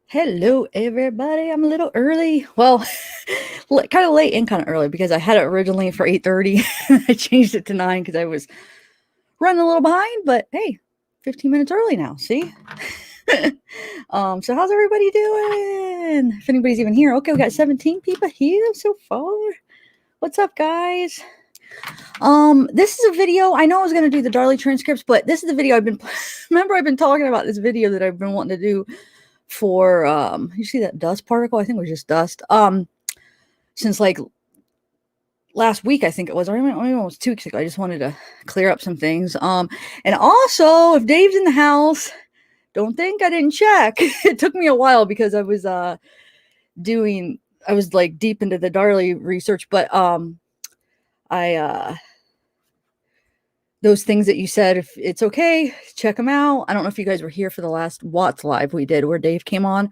Hello, everybody. I'm a little early. Well, kind of late and kind of early because I had it originally for 8:30. I changed it to 9 because I was running a little behind, but hey, 15 minutes early now. See? So how's everybody doing? If anybody's even here. Okay, we got 17 people here so far. What's up, guys? This is a video. I know I was going to do the Darley transcripts, but this is the video I've been remember I've been talking about this video that I've been wanting to do for you see that dust particle? I think it was just dust. Since like last week, I think it was, or even almost 2 weeks ago. I just wanted to clear up some things. And also, if Dave's in the house, don't think I didn't check. It took me a while because I was like deep into the Darley research, but I those things that you said, if it's okay, check them out. I don't know if you guys were here for the last Watts live we did where Dave came on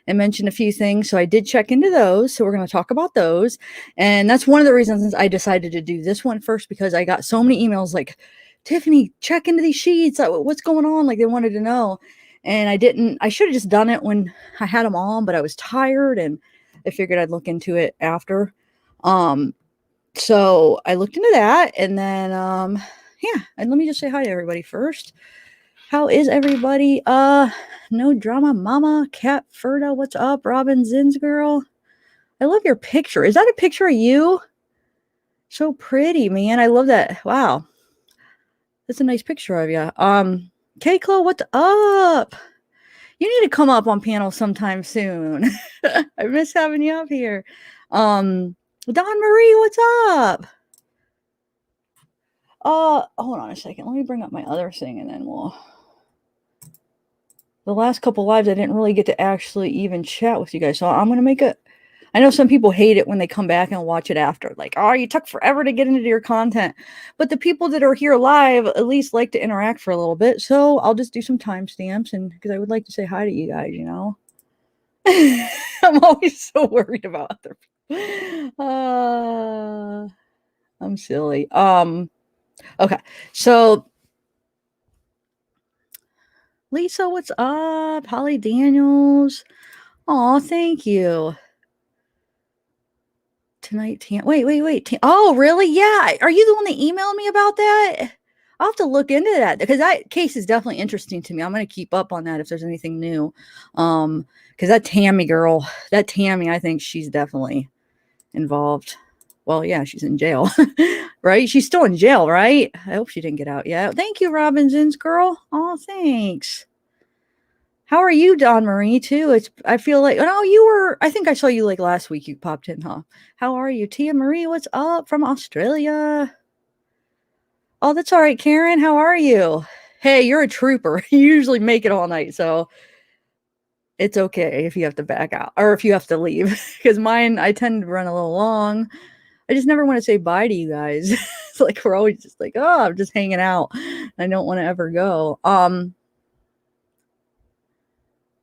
and mentioned a few things. So I did check into those. So we're going to talk about those. And that's one of the reasons I decided to do this one first, because I got so many emails like, Tiffany, check into these sheets. What's going on? Like they wanted to know. And I didn't. I should have just done it when I had them on, but I was tired and I figured I'd look into it after. So I looked into that, and then yeah, and let me just say hi to everybody first. How is everybody? No drama mama, Cat Ferda, what's up? Robin Zins girl. I love your picture. Is that a picture of you? So pretty, man. I love that. Wow. That's a nice picture of you. K-Clo, what's up? You need to come up on panel sometime soon. I miss having you up here. Don Marie, what's up? Hold on a second. Let me bring up my other thing and then we'll. The last couple lives, I didn't really get to actually even chat with you guys. So I'm going to make a. I know some people hate it when they come back and watch it after. Like, oh, you took forever to get into your content. But the people that are here live at least like to interact for a little bit. So I'll just do some timestamps, and because I would like to say hi to you guys, you know. I'm always so worried about other people. I'm silly. Okay, so Lisa, what's up? Holly Daniels. Oh, thank you. Tonight, wait. Oh, really? Yeah. Are you the one that emailed me about that? I'll have to look into that because that case is definitely interesting to me. I'm going to keep up on that if there's anything new. Because that Tammy girl, I think she's definitely involved. Well, yeah, she's in jail, right? She's still in jail, right? I hope she didn't get out yet. Thank you, Robinson's girl. Oh, thanks. How are you, Don Marie, too? I feel like, I think I saw you like last week. You popped in, huh? How are you? Tia Marie, what's up from Australia? Oh, that's all right, Karen. How are you? Hey, you're a trooper. You usually make it all night, so it's okay if you have to back out or if you have to leave. Because mine, I tend to run a little long. I just never want to say bye to you guys. It's like we're always just like, oh, I'm just hanging out. I don't want to ever go.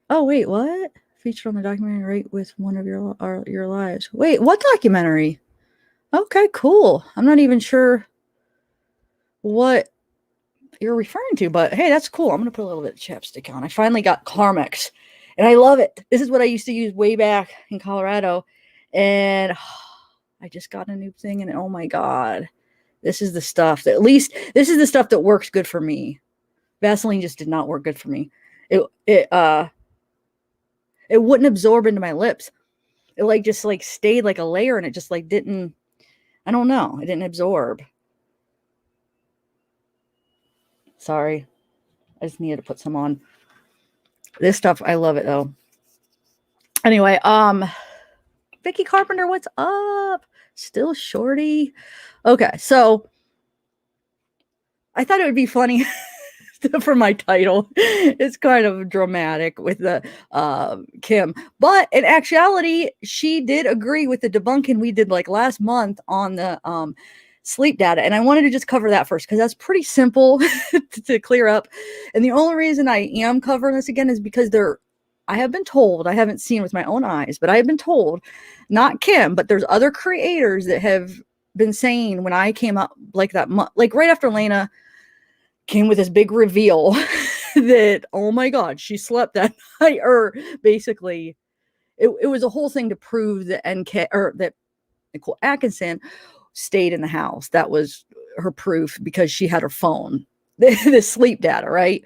Oh wait, what? Featured on the documentary right with one of your lives. Wait, what documentary? Okay, cool. I'm not even sure what you're referring to, but hey, that's cool. I'm gonna put a little bit of chapstick on. I finally got Carmex, and I love it. This is what I used to use way back in Colorado, and I just got a new thing, and oh my god, this is the stuff that this is the stuff that works good for me. Vaseline just did not work good for me. It wouldn't absorb into my lips. It like just like stayed like a layer, and it just like didn't. I don't know. It didn't absorb. Sorry, I just needed to put some on. This stuff, I love it though. Anyway, Vicky Carpenter, what's up? Still shorty. Okay, so I thought it would be funny for my title. It's kind of dramatic with the Kim, but in actuality, she did agree with the debunking we did like last month on the sleep data, and I wanted to just cover that first because that's pretty simple to clear up. And the only reason I am covering this again is because I have been told, I haven't seen with my own eyes, but I have been told, not Kim, but there's other creators that have been saying when I came up like that, like right after Lana came with this big reveal that, oh my God, she slept that night, or basically it was a whole thing to prove that that Nicole Atkinson stayed in the house. That was her proof because she had her phone, the sleep data, right?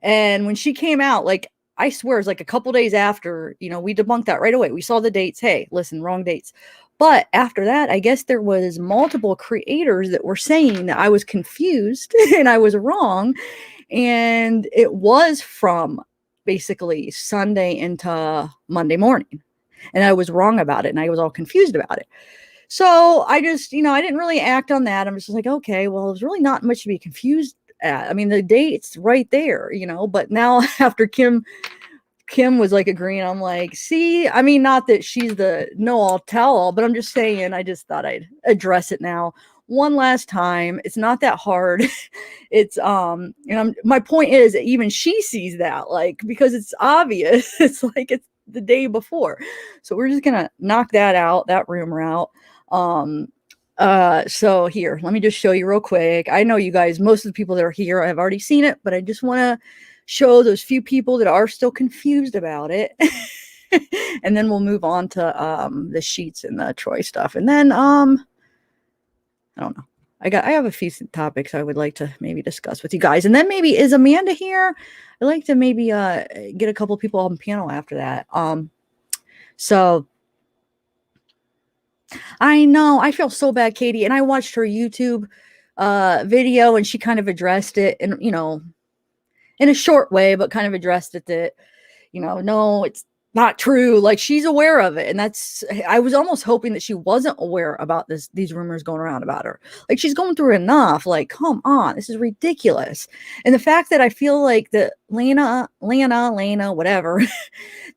And when she came out, like, I swear it's like a couple days after, we debunked that right away. We saw the dates. Hey, listen, wrong dates. But after that, I guess there was multiple creators that were saying that I was confused and I was wrong. And it was from basically Sunday into Monday morning. And I was wrong about it and I was all confused about it. So I just, I didn't really act on that. I'm just like, okay, well, there's really not much to be confused at. I mean, the date's right there, but now after Kim was like agreeing, I'm like, see, I mean, not that she's the know-all tell-all, but I'm just saying, I just thought I'd address it now one last time. It's not that hard. It's my point is even she sees that, like, because it's obvious. It's like it's the day before. So we're just gonna knock that rumor out. So here, let me just show you real quick. I know you guys, most of the people that are here have already seen it, but I just want to show those few people that are still confused about it. And then we'll move on to the sheets and the Troy stuff. And then I don't know. I have a few topics I would like to maybe discuss with you guys. And then maybe, is Amanda here? I'd like to maybe get a couple people on the panel after that. So I know, I feel so bad, Katie. And I watched her YouTube video and she kind of addressed it and, in a short way, but kind of addressed it that, no, it's not true. Like, she's aware of it. And I was almost hoping that she wasn't aware about these rumors going around about her. Like, she's going through enough. Like, come on, this is ridiculous. And the fact that I feel like that Lana, whatever,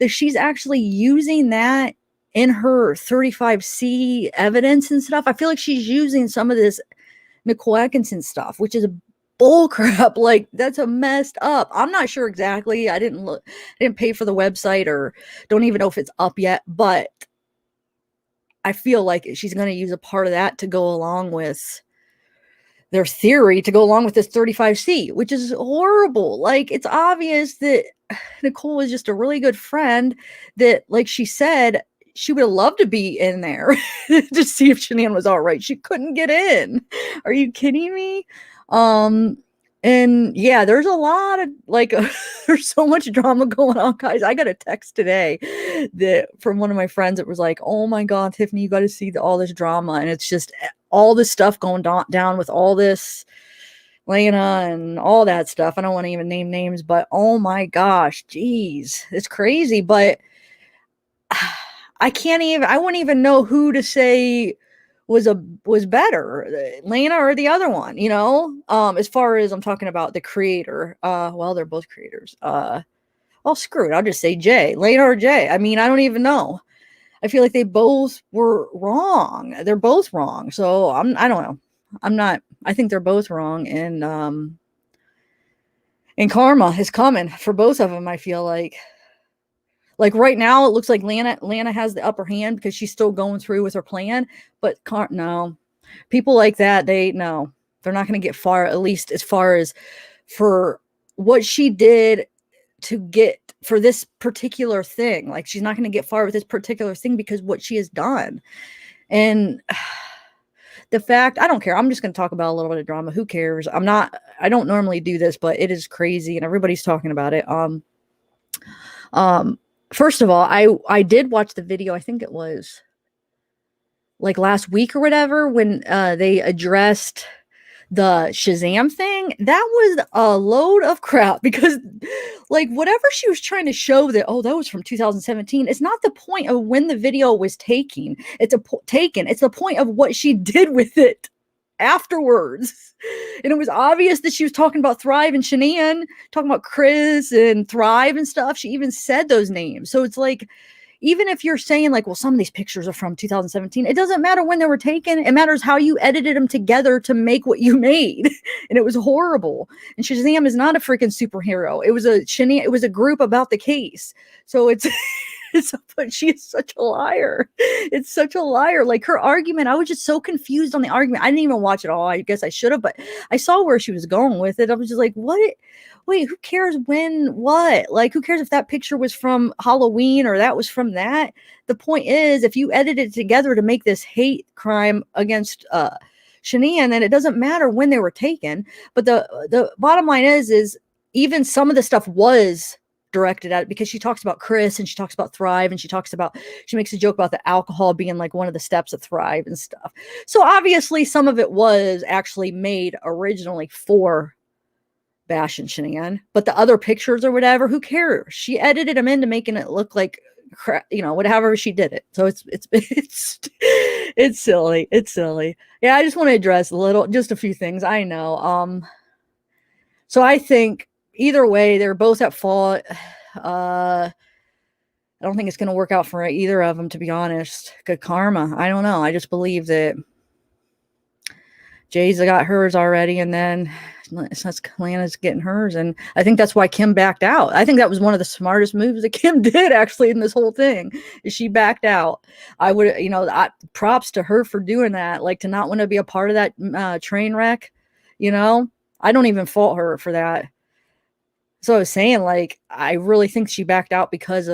that she's actually using that in her 35C evidence and stuff. I feel like she's using some of this Nicole Atkinson stuff, which is a bull crap. Like, that's a messed up. I'm not sure exactly. I didn't pay for the website, or don't even know if it's up yet, but I feel like she's going to use a part of that to go along with their theory, to go along with this 35C, which is horrible. Like, it's obvious that Nicole was just a really good friend that, like she said, she would have loved to be in there to see if Shanann was all right. She couldn't get in. Are you kidding me? And yeah, there's a lot of there's so much drama going on, guys. I got a text today from one of my friends that was like, oh my God, Tiffany, you got to see all this drama. And it's just all this stuff going down with all this Lana and all that stuff. I don't want to even name names, but oh my gosh, geez, it's crazy. But I wouldn't even know who to say was better, Lana or the other one, as far as I'm talking about the creator. Well, they're both creators. Well, screw it. I'll just say Jay, Lana or Jay. I mean, I don't even know. I feel like they both were wrong. They're both wrong. So I don't know. I think they're both wrong. And karma is coming for both of them. I feel like right now it looks like Lana has the upper hand because she's still going through with her plan, but no, people like that, they're not going to get far, at least as far as for what she did to get for this particular thing. Like, she's not going to get far with this particular thing because what she has done. And the fact, I don't care. I'm just going to talk about a little bit of drama. Who cares? I don't normally do this, but it is crazy and everybody's talking about it. First of all, I did watch the video. I think it was like last week or whatever, when they addressed the Shazam thing. That was a load of crap because, like, whatever she was trying to show that, that was from 2017. It's not the point of when the video was taken. It's the point of what she did with it afterwards. And it was obvious that she was talking about Thrive and Shanann, talking about Chris and Thrive and stuff. She even said those names. So it's like, even if you're saying like, well, some of these pictures are from 2017, it doesn't matter when they were taken. It matters how you edited them together to make what you made. And it was horrible. And Shazam is not a freaking superhero. It was a group about the case. So it's But she is such a liar. It's such a liar. Like her argument, I was just so confused on the argument. I didn't even watch it all. I guess I should have, but I saw where she was going with it. I was just like, what? Wait, who cares when, what? Like, who cares if that picture was from Halloween or that was from that? The point is, if you edit it together to make this hate crime against Shania, then it doesn't matter when they were taken. But the bottom line is even some of the stuff was directed at it, because she talks about Chris and she talks about Thrive, and she makes a joke about the alcohol being like one of the steps of Thrive and stuff. So obviously some of it was actually made originally for Bash and Shania, but the other pictures or whatever, who cares? She edited them into making it look like crap, whatever she did it. So it's silly. It's silly. Yeah, I just want to address just a few things. I know. So I think either way, they're both at fault. I don't think it's going to work out for either of them, to be honest. Good karma. I don't know. I just believe that Jay's got hers already, and then Lana's getting hers. And I think that's why Kim backed out. I think that was one of the smartest moves that Kim did, actually, in this whole thing, is she backed out. I would, props to her for doing that, like to not want to be a part of that train wreck. I don't even fault her for that. So I was saying, like, I really think she backed out because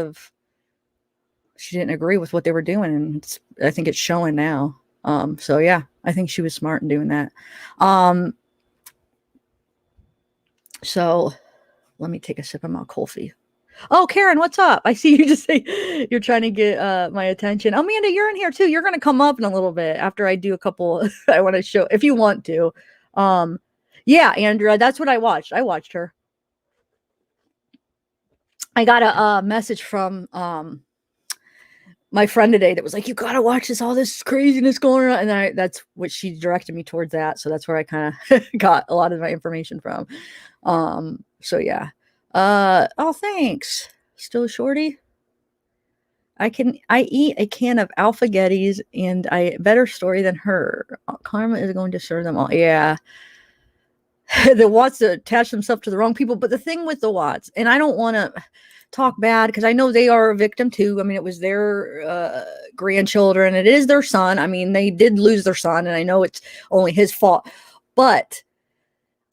she didn't agree with what they were doing. And I think it's showing now. So yeah, I think she was smart in doing that. So let me take a sip of my coffee. Oh, Karen, what's up? I see you just say you're trying to get my attention. Amanda, you're in here too. You're going to come up in a little bit after I do a couple. I want to show, if you want to. Yeah, Andrea, that's what I watched. I watched her. I got a message from my friend today that was like, you got to watch this, all this craziness going on. And that's what she directed me towards that. So that's where I kind of got a lot of my information from. So yeah. Oh, thanks. Still shorty. I eat a can of Alphagettis and I better story than her. Karma is going to serve them all. Yeah. The Watts attach themselves to the wrong people. But the thing with the Watts, and I don't want to talk bad because I know they are a victim too. I mean, it was their grandchildren. It is their son. I mean, they did lose their son, and I know it's only his fault. But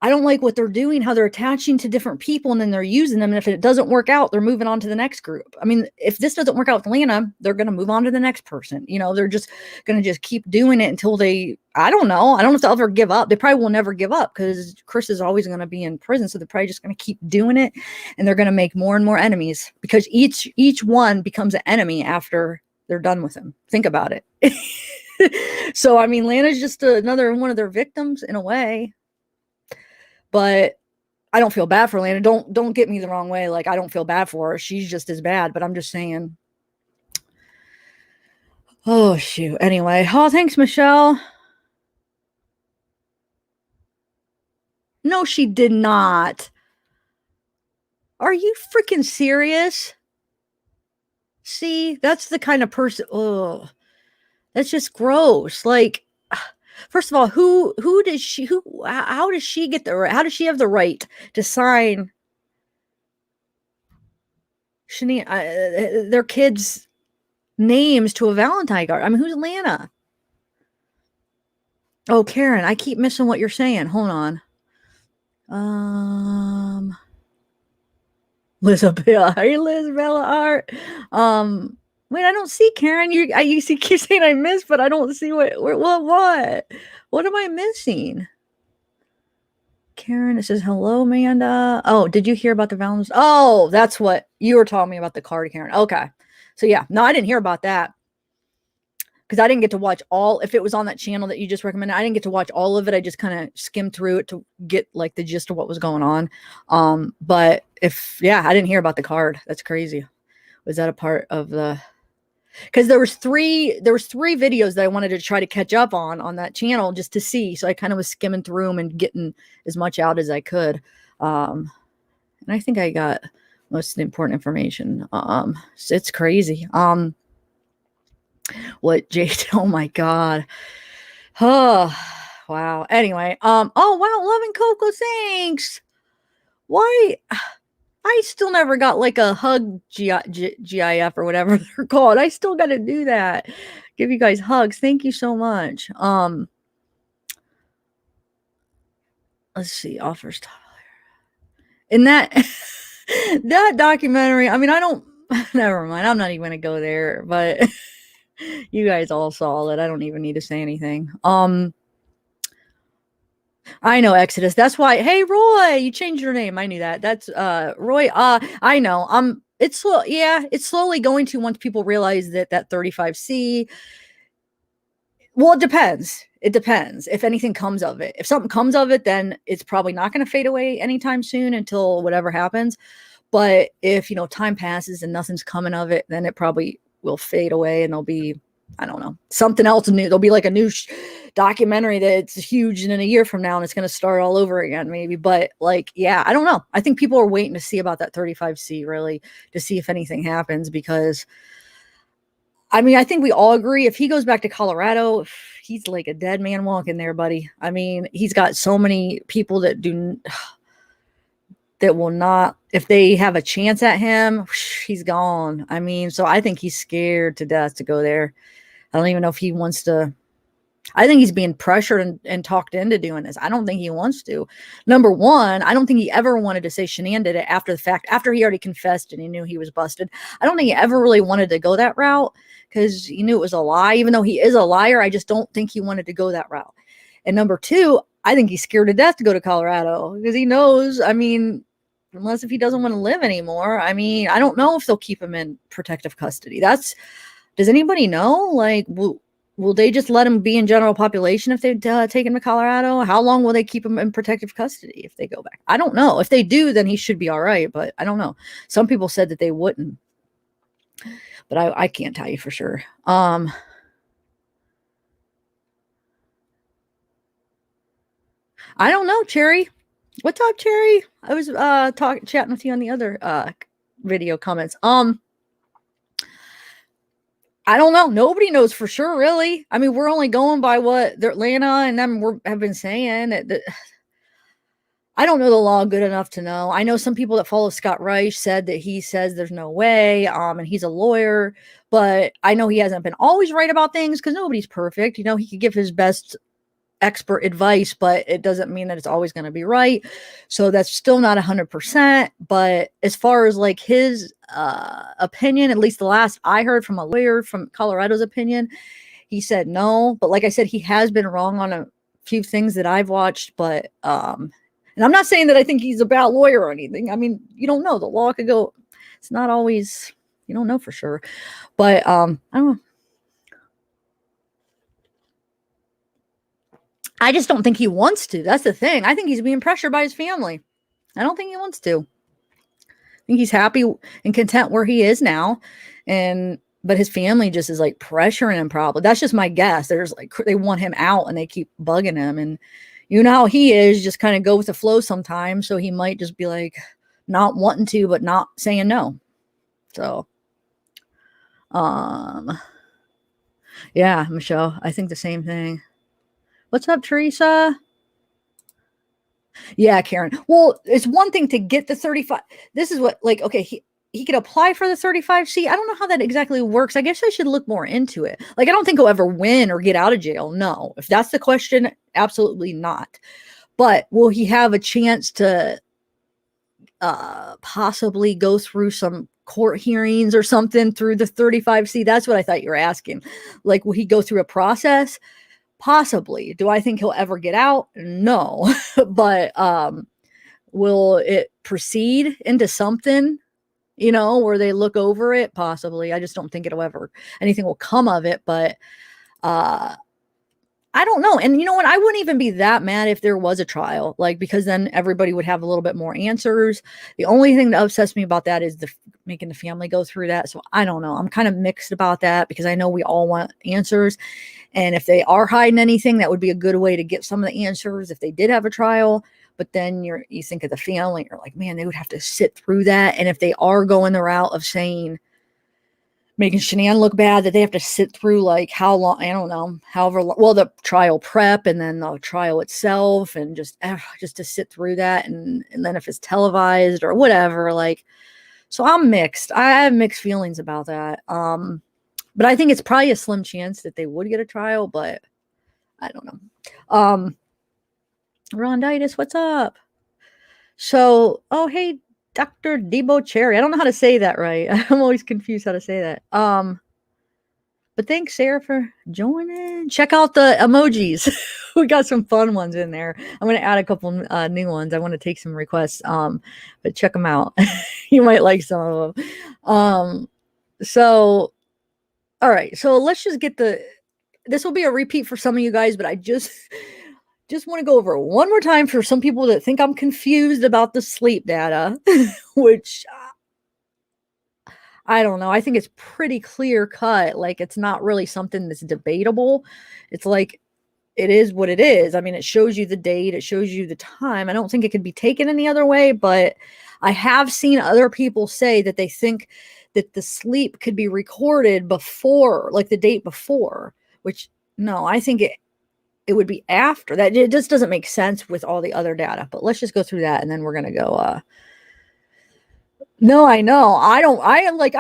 I don't like what they're doing, how they're attaching to different people and then they're using them. And if it doesn't work out, they're moving on to the next group. I mean, if this doesn't work out with Lana, they're going to move on to the next person. They're just going to just keep doing it until I don't know if they'll ever give up. They probably will never give up because Chris is always going to be in prison. So they're probably just going to keep doing it, and they're going to make more and more enemies because each one becomes an enemy after they're done with him. Think about it. So, I mean, Lana's just another one of their victims in a way. But I don't feel bad for Lana. Don't get me the wrong way. Like, I don't feel bad for her. She's just as bad, but I'm just saying. Oh, shoot. Anyway. Oh, thanks, Michelle. No, she did not. Are you freaking serious? See, that's the kind of person. Oh, that's just gross. Like, first of all, how does she get how does she have the right to sign Shania, their kids' names to a Valentine card? I mean, who's Lana? Oh, Karen, I keep missing what you're saying. Hold on. Lizabella, hey, Lizabella Art. Wait, I don't see Karen. You keep saying I missed, but I don't see what am I missing? Karen, it says, hello, Amanda. Oh, did you hear about the Valentine's? Oh, that's what you were telling me about the card, Karen. Okay. So yeah, no, I didn't hear about that because I didn't get to watch if it was on that channel that you just recommended. I didn't get to watch all of it. I just kind of skimmed through it to get like the gist of what was going on. But I didn't hear about the card. That's crazy. Was that a part of because there was three videos that I wanted to try to catch up on that channel just to see. So I kind of was skimming through them and getting as much out as I could. And I think I got most of the important information. It's crazy. What Jade, oh my God. Oh, wow. Anyway, oh wow, Love and Coco, thanks. Why? I still never got like a hug GIF or whatever they're called. I still got to do that. Give you guys hugs. Thank you so much. Let's see. Offers. In that that documentary, I mean, I don't. Never mind. I'm not even gonna go there. But you guys all saw it. I don't even need to say anything. I know Exodus. That's why. Hey, Roy, you changed your name. I knew that. That's Roy. I know. It's slow. Yeah, it's slowly going to once people realize that 35C. Well, it depends. It depends if anything comes of it. If something comes of it, then it's probably not going to fade away anytime soon until whatever happens. But if time passes and nothing's coming of it, then it probably will fade away, and there'll be, I don't know, something else new. There'll be like a new documentary that's huge in a year from now, and it's going to start all over again, maybe. But like, yeah, I don't know. I think people are waiting to see about that 35C, really, to see if anything happens, because I mean, I think we all agree if he goes back to Colorado, he's like a dead man walking there, buddy. I mean, he's got so many people that will not, if they have a chance at him, he's gone. I mean, so I think he's scared to death to go there. I don't even know if he wants to. I think he's being pressured and talked into doing this. I don't think he wants to. Number one, I don't think he ever wanted to say Shanann did it after the fact, after he already confessed and he knew he was busted. I don't think he ever really wanted to go that route because he knew it was a lie. Even though he is a liar, I just don't think he wanted to go that route. And number two, I think he's scared to death to go to Colorado because he knows, I mean, unless if he doesn't want to live anymore, I mean, I don't know if they'll keep him in protective custody. Does anybody know? Like, will they just let him be in general population if they take him to Colorado? How long will they keep him in protective custody if they go back? I don't know. If they do, then he should be all right, but I don't know. Some people said that they wouldn't, but I can't tell you for sure. I don't know, Cherry. What's up, Cherry? I was chatting with you on the other video comments. I don't know. Nobody knows for sure, really. I mean, we're only going by what Lana and them have been saying. I don't know the law good enough to know. I know some people that follow Scott Reich said that he says there's no way, and he's a lawyer, but I know he hasn't been always right about things because nobody's perfect. He could give his best expert advice, but it doesn't mean that it's always going to be right. So that's still not 100%. But as far as like his opinion, at least the last I heard from a lawyer from Colorado's opinion, he said no. But like I said, he has been wrong on a few things that I've watched. But and I'm not saying that I think he's a bad lawyer or anything. I mean, you don't know. The law could go. It's not always. You don't know for sure. But I don't know. I just don't think he wants to. That's the thing. I think he's being pressured by his family. I don't think he wants to. I think he's happy and content where he is now. But his family just is like pressuring him probably. That's just my guess. They want him out and they keep bugging him. And you know how he is, just kind of go with the flow sometimes. So he might just be like not wanting to, but not saying no. So, yeah, Michelle, I think the same thing. What's up, Teresa? Yeah, Karen. Well, it's one thing to get the 35. This is what, like, okay, he could apply for the 35C. I don't know how that exactly works. I guess I should look more into it. Like, I don't think he'll ever win or get out of jail. No. If that's the question, absolutely not. But will he have a chance to possibly go through some court hearings or something through the 35C? That's what I thought you were asking. Like, will he go through a process? Possibly. Do I think he'll ever get out? No. But will it proceed into something, where they look over it? Possibly. I just don't think anything will come of it. But I don't know. And you know what? I wouldn't even be that mad if there was a trial, because then everybody would have a little bit more answers. The only thing that upsets me about that is making the family go through that. So I don't know. I'm kind of mixed about that because I know we all want answers. And if they are hiding anything, that would be a good way to get some of the answers if they did have a trial. But then you think of the family, you're like, man, they would have to sit through that. And if they are going the route of saying, making Shanann look bad, that they have to sit through like how long, I don't know, however long, well, the trial prep and then the trial itself, and just to sit through that, and then if it's televised or whatever, like, so I'm mixed. I have mixed feelings about that. But I think it's probably a slim chance that they would get a trial, but I don't know. Ronditis, what's up? So, oh, hey, Dr. Debo Cherry. I don't know how to say that right. I'm always confused how to say that. But thanks, Sarah, for joining. Check out the emojis. We got some fun ones in there. I'm going to add a couple new ones. I want to take some requests, but check them out. You might like some of them. So, all right. So let's just get this will be a repeat for some of you guys, but I just want to go over it one more time for some people that think I'm confused about the sleep data, which I don't know. I think it's pretty clear cut. Like, it's not really something that's debatable. It's like, it is what it is. I mean, it shows you the date, it shows you the time. I don't think it could be taken any other way, but I have seen other people say that they think that the sleep could be recorded before, like the date before, which no, I think it would be after that. It just doesn't make sense with all the other data, but let's just go through that and then we're going to go, no, I know. I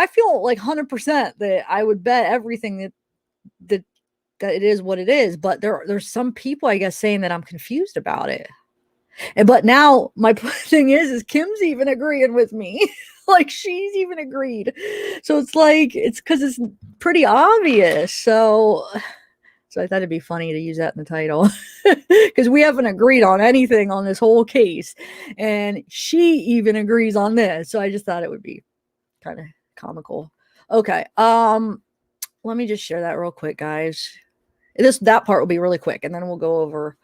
feel like 100% that I would bet everything that it is what it is, but there's some people, I guess, saying that I'm confused about it. But now my thing is Kim's even agreeing with me. Like, she's even agreed. So it's like, it's because it's pretty obvious. So I thought it'd be funny to use that in the title, because we haven't agreed on anything on this whole case, and she even agrees on this. So I just thought it would be kind of comical. Okay. Let me just share that real quick, guys. That part will be really quick, and then we'll go over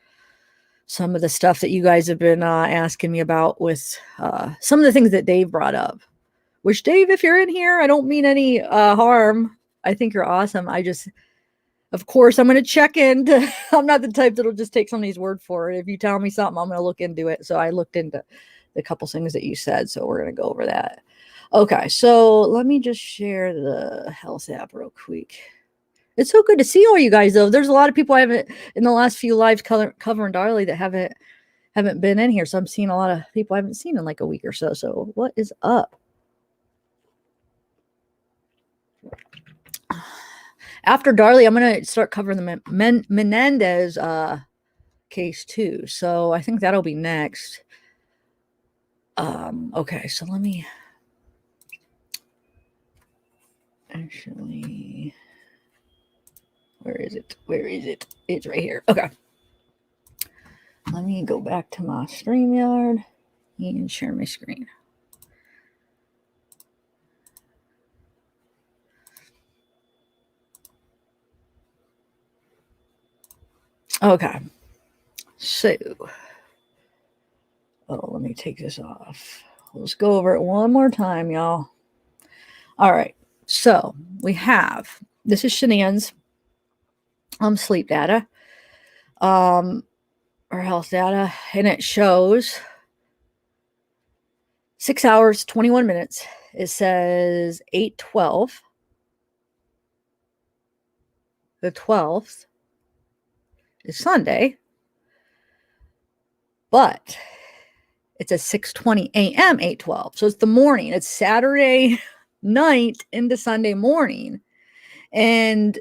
some of the stuff that you guys have been asking me about with some of the things that Dave brought up. Which, Dave, if you're in here, I don't mean any harm. I think you're awesome. Of course, I'm going to check in. I'm not the type that'll just take somebody's word for it. If you tell me something, I'm going to look into it. So I looked into the couple things that you said. So we're going to go over that. Okay, so let me just share the health app real quick. It's so good to see all you guys, though. There's a lot of people I haven't, in the last few lives covering Darley, that haven't been in here. So I'm seeing a lot of people I haven't seen in like a week or so. So what is up? After Darley, I'm going to start covering the Menendez case too. So I think that'll be next. Okay, so let me actually, where is it? It's right here. Okay. Let me go back to my StreamYard and share my screen. Okay. So, let me take this off. Let's go over it one more time, y'all. All right. So we have, this is Shanann's sleep data, or health data, and it shows 6 hours, 21 minutes. It says 8/12. The 12th is Sunday, but it's at 6:20 a.m. 8/12. So it's the morning. It's Saturday night into Sunday morning. And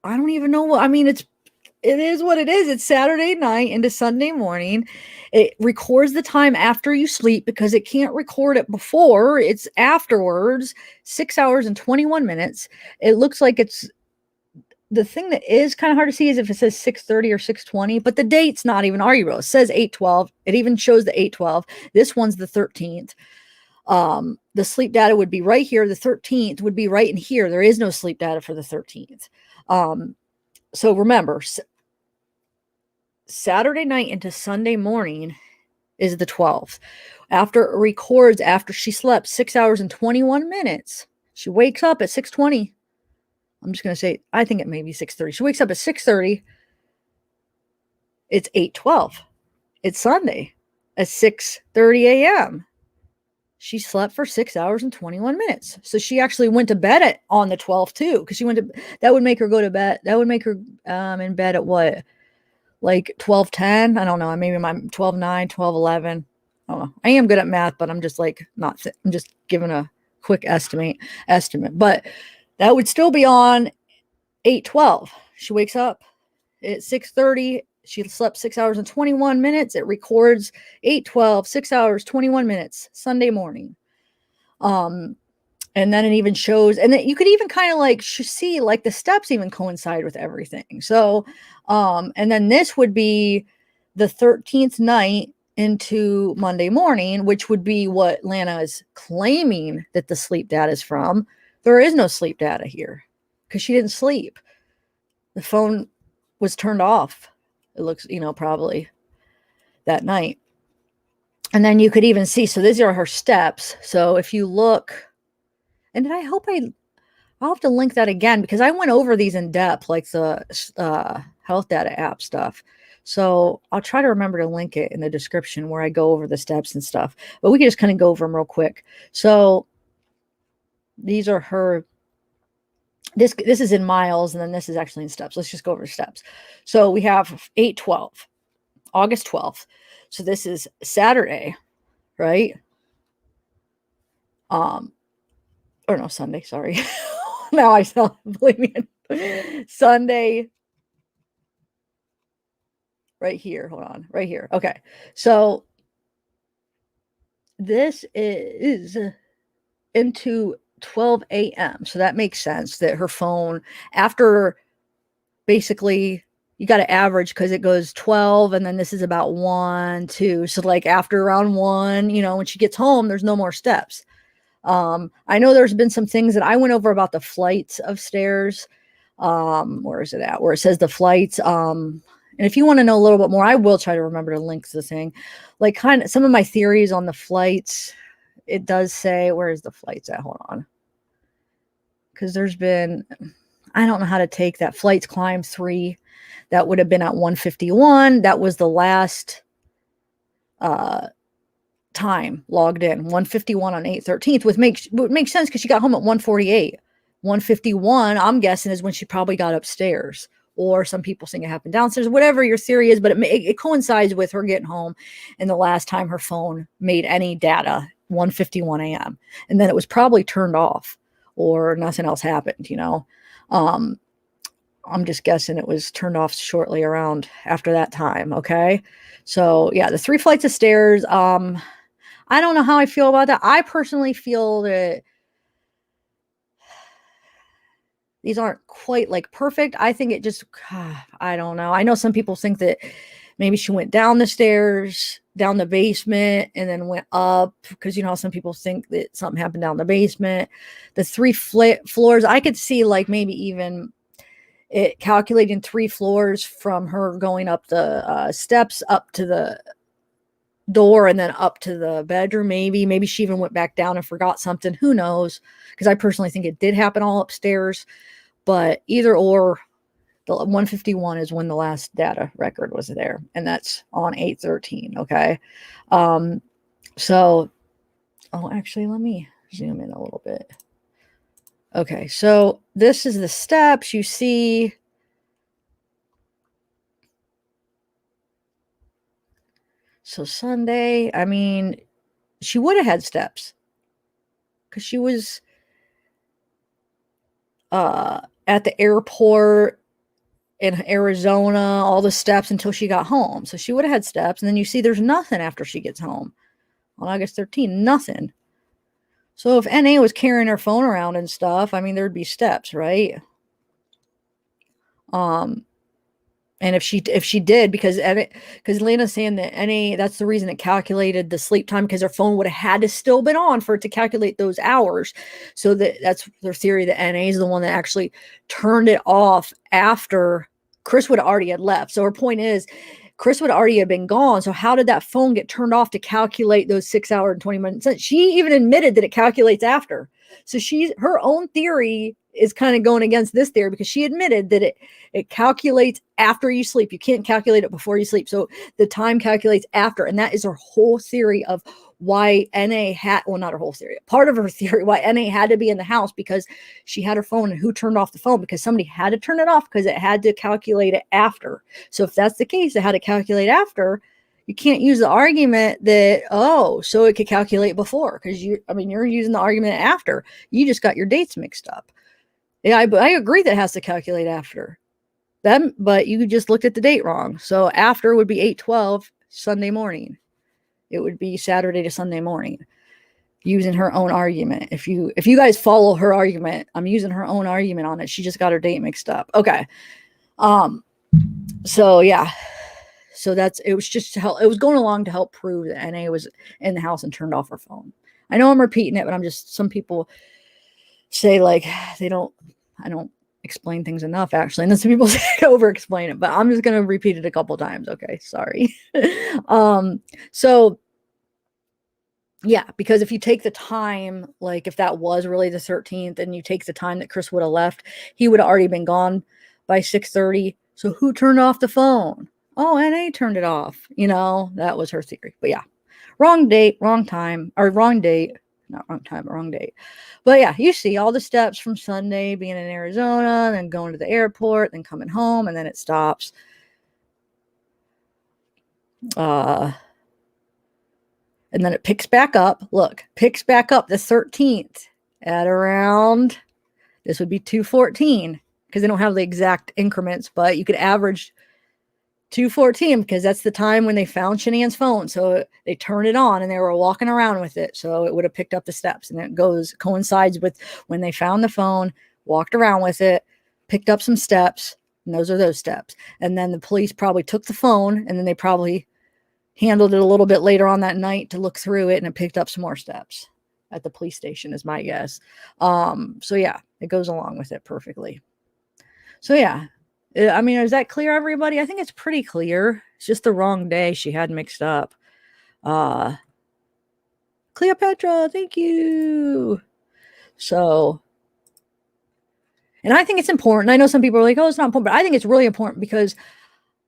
I don't even know what, I mean, it is what it is. It's Saturday night into Sunday morning. It records the time after you sleep because it can't record it before. It's afterwards, 6 hours and 21 minutes. It looks like it's, the thing that is kind of hard to see is if it says 6:30 or 6:20, but the date's not even arguable. It says 8/12. It even shows the 8/12. This one's the 13th. The sleep data would be right here. The 13th would be right in here. There is no sleep data for the 13th. So remember, Saturday night into Sunday morning is the 12th. After it records, after she slept 6 hours and 21 minutes, she wakes up at 6:20. I'm just going to say, I think it may be 6:30. She wakes up at 6:30. It's 8/12. It's Sunday at 6:30 a.m. she slept for 6 hours and 21 minutes. So she actually went to bed on the 12th too, because that would make her go to bed. That would make her in bed at what? Like 12:10? I don't know. Maybe I'm 12:09, 12:11. I don't know. I am good at math, but I'm just like I'm just giving a quick estimate. But that would still be on 8:12. She wakes up at 6:30. She slept 6 hours and 21 minutes. It records 8:12, 6 hours, 21 minutes, Sunday morning. And then it even shows, and then you could even kind of like see like the steps even coincide with everything. So, and then this would be the 13th night into Monday morning, which would be what Lana is claiming that the sleep data is from. There is no sleep data here because she didn't sleep. The phone was turned off. It looks, probably that night. And then you could even see, so these are her steps. So if you look, and I'll have to link that again because I went over these in depth, like the health data app stuff. So I'll try to remember to link it in the description where I go over the steps and stuff. But we can just kind of go over them real quick. So these are her. This is in miles, and then this is actually in steps. Let's just go over steps. So we have 8/12, August 12th. So this is Saturday, right? Or no, Sunday, sorry. Now I still believe me. Sunday. Right here. Hold on. Right here. Okay. So this is into 12 a.m. So that makes sense that her phone, after basically you got to average because it goes 12 and then this is about 1, 2. So like after around 1, when she gets home, there's no more steps. I know there's been some things that I went over about the flights of stairs. Where is it at? Where it says the flights. And if you want to know a little bit more, I will try to remember to link to the thing. Like kind of some of my theories on the flights. It does say, where is the flights at? Hold on. Because there's been, I don't know how to take that. Flights climb 3. That would have been at 1:51. That was the last time logged in. 1:51 on 8/13th, would make sense because she got home at 1:48. 1:51, I'm guessing, is when she probably got upstairs. Or some people think it happened downstairs, whatever your theory is, but it coincides with her getting home and the last time her phone made any data, 1:51 a.m. And then it was probably turned off or nothing else happened, I'm just guessing it was turned off shortly around after that time, okay? So, yeah, the 3 flights of stairs, I don't know how I feel about that. I personally feel that these aren't quite like perfect. I think it just, I don't know. I know some people think that maybe she went down the stairs, down the basement, and then went up because, some people think that something happened down the basement. The 3 floors, I could see like maybe even it calculating 3 floors from her going up the steps up to the door and then up to the bedroom. Maybe she even went back down and forgot something. Who knows? Because I personally think it did happen all upstairs. But either or, the 1:51 is when the last data record was there, and that's on 8/13. Okay, so actually, let me zoom in a little bit. Okay, so this is the steps you see. So Sunday, I mean, she would have had steps because she was at the airport in Arizona, all the steps until she got home. So she would have had steps. And then you see there's nothing after she gets home on August 13th, nothing. So if NA was carrying her phone around and stuff, I mean, there'd be steps, right? And if she did, because Lena's saying that that's the reason it calculated the sleep time, because her phone would have had to still been on for it to calculate those hours. So that's their theory that NA is the one that actually turned it off after Chris would already had left. So her point is, Chris would already have been gone. So how did that phone get turned off to calculate those 6 hour and 20 minutes? She even admitted that it calculates after. So her own theory is kind of going against this theory because she admitted that it calculates after you sleep. You can't calculate it before you sleep. So the time calculates after. And that is her whole theory of why NA had, well, not her whole theory, part of her theory, why NA had to be in the house, because she had her phone, and who turned off the phone, because somebody had to turn it off because it had to calculate it after. So if that's the case, it had to calculate after. You can't use the argument that, oh, so it could calculate before, because you're using the argument after. You just got your dates mixed up. Yeah, I agree that it has to calculate after. Then, but you just looked at the date wrong. So after would be 8/12 Sunday morning. It would be Saturday to Sunday morning, using her own argument. If you guys follow her argument, I'm using her own argument on it. She just got her date mixed up. Okay. So yeah. So it was just to help. It was going along to help prove that NA was in the house and turned off her phone. I know I'm repeating it, but some people say like I don't explain things enough, actually. And then some people say over explain it, but I'm just going to repeat it a couple times. Okay. Sorry. So yeah, because if you take the time, like if that was really the 13th and you take the time that Chris would have left, he would have already been gone by 6:30. So who turned off the phone? Oh, NA turned it off. That was her theory. But yeah, wrong date, wrong time, or wrong date, not wrong time, but wrong date. But yeah, you see all the steps from Sunday being in Arizona, then going to the airport, then coming home, and then it stops. And then it picks back up. Look, picks back up the 13th at around, this would be 2:14, because they don't have the exact increments, but you could average 2:14 because that's the time when they found Shanann's phone. So they turned it on and they were walking around with it. So it would have picked up the steps, and it coincides with when they found the phone, walked around with it, picked up some steps, and those are those steps. And then the police probably took the phone, and then they probably handled it a little bit later on that night to look through it, and it picked up some more steps at the police station is my guess. So yeah, it goes along with it perfectly. So yeah, I mean, is that clear, everybody? I think it's pretty clear. It's just the wrong day she had mixed up. Cleopatra, thank you. So, and I think it's important. I know some people are like, oh, it's not important, but I think it's really important, because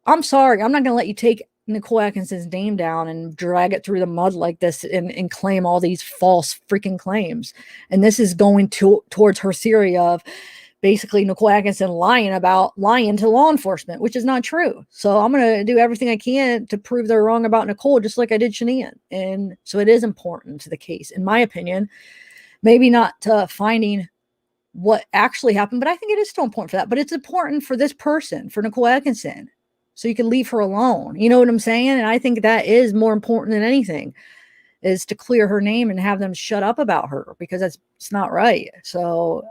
I'm sorry, I'm not going to let you take Nicole Atkinson's name down and drag it through the mud like this and claim all these false freaking claims. And this is going towards her theory of basically Nicole Atkinson lying to law enforcement, which is not true. So I'm going to do everything I can to prove they're wrong about Nicole, just like I did Shanann. And so it is important to the case, in my opinion. Maybe not to finding what actually happened, but I think it is still important for that. But it's important for this person, for Nicole Atkinson, so you can leave her alone. You know what I'm saying? And I think that is more important than anything, is to clear her name and have them shut up about her, because it's not right. So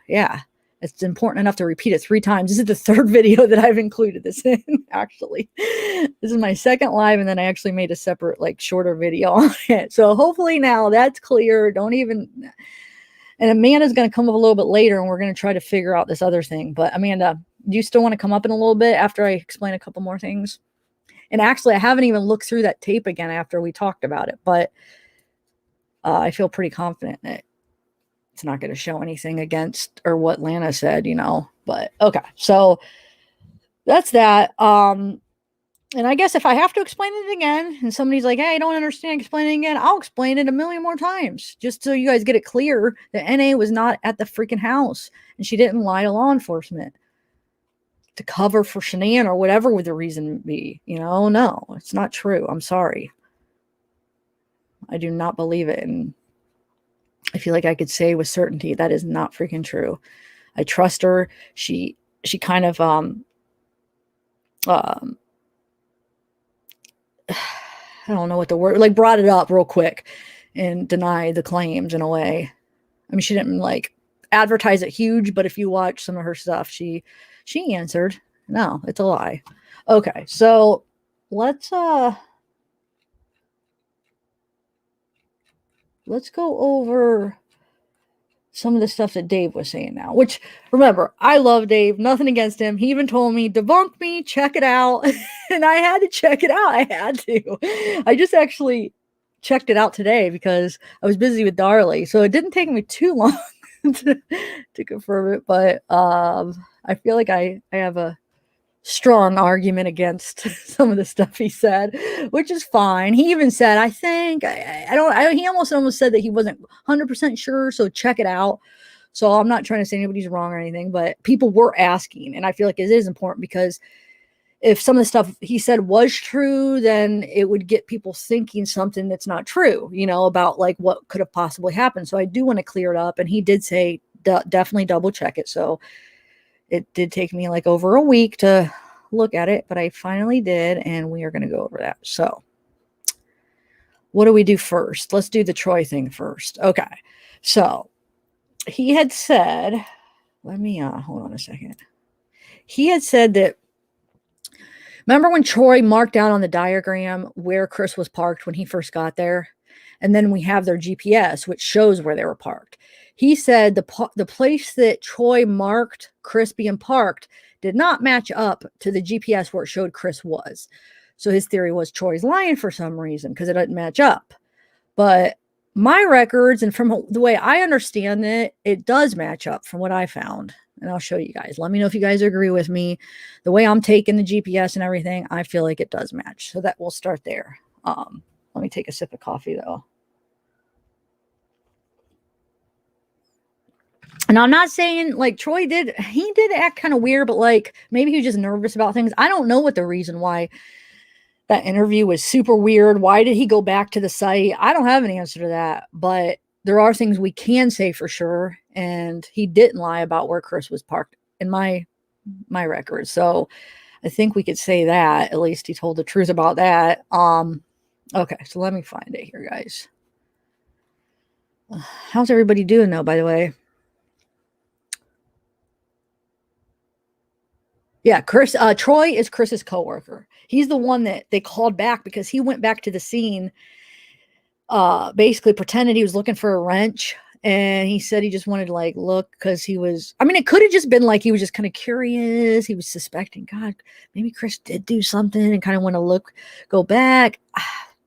yeah, it's important enough to repeat it 3 times. This is the 3rd video that I've included this in, actually. This is my 2nd live, and then I actually made a separate, like, shorter video on it. So hopefully now that's clear. And Amanda's going to come up a little bit later, and we're going to try to figure out this other thing. But Amanda, do you still want to come up in a little bit after I explain a couple more things? And actually, I haven't even looked through that tape again after we talked about it, but I feel pretty confident that it's not going to show anything against or what Lana said, but okay. So that's that. And I guess if I have to explain it again and somebody's like, hey, I don't understand, explain it again, I'll explain it a million more times, just so you guys get it clear that NA was not at the freaking house, and she didn't lie to law enforcement to cover for Shanann or whatever would the reason be. No, it's not true. I'm sorry. I do not believe it. And I feel like I could say with certainty that is not freaking true. I trust her. She kind of I don't know what the word, like, brought it up real quick and denied the claims in a way. I mean, she didn't like advertise it huge, but if you watch some of her stuff, she answered, no, it's a lie. Okay, so let's go over some of the stuff that Dave was saying now, which, remember, I love Dave, nothing against him. He even told me, debunk me, check it out. And I had to check it out. I had to. I just actually checked it out today because I was busy with Darley. So it didn't take me too long to confirm it. But I feel like I have a strong argument against some of the stuff he said, which is fine. He even said, I think, he almost said that he wasn't 100% sure, so check it out. So I'm not trying to say anybody's wrong or anything, but people were asking, and I feel like it is important because if some of the stuff he said was true, then it would get people thinking something that's not true, about like what could have possibly happened. So I do want to clear it up. And he did say, definitely double check it. So it did take me like over a week to look at it, but I finally did. And we are going to go over that. So what do we do first? Let's do the Troy thing first. Okay. So he had said, let me, hold on a second. He had said that, remember when Troy marked out on the diagram where Chris was parked when he first got there? And then we have their GPS, which shows where they were parked. He said the place that Troy marked Chris being parked did not match up to the GPS where it showed Chris was. So his theory was Troy's lying for some reason because it doesn't match up. But my records, and from the way I understand it, it does match up from what I found. And I'll show you guys. Let me know if you guys agree with me. The way I'm taking the GPS and everything, I feel like it does match. So that we'll start there. Let me take a sip of coffee though. And I'm not saying like Troy did act kind of weird, but like maybe he was just nervous about things. I don't know what the reason why that interview was super weird. Why did he go back to the site? I don't have an answer to that, but there are things we can say for sure. And he didn't lie about where Chris was parked in my record. So I think we could say that at least he told the truth about that. Okay. So let me find it here, guys. How's everybody doing though, by the way? Yeah, Troy is Chris's coworker. He's the one that they called back because he went back to the scene, basically pretended he was looking for a wrench. And he said he just wanted to like look because it could have just been like he was just kind of curious. He was suspecting, God, maybe Chris did do something and kind of want to go back.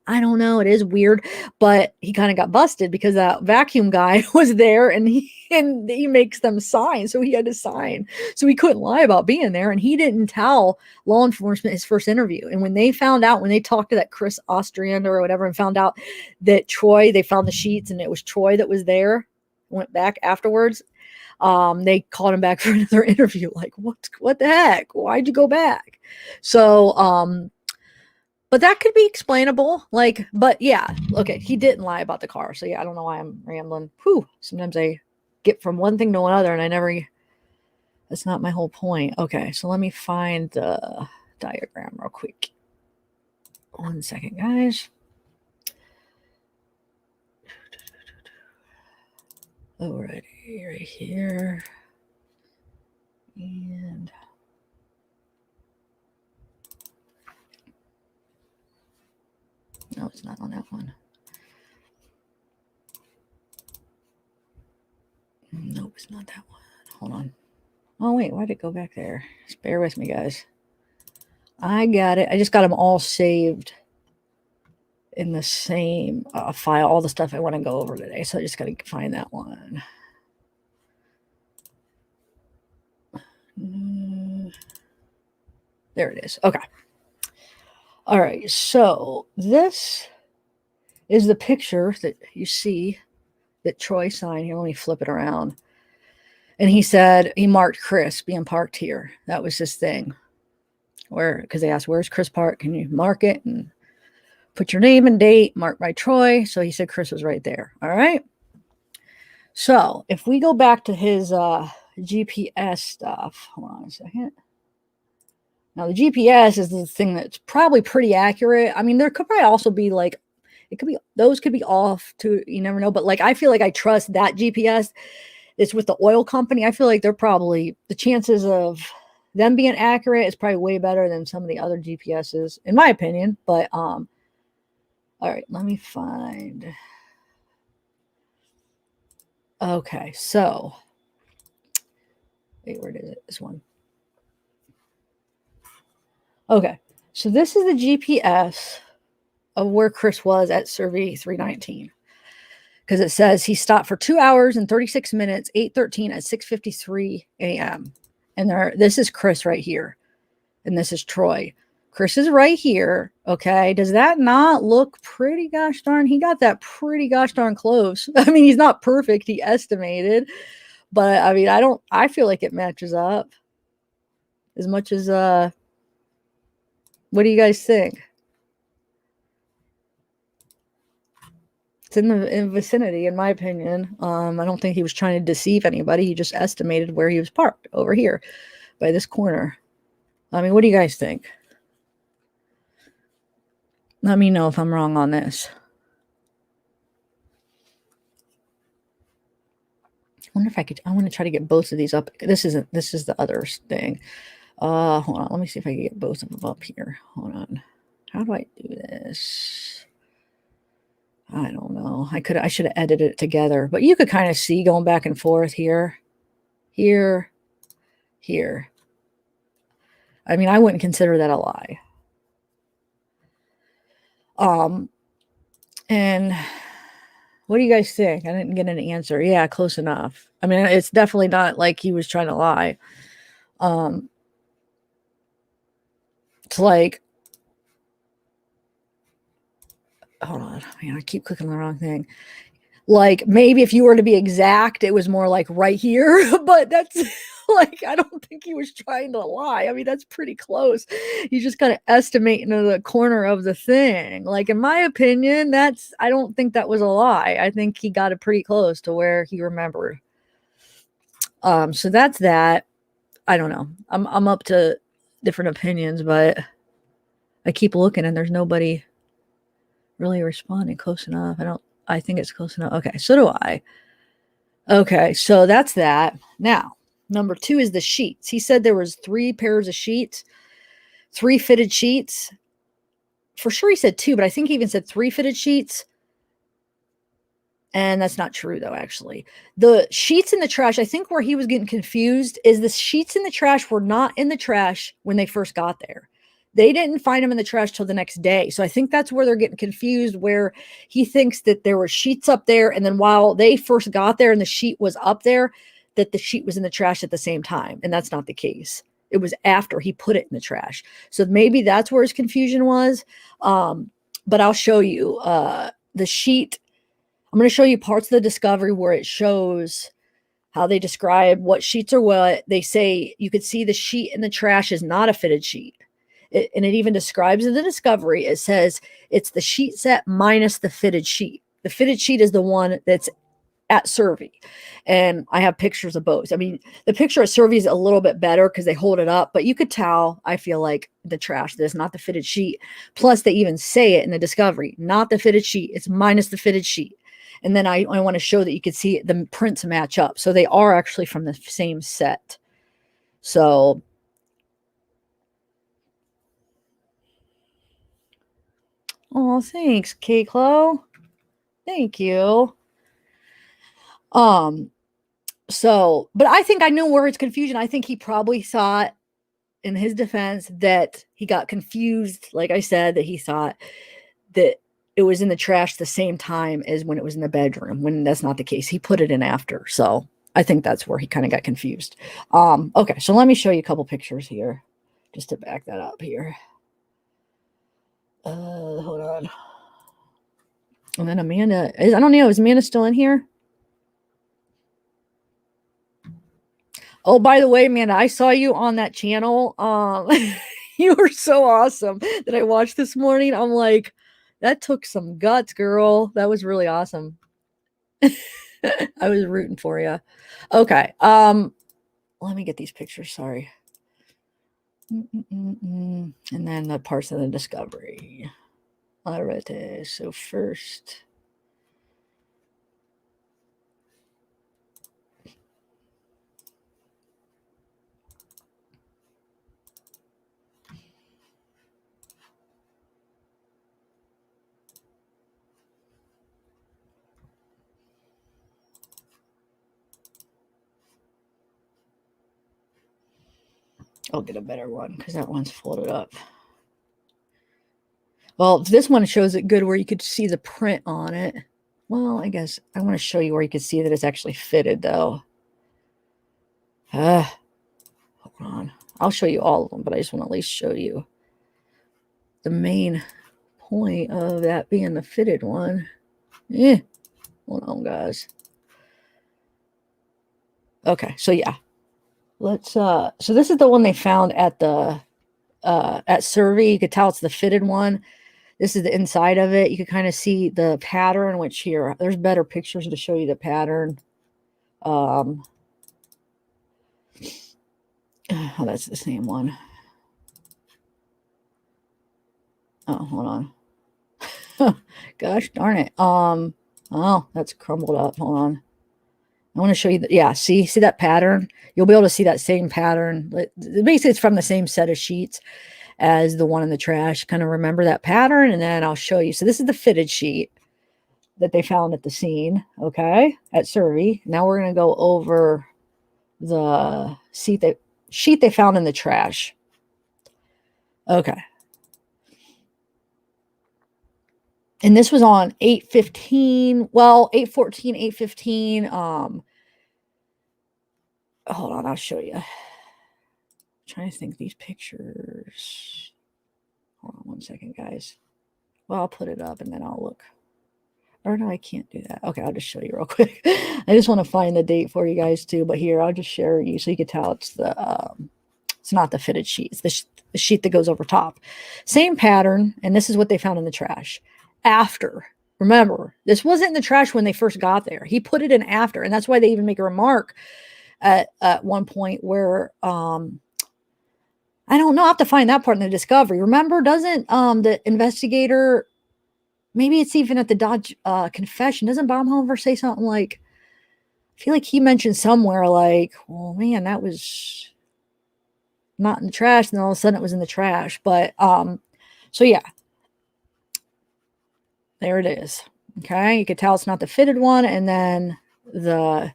I don't know. It is weird, but he kind of got busted because that vacuum guy was there and he makes them sign. So he had to sign. So he couldn't lie about being there. And he didn't tell law enforcement his first interview. And when they talked to that Chris Ostrander or whatever and found out that Troy, they found the sheets and it was Troy that was there, went back afterwards. They called him back for another interview. Like, what the heck? Why'd you go back? So, but that could be explainable. But yeah, okay, he didn't lie about the car. So yeah, I don't know why I'm rambling. Sometimes I get from one thing to another and that's not my whole point. Okay, so let me find the diagram real quick. 1 second, guys. Alrighty, right here. And no, it's not on that one. Nope, it's not that one. Hold on. Oh, wait, why'd it go back there? Just bear with me, guys. I got it. I just got them all saved in the same file, all the stuff I want to go over today. So I just got to find that one. There it is. Okay. All right. So this is the picture that you see that Troy signed here. Let me flip it around. And he said he marked Chris being parked here. That was his thing. Because they asked, where's Chris parked? Can you mark it and put your name and date, marked by Troy? So he said Chris was right there. All right. So if we go back to his GPS stuff, hold on a second. Now the GPS is the thing that's probably pretty accurate. I mean, there could probably also be those could be off too. You never know. But I feel like I trust that GPS. It's with the oil company. I feel like they're probably, the chances of them being accurate is probably way better than some of the other GPSs, in my opinion. But all right, let me find. Okay, so wait, where is it? This one. Okay, so this is the GPS of where Chris was at Survey 319. Because it says he stopped for 2 hours and 36 minutes, 8:13 at 6:53 a.m. And this is Chris right here. and this is Troy. Chris is right here. Okay. Does that not look pretty gosh darn? He got that pretty gosh darn close. I mean, he's not perfect. He estimated, but I mean, I feel like it matches up as much as, what do you guys think? It's in the vicinity, in my opinion. I don't think he was trying to deceive anybody. He just estimated where he was parked over here by this corner. I mean, what do you guys think? Let me know if I'm wrong on this. I wonder if I could, I want to try to get both of these up. This is the other thing. Hold on. Let me see if I can get both of them up here. Hold on. How do I do this? I don't know. I should have edited it together, but you could kind of see going back and forth here, here, here. I mean, I wouldn't consider that a lie. And what do you guys think? I didn't get an answer. Yeah, close enough. I mean, it's definitely not like he was trying to lie. It's like, hold on. Man, I keep clicking the wrong thing. Like, maybe if you were to be exact, it was more like right here, but that's like, I don't think he was trying to lie. I mean, that's pretty close. You just got to estimate into the corner of the thing. Like, in my opinion, I don't think that was a lie. I think he got it pretty close to where he remembered. So that's that. I don't know. I'm up to different opinions, but I keep looking and there's nobody really responding close enough. I think it's close enough. Okay, so do I. Okay, so that's that. Now, number 2 is the sheets. He said there was 3 pairs of sheets, 3 fitted sheets. For sure he said 2, but I think he even said 3 fitted sheets. And that's not true, though, actually. The sheets in the trash, I think where he was getting confused is the sheets in the trash were not in the trash when they first got there. They didn't find them in the trash till the next day. So I think that's where they're getting confused, where he thinks that there were sheets up there. And then while they first got there and the sheet was up there, that the sheet was in the trash at the same time. And that's not the case. It was after he put it in the trash. So maybe that's where his confusion was. But I'll show you the sheet. I'm going to show you parts of the discovery where it shows how they describe what sheets are what. They say you could see the sheet in the trash is not a fitted sheet. And it even describes in the discovery, it says it's the sheet set minus the fitted sheet. The fitted sheet is the one that's at Survey. And I have pictures of both. I mean, the picture at Survey is a little bit better because they hold it up, but you could tell, I feel like, the trash, that is not the fitted sheet. Plus, they even say it in the discovery, not the fitted sheet. It's minus the fitted sheet. And then I want to show that you could see the prints match up. So they are actually from the same set. So oh, thanks, K-Clo. Thank you. So, but I think I knew where his confusion. I think he probably thought, in his defense, that he got confused. Like I said, that he thought that it was in the trash the same time as when it was in the bedroom, when that's not the case. He put it in after. So I think that's where he kind of got confused. Okay, so let me show you a couple pictures here just to back that up here. Hold on. And then Amanda, I don't know, is Amanda still in here? Oh, by the way, Amanda, I saw you on that channel. You were so awesome that I watched this morning. I'm like, that took some guts, girl. That was really awesome. I was rooting for you. Okay. Let me get these pictures. Sorry. And then the parts of the discovery. All right. So first. I'll get a better one because that one's folded up. Well, this one shows it good where you could see the print on it. Well, I guess I want to show you where you can see that it's actually fitted, though. Hold on. I'll show you all of them, but I just want to at least show you the main point of that being the fitted one. Hold on, guys. Okay, so yeah. Let's so this is the one they found at the at Survey. You could tell it's the fitted one. This is the inside of it. You can kind of see the pattern, which here, there's better pictures to show you the pattern. Oh, that's the same one. Oh, hold on. Gosh darn it. Oh, that's crumbled up. Hold on. I want to show you that. Yeah, see that pattern? You'll be able to see that same pattern. Basically, it's from the same set of sheets as the one in the trash. Kind of remember that pattern, and then I'll show you. So this is the fitted sheet that they found at the scene, okay, at Survey. Now we're going to go over the sheet they found in the trash. Okay. And this was on 8/15, well, 8/14, 8/15. Hold on, I'll show you. I'm trying to think these pictures. Hold on one second, guys. Well, I'll put it up and then I'll look. Or no, I can't do that. Okay, I'll just show you real quick. I just want to find the date for you guys too. But here, I'll just share you so you can tell it's the it's not the fitted sheet. It's the sheet that goes over top. Same pattern, and this is what they found in the trash. After, remember, this wasn't in the trash when they first got there. He put it in after, and that's why they even make a remark at one point where I don't know. I have to find that part in the discovery. Remember, doesn't the investigator? Maybe it's even at the Dodge confession. Doesn't Baumhofer say something like, I feel like he mentioned somewhere like, well, man, that was not in the trash. And then all of a sudden it was in the trash. But so yeah, there it is. Okay. You can tell it's not the fitted one. And then the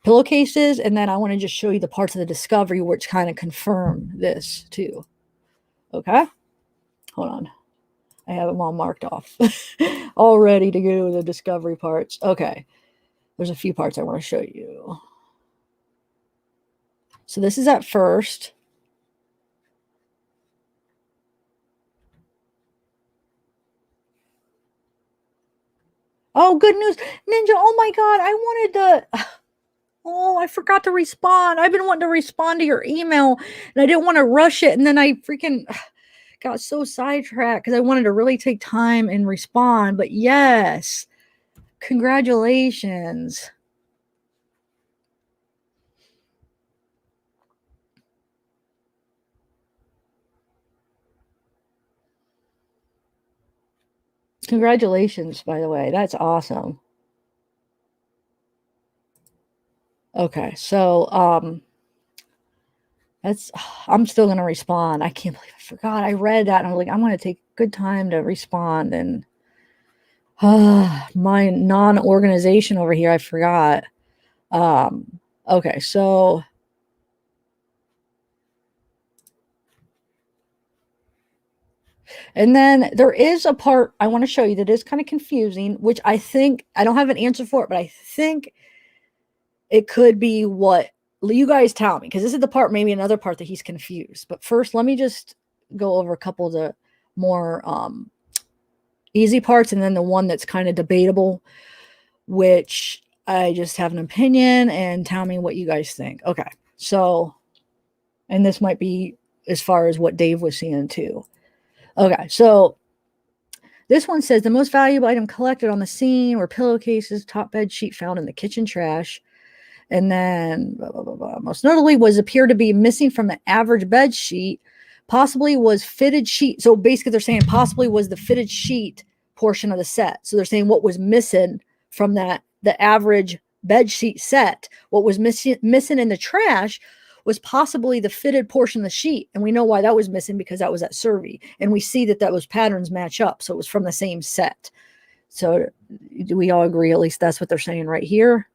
pillowcases. And then I want to just show you the parts of the discovery which kind of confirm this too. Okay. Hold on. I have them all marked off. All ready to go to the discovery parts. Okay. There's a few parts I want to show you. So this is at first. Oh, good news. Ninja, oh my God. I wanted to... Oh, I forgot to respond. I've been wanting to respond to your email, and I didn't want to rush it, and then I freaking... got so sidetracked because I wanted to really take time and respond. But yes, congratulations. Congratulations, by the way. That's awesome. Okay, so I'm still gonna respond. I can't believe I forgot. I read that and I was like, I'm gonna take good time to respond, and my non-organization over here, I forgot. Okay, so and then there is a part I want to show you that is kind of confusing, which I think I don't have an answer for it, but I think it could be what you guys tell me, because this is the part, maybe another part that he's confused. But first, let me just go over a couple of the more easy parts, and then the one that's kind of debatable, which I just have an opinion, and tell me what you guys think. Okay, so, and this might be as far as what Dave was seeing too. Okay, so this one says the most valuable item collected on the scene were pillowcases, top bed sheet found in the kitchen trash. And then blah, blah, blah, blah. Most notably was appeared to be missing from the average bed sheet, possibly was fitted sheet. So basically they're saying possibly was the fitted sheet portion of the set. So they're saying what was missing from that, the average bed sheet set, what was missing in the trash was possibly the fitted portion of the sheet. And we know why that was missing, because that was at Survey. And we see that those patterns match up. So it was from the same set. So do we all agree? At least that's what they're saying right here.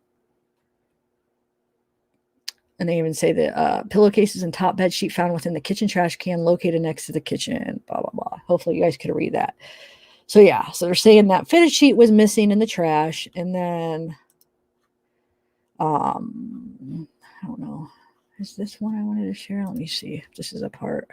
And they even say that pillowcases and top bed sheet found within the kitchen trash can located next to the kitchen, blah, blah, blah. Hopefully you guys could read that. So yeah, so they're saying that fitted sheet was missing in the trash. And then, I don't know. Is this one I wanted to share? Let me see if this is a part.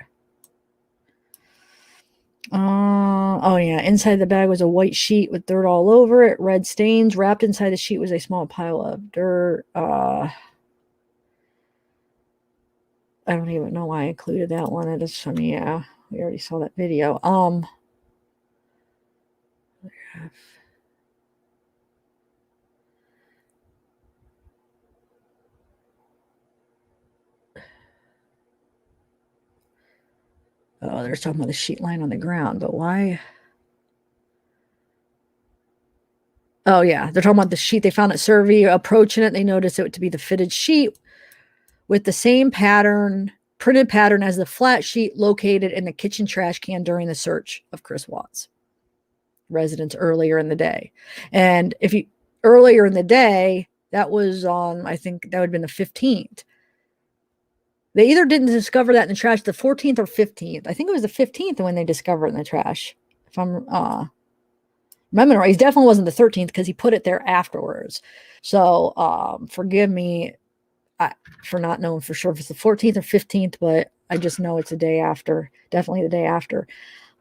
Oh yeah, inside the bag was a white sheet with dirt all over it, red stains. Wrapped inside the sheet was a small pile of dirt. I don't even know why I included that one. It is funny. Yeah, we already saw that video. Oh, they're talking about the sheet lying on the ground, but why? Oh yeah, they're talking about the sheet they found at Survey. Approaching it, they noticed it to be the fitted sheet with the same pattern, printed pattern as the flat sheet located in the kitchen trash can during the search of Chris Watts' residence earlier in the day. And if you earlier in the day, that was on, I think that would have been the 15th. They either didn't discover that in the trash the 14th or 15th. I think it was the 15th when they discovered it in the trash. If I'm remember right, he definitely wasn't the 13th because he put it there afterwards. So forgive me for not knowing for sure if it's the 14th or 15th, but I just know it's the day after. Definitely the day after.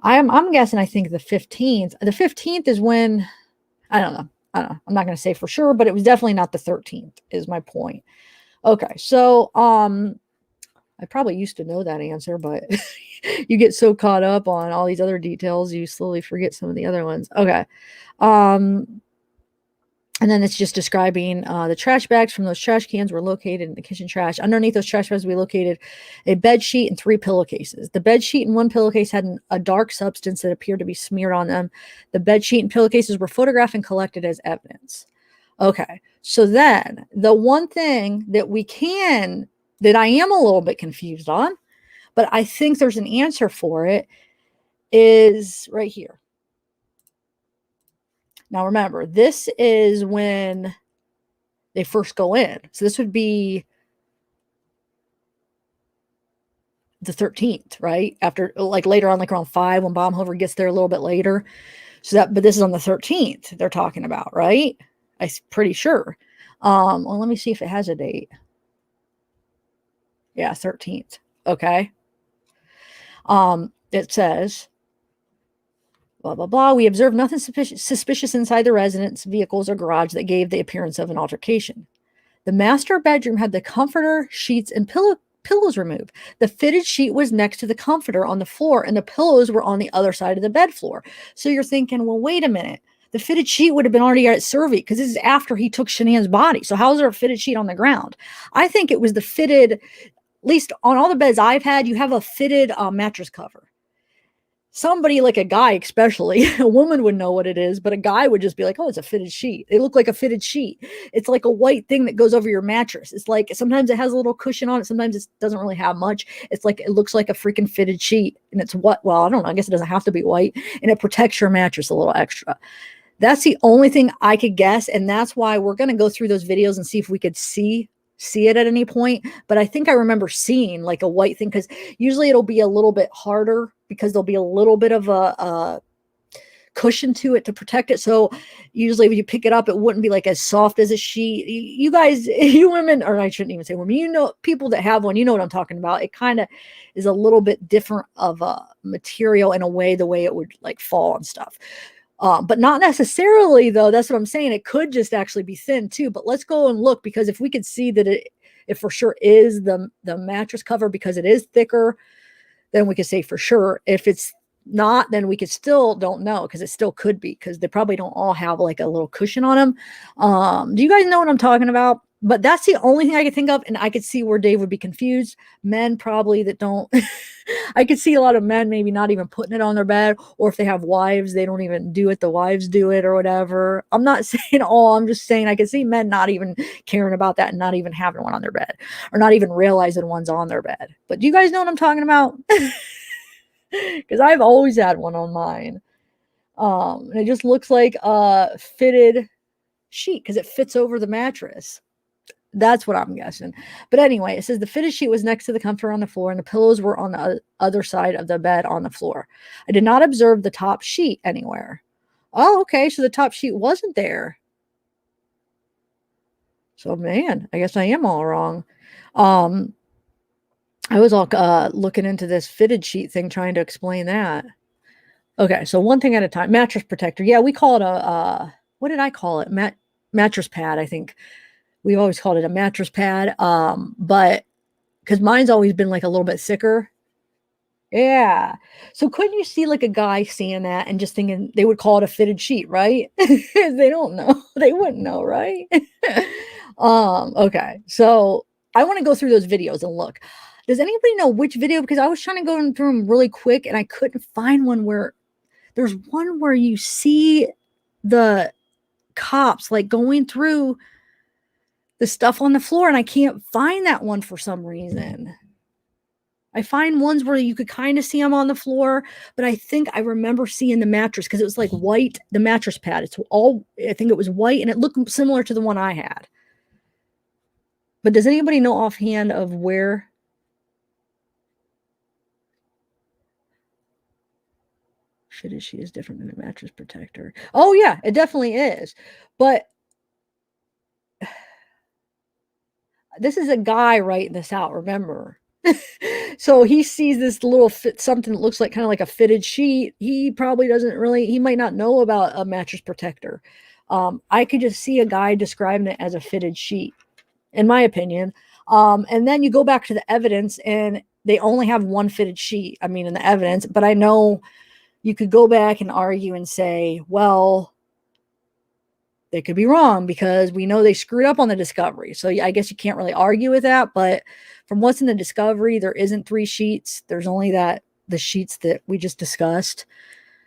I'm guessing I think the 15th. The 15th is when I don't know. I'm not going to say for sure, but it was definitely not the 13th is my point. Okay. So I probably used to know that answer, but you get so caught up on all these other details, you slowly forget some of the other ones. Okay. And then it's just describing the trash bags from those trash cans were located in the kitchen trash. Underneath those trash bags, we located a bed sheet and 3 pillowcases. The bed sheet and 1 pillowcase had a dark substance that appeared to be smeared on them. The bed sheet and pillowcases were photographed and collected as evidence. Okay, so then the one thing that I am a little bit confused on, but I think there's an answer for it, is right here. Now remember, this is when they first go in. So this would be the 13th, right? After, like, later on, like around 5 when Baumhofer gets there a little bit later. But this is on the 13th they're talking about, right? I'm pretty sure. Well, let me see if it has a date. Yeah, 13th. Okay. It says, blah, blah, blah. We observed nothing suspicious inside the residence, vehicles, or garage that gave the appearance of an altercation. The master bedroom had the comforter, sheets, and pillows removed. The fitted sheet was next to the comforter on the floor, and the pillows were on the other side of the bed floor. So you're thinking, well, wait a minute. The fitted sheet would have been already at Survey because this is after he took Shanann's body. So how is there a fitted sheet on the ground? I think it was the fitted, at least on all the beds I've had, you have a fitted mattress cover. Somebody, like a guy especially, a woman would know what it is, but a guy would just be like, oh, it's a fitted sheet. They look like a fitted sheet. It's like a white thing that goes over your mattress. It's like sometimes it has a little cushion on it. Sometimes it doesn't really have much. It's like, it looks like a freaking fitted sheet. And it's what? Well, I don't know. I guess it doesn't have to be white. And it protects your mattress a little extra. That's the only thing I could guess. And that's why we're going to go through those videos and see if we could see it at any point. But I think I remember seeing like a white thing, because usually it'll be a little bit harder because there'll be a little bit of a cushion to it to protect it. So usually when you pick it up, it wouldn't be like as soft as a sheet. You guys, you women, or I shouldn't even say women, you know, people that have one, you know what I'm talking about. It kind of is a little bit different of a material in a way, the way it would like fall and stuff. But not necessarily, though. That's what I'm saying. It could just actually be thin too. But let's go and look, because if we could see that it for sure is the mattress cover because it is thicker, then we could say for sure. If it's not, then we could still don't know, because it still could be, because they probably don't all have like a little cushion on them. Do you guys know what I'm talking about? But that's the only thing I could think of, and I could see where Dave would be confused. Men probably that don't. I could see a lot of men maybe not even putting it on their bed, or if they have wives, they don't even do it. The wives do it or whatever. I'm not saying all. I'm just saying I could see men not even caring about that and not even having one on their bed, or not even realizing one's on their bed. But do you guys know what I'm talking about? Because I've always had one on mine. And it just looks like a fitted sheet because it fits over the mattress. That's what I'm guessing. But anyway, it says the fitted sheet was next to the comforter on the floor, and the pillows were on the other side of the bed on the floor. I did not observe the top sheet anywhere. Oh, okay. So the top sheet wasn't there. So, man, I guess I am all wrong. I was all looking into this fitted sheet thing, trying to explain that. Okay, so one thing at a time. Mattress protector. Yeah, we call it a what did I call it? Mattress pad, I think. We always called it a mattress pad. But because mine's always been like a little bit thicker. Yeah. So couldn't you see like a guy seeing that and just thinking they would call it a fitted sheet, right? They don't know. They wouldn't know, right? Okay. So I want to go through those videos and look. Does anybody know which video? Because I was trying to go through them really quick and I couldn't find one where there's one where you see the cops like going through the stuff on the floor, and I can't find that one for some reason. I find ones where you could kind of see them on the floor, but I think I remember seeing the mattress because it was like white, the mattress pad. It's all, I think it was white and it looked similar to the one I had. But does anybody know offhand of where? Fitted sheet is different than a mattress protector. Oh, yeah, it definitely is. But this is a guy writing this out, remember? So he sees this little something that looks like kind of like a fitted sheet. He probably doesn't really, he might not know about a mattress protector. I could just see a guy describing it as a fitted sheet, in my opinion. And then you go back to the evidence and they only have one fitted sheet. I mean, in the evidence, but I know you could go back and argue and say, well, they could be wrong because we know they screwed up on the discovery. So I guess you can't really argue with that. But from what's in the discovery, there isn't 3 sheets. There's only the sheets that we just discussed,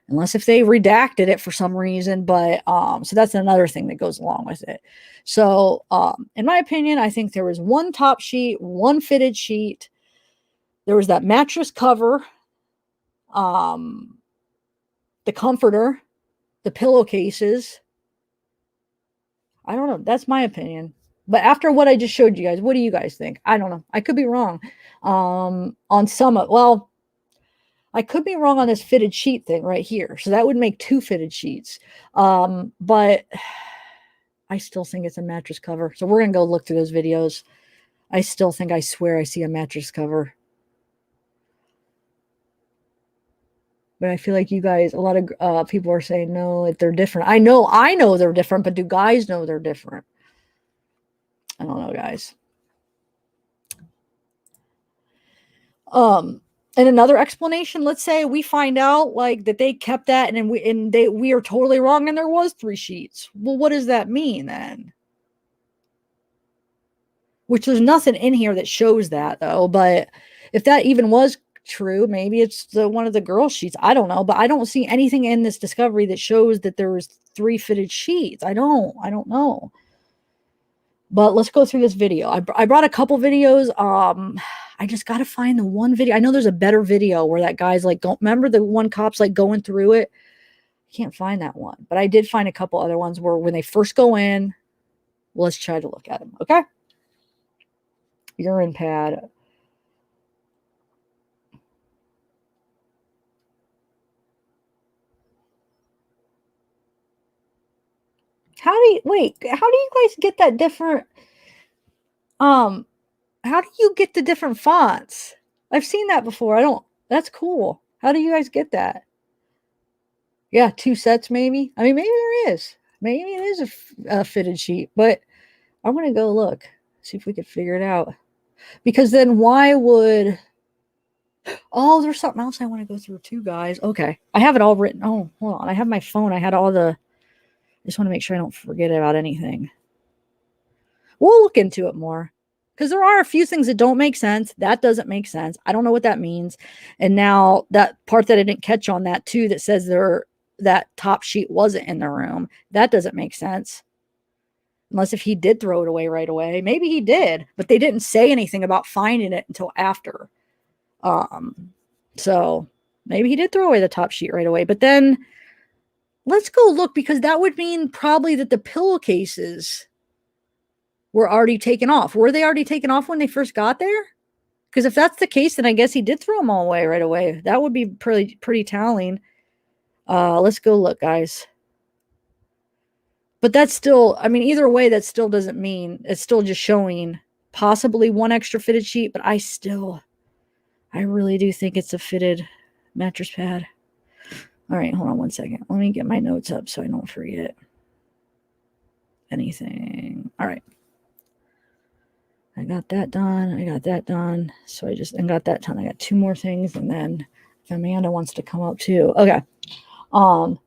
unless if they redacted it for some reason. But so that's another thing that goes along with it. So in my opinion, I think there was one top sheet, one fitted sheet. There was that mattress cover, the comforter, the pillowcases. I don't know. That's my opinion. But after what I just showed you guys, what do you guys think? I don't know. I could be wrong. On some of, well, I could be wrong on this fitted sheet thing right here. So that would make 2 fitted sheets. But I still think it's a mattress cover. So we're going to go look through those videos. I still think, I swear I see a mattress cover. But I feel like you guys, a lot of people are saying, no, they're different. I know they're different, but do guys know they're different? I don't know, guys. And another explanation, let's say we find out like that they kept that and we are totally wrong and there was 3 sheets. Well, what does that mean then? Which there's nothing in here that shows that though, but if that even was true, maybe it's one of the girl sheets. I don't know, but I don't see anything in this discovery that shows that there was 3 fitted sheets. I don't know. But let's go through this video. I brought a couple videos. I just got to find the one video. I know there's a better video where that guy's like, remember the one cop's like going through it? I can't find that one, but I did find a couple other ones where when they first go in, let's try to look at them. Okay. Urine pad. How do you guys get that different? How do you get the different fonts? I've seen that before. That's cool. How do you guys get that? Yeah, 2 sets maybe. I mean, maybe there is. Maybe it is a fitted sheet, but I'm going to go look, see if we could figure it out. Because then why would... Oh, there's something else I want to go through too, guys. Okay. I have it all written. Oh, hold on. I have my phone. I had all the... I just want to make sure I don't forget about anything. We'll look into it more. Because there are a few things that don't make sense. That doesn't make sense. I don't know what that means. And now that part that I didn't catch on that too, that says that top sheet wasn't in the room. That doesn't make sense. Unless if he did throw it away right away. Maybe he did, but they didn't say anything about finding it until after. So maybe he did throw away the top sheet right away. But then let's go look, because that would mean probably that the pillowcases were already taken off. Were they already taken off when they first got there? Because if that's the case, then I guess he did throw them all away right away. That would be pretty telling. Let's go look, guys. But that's still, I mean, either way, that still doesn't mean, it's still just showing possibly 1 extra fitted sheet, but I still, I really do think it's a fitted mattress pad. All right, hold on one second. Let me get my notes up so I don't forget anything. All right. I got that done. I got that done. So I got that done. I got 2 more things, and then Amanda wants to come up too. Okay. All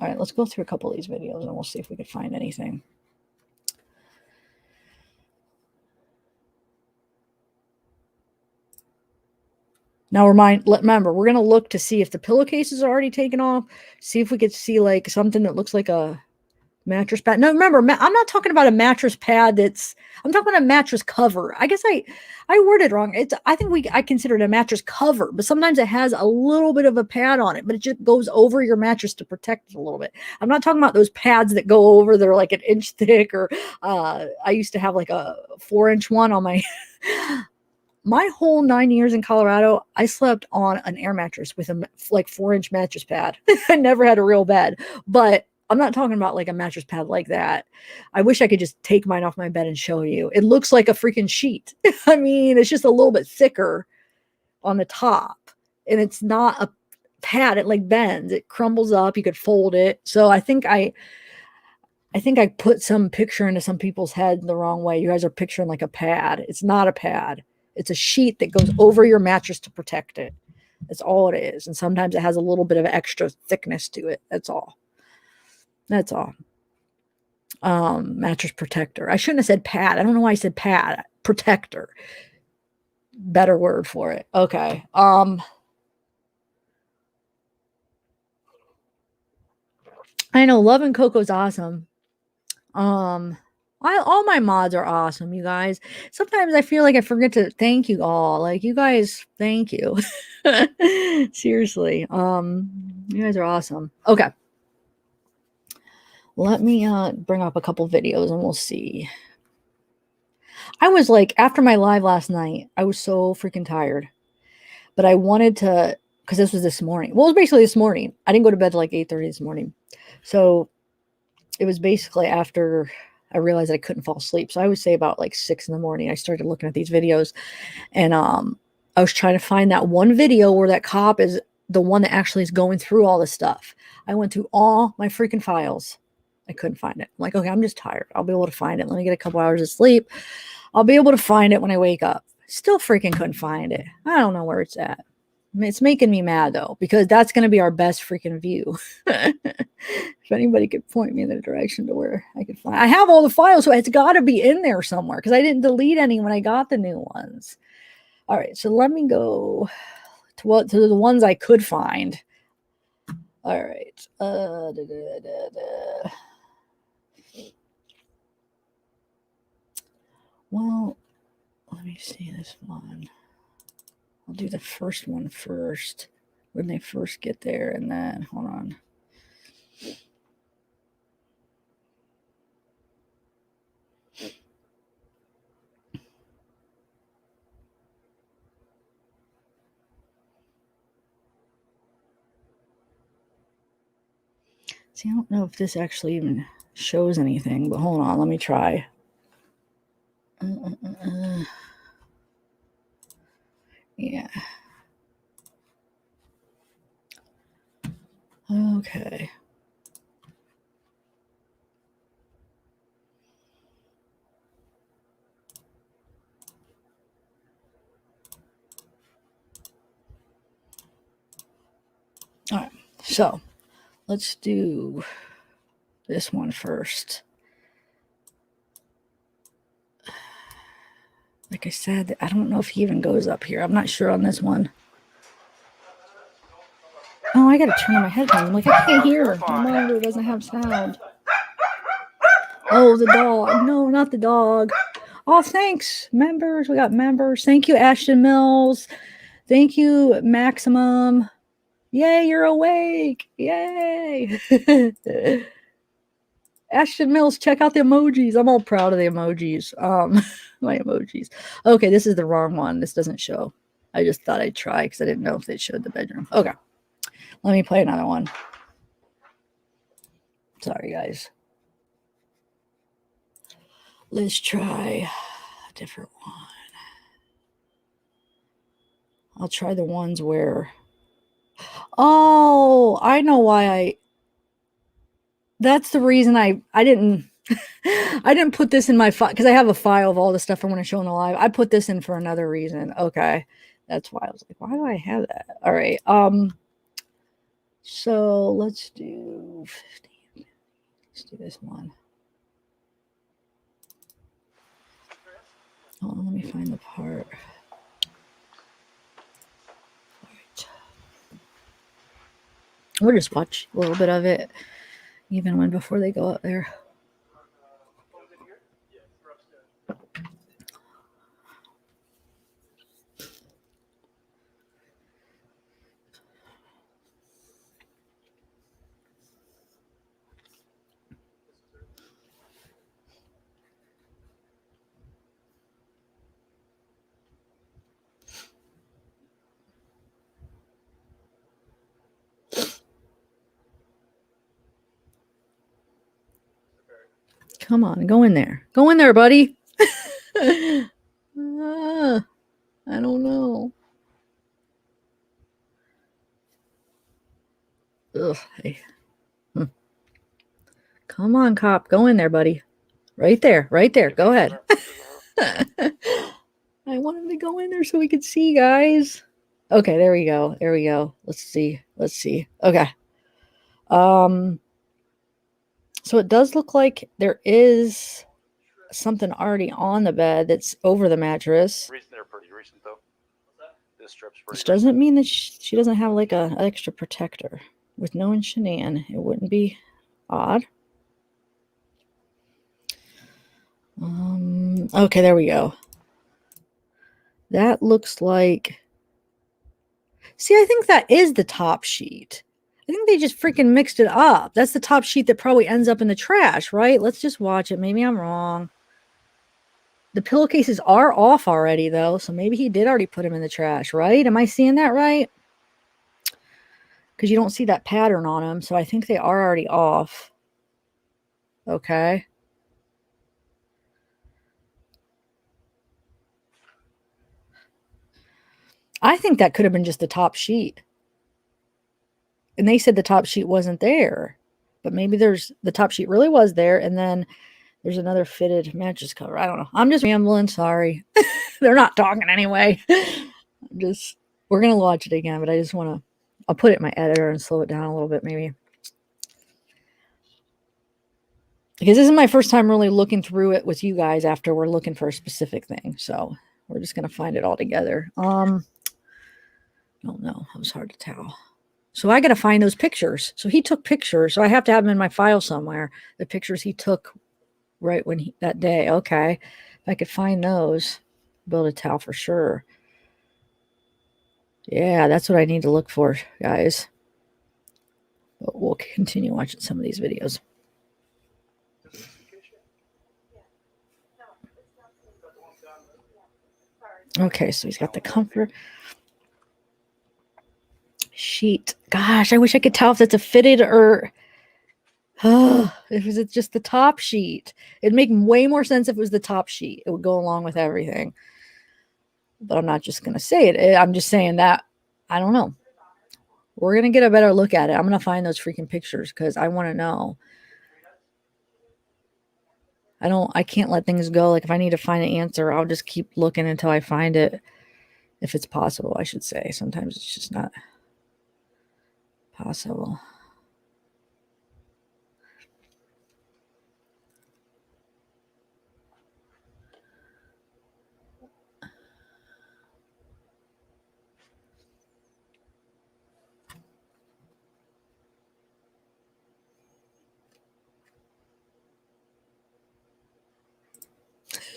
right, let's go through a couple of these videos and we'll see if we can find anything. Now remember, we're gonna look to see if the pillowcases are already taken off. See if we could see like something that looks like a mattress pad. No, remember, I'm not talking about a mattress pad. I'm talking about a mattress cover. I guess I worded wrong. I think I consider it a mattress cover, but sometimes it has a little bit of a pad on it, but it just goes over your mattress to protect it a little bit. I'm not talking about those pads that go over. They're like an inch thick, or I used to have like a 4-inch one on my whole 9 years in Colorado. I slept on an air mattress with a like 4-inch mattress pad. I never had a real bed, but I'm not talking about like a mattress pad like that. I wish I could just take mine off my bed and show you. It looks like a freaking sheet. I mean, it's just a little bit thicker on the top, and it's not a pad. It like bends. It crumbles up. You could fold it. So I think I put some picture into some people's head the wrong way. You guys are picturing like a pad. It's not a pad. It's a sheet that goes over your mattress to protect it. That's all it is. And sometimes it has a little bit of extra thickness to it. That's all. That's all. Mattress protector. I shouldn't have said pad. I don't know why I said pad. Protector. Better word for it. Okay. I know Love and Coco's awesome. All my mods are awesome, you guys. Sometimes I feel like I forget to thank you all. Like, you guys, thank you. Seriously. You guys are awesome. Okay. Let me bring up a couple videos and we'll see. I was like, after my live last night, I was so freaking tired. But I wanted to, because this was this morning. Well, it was basically this morning. I didn't go to bed till like 8:30 this morning. So it was basically after I realized I couldn't fall asleep. So I would say about like 6 in the morning, I started looking at these videos, and I was trying to find that one video where that cop is the one that actually is going through all this stuff. I went through all my freaking files. I couldn't find it. I'm like, okay, I'm just tired. I'll be able to find it. Let me get a couple hours of sleep. I'll be able to find it when I wake up. Still freaking couldn't find it. I don't know where it's at. I mean, it's making me mad though, because that's going to be our best freaking view. If anybody could point me in the direction to where I could find, I have all the files, so it's got to be in there somewhere, because I didn't delete any when I got the new ones. All right, so let me go to the ones I could find. All right. Well, let me see this one. I'll do the first one first when they first get there, and then hold on. See, I don't know if this actually even shows anything, but hold on, let me try. Yeah. Okay. All right, so let's do this one first. Like I said, I don't know if he even goes up here. I'm not sure on this one. Oh, I gotta turn on my headphones. I'm like, I can't hear. My monitor doesn't have sound. Oh, the dog. No, not the dog. Oh, thanks, members. We got members. Thank you, Ashton Mills. Thank you, Maximum. Yay, you're awake. Yay. Ashton Mills, check out the emojis. I'm all proud of the emojis. My emojis. Okay, this is the wrong one. This doesn't show. I just thought I'd try because I didn't know if they showed the bedroom. Okay. Let me play another one. Sorry, guys. Let's try a different one. I'll try the ones where, oh, I know why that's the reason I didn't I didn't put this in my file because I have a file of all the stuff I want to show in the live. I put this in for another reason. Okay. That's why I was like, why do I have that? All right. So let's do 15. Let's do this one. Hold on, let me find the part. All right. We'll just watch a little bit of it, even when before they go up there. Come on, go in there. Go in there, buddy. I don't know. Ugh. Hey. Come on, cop. Go in there, buddy. Right there. Right there. Go ahead. I want him to go in there so we could see, guys. Okay, there we go. There we go. Let's see. Let's see. Okay. So it does look like there is something already on the bed that's over the mattress. They're pretty recent though. This strip's pretty Which doesn't mean that she doesn't have like an extra protector. With no Shanann, it wouldn't be odd. Okay, there we go. That looks like. See, I think that is the top sheet. I think they just freaking mixed it up. That's the top sheet that probably ends up in the trash, right? Let's just watch it. Maybe I'm wrong. The pillowcases are off already, though, so maybe he did already put them in the trash, right? Am I seeing that right? Because you don't see that pattern on them, so I think they are already off. Okay. I think that could have been just the top sheet. And they said the top sheet wasn't there. But maybe the top sheet really was there, and then there's another fitted mattress cover. I don't know. I'm just rambling. Sorry. They're not talking anyway. We're going to watch it again, but I just want to, I'll put it in my editor and slow it down a little bit maybe. Because this is my first time really looking through it with you guys after we're looking for a specific thing. So we're just going to find it all together. I don't know. It was hard to tell. So I got to find those pictures. So he took pictures. So I have to have them in my file somewhere. The pictures he took right when that day. Okay. If I could find those, be able to tell for sure. Yeah, that's what I need to look for, guys. But we'll continue watching some of these videos. Okay, so he's got the comfort sheet. Gosh, I wish I could tell if that's a fitted or if it's just the top sheet. It'd make way more sense if it was the top sheet. It would go along with everything. But I'm not just going to say it. I'm just saying that I don't know. We're going to get a better look at it. I'm going to find those freaking pictures because I want to know. I can't let things go. Like if I need to find an answer, I'll just keep looking until I find it. If it's possible, I should say. Sometimes it's just not possible.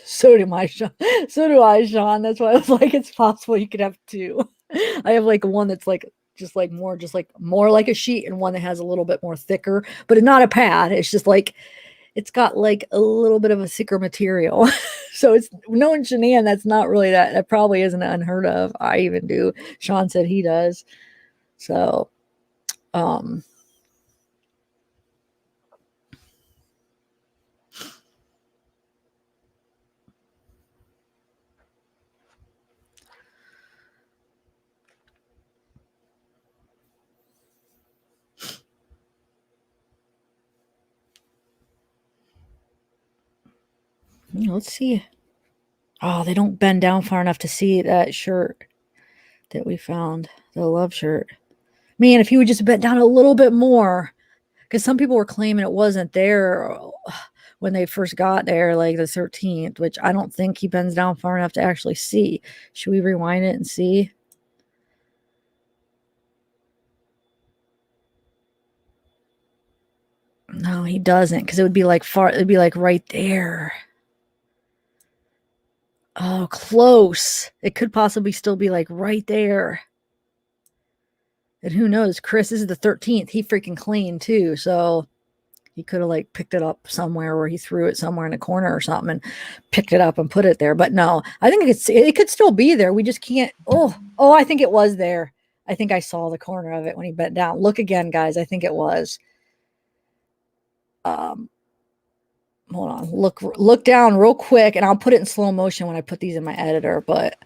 So do I, Sean. So do I, Sean. That's why I was like, it's possible you could have two. I have like one that's like more like a sheet and one that has a little bit more thicker, but it's not a pad. It's just like it's got like a little bit of a thicker material. So it's knowing Shanann, that's not really that probably isn't unheard of. I even do. Sean said he does. So Let's see. Oh, they don't bend down far enough to see that shirt that we found, the love shirt. Man, if he would just bent down a little bit more, because some people were claiming it wasn't there when they first got there, like the 13th, which I don't think he bends down far enough to actually see. Should we rewind it and see? No, he doesn't, because it would be like far, it'd be like right there. Oh, close. It could possibly still be like right there. And who knows? Chris, this is the 13th. He freaking cleaned too. So he could have like picked it up somewhere, where he threw it somewhere in a corner or something and picked it up and put it there. But no, I think it could still be there. We just can't. Oh, I think it was there. I think I saw the corner of it when he bent down. Look again, guys. I think it was. Hold on. Look down real quick, and I'll put it in slow motion when I put these in my editor. But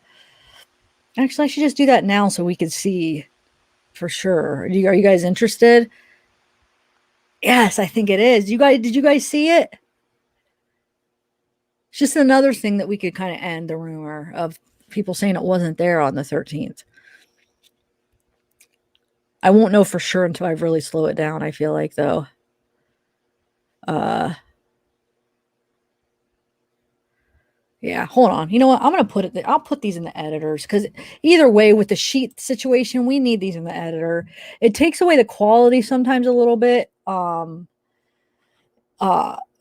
actually, I should just do that now so we can see for sure. Are you guys interested? Yes, I think it is. Did you guys see it? It's just another thing that we could kind of end the rumor of people saying it wasn't there on the 13th. I won't know for sure until I really slow it down, I feel like, though. Yeah, hold on. You know what? I'm going to I'll put these in the editors, because either way, with the sheet situation, we need these in the editor. It takes away the quality sometimes a little bit.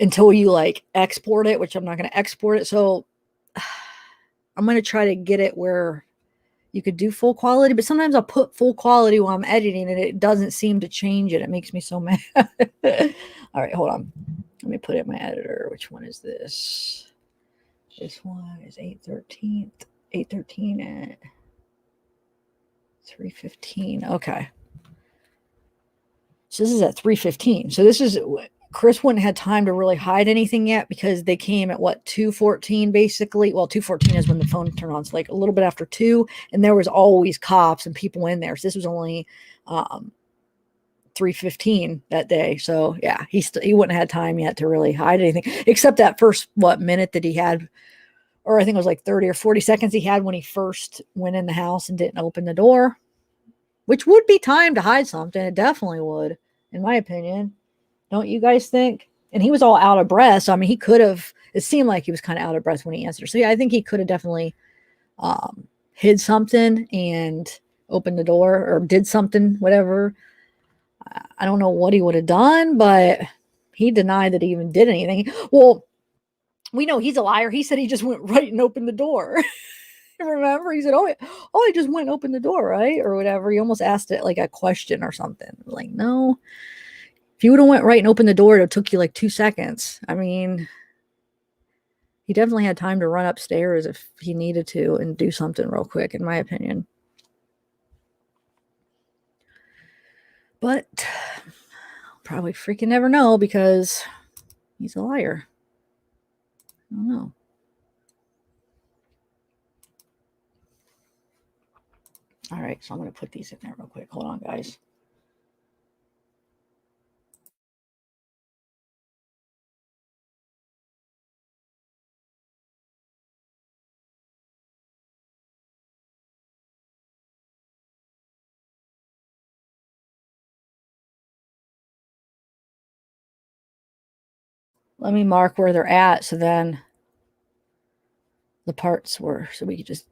Until you like export it, which I'm not going to export it. So I'm going to try to get it where you could do full quality, but sometimes I'll put full quality while I'm editing and it doesn't seem to change it. It makes me so mad. All right, hold on. Let me put it in my editor. Which one is this? This one is 813. 813 at 315. Okay. So this is at 315. So this is, Chris wouldn't have had time to really hide anything yet, because they came at what, 214 basically. Well, 214 is when the phone turned on. It's like a little bit after 2, and there was always cops and people in there. So this was only 315 that day. So yeah, he wouldn't have had time yet to really hide anything, except that first minute that he had, or I think it was like 30 or 40 seconds he had when he first went in the house and didn't open the door, which would be time to hide something. It definitely would, in my opinion. Don't you guys think? And he was all out of breath. So, I mean, he could have, it seemed like he was kind of out of breath when he answered. So, yeah, I think he could have definitely hid something and opened the door, or did something, whatever. I don't know what he would have done, but he denied that he even did anything. Well, we know he's a liar. He said he just went right and opened the door. Remember, he said, I just went and opened the door, right? Or whatever. He almost asked it like a question or something. Like, no. If you would have went right and opened the door, it took you like 2 seconds. I mean, he definitely had time to run upstairs if he needed to and do something real quick, in my opinion. But probably freaking never know, because he's a liar. I don't know. All right, so I'm going to put these in there real quick. Hold on, guys. Let me mark where they're at, so then the parts were, so we could just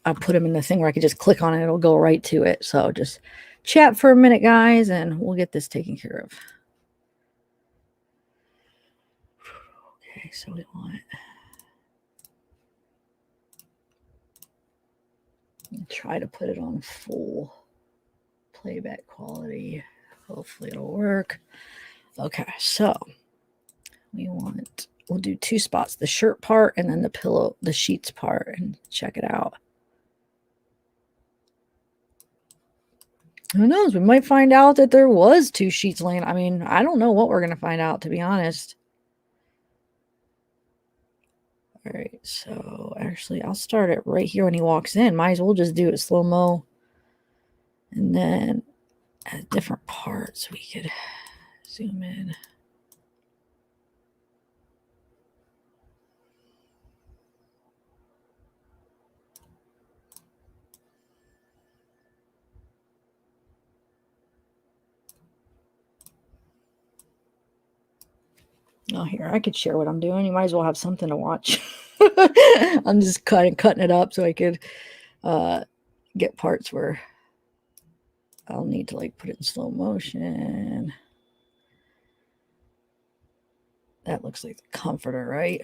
I'll put them in the thing where I could just click on it. It'll go right to it. So just chat for a minute, guys, and we'll get this taken care of. Okay, so we want, try to put it on full playback quality. Hopefully it'll work. Okay, so we'll do 2 spots, the shirt part and then the sheets part, and check it out. Who knows? We might find out that there was 2 sheets laying. I mean, I don't know what we're going to find out, to be honest. All right, so actually, I'll start it right here when he walks in. Might as well just do it slow-mo. And then at different parts, we could zoom in. Oh, here, I could share what I'm doing. You might as well have something to watch. I'm just kind of cutting it up so I could get parts where I'll need to like put it in slow motion. That looks like the comforter, right?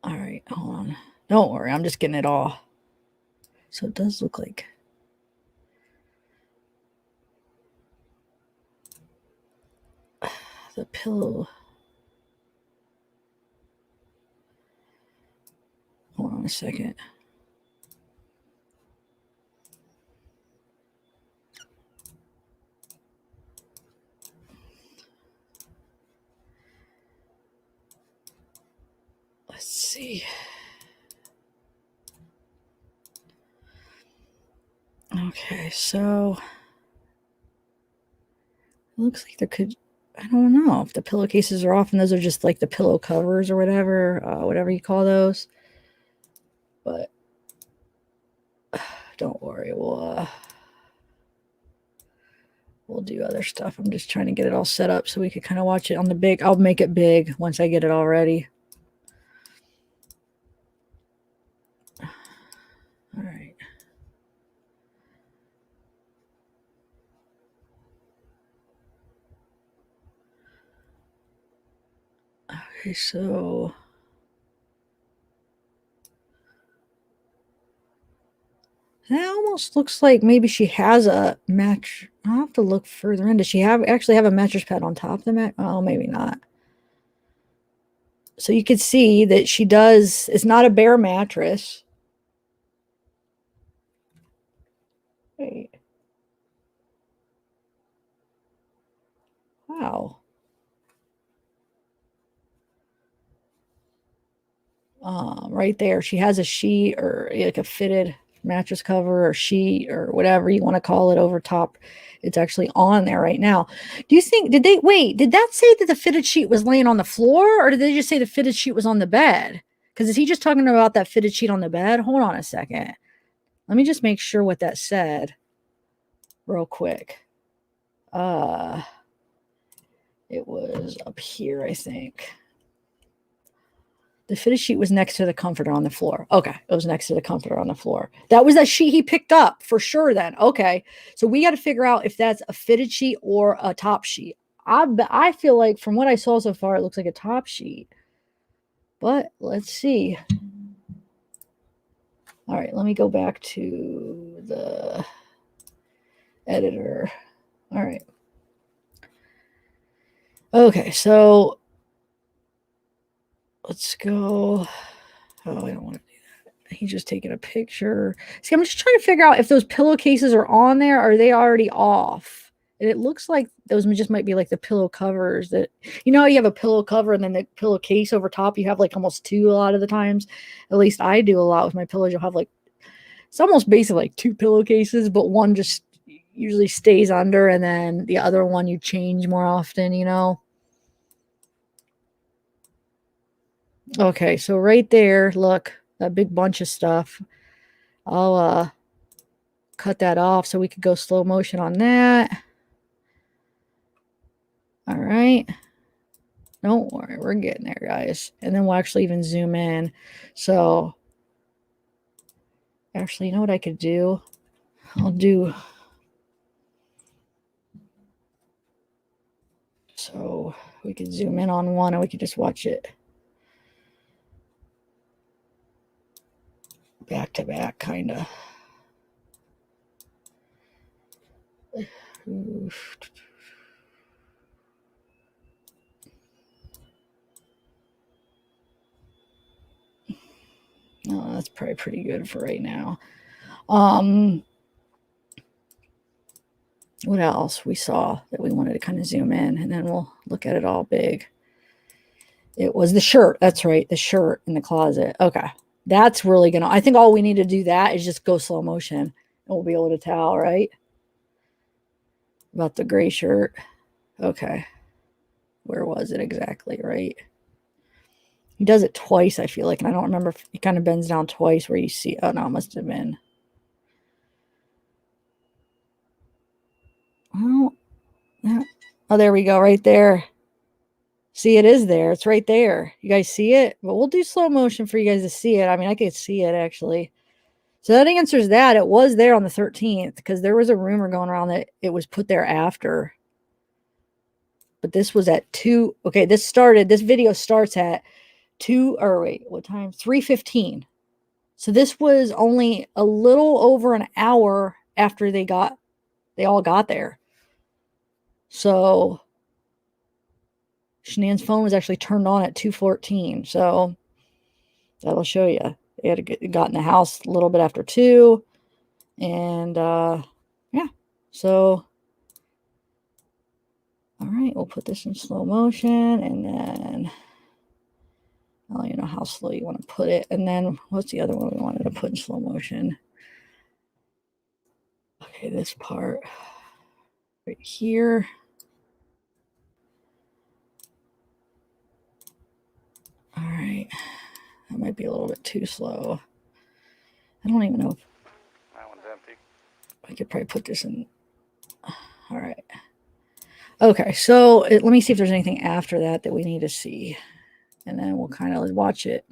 All right, hold on. Don't worry, I'm just getting it all. So it does look like the pillow. Hold on a second. Let's see. Okay, so it looks like there could, I don't know if the pillowcases are off and those are just like the pillow covers or whatever you call those. But don't worry, we'll do other stuff. I'm just trying to get it all set up so we could kind of watch it on the big. I'll make it big once I get it all ready. All right. Okay, so that almost looks like maybe she has a match. I'll have to look further in. Does she actually have a mattress pad on top of the mat? Oh, maybe not. So you could see that she does. It's not a bare mattress. Wait. Wow. Right there, she has a sheet or like a fitted mattress cover or sheet or whatever you want to call it over top. It's actually on there right now. Do you think, did that say that the fitted sheet was laying on the floor or did they just say the fitted sheet was on the bed? Because is he just talking about that fitted sheet on the bed? Hold on a second. Let me just make sure what that said real quick. It was up here, I think. The fitted sheet was next to the comforter on the floor. Okay, it was next to the comforter on the floor. That was that sheet he picked up for sure then. Okay, so we got to figure out if that's a fitted sheet or a top sheet. I feel like from what I saw so far, it looks like a top sheet. But let's see. All right, let me go back to the editor. All right. Okay, so let's go. Oh, I don't want to do that. He's just taking a picture. See, I'm just trying to figure out if those pillowcases are on there or are they already off. And it looks like those just might be like the pillow covers that, you know, you have a pillow cover and then the pillowcase over top. You have like almost two a lot of the times. At least I do a lot with my pillows. You'll have like, it's almost basically like two pillowcases, but one just usually stays under and then the other one you change more often, you know. Okay, so right there, look, that big bunch of stuff. I'll cut that off so we could go slow motion on that. All right. Don't worry, we're getting there, guys. And then we'll actually even zoom in. So, actually, you know what I could do? I'll do... So, we could zoom in on one and we could just watch it back to back, kind of. Oh, that's probably pretty good for right now. What else we saw that we wanted to kind of zoom in and then we'll look at it all big. It was the shirt. That's right. The shirt in the closet. Okay. That's really going to, I think all we need to do that is just go slow motion and we'll be able to tell, right? About the gray shirt. Okay. Where was it exactly, right? He does it twice, I feel like, and I don't remember if he kind of bends down twice where you see, oh no, it must have been. Well, Oh, there we go, right there. See, it is there. It's right there. You guys see it? But we'll do slow motion for you guys to see it. I mean, I could see it actually. So that answers that. It was there on the 13th because there was a rumor going around that it was put there after. But this was at 2. Okay, this video starts at 2, or wait, what time? 3:15. So this was only a little over an hour after they all got there. So Shanann's phone was actually turned on at 2:14. So that'll show you. They had got in the house a little bit after 2. And yeah. So all right, we'll put this in slow motion, and then I'll let you know how slow you want to put it. And then what's the other one we wanted to put in slow motion? Okay, this part right here. All right, that might be a little bit too slow. I don't even know if That one's empty. I could probably put this in. All right. Okay, so let me see if there's anything after that we need to see. And then we'll kind of watch it.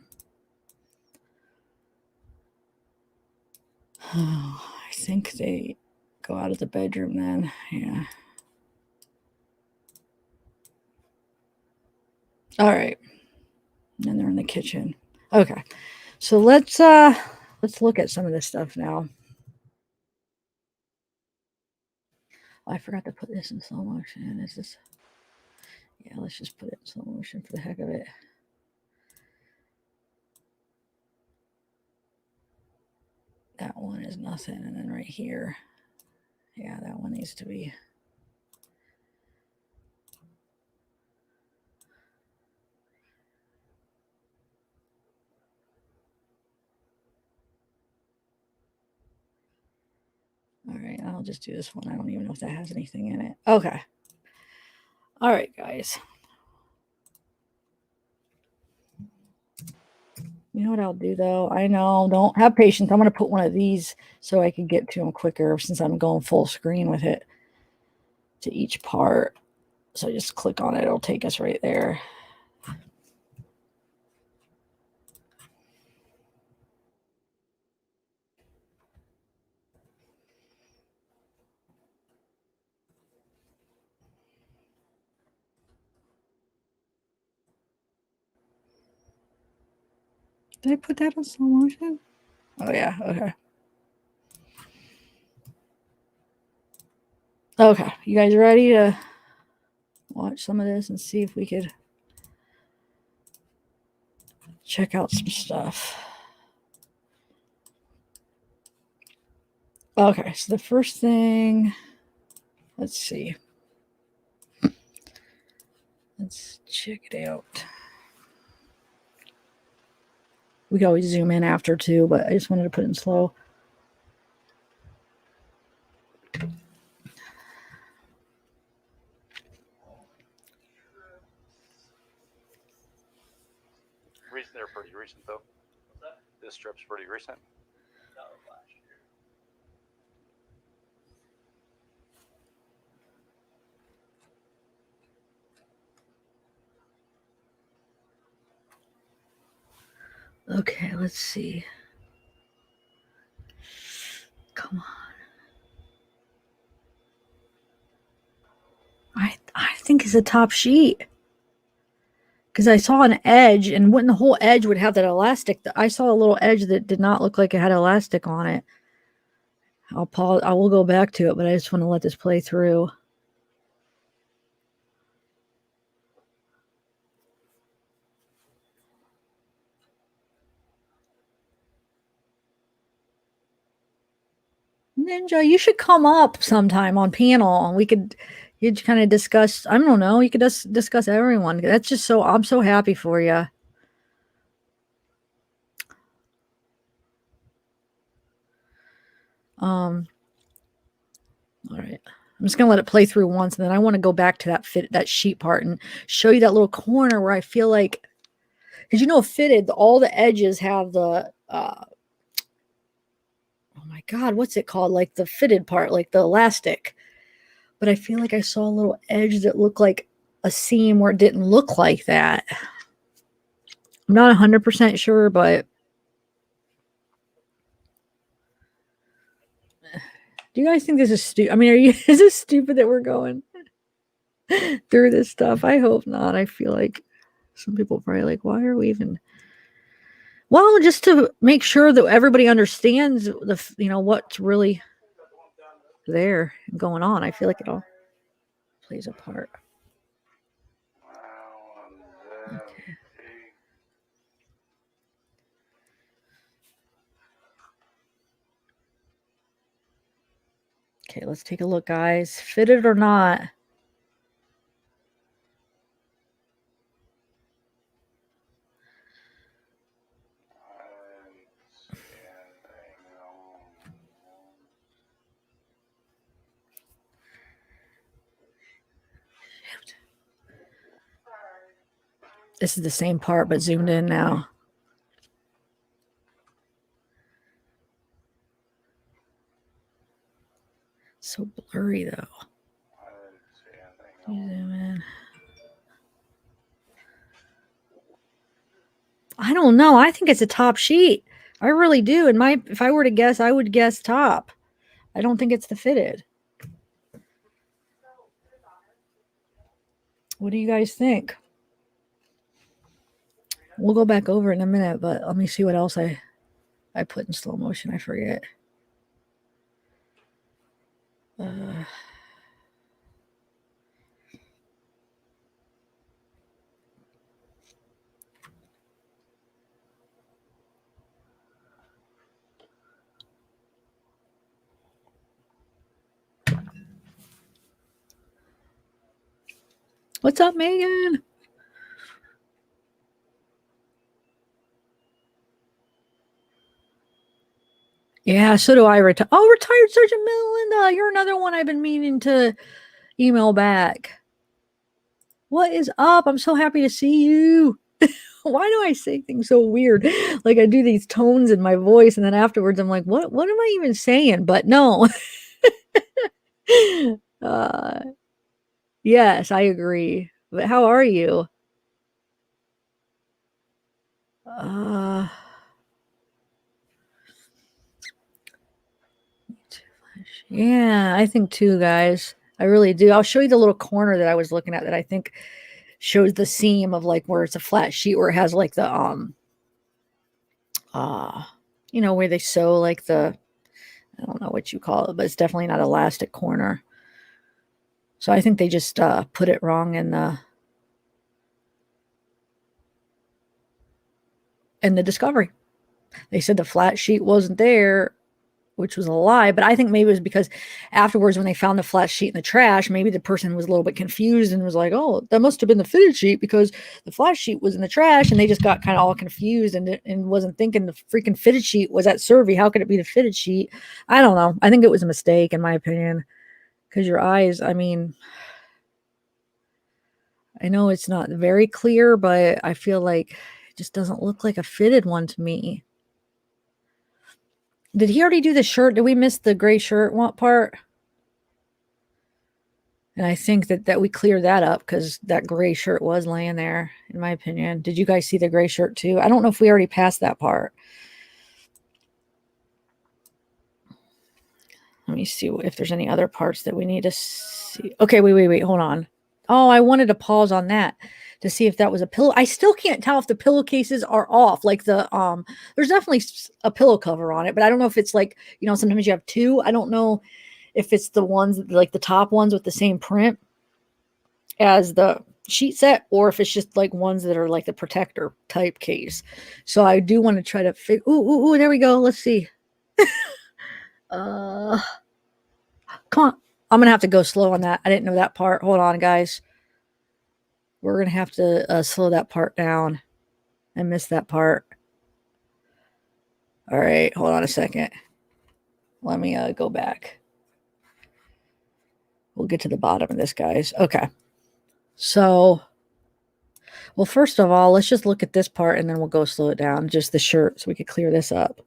Oh, I think they go out of the bedroom then. Yeah. All right. And then they're in the kitchen. Okay. So let's look at some of this stuff now. Oh, I forgot to put this in slow motion. Is this? Yeah, let's just put it in slow motion for the heck of it. That one is nothing. And then right here. Yeah, that one needs to be. All right, I'll just do this one. I don't even know if that has anything in it. Okay. All right, guys. You know what I'll do, though? I know, don't have patience. I'm going to put one of these so I can get to them quicker since I'm going full screen with it to each part. So just click on it. It'll take us right there. Did I put that on slow motion? Oh, yeah. Okay. Okay. You guys ready to watch some of this and see if we could check out some stuff? Okay. So the first thing, let's see. Let's check it out. We can always zoom in after too, but I just wanted to put it in slow. They're pretty recent though. What's that? This strip's pretty recent. That was last year. Okay, let's see. Come on. I think it's a top sheet. Because I saw an edge, and wouldn't the whole edge would have that elastic? I saw a little edge that did not look like it had elastic on it. I'll pause. I will go back to it, but I just want to let this play through. Ninja, you should come up sometime on panel, and you'd kind of discuss. I don't know. You could just discuss everyone. That's just so. I'm so happy for you. All right. I'm just gonna let it play through once, and then I want to go back to that sheet part and show you that little corner where I feel like, because fitted, all the edges have the oh my god, what's it called? Like the fitted part, like the elastic. but I feel like I saw a little edge that looked like a seam where it didn't look like that. I'm not 100% sure, but do you guys think this is stupid? I mean, is this stupid that we're going through this stuff? I hope not. I feel like some people are probably like, why are we even? Well, just to make sure that everybody understands what's really there and going on. I feel like it all plays a part. Okay. Okay, let's take a look, guys. Fitted or not? This is the same part, but zoomed in now. So blurry, though. Zoom in. I don't know. I think it's a top sheet. I really do. If I were to guess, I would guess top. I don't think it's the fitted. What do you guys think? We'll go back over it in a minute, but let me see what else I put in slow motion. I forget. What's up, Megan? Yeah, so do I. Retired Sergeant Melinda. You're another one I've been meaning to email back. What is up? I'm so happy to see you. Why do I say things so weird? Like I do these tones in my voice, and then afterwards I'm like, what am I even saying? But no. Yes, I agree. But how are you? Yeah, I think too, guys. I really do. I'll show you the little corner that I was looking at that I think shows the seam of like where it's a flat sheet where it has like the where they sew like the, I don't know what you call it, but it's definitely not elastic corner. So I think they just put it wrong in the discovery. They said the flat sheet wasn't there, which was a lie. But I think maybe it was because afterwards, when they found the flat sheet in the trash, maybe the person was a little bit confused and was like, oh, that must have been the fitted sheet because the flat sheet was in the trash. And they just got kind of all confused and wasn't thinking the freaking fitted sheet was at Survey. How could it be the fitted sheet? I don't know. I think it was a mistake, in my opinion, because your eyes, I mean, I know it's not very clear, but I feel like it just doesn't look like a fitted one to me. Did he already do the shirt? Did we miss the gray shirt part? And I think that we cleared that up because that gray shirt was laying there, in my opinion. Did you guys see the gray shirt too? I don't know if we already passed that part. Let me see if there's any other parts that we need to see. Okay, wait. Hold on. Oh, I wanted to pause on that to see if that was a pillow. I still can't tell if the pillowcases are off. Like the there's definitely a pillow cover on it, but I don't know if it's like, sometimes you have two. I don't know if it's the ones like the top ones with the same print as the sheet set, or if it's just like ones that are like the protector type case. So I do want to try to figure. Ooh, there we go. Let's see. Come on. I'm going to have to go slow on that. I didn't know that part. Hold on, guys. We're going to have to slow that part down. I missed that part. All right. Hold on a second. Let me go back. We'll get to the bottom of this, guys. Okay. So, well, first of all, let's just look at this part and then we'll go slow it down. Just the shirt so we could clear this up.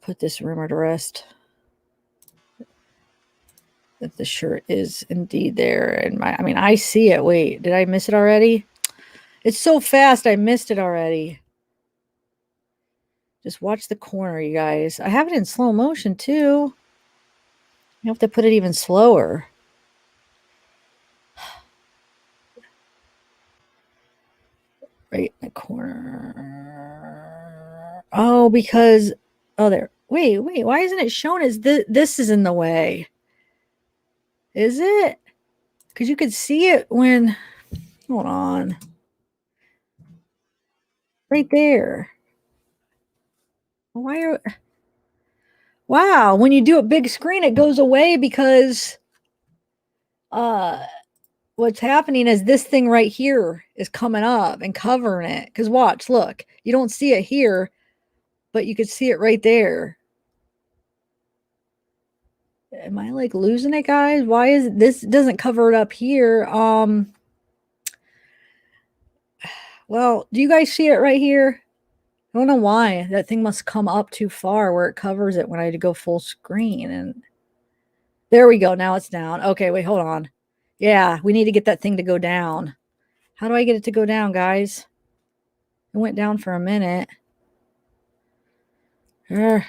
Put this rumor to rest. that the shirt is indeed there. And I mean, I see it. Wait, did I miss it already? It's so fast. I missed it already. Just watch the corner, you guys. I have it in slow motion too. You have to put it even slower. Right in the corner. Oh, because, oh, there. Wait, why isn't it shown as this is in the way? Is it? Because you could see it when, hold on. Right there. Why are, wow, when you do a big screen, it goes away because what's happening is this thing right here is coming up and covering it. Because watch, look, you don't see it here, but you could see it right there. Am I like losing it, guys? Why is this doesn't cover it up here? Well, do you guys see it right here? I don't know why. That thing must come up too far where it covers it when I had to go full screen. And there we go. Now it's down. Okay, wait, hold on. Yeah, we need to get that thing to go down. How do I get it to go down, guys? It went down for a minute. Hold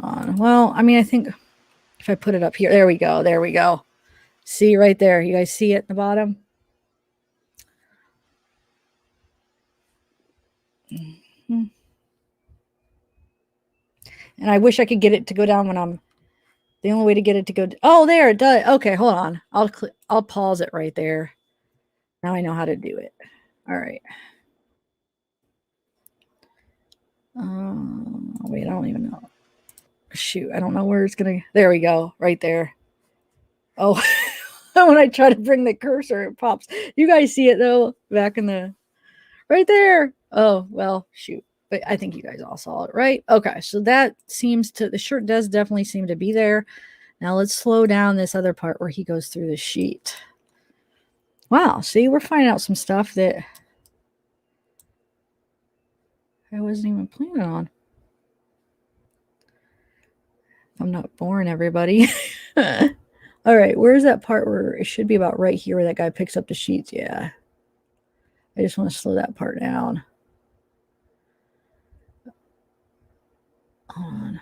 on. Well, I mean, I think if I put it up here, there we go. There we go. See right there. You guys see it in the bottom? Mm-hmm. And I wish I could get it to go down when I'm, the only way to get it to go, oh, there it does. Okay, hold on. I'll pause it right there. Now I know how to do it. All right. Wait, I don't even know. Shoot, I don't know where it's gonna, there we go, right there. Oh, when I try to bring the cursor, it pops. You guys see it though, back in the, right there. Oh, well, shoot. But I think you guys all saw it, right? Okay, so that seems to, the shirt does definitely seem to be there. Now let's slow down this other part where he goes through the sheet. Wow, see, we're finding out some stuff that I wasn't even planning on. I'm not boring everybody. All right, where's that part where it should be about right here where that guy picks up the sheets? Yeah. I just want to slow that part down. Hold on.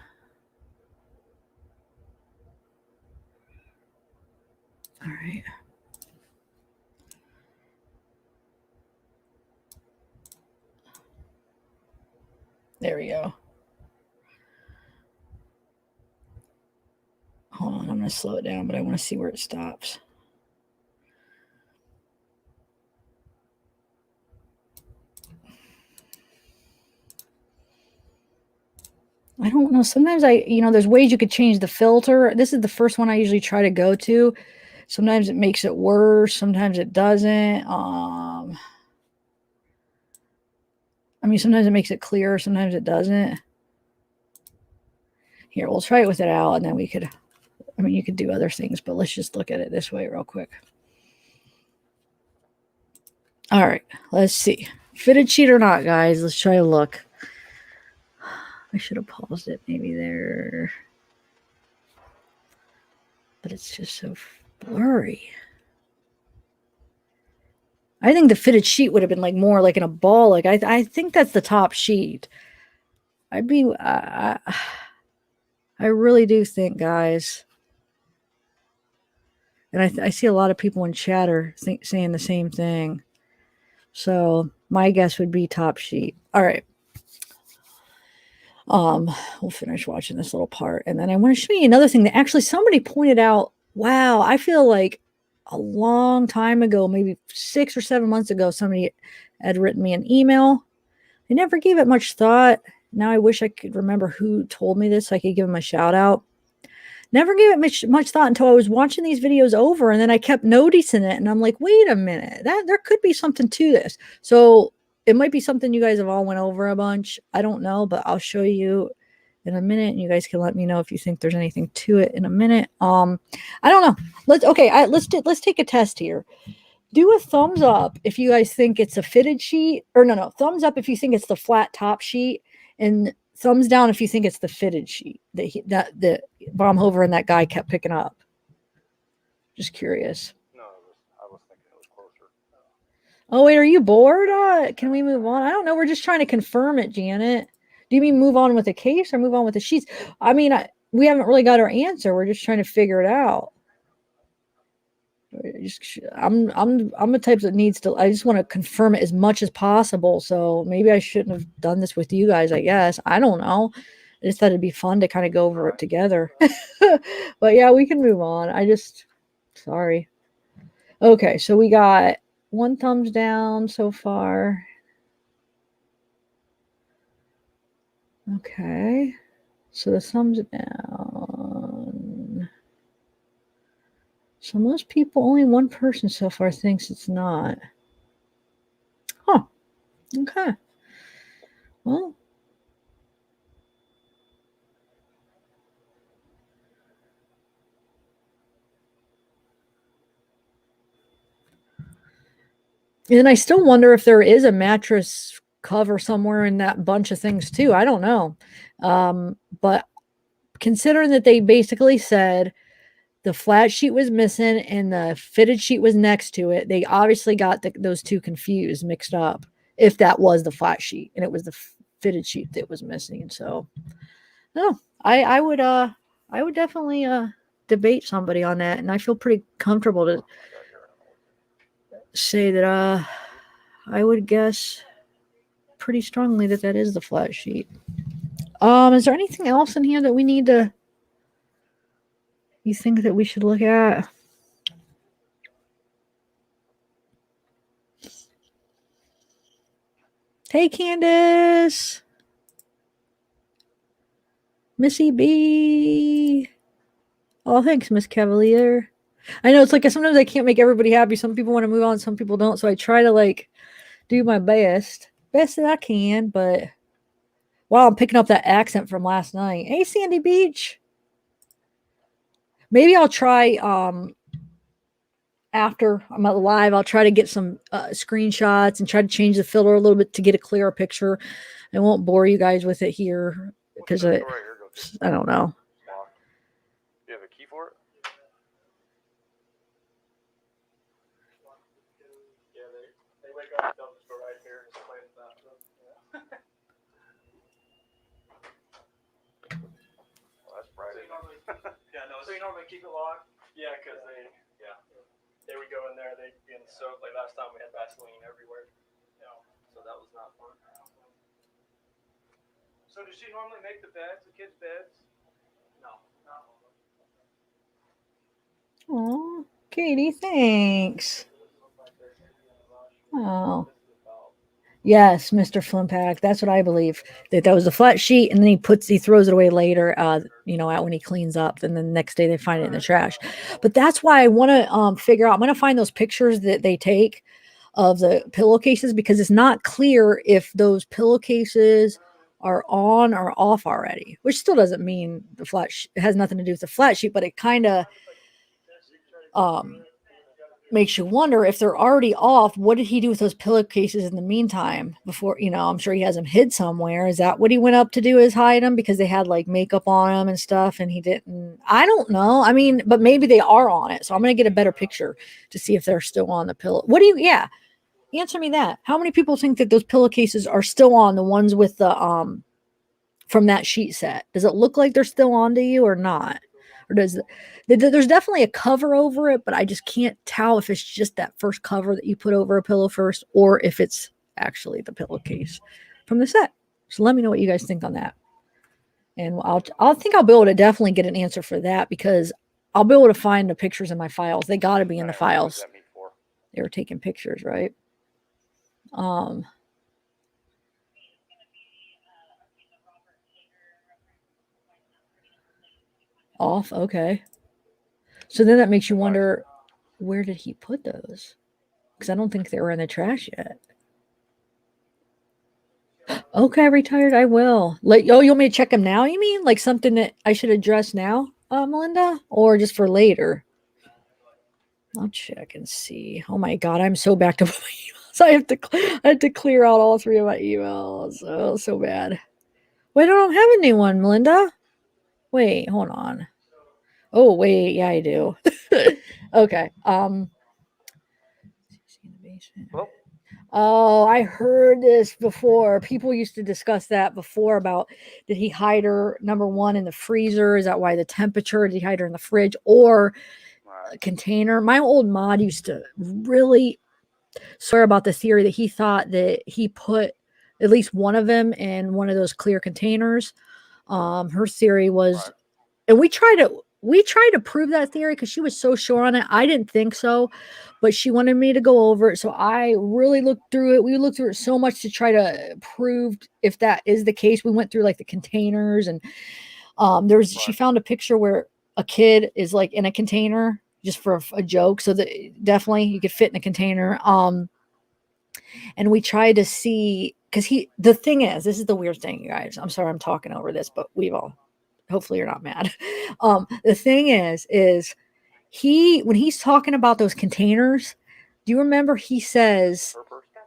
All right. There we go. Hold on, I'm going to slow it down, but I want to see where it stops. I don't know. Sometimes there's ways you could change the filter. This is the first one I usually try to go to. Sometimes it makes it worse. Sometimes it doesn't. I mean, sometimes it makes it clearer. Sometimes it doesn't. Here, we'll try it with it out, and then we could, I mean, you could do other things, but let's just look at it this way real quick. All right, let's see. Fitted sheet or not, guys? Let's try to look. I should have paused it maybe there. But it's just so blurry. I think the fitted sheet would have been like more like in a ball. Like I think that's the top sheet. I really do think, guys. And I see a lot of people in chatter saying the same thing. So my guess would be top sheet. All right. We'll finish watching this little part. And then I want to show you another thing that actually somebody pointed out. Wow, I feel like a long time ago, maybe 6 or 7 months ago, somebody had written me an email. I never gave it much thought. Now I wish I could remember who told me this so I could give them a shout out. Never gave it much thought until I was watching these videos over, and then I kept noticing it, and I'm like, wait a minute, there could be something to this. So it might be something you guys have all went over a bunch. I don't know, but I'll show you in a minute, and you guys can let me know if you think there's anything to it in a minute. I don't know. Let's take a test here. Do a thumbs up if you guys think it's a fitted sheet, or no, thumbs up if you think it's the flat top sheet, and thumbs down if you think it's the fitted sheet that the Baumhover and that guy kept picking up. Just curious. No, I was thinking it was closer. Oh, wait, are you bored? Can we move on? I don't know. We're just trying to confirm it, Janet. Do you mean move on with the case or move on with the sheets? I mean, we haven't really got our answer. We're just trying to figure it out. I'm a type that needs to. I just want to confirm it as much as possible. So maybe I shouldn't have done this with you guys. I guess I don't know. I just thought it'd be fun to kind of go over it together. But yeah, we can move on. Sorry. Okay, so we got one thumbs down so far. Okay, so the thumbs down. So most people, only one person so far thinks it's not. Huh. Okay. Well. And I still wonder if there is a mattress cover somewhere in that bunch of things too. I don't know. But considering that they basically said the flat sheet was missing and the fitted sheet was next to it, they obviously got those two confused, mixed up, if that was the flat sheet and it was the fitted sheet that was missing. So no, I would definitely debate somebody on that, and I feel pretty comfortable to say that I would guess pretty strongly that is the flat sheet. Is there anything else in here that we need to, you think that we should look at? Hey, Candace. Missy B. Oh, thanks, Miss Cavalier. I know it's like sometimes I can't make everybody happy. Some people want to move on, some people don't. So I try to do my best that I can. But wow, I'm picking up that accent from last night. Hey, Sandy Beach. Maybe I'll try after I'm live. I'll try to get some screenshots and try to change the filter a little bit to get a clearer picture. I won't bore you guys with it here because I don't know. Do you have a key for it? Yeah, they wake up, they'll just go right here and play with that. Well, that's bright. Yeah, no. So you normally keep it locked? Yeah, because they would go in there, they'd be in the soap. Like last time we had Vaseline everywhere. So that was not fun. So does she normally make the beds, the kids' beds? No. Oh, Katie, thanks. Oh. Yes, Mr. Flimpack. That's what I believe. That was a flat sheet, and then he throws it away later, out when he cleans up, and then the next day they find it in the trash. But that's why I want to figure out. I'm going to find those pictures that they take of the pillowcases, because it's not clear if those pillowcases are on or off already, which still doesn't mean the flat it has nothing to do with the flat sheet, but it kind of makes you wonder if they're already off. What did he do with those pillowcases in the meantime before, I'm sure he has them hid somewhere. Is that what he went up to do, is hide them because they had makeup on them and stuff and he didn't? I don't know. I mean, but maybe they are on it. So I'm going to get a better picture to see if they're still on the pillow. Answer me that. How many people think that those pillowcases are still on, the ones with the from that sheet set? Does it look like they're still on to you or not? Or there's definitely a cover over it, but I just can't tell if it's just that first cover that you put over a pillow first, or if it's actually the pillowcase from the set. So let me know what you guys think on that. And I'll be able to definitely get an answer for that, because I'll be able to find the pictures in my files. They got to be in the files. They were taking pictures, right? Off. Okay. So then that makes you wonder, where did he put those? Because I don't think they were in the trash yet. Okay, retired. I will. You want me to check them now? You mean something that I should address now, Melinda, or just for later? I'll check and see. Oh my God, I'm so backed up with my emails. I have to clear out all 3 of my emails. Oh, so bad. Wait, I don't have a new one, Melinda. Wait, hold on. Oh, wait, yeah, I do. Okay. Well, Oh, I heard this before. People used to discuss that before about did he hide her number one in the freezer? Is that why the temperature? Did he hide her in the fridge or a container? My old mod used to really swear about the theory that he thought that he put at least one of them in one of those clear containers. Her theory was, and we tried to prove that theory because she was so sure on it. I didn't think so, but she wanted me to go over it. So I really looked through it. We looked through it so much to try to prove if that is the case. We went through like the containers and she found a picture where a kid is like in a container just for a joke. So that definitely you could fit in a container. And we tried to see because the thing is, this is the weird thing, you guys. I'm sorry I'm talking over this, but hopefully you're not mad. The thing is when he's talking about those containers, do you remember he says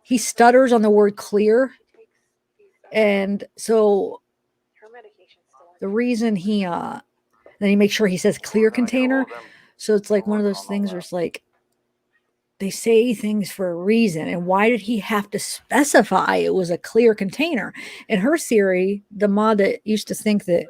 he stutters on the word clear? And so the reason then he makes sure he says clear container. So it's like one of those things where it's like they say things for a reason. And why did he have to specify it was a clear container? In her theory, the mod that used to think that,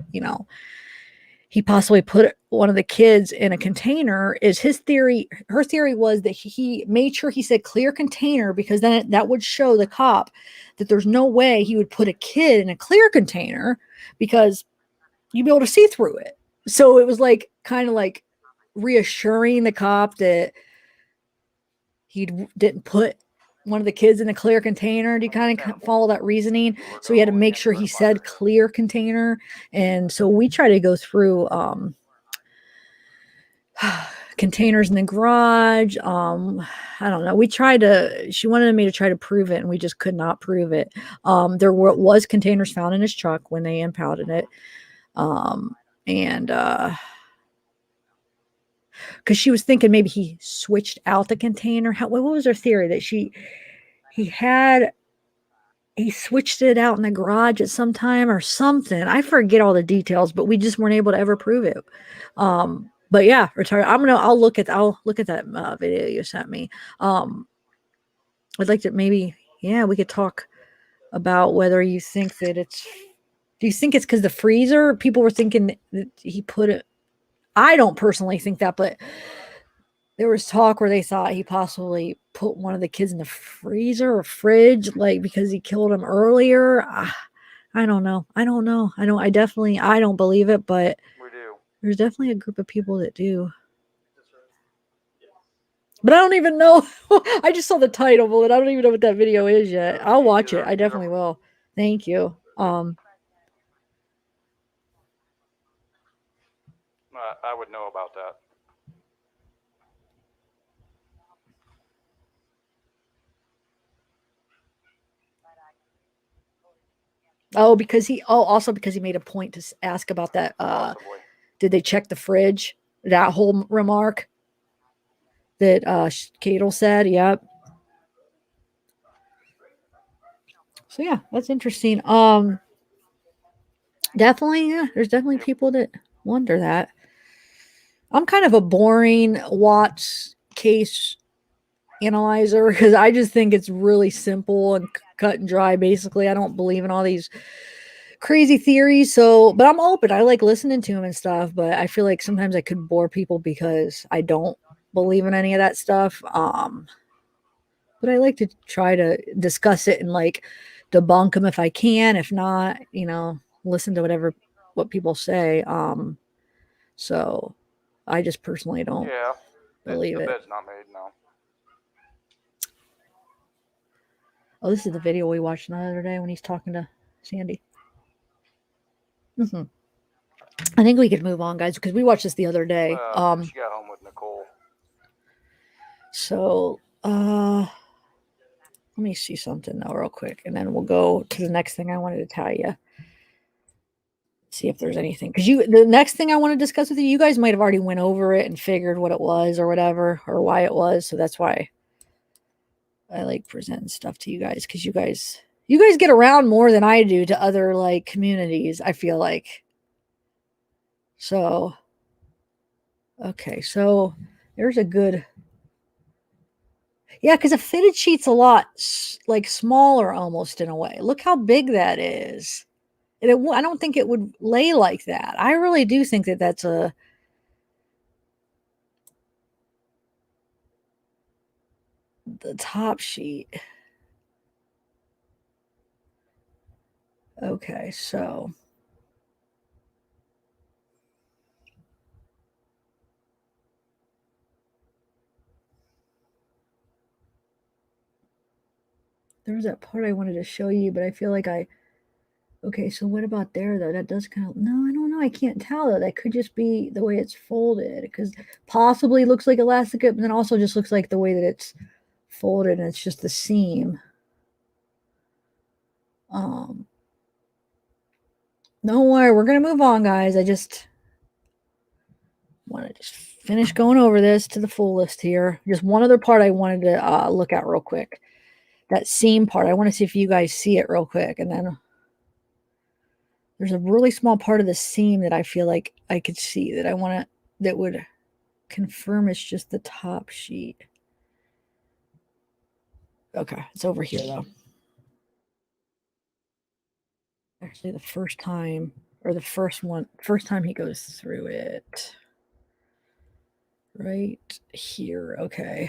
he possibly put one of the kids in a container is his theory. Her theory was that he made sure he said clear container because then that would show the cop that there's no way he would put a kid in a clear container because you'd be able to see through it. So it was like kind of like reassuring the cop that he didn't put one of the kids in a clear container. Do you kind of follow that reasoning? So he had to make sure he said clear container. And so we try to go through containers in the garage. I don't know. She wanted me to try to prove it and we just could not prove it. There was containers found in his truck when they impounded it. Because she was thinking maybe he switched out the container. What was her theory? That he switched it out in the garage at some time or something. I forget all the details, but we just weren't able to ever prove it. But yeah, retarded. I'll look at that video you sent me. I'd like to maybe, we could talk about whether you think that do you think it's because the freezer? People were thinking that he put it. I don't personally think that, but there was talk where they thought he possibly put one of the kids in the freezer or fridge, like because he killed him earlier. I don't know. I don't believe it, but there's definitely a group of people that do. But I don't even know. I just saw the title, but I don't even know what that video is yet. I'll watch it. I definitely will. Thank you. I would know about that. Also because he made a point to ask about that. Did they check the fridge? That whole remark that Cadel said. Yep. So yeah, that's interesting. Definitely, yeah. There's definitely people that wonder that. I'm kind of a boring Watts case analyzer because I just think it's really simple and cut and dry. Basically, I don't believe in all these crazy theories. So, but I'm open. I like listening to them and stuff. But I feel like sometimes I could bore people because I don't believe in any of that stuff. But I like to try to discuss it and like debunk them if I can. If not, listen to what people say. So I just personally don't believe it. The bed's not made, no. Oh, this is the video we watched the other day when he's talking to Sandy. I think we could move on, guys, because we watched this the other day. She got home with Nicole. So, let me see something now real quick, and then we'll go to the next thing I wanted to tell you. See if there's anything, because the next thing I want to discuss with you guys might have already went over it and figured what it was or whatever, or why it was. So that's why I like presenting stuff to you guys, because you guys You guys get around more than I do to other like communities, I feel like. So, okay, so there's a good. Yeah, because a fitted sheet's a lot like smaller almost in a way. Look how big that is. And I don't think it would lay like that. I really do think that that's the top sheet. Okay, so there was that part I wanted to show you, but I feel like okay, so what about there though? That does kind of, no, I don't know. I can't tell though. That could just be the way it's folded because possibly looks like elastic, but then also just looks like the way that it's folded and it's just the seam. Um, don't worry, we're gonna move on, guys. I just want to just finish going over this to the fullest here. Just one other part I wanted to look at real quick. That seam part. I want to see if you guys see it real quick, and then there's a really small part of the seam that I feel like I could see that I want to, that would confirm it's just the top sheet. Okay, it's over here though. Actually, the first time, or the first time he goes through it. Right here. Okay.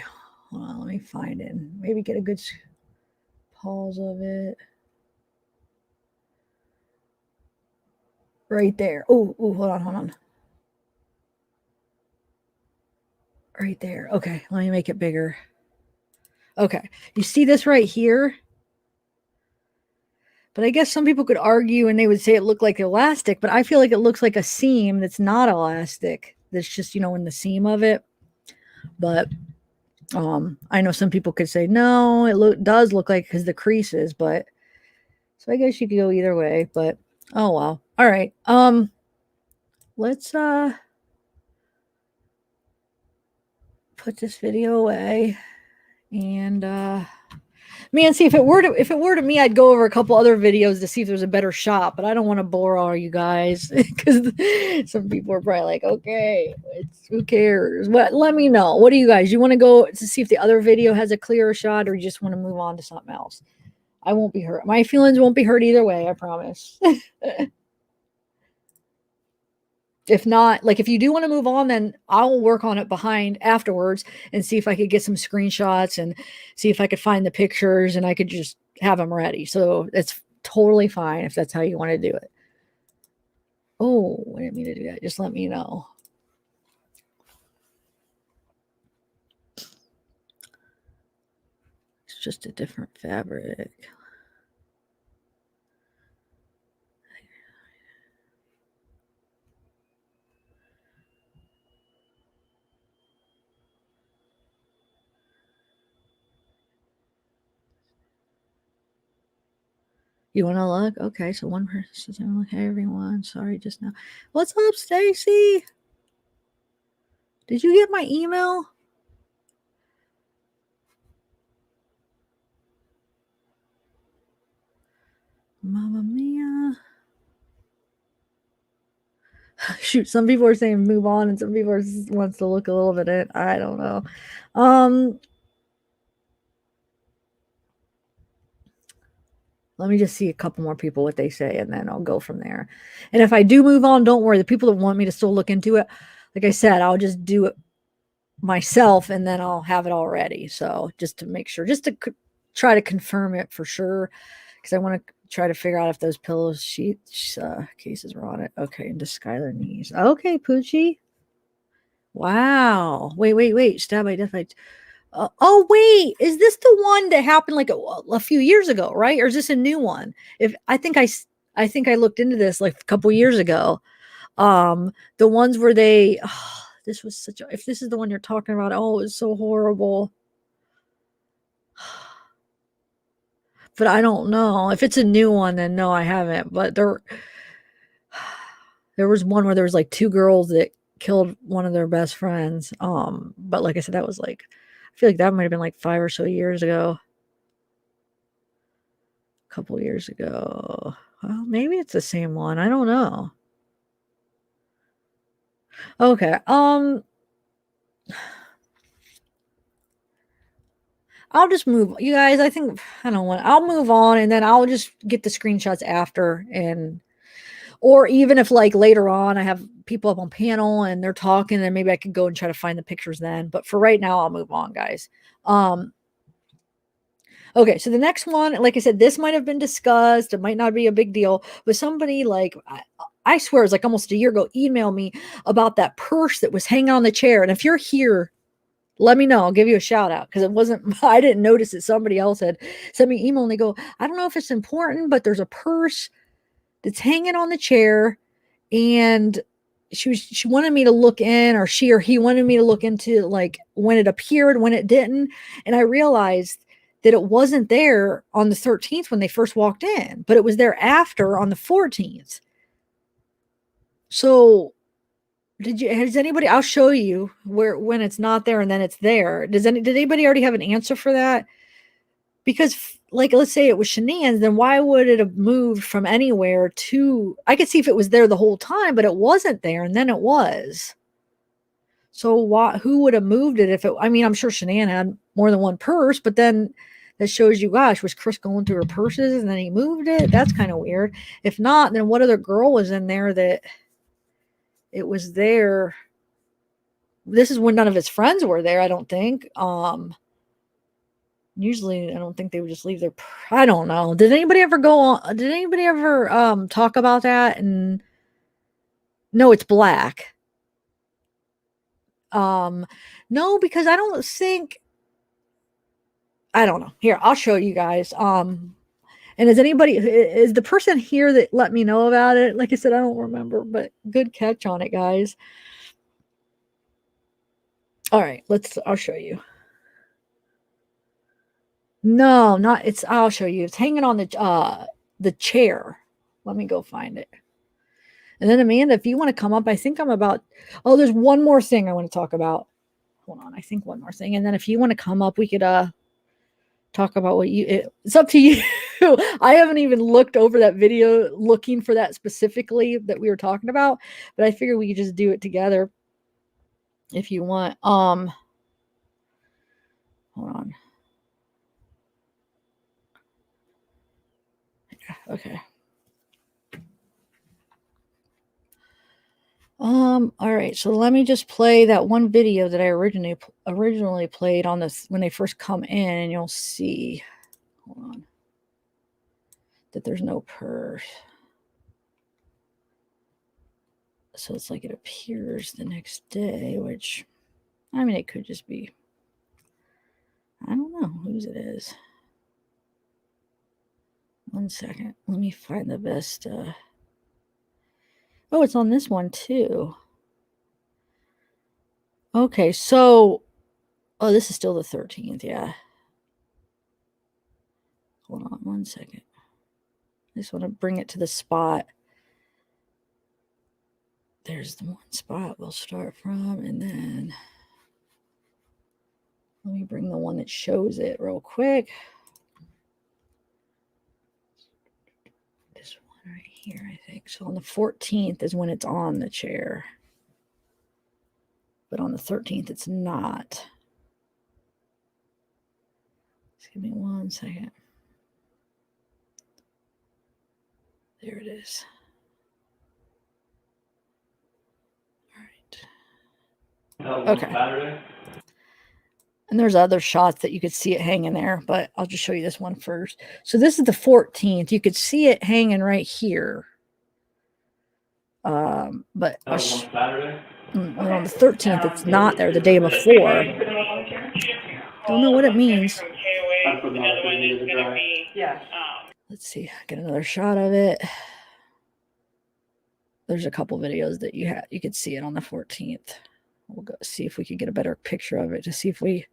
Hold on, let me find it. Maybe get a good pause of it. Right there. Oh, hold on. Right there. Okay, let me make it bigger. Okay, you see this right here? But I guess some people could argue and they would say it looked like elastic, but I feel like it looks like a seam that's not elastic. That's just, in the seam of it. But I know some people could say no, it does look like because the creases, but so I guess you could go either way, but oh well. All right. Let's put this video away and man, see if it were to me, I'd go over a couple other videos to see if there's a better shot, but I don't want to bore all you guys because some people are probably like, okay, who cares? But let me know. What do you guys? You want to go to see if the other video has a clearer shot, or you just want to move on to something else? I won't be hurt. My feelings won't be hurt either way. I promise. If not, like if you do want to move on, then I'll work on it behind afterwards and see if I could get some screenshots and see if I could find the pictures and I could just have them ready. So it's totally fine if that's how you want to do it. Oh, I didn't mean to do that. Just let me know. It's just a different fabric. You want to look? Okay, so one person says, "Hey everyone, sorry just now." What's up, Stacy? Did you get my email? Mamma mia. Shoot, some people are saying move on and some people are wants to look a little bit at, I don't know. Let me just see a couple more people what they say and then I'll go from there. And if I do move on, don't worry. The people that want me to still look into it, like I said, I'll just do it myself and then I'll have it all ready. So just to make sure, just to try to confirm it for sure, because I want to try to figure out if those pillow sheets cases were on it. Okay, into Skylar knees. Okay, Poochie. Wow. Wait. Stab by death by. Oh wait, is this the one that happened like a few years ago, right? Or is this a new one? If I think I looked into this like a couple years ago. The ones where they, this was such a. If this is the one you're talking about, oh, it's so horrible. But I don't know if it's a new one. Then no, I haven't. But there was one where there was like two girls that killed one of their best friends. But like I said, that was like, I feel like that might have been like 5 or so years ago. couple years ago. Well, maybe it's the same one. I don't know. Okay. I'll just move. You guys, I think I don't want. I'll move on, and then I'll just get the screenshots after, and or even if like later on I have people up on panel and they're talking, and maybe I could go and try to find the pictures then. But for right now, I'll move on, guys. Okay, so the next one, like I said, this might have been discussed. It might not be a big deal, but somebody like I swear it was like almost a year ago, emailed me about that purse that was hanging on the chair. And if you're here, let me know. I'll give you a shout out because it wasn't, I didn't notice that somebody else had sent me an email and they go, I don't know if it's important, but there's a purse that's hanging on the chair. And she wanted me to look in, or she or he wanted me to look into like when it appeared, when it didn't. And I realized that it wasn't there on the 13th when they first walked in, but it was there after on the 14th. So has anybody, I'll show you where, when it's not there and then it's there. Did anybody already have an answer for that? Because like, let's say it was Shanann's, then why would it have moved from anywhere to, I could see if it was there the whole time, but it wasn't there. And then it was. So who would have moved it if it, I mean, I'm sure Shanann had more than one purse, but then that shows you, gosh, was Chris going through her purses and then he moved it? That's kind of weird. If not, then what other girl was in there that it was there? This is when none of his friends were there, I don't think. Usually I don't think they would just leave their, I don't know. Did anybody ever talk about that? And no, it's black. No, because I don't think, I don't know. Here, I'll show you guys. And is the person here that let me know about it? Like I said, I don't remember, but good catch on it, guys. All right, I'll show you. No, I'll show you. It's hanging on the chair. Let me go find it. And then Amanda, if you want to come up, I think there's one more thing I want to talk about. Hold on, I think one more thing. And then if you want to come up, we could talk about it's up to you. I haven't even looked over that video looking for that specifically that we were talking about, but I figured we could just do it together if you want. Hold on. Okay. All right, so let me just play that one video that I originally played on this when they first come in, and you'll see. Hold on. That there's no purse. So it's like it appears the next day, which, I mean, it could just be, I don't know whose it is. One second. Let me find the best. Oh, it's on this one too. Okay, so, oh, this is still the 13th, yeah. Hold on one second. I just want to bring it to the spot. There's the one spot we'll start from, and then let me bring the one that shows it real quick. This one right here, I think. So on the 14th is when it's on the chair. But on the 13th, it's not. Just give me one second. There it is. All right. Okay. And there's other shots that you could see it hanging there, but I'll just show you this one first. So this is the 14th. You could see it hanging right here. But on the 13th, it's not there the day before. Don't know what it means. Let's see. Get another shot of it. There's a couple videos that you could see it on the 14th. We'll go see if we can get a better picture of it to see if we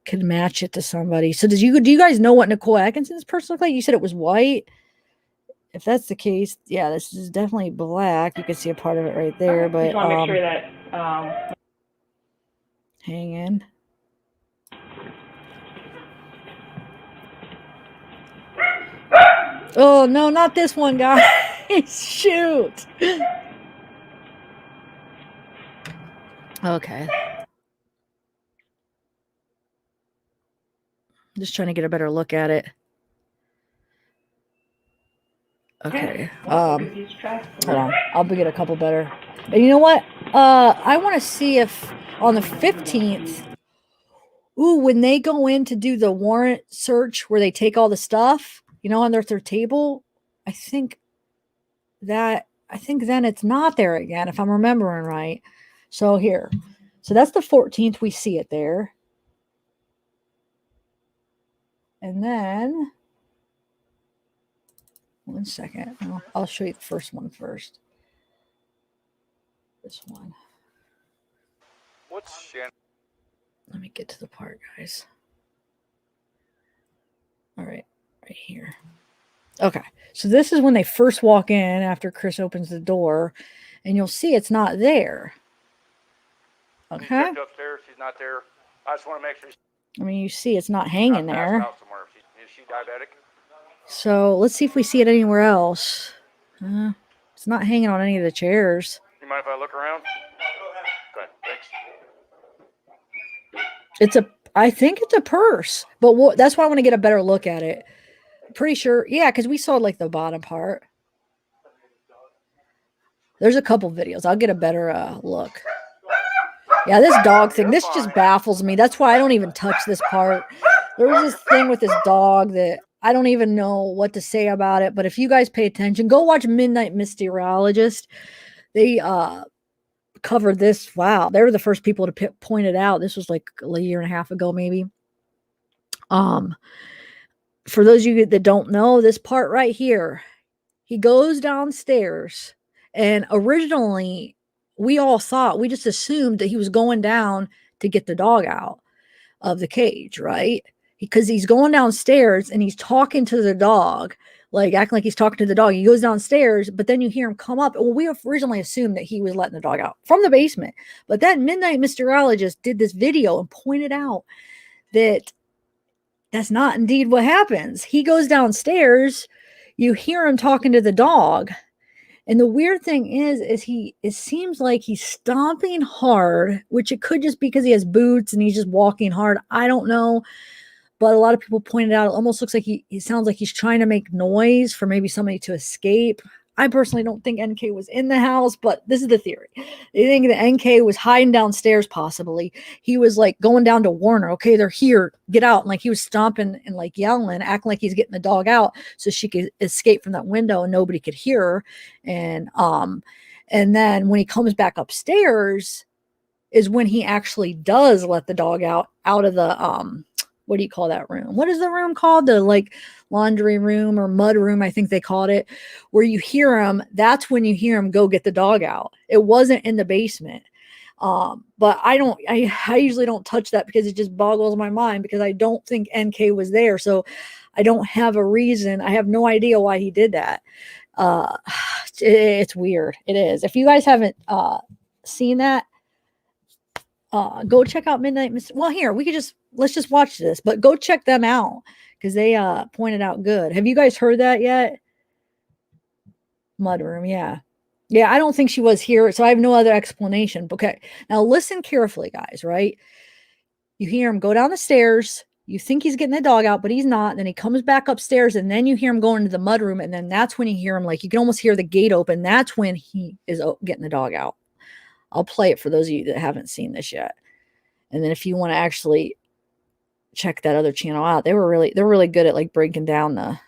could match it to somebody. So do you guys know what Nicole Atkinson's purse looked like? You said it was white. If that's the case, yeah, this is definitely black. You can see a part of it right there, but just want to make sure that hang in. Oh, no, not this one, guys. Shoot. Okay. Just trying to get a better look at it. Okay. Hold on. I'll get a couple better. And you know what? I want to see if on the 15th, when they go in to do the warrant search where they take all the stuff, on their table, I think then it's not there again, if I'm remembering right. So here. So that's the 14th. We see it there. And then, one second. I'll show you the first one first. This one. What's Shannon? Let me get to the part, guys. All right, right here. Okay, so this is when they first walk in after Chris opens the door, and you'll see it's not there. Okay. She checked upstairs. She's not there. I just want to make sure. I mean, you see it's not hanging there. Out somewhere. Is she diabetic? So let's see if we see it anywhere else. It's not hanging on any of the chairs. You mind if I look around? Good, thanks. I think it's a purse, but that's why I want to get a better look at it. Pretty sure, yeah, because we saw like the bottom part. There's a couple videos. I'll get a better look. Yeah, this dog thing, this just baffles me. That's why I don't even touch this part. There was this thing with this dog that I don't even know what to say about it. But if you guys pay attention, go watch Midnight Mysterologist. They covered this. Wow, they were the first people to point it out. This was like a year and a half ago, maybe. For those of you that don't know, this part right here, he goes downstairs, and originally we just assumed that he was going down to get the dog out of the cage, right? Because he's going downstairs and he's talking to the dog, like acting like he's talking to the dog. He goes downstairs, but then you hear him come up. Well, we originally assumed that he was letting the dog out from the basement. But then Midnight Mysterologist did this video and pointed out that that's not indeed what happens. He goes downstairs, you hear him talking to the dog. And the weird thing is it seems like he's stomping hard, which it could just be because he has boots and he's just walking hard. I don't know. But a lot of people pointed out it almost looks like he sounds like he's trying to make noise for maybe somebody to escape. I personally don't think NK was in the house, but this is the theory. They think that NK was hiding downstairs, possibly. He was like going down to Warner. Okay, they're here. Get out. And like he was stomping and like yelling, acting like he's getting the dog out so she could escape from that window and nobody could hear her. And then when he comes back upstairs is when he actually does let the dog out of the what do you call that room? What is the room called? The like laundry room or mud room, I think they called it, where you hear him. That's when you hear him go get the dog out. It wasn't in the basement. But I usually don't touch that because it just boggles my mind because I don't think NK was there. So I don't have a reason. I have no idea why he did that. It's weird. It is. If you guys haven't seen that, go check out Midnight Mystery. Well, here let's just watch this, but go check them out because they pointed out good. Have you guys heard that yet? Mudroom, yeah. I don't think she was here, so I have no other explanation. Okay, now listen carefully, guys. Right? You hear him go down the stairs. You think he's getting the dog out, but he's not. Then he comes back upstairs, and then you hear him go into the mudroom, and then that's when you hear him like you can almost hear the gate open. That's when he is getting the dog out. I'll play it for those of you that haven't seen this yet. And then if you want to actually check that other channel out, they're really good at like breaking down the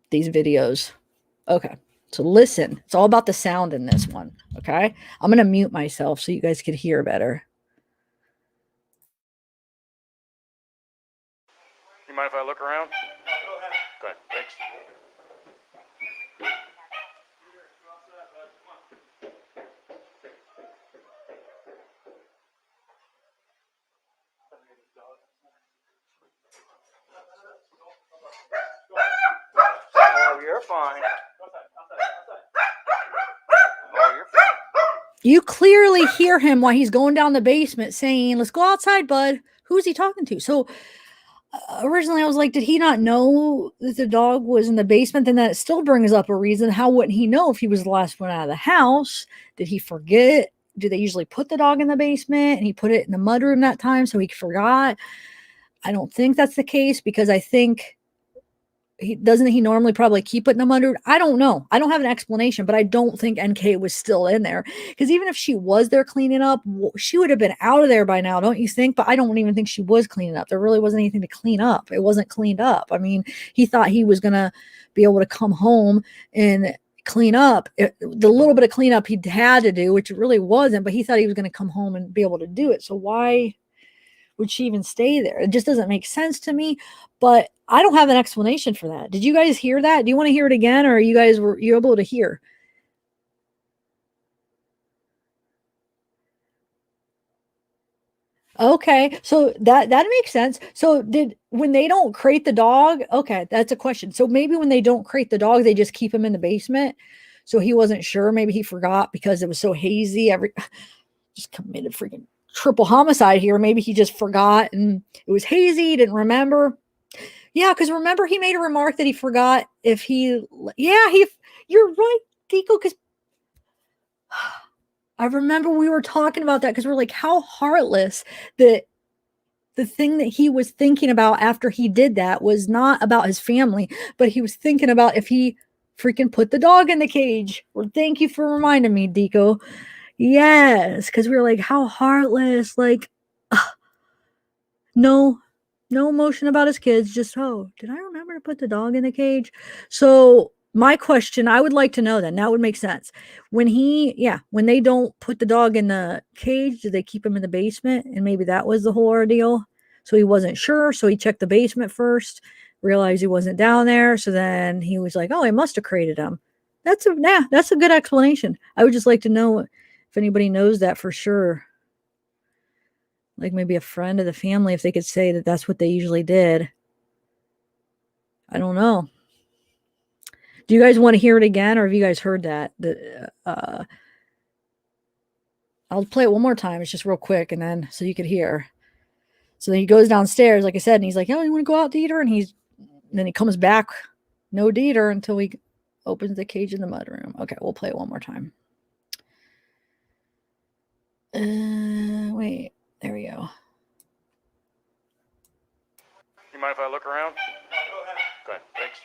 these videos. Okay. So listen, it's all about the sound in this one. Okay. I'm going to mute myself so you guys could hear better. You mind if I look around? Good, thanks. Oh, you're fine. Oh, you're fine. You clearly hear him while he's going down the basement saying, "Let's go outside, bud." Who's he talking to? So originally I was like, did he not know that the dog was in the basement? Then that still brings up a reason. How wouldn't he know if he was the last one out of the house? Did he forget? Do they usually put the dog in the basement and he put it in the mudroom that time so he forgot? I don't think that's the case because I think he normally probably keep it in the mudroom. I don't know. I don't have an explanation, but I don't think NK was still in there because even if she was there cleaning up, she would have been out of there by now, don't you think? But I don't even think she was cleaning up. There really wasn't anything to clean up. It wasn't cleaned up. I mean, he thought he was gonna be able to come home and clean up the little bit of cleanup he had to do, which it really wasn't. But he thought he was going to come home and be able to do it. So why would she even stay there? It just doesn't make sense to me. But I don't have an explanation for that. Did you guys hear that? Do you want to hear it again, or were you able to hear? Okay, so that makes sense. So when they don't crate the dog, okay, that's a question. So maybe when they don't crate the dog, they just keep him in the basement. So he wasn't sure. Maybe he forgot because it was so hazy. Just committed freaking triple homicide here. Maybe he just forgot and it was hazy, didn't remember. Yeah, because remember he made a remark that he forgot if he. Yeah, you're right, Deco. Because I remember we were talking about that because we're like, how heartless that the thing that he was thinking about after he did that was not about his family, but he was thinking about if he freaking put the dog in the cage. Well, thank you for reminding me, Deco. Yes, because we were like, how heartless. Like, no, no emotion about his kids. Just, oh, did I remember to put the dog in the cage? So my question, I would like to know then. That would make sense. When they don't put the dog in the cage, do they keep him in the basement? And maybe that was the whole ordeal. So he wasn't sure. So he checked the basement first, realized he wasn't down there. So then he was like, oh, I must have created him. That's a good explanation. I would just like to know if anybody knows that for sure. Like maybe a friend of the family, if they could say that that's what they usually did. I don't know. Do you guys want to hear it again, or have you guys heard that? I'll play it one more time. It's just real quick, and then so you could hear. So then he goes downstairs, like I said, and he's like, "Oh, you want to go out, Dieter?" And then he comes back, no Dieter, until he opens the cage in the mudroom. Okay, we'll play it one more time. Wait, there we go. You mind if I look around? Go ahead. Thanks.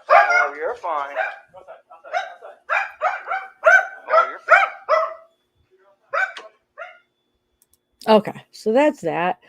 Oh, you're fine. Oh, you're fine. Okay, so that's that.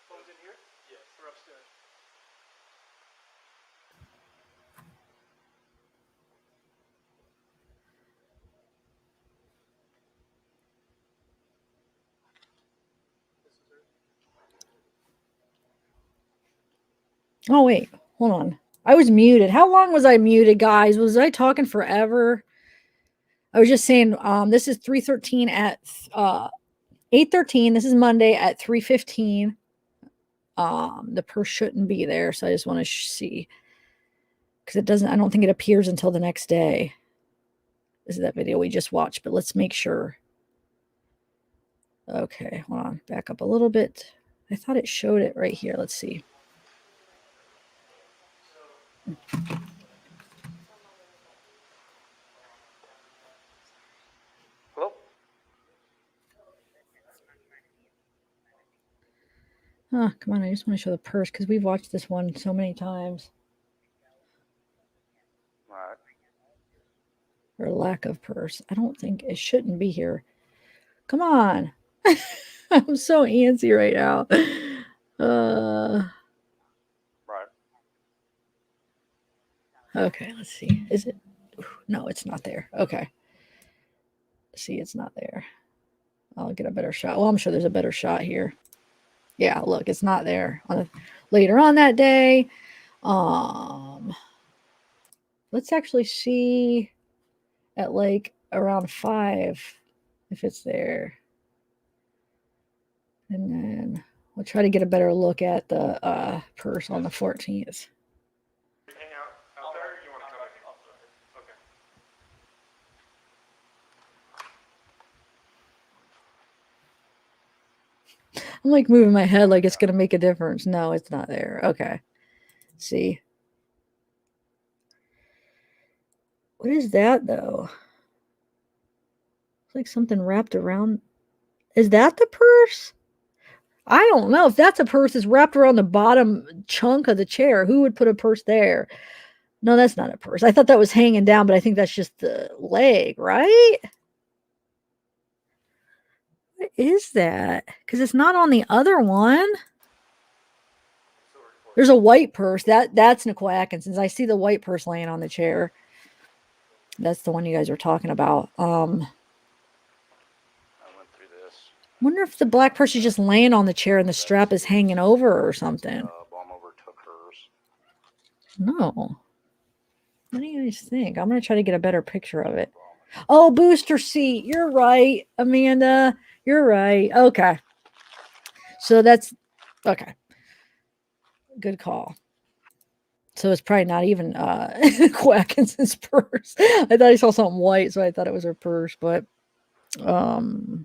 Phone's in here? Yes. We're upstairs. Oh wait, hold on. I was muted. How long was I muted, guys? Was I talking forever? I was just saying, this is 3:13 at 8:13. This is Monday at 3:15. The purse shouldn't be there, so I just want to see. because it doesn't, I don't think it appears until the next day. This is that video we just watched, but let's make sure. Okay, hold on, back up a little bit. I thought it showed it right here. Let's see. Hello? Oh, come on, I just want to show the purse because we've watched this one so many times. All right. Or lack of purse. I don't think it shouldn't be here. Come on. I'm so antsy right now. Right. Okay, let's see. Is it? No, it's not there. Okay. See, it's not there. I'll get a better shot. Well, I'm sure there's a better shot here. Yeah, look, it's not there. Later on that day. Let's actually see at like around 5 if it's there. And then we'll try to get a better look at the purse on the 14th. Hang out there, or you want to come in? Okay. I'm like moving my head like it's going to make a difference. No, it's not there. Okay. See. What is that though? It's like something wrapped around. Is that the purse? I don't know if that's a purse that's wrapped around the bottom chunk of the chair. Who would put a purse there? No, that's not a purse. I thought that was hanging down, but I think that's just the leg, right? What is that? Because it's not on the other one. There's a white purse. That's Nicole Atkinson's. I see the white purse laying on the chair. That's the one you guys were talking about. I went through this. Wonder if the black purse is just laying on the chair and the strap is hanging over or something. Bomb overtook hers. No. What do you guys think? I'm going to try to get a better picture of it. Oh, booster seat. You're right, Amanda. You're right. Okay. So that's okay. Good call. So it's probably not even Quackinson's purse. I thought I saw something white, so I thought it was her purse, but oh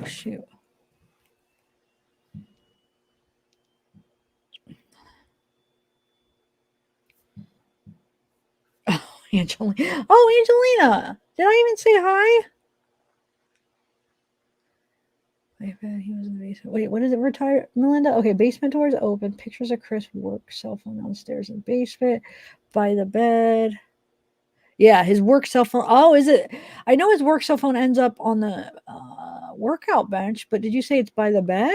shoot. Oh, Angelina. Oh, Angelina. Did I even say hi? He was in the basement. Wait, what is it? Retire, Melinda? Okay, basement doors open. Pictures of Chris work cell phone downstairs in the basement by the bed. Yeah, his work cell phone. Oh, is it? I know his work cell phone ends up on the workout bench, but did you say it's by the bed?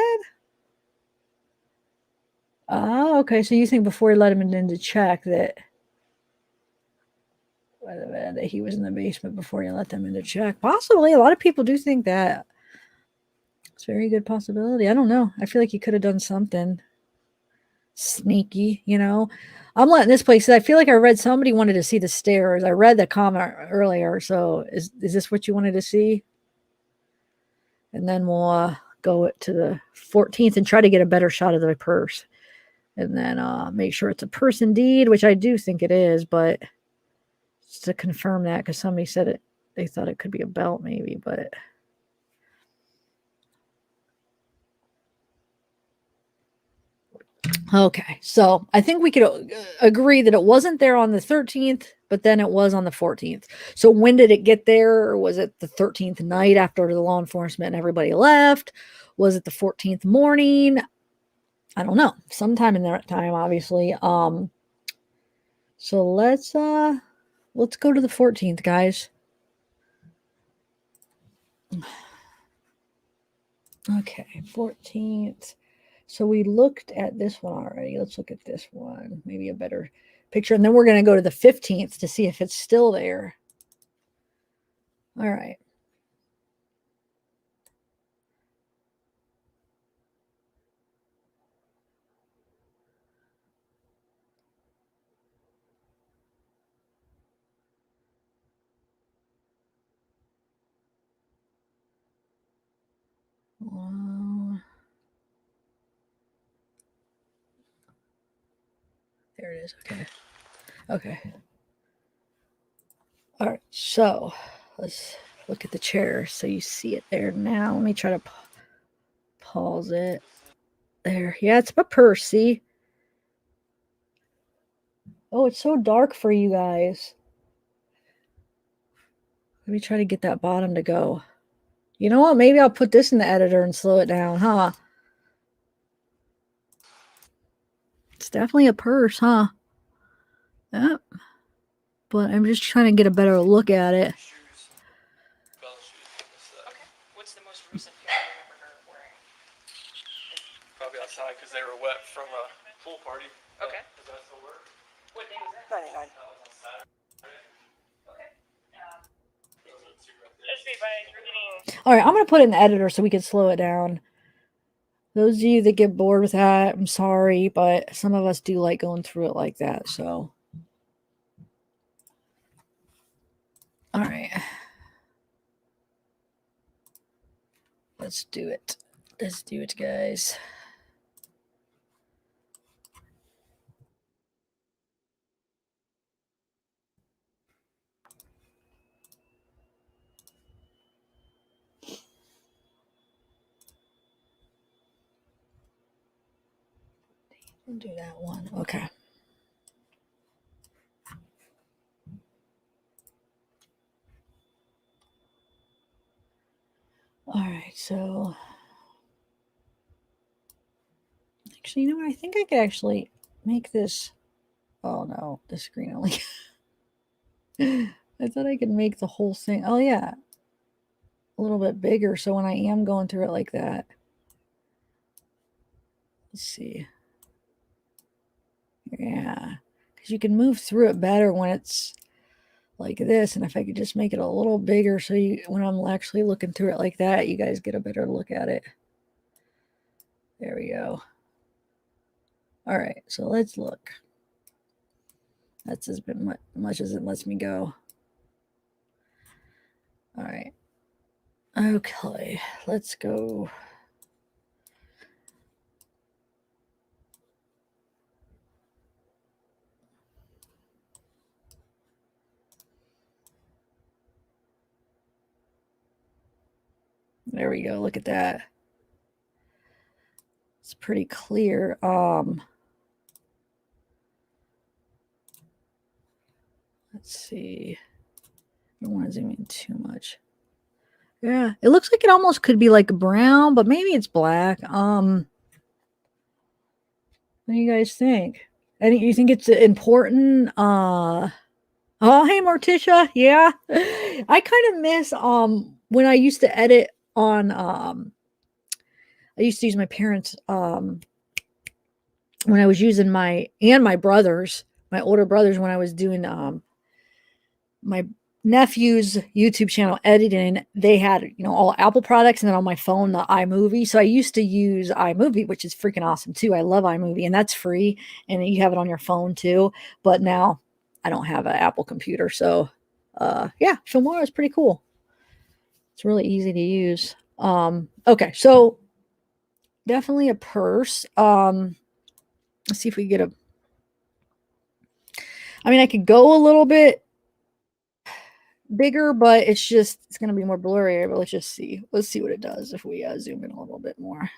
Oh, okay. So you think before he let him in to check that by the bed that he was in the basement before he let them in to check? Possibly. A lot of people do think that. It's a very good possibility. I don't know. I feel like he could have done something sneaky, you know. I'm letting this place. I feel like I read somebody wanted to see the stairs. I read the comment earlier. So is this what you wanted to see? And then we'll go to the 14th and try to get a better shot of the purse. And then make sure it's a purse indeed, which I do think it is, but just to confirm that, because somebody said it, they thought it could be a belt maybe, but okay. So I think we could agree that it wasn't there on the 13th, but then it was on the 14th. So when did it get there? Was it the 13th night after the law enforcement and everybody left? Was it the 14th morning? I don't know. Sometime in that time, obviously. So let's go to the 14th, guys. Okay, 14th. So we looked at this one already. Let's look at this one. Maybe a better picture. And then we're going to go to the 15th to see if it's still there. All right. There it is. Okay. Okay. All right. So let's look at the chair so you see it there now. Let me try to pause it. There. Yeah, it's my purse. See? Oh, it's so dark for you guys. Let me try to get that bottom to go. You know what? Maybe I'll put this in the editor and slow it down, huh? It's definitely a purse, huh? Yep. But I'm just trying to get a better look at it. Okay. What's the most recent pair you remember her wearing? Probably outside because they were wet from a pool party. Okay. Does that still work? What day was that? 99. That was on Saturday. Okay. All right, I'm going to put it in the editor so we can slow it down. Those of you that get bored with that, I'm sorry, but some of us do like going through it like that, so. All right. Let's do it. Let's do it, guys. We'll do that one. Okay. All right, so actually, you know what? I think I could actually make this. Oh no, the screen only. I thought I could make the whole thing. Oh yeah, a little bit bigger. So when I am going through it like that, let's see. Yeah, because you can move through it better when it's like this. And if I could just make it a little bigger, so you, when I'm actually looking through it like that, you guys get a better look at it. There we go. All right, so let's look. That's as much as it lets me go. All right. Okay, let's go. There we go. Look at that. It's pretty clear. Let's see. I don't want to zoom in too much. Yeah, it looks like it almost could be like brown, but maybe it's black. What do you guys think? And you think it's important? Oh, hey Morticia. Yeah. I kind of miss when I used to edit on I used to use my parents when I was using my brothers, my older brothers, when I was doing my nephew's YouTube channel editing, they had, you know, all Apple products, and then on my phone, the iMovie. So I used to use iMovie, which is freaking awesome too. I love iMovie, and that's free, and you have it on your phone too. But now I don't have an Apple computer. So yeah, Filmora is pretty cool. It's really easy to use. Okay, so definitely a purse. Let's see if we get a, I mean, I could go a little bit bigger, but it's going to be more blurry. But let's just see. Let's see what it does if we zoom in a little bit more.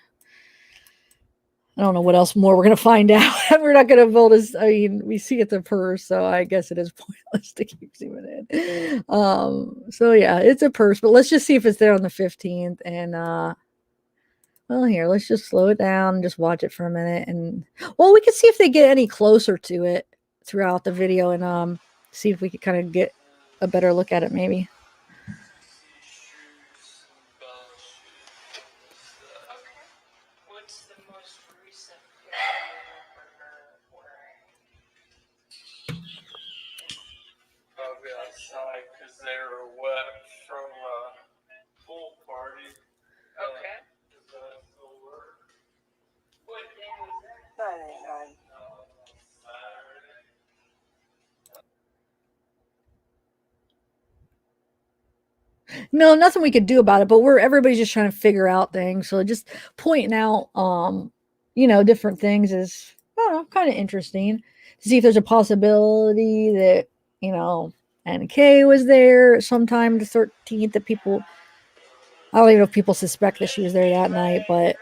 I don't know what else more we're going to find out. We're not going to build this. I mean, we see it's a purse, so I guess it is pointless to keep zooming in. So yeah, it's a purse, but let's just see if it's there on the 15th. And well, here, let's just slow it down and just watch it for a minute. And well, we can see if they get any closer to it throughout the video, and see if we could kind of get a better look at it, maybe. What's the most recent pair you remember her wearing? Probably outside because they were wet from a pool party. Okay. Does that still work? What day was that? 99. Saturday. No, nothing we could do about it, but everybody's just trying to figure out things. So just pointing out, you know, different things is, well, don't know, kind of interesting to see if there's a possibility that, you know, NK was there sometime the 13th, that people, I don't even know if people suspect that she was there that night, but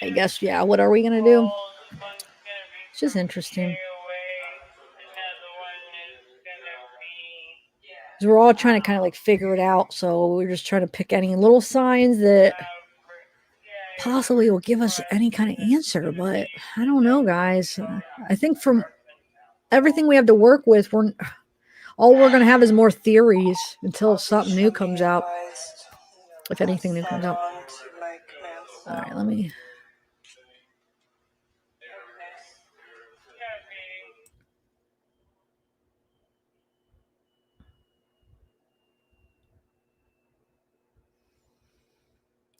I guess, yeah, what are we going to do? It's just interesting. Because we're all trying to kind of like figure it out, so we're just trying to pick any little signs that possibly will give us any kind of answer, but I don't know, guys. I think from everything we have to work with, all we're going to have is more theories until something new comes out. If anything new comes out. All right, let me.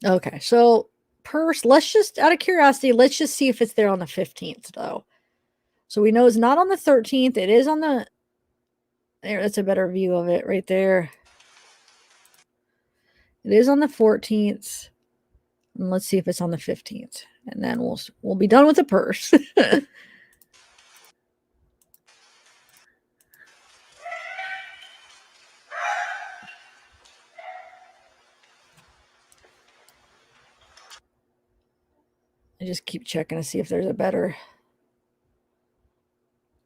Okay, so purse, let's just, out of curiosity, let's just see if it's there on the 15th, though. So we know it's not on the 13th. It is on the, there, that's a better view of it right there. It is on the 14th. And let's see if it's on the 15th. And then we'll be done with the purse. I just keep checking to see if there's a better.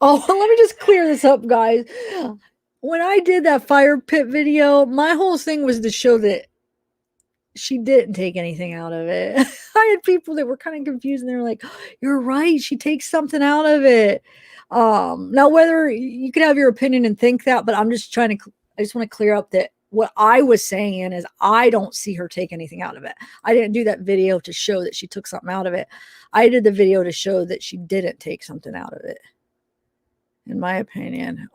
Oh, let me just clear this up, guys. When I did that fire pit video, my whole thing was to show that she didn't take anything out of it. I had people that were kind of confused and they were like, "You're right, she takes something out of it." Now whether you could have your opinion and think that, but I just want to clear up that what I was saying is I don't see her take anything out of it. I didn't do that video to show that she took something out of it. I did the video to show that she didn't take something out of it, in my opinion.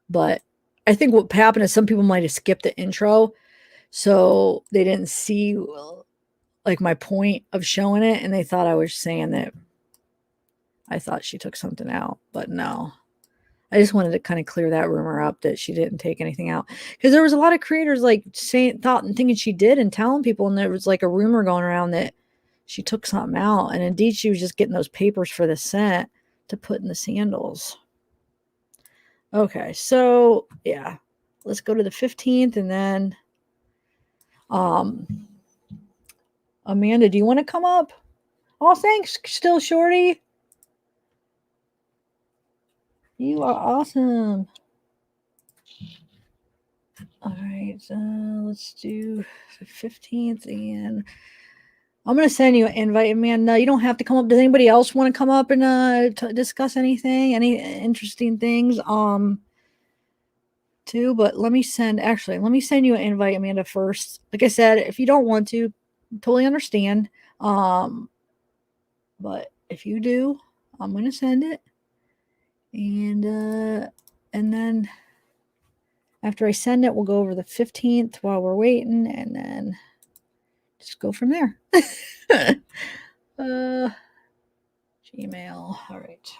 But I think what happened is some people might have skipped the intro, so they didn't see like my point of showing it, and they thought I was saying that I thought she took something out, but no. I just wanted to kind of clear that rumor up that she didn't take anything out, because there was a lot of creators like thinking she did and telling people, and there was like a rumor going around that she took something out, and indeed she was just getting those papers for the scent to put in the sandals. Okay, so yeah, let's go to the 15th, and then Amanda, do you want to come up? Oh, thanks, still Shorty. You are awesome. All right, let's do the 15th, and I'm going to send you an invite, Amanda. You don't have to come up. Does anybody else want to come up and discuss anything, any interesting things? Too, but let me send you an invite, Amanda, first. Like I said, if you don't want to, totally understand. But if you do, I'm going to send it. And then after I send it, we'll go over the 15th while we're waiting, and then just go from there. Gmail. All right.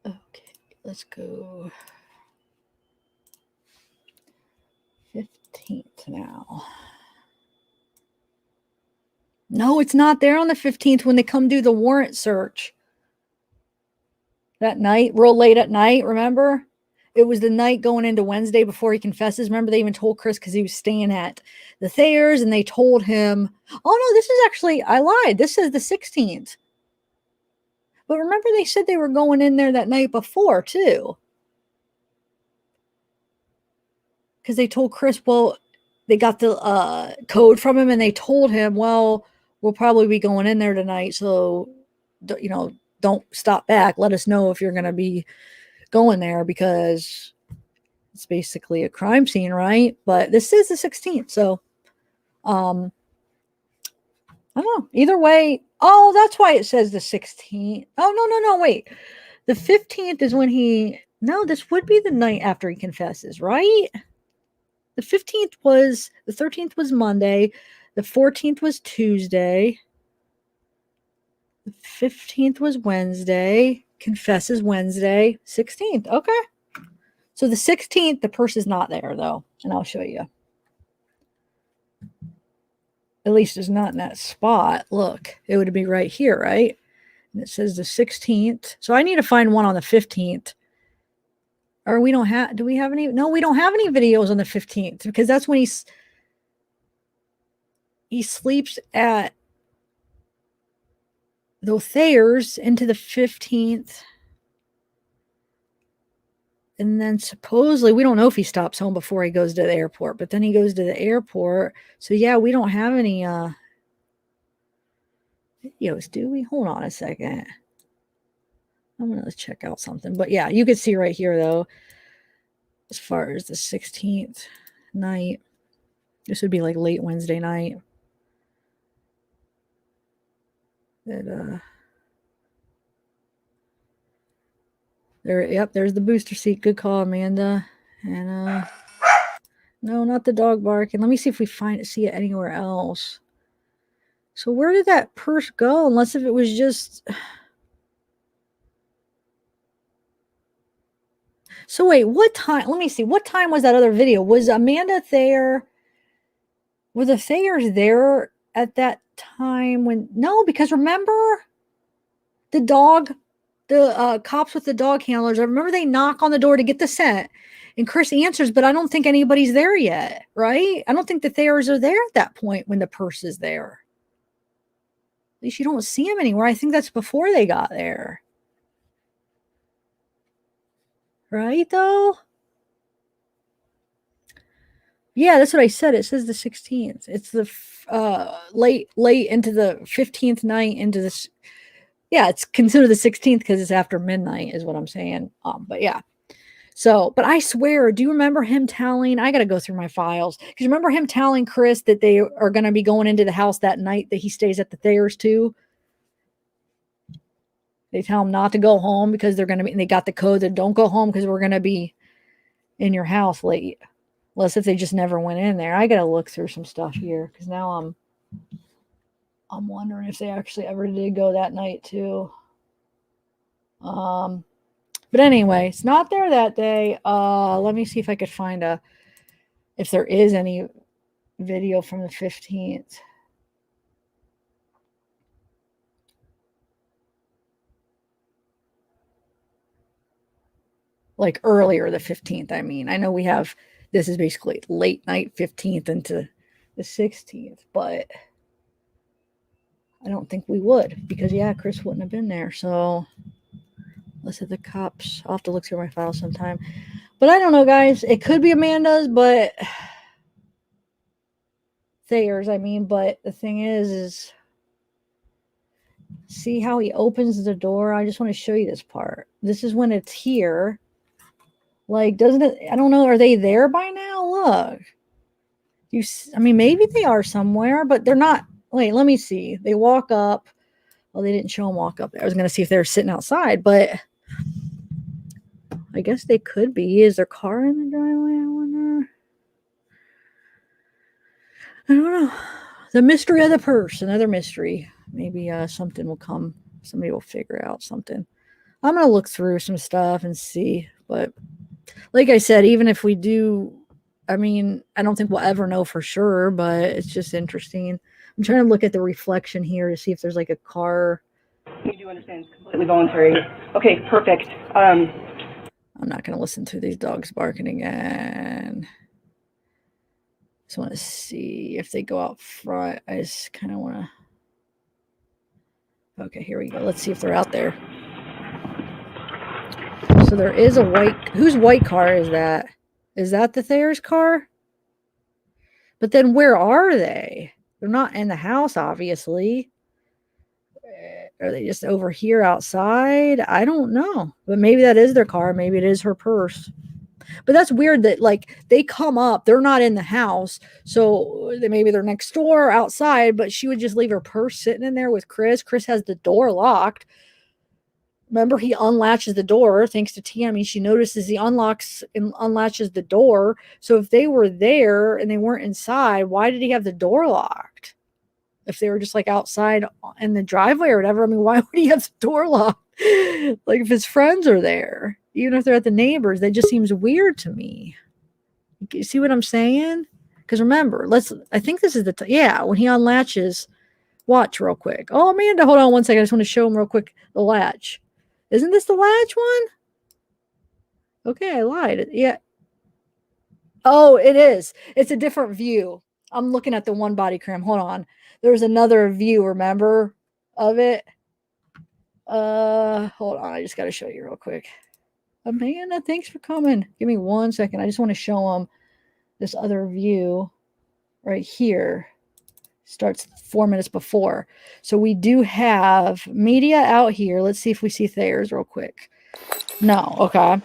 Okay, let's go 15th now. No, it's not there on the 15th when they come do the warrant search. That night, real late at night, remember? It was the night going into Wednesday before he confesses. Remember, they even told Chris because he was staying at the Thayers, and they told him, oh, no, this is actually, I lied. This is the 16th. But remember, they said they were going in there that night before, too. Because they told Chris, well, they got the code from him, and they told him, well, we'll probably be going in there tonight, so, you know, don't stop back. Let us know if you're going to be going there, because it's basically a crime scene, right? But this is the 16th, so I don't know. Either way, oh, that's why it says the 16th. Oh, no, wait. The 15th is when this would be the night after he confesses, right? The 15th was, the 13th was Monday, the 14th was Tuesday, the 15th was Wednesday, confesses Wednesday, 16th. Okay. So the 16th, the purse is not there though, and I'll show you. At least it's not in that spot. Look, it would be right here, right? And it says the 16th. So I need to find one on the 15th. Or we don't have, do we have any? No, we don't have any videos on the 15th because that's when he sleeps at the Thayers into the 15th. And then supposedly, we don't know if he stops home before he goes to the airport, but then he goes to the airport. So yeah, we don't have any videos, do we? Hold on a second. I'm going to check out something. But yeah, you can see right here, though, as far as the 16th night. This would be like late Wednesday night. That, there's the booster seat. Good call, Amanda. And no, not the dog barking. Let me see if we see it anywhere else. So where did that purse go? Unless if it was just... So wait, what time? Let me see. What time was that other video? Was Amanda Thayer? Were the Thayers there at that time when... No, because remember the dog... The cops with the dog handlers, I remember they knock on the door to get the scent. And Chris answers, but I don't think anybody's there yet, right? I don't think the Thayers are there at that point when the purse is there. At least you don't see him anywhere. I think that's before they got there. Right, though? Yeah, that's what I said. It says the 16th. It's the late into the 15th night into this. Yeah, it's considered the 16th because it's after midnight is what I'm saying. But yeah. So, but I swear, do you remember him telling, I got to go through my files. Because you remember him telling Chris that they are going to be going into the house that night that he stays at the Thayers too? They tell him not to go home because they're going to be, and they got the code that don't go home because we're going to be in your house late. Unless if they just never went in there. I got to look through some stuff here because now I'm wondering if they actually ever did go that night too. But anyway, it's not there that day. Let me see if I could find if there is any video from the 15th. Like earlier the 15th, I mean. I know we have, this is basically late night 15th into the 16th, but I don't think we would because, yeah, Chris wouldn't have been there. So let's hit the cops. I'll have to look through my files sometime. But I don't know, guys. It could be Amanda's, but Thayer's, I mean. But the thing is see how he opens the door? I just want to show you this part. This is when it's here. Like, doesn't it? I don't know. Are they there by now? Look. I mean, maybe they are somewhere, but they're not. Wait, let me see. They walk up. Well, they didn't show them walk up there. I was going to see if they were sitting outside, but I guess they could be. Is their car in the driveway? I wonder. I don't know. The mystery of the purse. Another mystery. Maybe something will come. Somebody will figure out something. I'm going to look through some stuff and see. But like I said, even if we do, I mean, I don't think we'll ever know for sure, but it's just interesting. I'm trying to look at the reflection here to see if there's like a car. You do understand it's completely voluntary. Okay, perfect. I'm not going to listen to these dogs barking again. Just want to see if they go out front. I just kind of want to. Okay, here we go. Let's see if they're out there. So there is a white. Whose white car is that? Is that the Thayer's car? But then where are they? They're not in the house, obviously. Are they just over here outside? I don't know. But maybe that is their car. Maybe it is her purse. But that's weird that, like, they come up. They're not in the house. So maybe they're next door or outside. But she would just leave her purse sitting in there with Chris. Chris has the door locked. Remember, he unlatches the door thanks to Tammy. She notices he unlocks and unlatches the door. So if they were there and they weren't inside, why did he have the door locked? If they were just like outside in the driveway or whatever, I mean, why would he have the door locked? Like if his friends are there, even if they're at the neighbors. That just seems weird to me. You see what I'm saying? Because remember, I think this is when he unlatches. Watch real quick. Oh, Amanda, hold on one second. I just want to show him real quick the latch. Isn't this the latch one? Okay, I lied. Yeah. Oh, it is. It's a different view. I'm looking at the one body cam. Hold on. There's another view, remember, of it. Hold on. I just got to show you real quick. Amanda, thanks for coming. Give me 1 second. I just want to show them this other view right here. Starts 4 minutes before. So we do have media out here. Let's see if we see Thayer's real quick. No. Okay.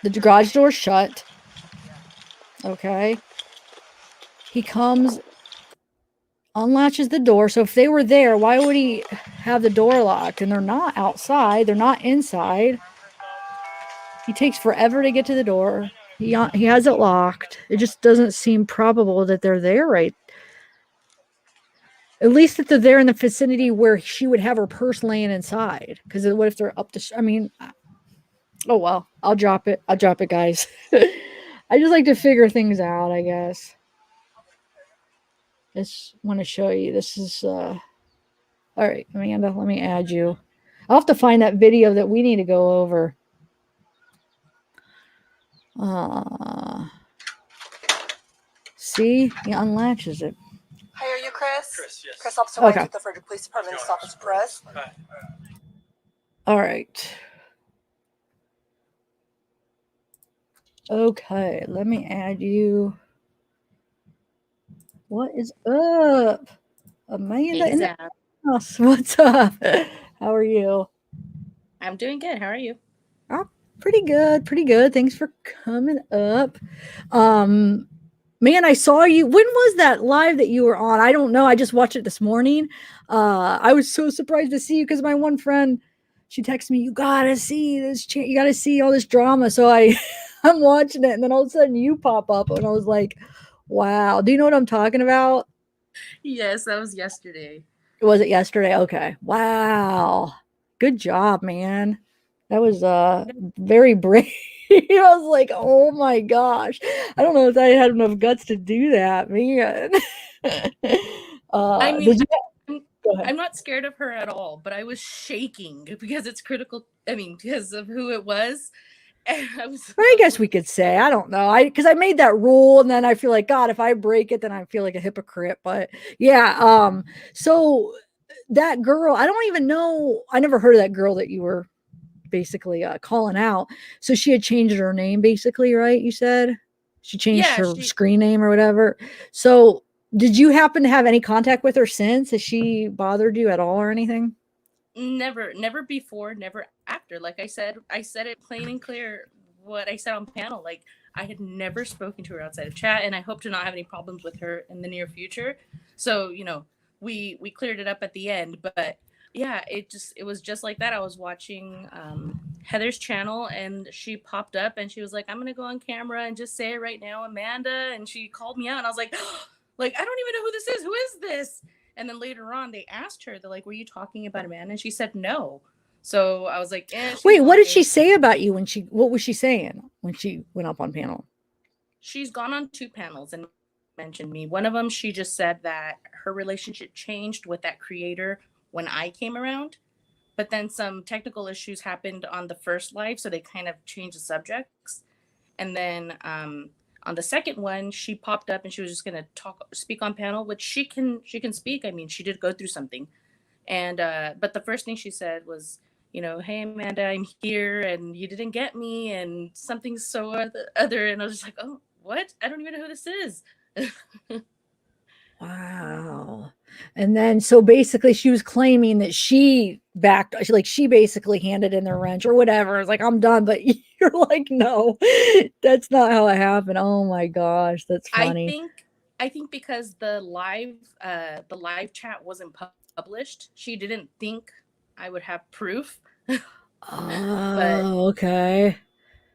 The garage door's shut. Okay. He comes, unlatches the door. So if they were there, why would he have the door locked? And they're not outside. They're not inside. He takes forever to get to the door. He has it locked. It just doesn't seem probable that they're there, right? At least that they're there in the vicinity where she would have her purse laying inside. Because what if they're up the... I mean... Oh, well. I'll drop it. I'll drop it, guys. I just like to figure things out, I guess. Just want to show you. This is... All right, Amanda, let me add you. I'll have to find that video that we need to go over. See? He unlatches it. Hi, are you Chris? Chris, yes. Chris Officer Okay. White with the Frederick Police Department. Stop us, press. Hi. All right. Okay, let me add you. What is up? Amanda Hey, in the Zab. house. What's up? How are you? I'm doing good. How are you? Oh, pretty good, pretty good. Thanks for coming up. Man, I saw you. When was that live that you were on? I don't know. I just watched it this morning. I was so surprised to see you because my one friend, she texted me, "You gotta see this. You gotta see all this drama." So I'm watching it, and then all of a sudden you pop up, and I was like, "Wow!" Do you know what I'm talking about? Yes, that was yesterday. Was it yesterday? Okay. Wow. Good job, man. That was very brave. I was like, oh my gosh. I don't know if I had enough guts to do that, man. I mean, did you go ahead. I'm not scared of her at all, but I was shaking because it's critical. I mean, because of who it was. And I guess we could say, I don't know. Because I made that rule, and then I feel like, God, if I break it, then I feel like a hypocrite. But yeah, so that girl, I don't even know. I never heard of that girl that you were basically calling out. So she had changed her name, basically, right? You said she changed her screen name or whatever. So did you happen to have any contact with her since? Has she bothered you at all or anything? Never before, never after. Like I said it plain and clear what I said on panel. Like, I had never spoken to her outside of chat, and I hope to not have any problems with her in the near future. So, we cleared it up at the end, but yeah, it was just like that. I was watching Heather's channel, and she popped up, and she was like, "I'm gonna go on camera and just say it right now, Amanda." And she called me out, and I was like, like, I don't even know who this is. Who is this? And then later on, they asked her, they're like, "Were you talking about Amanda?" And she said no. So I was like, wait, what did she say about you what was she saying when she went up on panel? She's gone on 2 panels and mentioned me. One of them, she just said that her relationship changed with that creator when I came around, but then some technical issues happened on the first live, so they kind of changed the subjects. And then on the second one, she popped up and she was just gonna speak on panel, which she can speak. I mean, she did go through something, and but the first thing she said was, "Hey Amanda, I'm here, and you didn't get me, and something so other," and I was just like, "Oh, what? I don't even know who this is." Wow. And then so basically she was claiming that she basically handed in the wrench or whatever. It's like, I'm done. But you're like, no, that's not how it happened. Oh my gosh, that's funny. I think because the live chat wasn't published, she didn't think I would have proof. Oh, okay.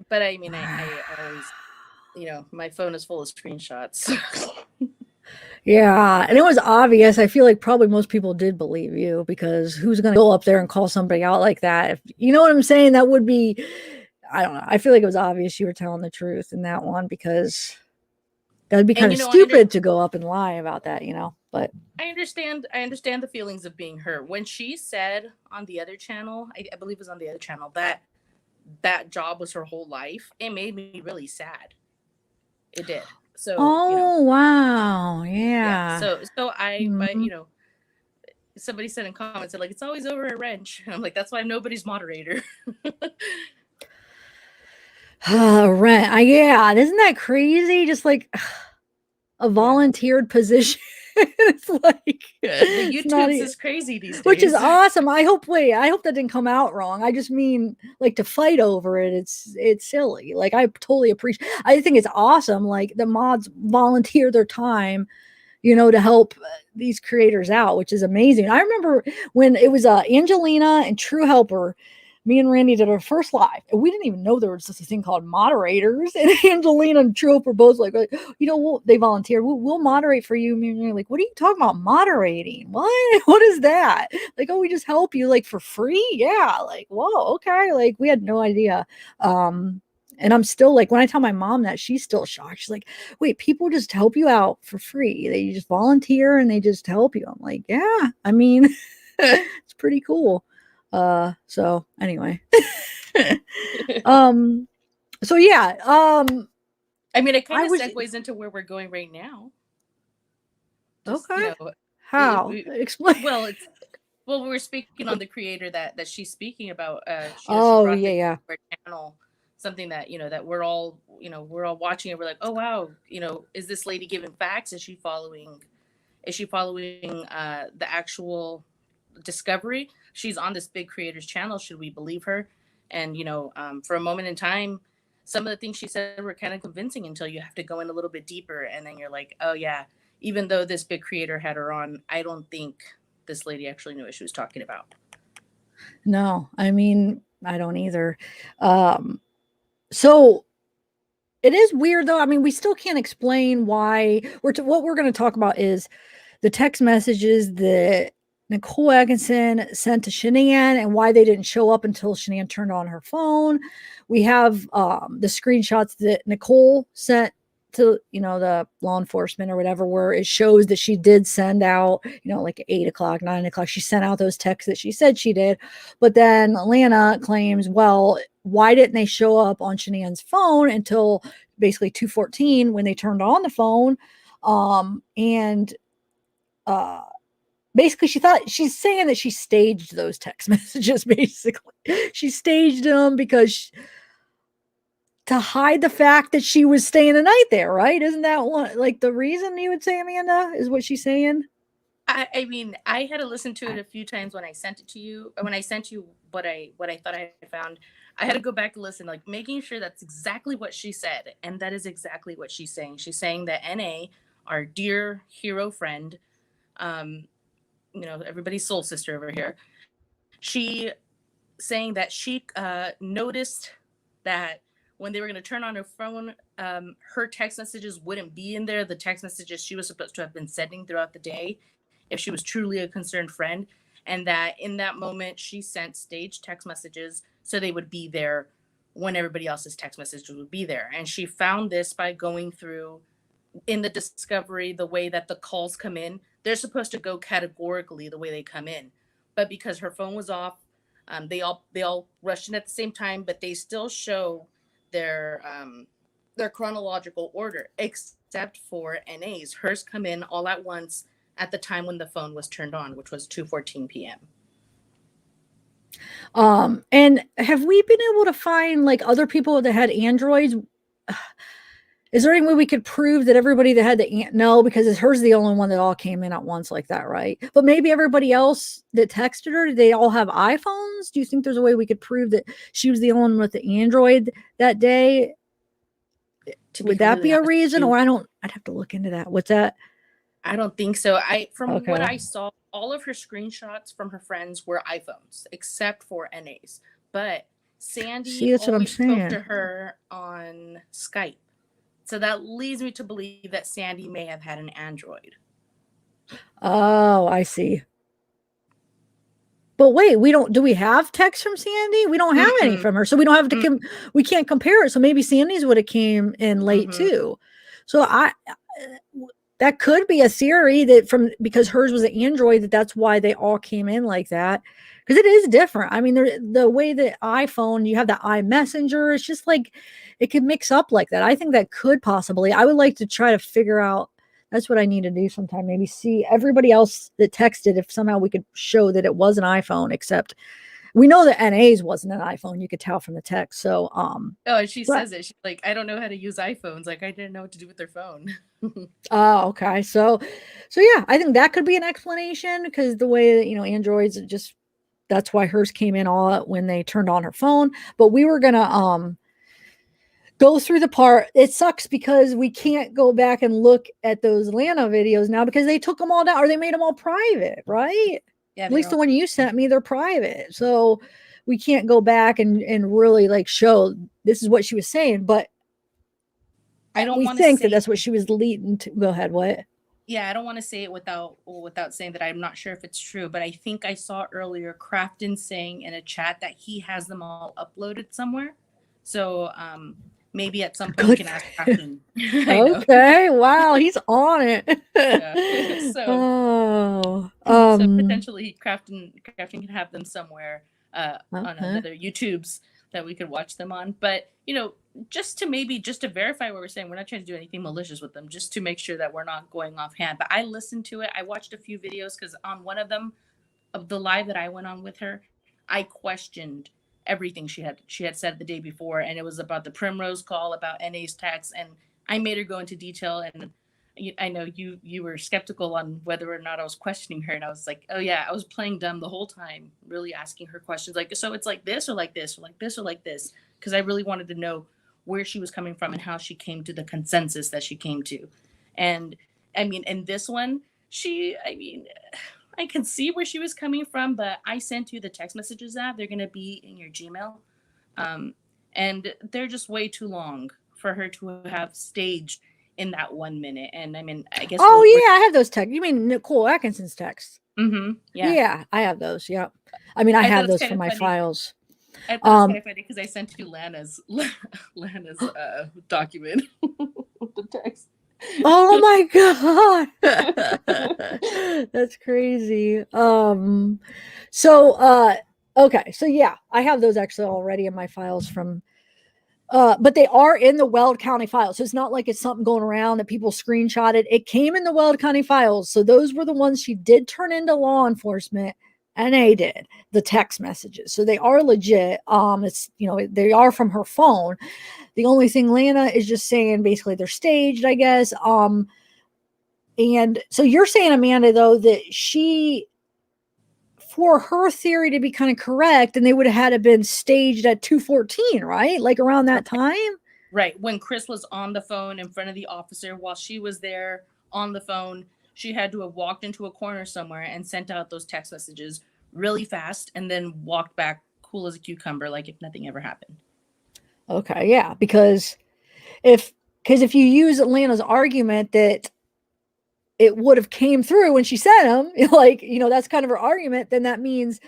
But I mean, I always, my phone is full of screenshots. Yeah, and it was obvious. I feel like probably most people did believe you because who's going to go up there and call somebody out like that? If you know what I'm saying, that would be, I don't know. I feel like it was obvious you were telling the truth in that one because that'd be And kind of I stupid to go up and lie about that, But I understand the feelings of being hurt. When she said on the other channel, I believe it was on the other channel, that that job was her whole life, it made me really sad. It did. So, oh wow, yeah. yeah. But Mhm. somebody said in comments, said like, it's always over a wrench. And I'm like, that's why nobody's moderator. Rent. Yeah, isn't that crazy? Just like a volunteered position. It's like The it's not YouTubes is crazy these which is days. awesome. I hope that didn't come out wrong. I just mean like to fight over it. It's silly. Like I totally appreciate I think it's awesome. Like the mods volunteer their time, to help these creators out, which is amazing. I remember when it was Angelina and True Helper. Me and Randy did our first live, and we didn't even know there was such a thing called moderators. And Angelina and True Helper both they volunteered. We'll moderate for you. Me and Randy like, what are you talking about moderating? What? What is that? Like, oh, we just help you like for free? Yeah. Like, whoa, okay. Like, we had no idea. And I'm still like, when I tell my mom that, she's still shocked. She's like, wait, people just help you out for free. They just volunteer and they just help you. I'm like, yeah, I mean, it's pretty cool. So anyway. um, so yeah, I mean, it kind I of was segues into where we're going right now. Just, okay. How? Explain. we were speaking on the creator that she's speaking about. She Oh, brought yeah, the yeah. channel, something that that we're all watching and we're like, oh wow, is this lady giving facts? Is she following the actual discovery? She's on this big creator's channel. Should we believe her? And for a moment in time, some of the things she said were kind of convincing until you have to go in a little bit deeper, and then you're like, oh yeah, even though this big creator had her on, I don't think this lady actually knew what she was talking about. No, I mean, I don't either. So it is weird though. I mean, we still can't explain why what we're going to talk about is the text messages that Nicole Atkinson sent to Shanann and why they didn't show up until Shanann turned on her phone. We have the screenshots that Nicole sent to the law enforcement or whatever, where it shows that she did send out like 8 o'clock, 9 o'clock, she sent out those texts that she said she did. But then Lana claims, well, why didn't they show up on Shanann's phone until basically 2:14 when they turned on the phone? And basically she's saying that she staged those text messages. Basically she staged them because to hide the fact that she was staying the night there, right? Isn't that one like the reason you would say, Amanda, is what she's saying? I mean, I had to listen to it a few times when I sent it to you. When I sent you what I thought I found, I had to go back and listen, like making sure that's exactly what she said, and that is exactly what she's saying. She's saying that NA, our dear hero friend, um, everybody's soul sister over here, she saying that she noticed that when they were going to turn on her phone, her text messages wouldn't be in there. The text messages she was supposed to have been sending throughout the day, if she was truly a concerned friend, and that in that moment she sent staged text messages so they would be there when everybody else's text messages would be there. And she found this by going through in the discovery the way that the calls come in. They're supposed to go categorically the way they come in, but because her phone was off, they all rushed in at the same time, but they still show their chronological order, except for NA's. Hers come in all at once at the time when the phone was turned on, which was 2:14 p.m. And have we been able to find like other people that had Androids? Is there any way we could prove that everybody that had no, because hers the only one that all came in at once like that, right? But maybe everybody else that texted her, did they all have iPhones? Do you think there's a way we could prove that she was the only one with the Android that day? Would that be a reason? Or I'd have to look into that. What's that? I don't think so. From what Okay. I saw, all of her screenshots from her friends were iPhones, except for NA's. But Sandy See, that's what I'm always spoke saying. to her on Skype. So that leads me to believe that Sandy may have had an Android. Oh, I see. But wait, do we have texts from Sandy? We don't have any Mm-mm. from her. So we don't have to, we can't compare it. So maybe Sandy's would have came in late too. So that could be a theory that because hers was an Android, that's why they all came in like that. Because it is different. I mean, the way that iPhone, you have the iMessenger, it's just like, it could mix up like that. I think that could possibly, I would like to try to figure out. That's what I need to do sometime. Maybe see everybody else that texted if somehow we could show that it was an iPhone, except we know that NA's wasn't an iPhone. You could tell from the text. So, Oh, and she says it. She's like, I don't know how to use iPhones. Like, I didn't know what to do with their phone. Oh, okay. So yeah, I think that could be an explanation because the way that, Androids that's why hers came in all when they turned on her phone. But we were gonna go through the part. It sucks because we can't go back and look at those Lana videos now because they took them all down or they made them all private, right? Yeah, At least the one you sent me, they're private. So we can't go back and really like show this is what she was saying. But I don't we want to think say that that's what she was leading to. Go ahead. What? Yeah, I don't want to say it without saying that I'm not sure if it's true, but I think I saw earlier Crafton saying in a chat that he has them all uploaded somewhere. So maybe at some point we can ask Crafton. I know. Okay. Wow. He's on it. Yeah. So, so potentially Crafton can have them somewhere on okay. another YouTube's that we could watch them on. But just to verify what we're saying, we're not trying to do anything malicious with them, just to make sure that we're not going offhand. But I listened to it. I watched a few videos because on one of them, of the live that I went on with her, I questioned everything she had said the day before, and it was about the Primrose call, about NA's text, and I made her go into detail. And I know you were skeptical on whether or not I was questioning her, and I was like, oh yeah, I was playing dumb the whole time, really asking her questions like, so it's like this or like this or like this or like this, because I really wanted to know where she was coming from and how she came to the consensus that she came to. And I mean, in this one, I can see where she was coming from, but I sent you the text messages that they're going to be in your Gmail. And they're just way too long for her to have staged in that 1 minute. And I mean, I guess. Oh, yeah, I have those texts. You mean Nicole Atkinson's texts? Mm-hmm. Yeah. Yeah, I have those. Yeah. I mean, I have those for my files. I thought it was kind of funny because I sent you Lana's document, the text. Oh my god. That's crazy. Okay, so yeah, I have those actually already in my files from but they are in the Weld County files. So it's not like it's something going around that people screenshotted. It came in the Weld County files. So those were the ones she did turn into law enforcement, and they did the text messages. So they are legit. It's they are from her phone. The only thing Lana is just saying basically they're staged, I guess. And so you're saying, Amanda, though, that for her theory to be kind of correct, and they would have had to been staged at 2:14, right? Like around that time? Right. When Chris was on the phone in front of the officer while she was there on the phone, she had to have walked into a corner somewhere and sent out those text messages really fast and then walked back cool as a cucumber, like if nothing ever happened. Okay, yeah, because if you use Atlanta's argument that it would have came through when she sent them, like, that's kind of her argument, then that means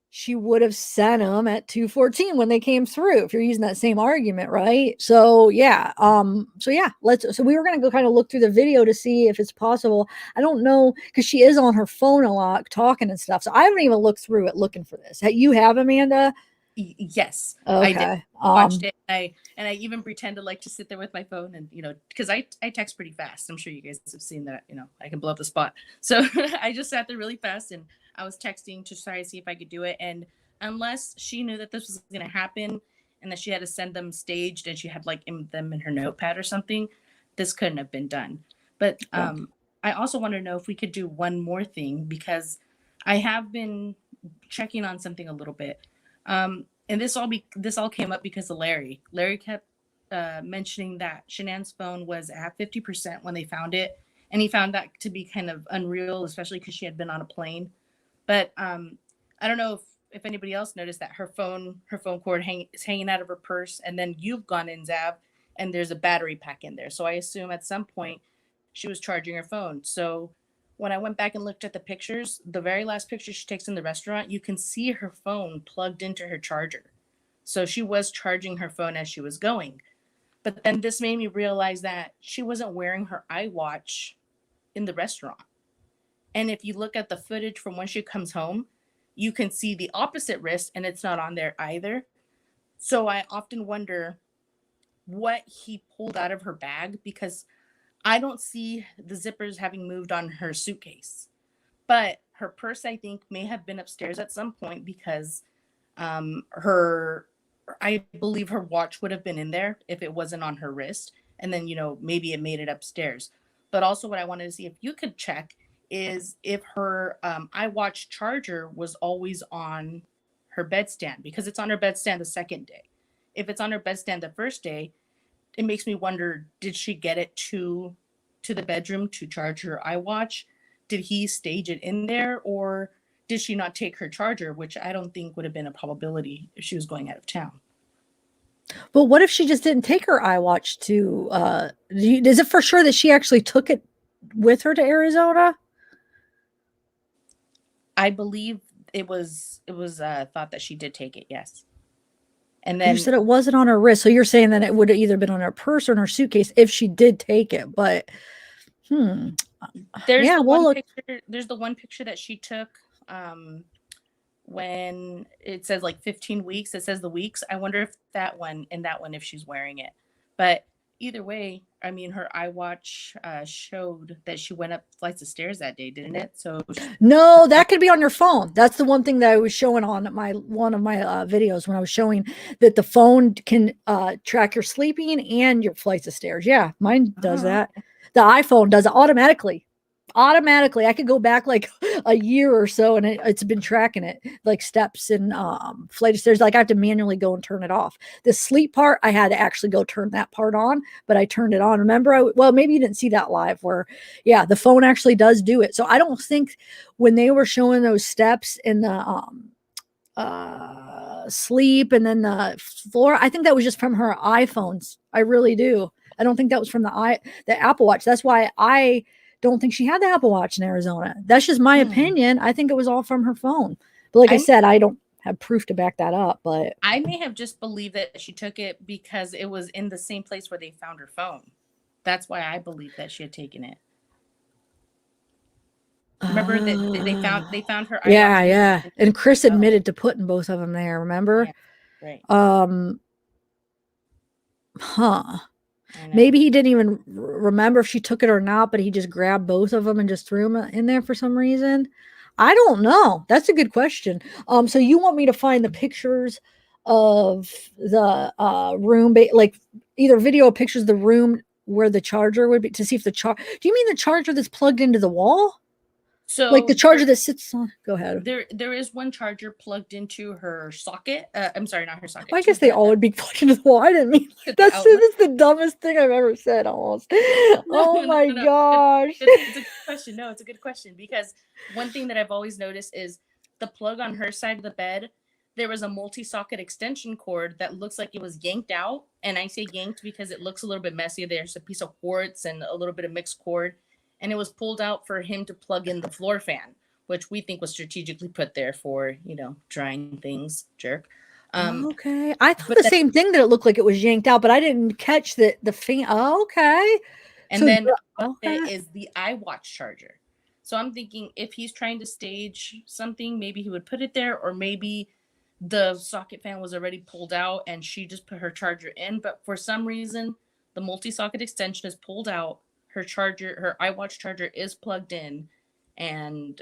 she would have sent them at 2:14 when they came through, if you're using that same argument, right? So yeah, so we were going to go kind of look through the video to see if it's possible. I don't know, because she is on her phone a lot talking and stuff, so I haven't even looked through it looking for this. You have, Amanda? Yes. Okay. I did. Watched it. And I even pretended like to sit there with my phone and, because I text pretty fast. I'm sure you guys have seen that, I can blow up the spot. So I just sat there really fast and I was texting to try to see if I could do it. And unless she knew that this was going to happen and that she had to send them staged and she had like them in her notepad or something, this couldn't have been done. But I also want to know if we could do one more thing, because I have been checking on something a little bit. And this all came up because of Larry. Larry kept mentioning that Shanann's phone was at 50% when they found it, and he found that to be kind of unreal, especially because she had been on a plane. But I don't know if anybody else noticed that her phone cord is hanging out of her purse, and then you've gone in, Zav, and there's a battery pack in there. So I assume at some point she was charging her phone. So when I went back and looked at the pictures, the very last picture she takes in the restaurant, you can see her phone plugged into her charger. So she was charging her phone as she was going. But then this made me realize that she wasn't wearing her iWatch in the restaurant. And if you look at the footage from when she comes home, you can see the opposite wrist and it's not on there either. So I often wonder what he pulled out of her bag, because I don't see the zippers having moved on her suitcase. But her purse, I think, may have been upstairs at some point, because her, I believe her watch would have been in there if it wasn't on her wrist. And then, maybe it made it upstairs. But also what I wanted to see if you could check is if her iWatch charger was always on her bedstand, because it's on her bedstand the second day. If it's on her bedstand the first day, it makes me wonder, did she get it to the bedroom to charge her iWatch? Did he stage it in there, or did she not take her charger, which I don't think would have been a probability if she was going out of town. But what if she just didn't take her iWatch to, is it for sure that she actually took it with her to Arizona? I believe it was thought that she did take it, yes. And then You said it wasn't on her wrist, so you're saying that it would have either been on her purse or in her suitcase if she did take it. But there's yeah, there's the one picture that she took when it says like 15 weeks, it says the weeks. I wonder if that one if she's wearing it. But either way, I mean, her iWatch showed that she went up flights of stairs that day, didn't it? So no, that could be on your phone. That's the one thing that I was showing on one of my videos, when I was showing that the phone can track your sleeping and your flights of stairs. Yeah, mine does that. The iPhone does it automatically. I could go back like a year or so, and it's been tracking it, like steps and flight of stairs. Like I have to manually go and turn it off. The sleep part, I had to actually go turn that part on, but I turned it on. Remember, well, maybe you didn't see that live, where yeah, the phone actually does do it. So I don't think when they were showing those steps in the sleep and then the floor, I think that was just from her iPhones. I really do. I don't think that was from the Apple Watch. That's why I don't think she had the Apple Watch in Arizona. That's just my opinion. I think it was all from her phone. But like I said, I don't have proof to back that up. But I may have just believed that she took it because it was in the same place where they found her phone. That's why I believe that she had taken it. Remember that they found her. Yeah. And Chris admitted to putting both of them there. Remember? Yeah, right. Maybe he didn't even remember if she took it or not, but he just grabbed both of them and just threw them in there for some reason. I don't know. That's a good question. So you want me to find the pictures of the room, like either video or pictures of the room where the charger would be, to see if the charger. Do you mean the charger that's plugged into the wall? So like the charger that sits on. Go ahead. There is one charger plugged into her socket. I'm sorry, not her socket. Well, I guess they all would be plugged into the wall. I didn't mean that's the dumbest thing I've ever said. Almost. Oh my gosh. It's a good question. No, it's a good question, because one thing that I've always noticed is the plug on her side of the bed. There was a multi-socket extension cord that looks like it was yanked out, and I say yanked because it looks a little bit messy. There's a piece of quartz and a little bit of mixed cord. And it was pulled out for him to plug in the floor fan, which we think was strategically put there for, drying things, jerk. Okay. I thought the same thing, that it looked like it was yanked out, but I didn't catch the fan. Oh, okay. And so then it is the iWatch charger. So I'm thinking if he's trying to stage something, maybe he would put it there, or maybe the socket fan was already pulled out and she just put her charger in. But for some reason, the multi-socket extension is pulled out. Her charger, her iWatch charger is plugged in, and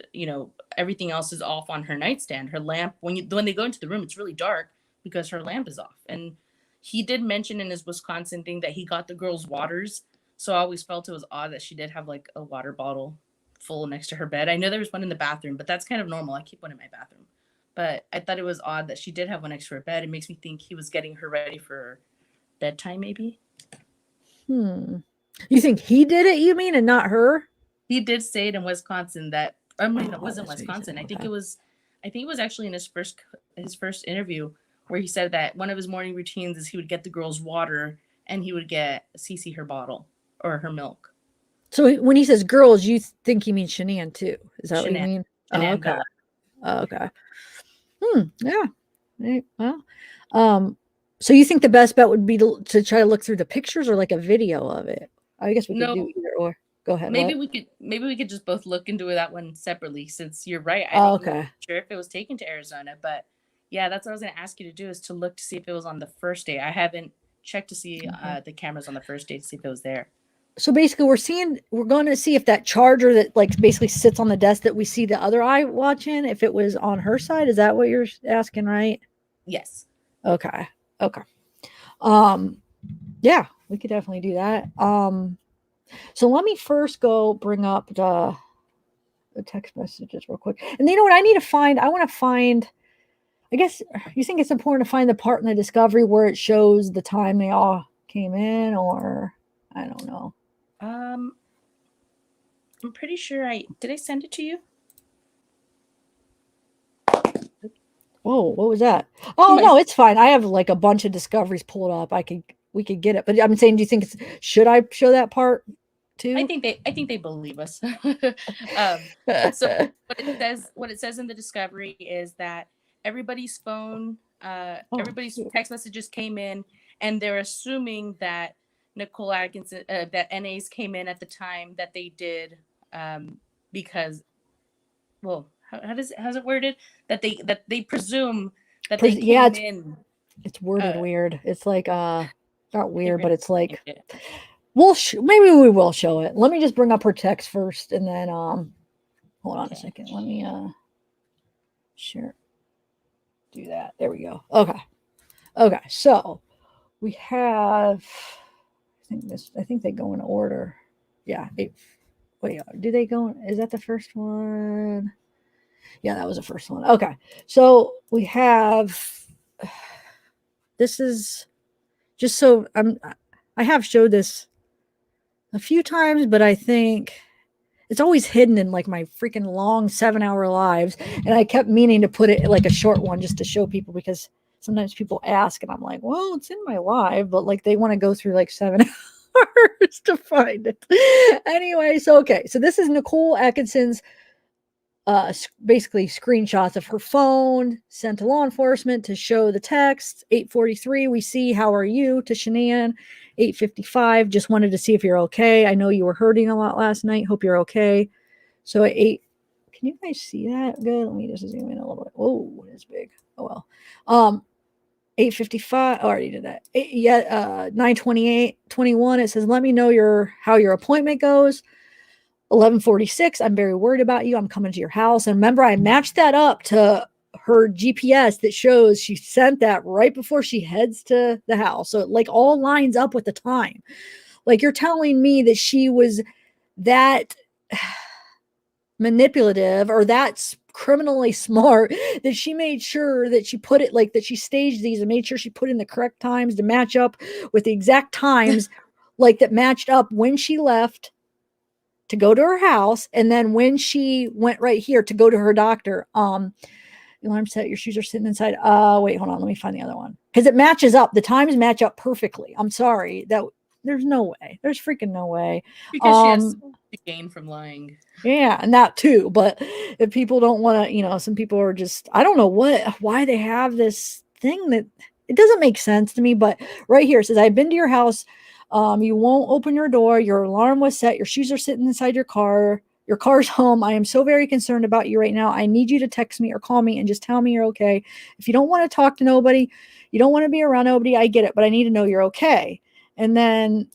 everything else is off on her nightstand. Her lamp, when they go into the room, it's really dark because her lamp is off. And he did mention in his Wisconsin thing that he got the girls' waters, so I always felt it was odd that she did have like a water bottle full next to her bed. I know there was one in the bathroom, but that's kind of normal. I keep one in my bathroom, but I thought it was odd that she did have one next to her bed. It makes me think he was getting her ready for bedtime, maybe. You think he did it, you mean, and not her? He did say it in Wisconsin that, I mean, it wasn't Wisconsin. I think it was actually in his first interview, where he said that one of his morning routines is he would get the girls water and he would get Cece her bottle or her milk. So when he says girls, you think he means Shanann too? Is that what you Shanann. mean? Shanann Okay. Bella. Okay. Yeah. Well, so you think the best bet would be to try to look through the pictures or like a video of it? I guess we could No, do either or. Go ahead. maybe What? we could just both look into that one separately, since you're right. I Oh, don't know okay. sure if it was taken to Arizona, but yeah, that's what I was gonna ask you to do, is to look to see if it was on the first day. I haven't checked to see Okay. the cameras on the first day to see if it was there. So basically, we're going to see if that charger that like basically sits on the desk that we see the other eye watching, if it was on her side. Is that what you're asking, right? Yes. Okay. Okay. Yeah, we could definitely do that. So let me first go bring up the text messages real quick. And you know what I need to find? I want to find, I guess you think it's important to find the part in the discovery where it shows the time they all came in, or I don't know. I'm pretty sure I send it to you? Whoa, what was that? Oh My- no, it's fine. I have like a bunch of discoveries pulled up. We could get it. But I'm saying, do you think should I show that part too? I think they believe us. So what it says in the discovery is that everybody's phone, everybody's shoot. text messages came in, and they're assuming that Nicole Atkinson, that NAs came in at the time that they did, because, well, how's it worded? That they presume that they came Yeah, in. it's worded weird. It's like not weird, but it's like Yeah. maybe we will show it. Let me just bring up her text first, and then hold on a second. Let me share. Do that. There we go. Okay. Okay. So we have. I think they go in order. Yeah. Wait. Do they go? Is that the first one? Yeah, that was the first one. Okay. So we have. This is just so I have showed this a few times, but I think it's always hidden in like my freaking long 7-hour lives. And I kept meaning to put it like a short one just to show people, because sometimes people ask and I'm like, well, it's in my live, but like they want to go through like 7 hours to find it. Anyway, so okay. So this is Nicole Atkinson's basically screenshots of her phone sent to law enforcement to show the text. 8:43, we see how are you to Shanann. 8:55, just wanted to see if you're okay. I know you were hurting a lot last night. Hope you're okay. So at 8, can you guys see that good? Let me just zoom in a little bit. Oh, it's big. Oh well. 8:55, I already did that. 9:28, it says, let me know how your appointment goes. 11:46, I'm very worried about you. I'm coming to your house. And remember, I matched that up to her GPS that shows she sent that right before she heads to the house. So it like all lines up with the time. Like you're telling me that she was that manipulative or that's criminally smart that she made sure that she put it like that she staged these and made sure she put in the correct times to match up with the exact times like that matched up when she left to go to her house, and then when she went right here to go to her doctor. Alarm set, your shoes are sitting inside. Wait, hold on, let me find the other one, because it matches up. The times match up perfectly. I'm sorry, that there's no way. There's freaking no way. Because she has to gain from lying. Yeah, and that too. But if people don't want to, some people are just, I don't know why they have this thing that it doesn't make sense to me. But right here it says, I've been to your house. You won't open your door. Your alarm was set. Your shoes are sitting inside your car. Your car's home. I am so very concerned about you right now. I need you to text me or call me and just tell me you're okay. If you don't want to talk to nobody, you don't want to be around nobody, I get it, but I need to know you're okay. And then,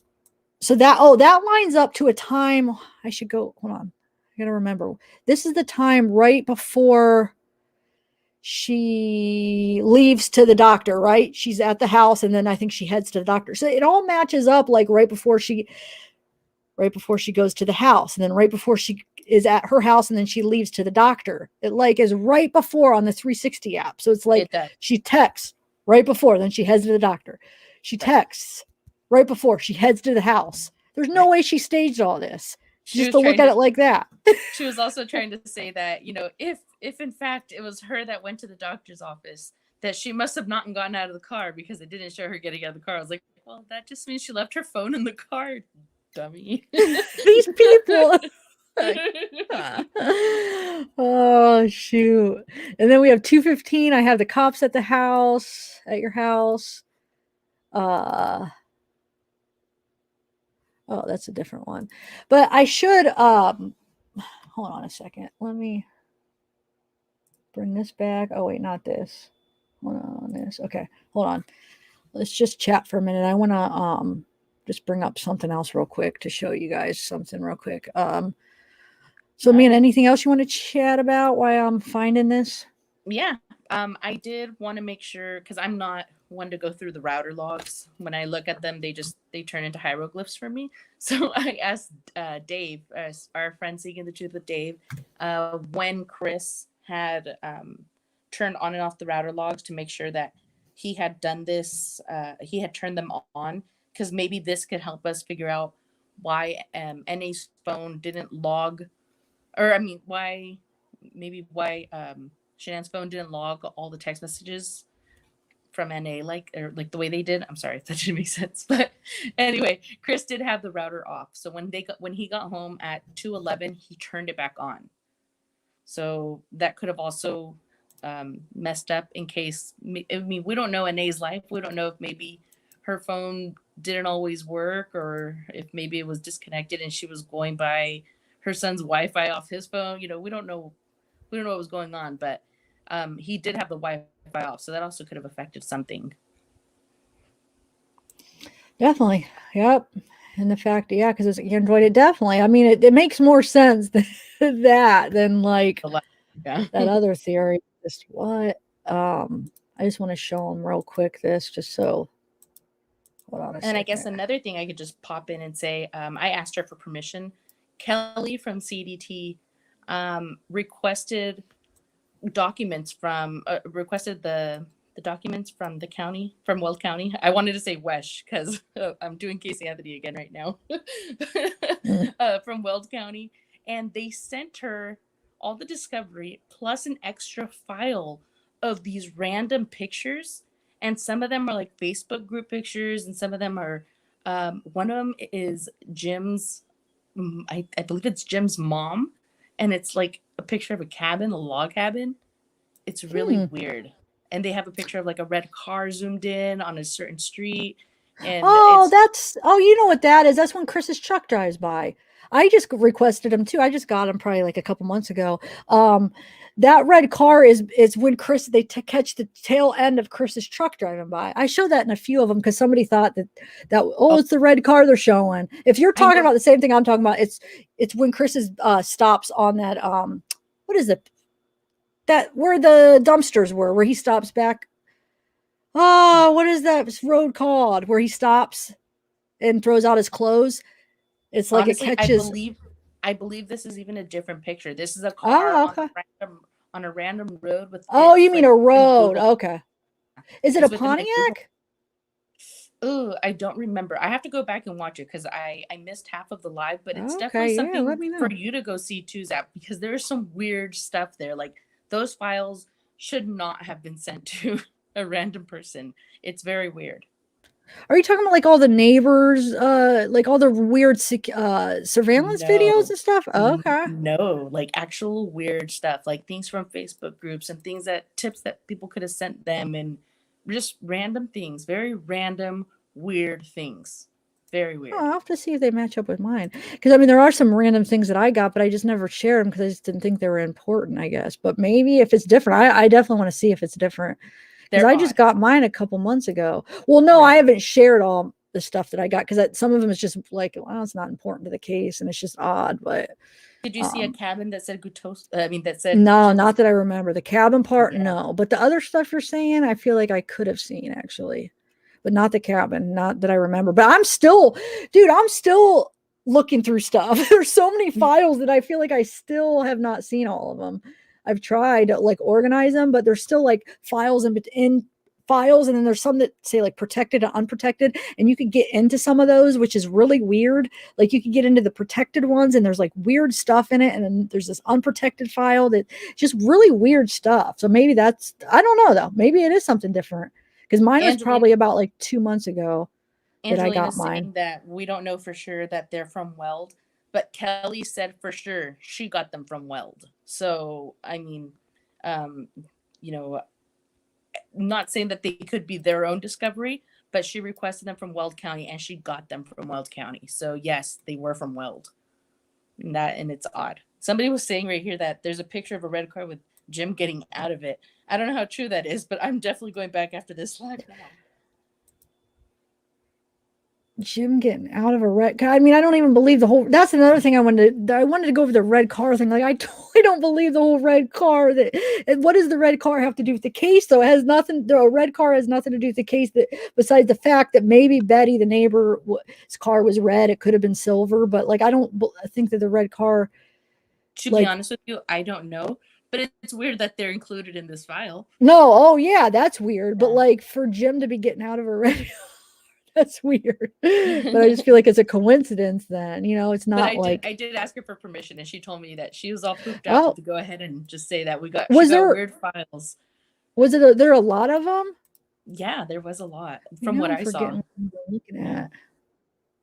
so that lines up to a time. I should go, hold on. I got to remember. This is the time right before she leaves to the doctor, right? She's at the house and then I think she heads to the doctor. So it all matches up like right before she goes to the house, and then right before she is at her house and then she leaves to the doctor. It like is right before on the 360 app. So it's like she texts right before, then she heads to the doctor. She texts right before she heads to the house. There's no way she staged all this. Just to look at it like that. She was also trying to say that, if in fact it was her that went to the doctor's office, that she must have not gotten out of the car because it didn't show her getting out of the car. I was like, Well, that just means she left her phone in the car, dummy. These people. Oh shoot. And then we have 2:15. I have the cops at the house, at your house. Oh, that's a different one. But I should hold on a second. Let me bring this back. Oh wait, not this. Hold on this. Okay, hold on. Let's just chat for a minute. I want to just bring up something else real quick to show you guys something real quick. So, man, anything else you want to chat about while I'm finding this? Yeah. I did want to make sure, because I'm not one to go through the router logs. When I look at them, they turn into hieroglyphs for me. So I asked Dave, our friend Seeking the Truth with Dave, when Chris had turned on and off the router logs to make sure that he had done this, he had turned them on, because maybe this could help us figure out why NA's phone didn't log, or I mean, why Shanann's phone didn't log all the text messages from NA like the way they did. I'm sorry if that didn't make sense, but anyway, Chris did have the router off. So when he got home at 2:11, he turned it back on. So that could have also messed up in case. I mean, we don't know NA's life. We don't know if maybe her phone didn't always work, or if maybe it was disconnected and she was going by her son's Wi-Fi off his phone. You know, we don't know what was going on, but he did have the Wi-Fi off, so that also could have affected something. Definitely. Yep. And the fact, yeah, because it's Android, it definitely, I mean, it makes more sense than like that other theory. Just what? I just want to show them real quick this, just so. Hold on a second. I guess another thing I could just pop in and say, I asked her for permission. Kelly from CDT requested documents from the documents from the county, from Weld County. I wanted to say Wesh because I'm doing Casey Anthony again right now. From Weld County, and they sent her all the discovery plus an extra file of these random pictures, and some of them are like Facebook group pictures, and some of them are one of them is Jim's, I believe it's Jim's mom, and it's like a picture of a cabin, a log cabin. It's really weird. And they have a picture of like a red car zoomed in on a certain street. And you know what that is? That's when Chris's truck drives by. I just requested him too. I just got him probably like a couple months ago. That red car is when they catch the tail end of Chris's truck driving by. I showed that in a few of them because somebody thought that it's the red car they're showing. If you're talking about the same thing I'm talking about, it's when Chris's stops on that what is it? That where the dumpsters were, where he stops back. Oh, what is that road called? Where he stops and throws out his clothes. It's like honestly, it catches. I believe this is even a different picture. This is a car on a random road with. Oh, you mean a road? Okay. Is it a Pontiac? Oh, I don't remember. I have to go back and watch it because I missed half of the live, but it's definitely something for you to go see too, Zap, because there's some weird stuff there. Like those files should not have been sent to a random person. It's very weird. Are you talking about like all the neighbors, like all the weird surveillance videos and stuff? Oh, okay. No, like actual weird stuff, like things from Facebook groups and tips that people could have sent them, and just random things, very random, weird things. Very weird. Oh, I'll have to see if they match up with mine. Because, I mean, there are some random things that I got, but I just never shared them because I just didn't think they were important, I guess. But maybe if it's different, I definitely want to see if it's different. Because I just got mine a couple months ago. Well, no, I haven't shared all the stuff that I got because some of them is just like, well, it's not important to the case and it's just odd. But did you see a cabin that said Gutos? I mean, that said no, not that I remember. The cabin part, no. But the other stuff you're saying, I feel like I could have seen actually, but not the cabin, not that I remember. But I'm still looking through stuff. There's so many files that I feel like I still have not seen all of them. I've tried to like organize them, but there's still like files in files. And then there's some that say like protected and unprotected. And you can get into some of those, which is really weird. Like you can get into the protected ones and there's like weird stuff in it. And then there's this unprotected file that just really weird stuff. So maybe I don't know though. Maybe it is something different because mine was probably about like 2 months ago. that I Angelina's got mine. saying that we don't know for sure that they're from Weld, but Kelly said for sure she got them from Weld. So, I mean, um, you know, not saying that they could be their own discovery, but she requested them from Weld County and she got them from Weld County. So, yes, they were from Weld. And it's odd. Somebody was saying right here that there's a picture of a red car with Jim getting out of it. I don't know how true that is, but I'm definitely going back after this live now. Jim getting out of a red car. I mean, I don't even believe the whole. That's another thing I wanted to go over the red car thing. Like, I totally don't believe the whole red car. And what does the red car have to do with the case? Though it has nothing. The red car has nothing to do with the case. That besides the fact that maybe Betty, the neighbor's car was red. It could have been silver, but like, I don't think that the red car. To be honest with you, I don't know. But it's weird that they're included in this file. No, oh yeah, that's weird. Yeah. But like for Jim to be getting out of a red. That's weird, but I just feel like it's a coincidence. Then it's not I did ask her for permission, and she told me that she was all pooped out to go ahead and just say that we got. Was there weird files? Was it? There a lot of them? Yeah, there was a lot from what I saw. Looking at.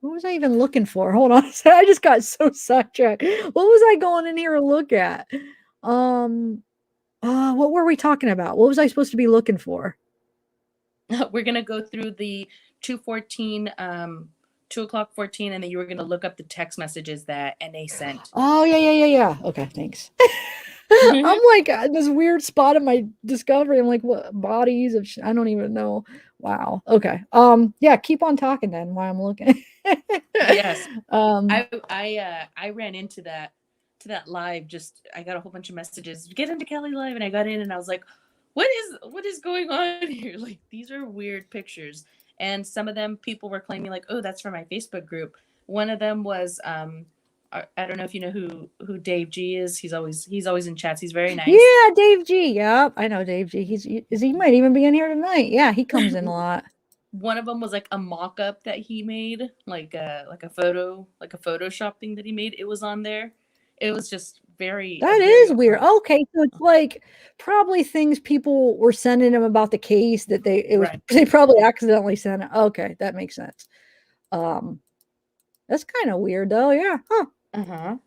What was I even looking for? Hold on, I just got so sidetracked. What was I going in here to look at? What were we talking about? What was I supposed to be looking for? We're gonna go through the 2:14, 2:14, and then you were gonna look up the text messages that NA sent. Oh yeah. Okay, thanks. I'm like this weird spot in my discovery. I'm like, what bodies of? I don't even know. Wow. Okay. Yeah. Keep on talking then while I'm looking. Yes. I ran into that live. Just I got a whole bunch of messages. Get into Kelly live, and I got in, and I was like, what is going on here? Like, these are weird pictures. And some of them people were claiming like, oh, that's from my Facebook group. One of them was I don't know if you know who Dave G is. He's always in chats. He's very nice. Yeah, Dave G. Yep, I know Dave G. He might even be in here tonight. Yeah, he comes in a lot. One of them was like a mock-up that he made, like a Photoshop thing that he made. It was on there. It was just very. That is weird. Okay, so it's like probably things people were sending him about the case that they probably accidentally sent it. Okay, that makes sense. That's kind of weird though. Yeah. Huh.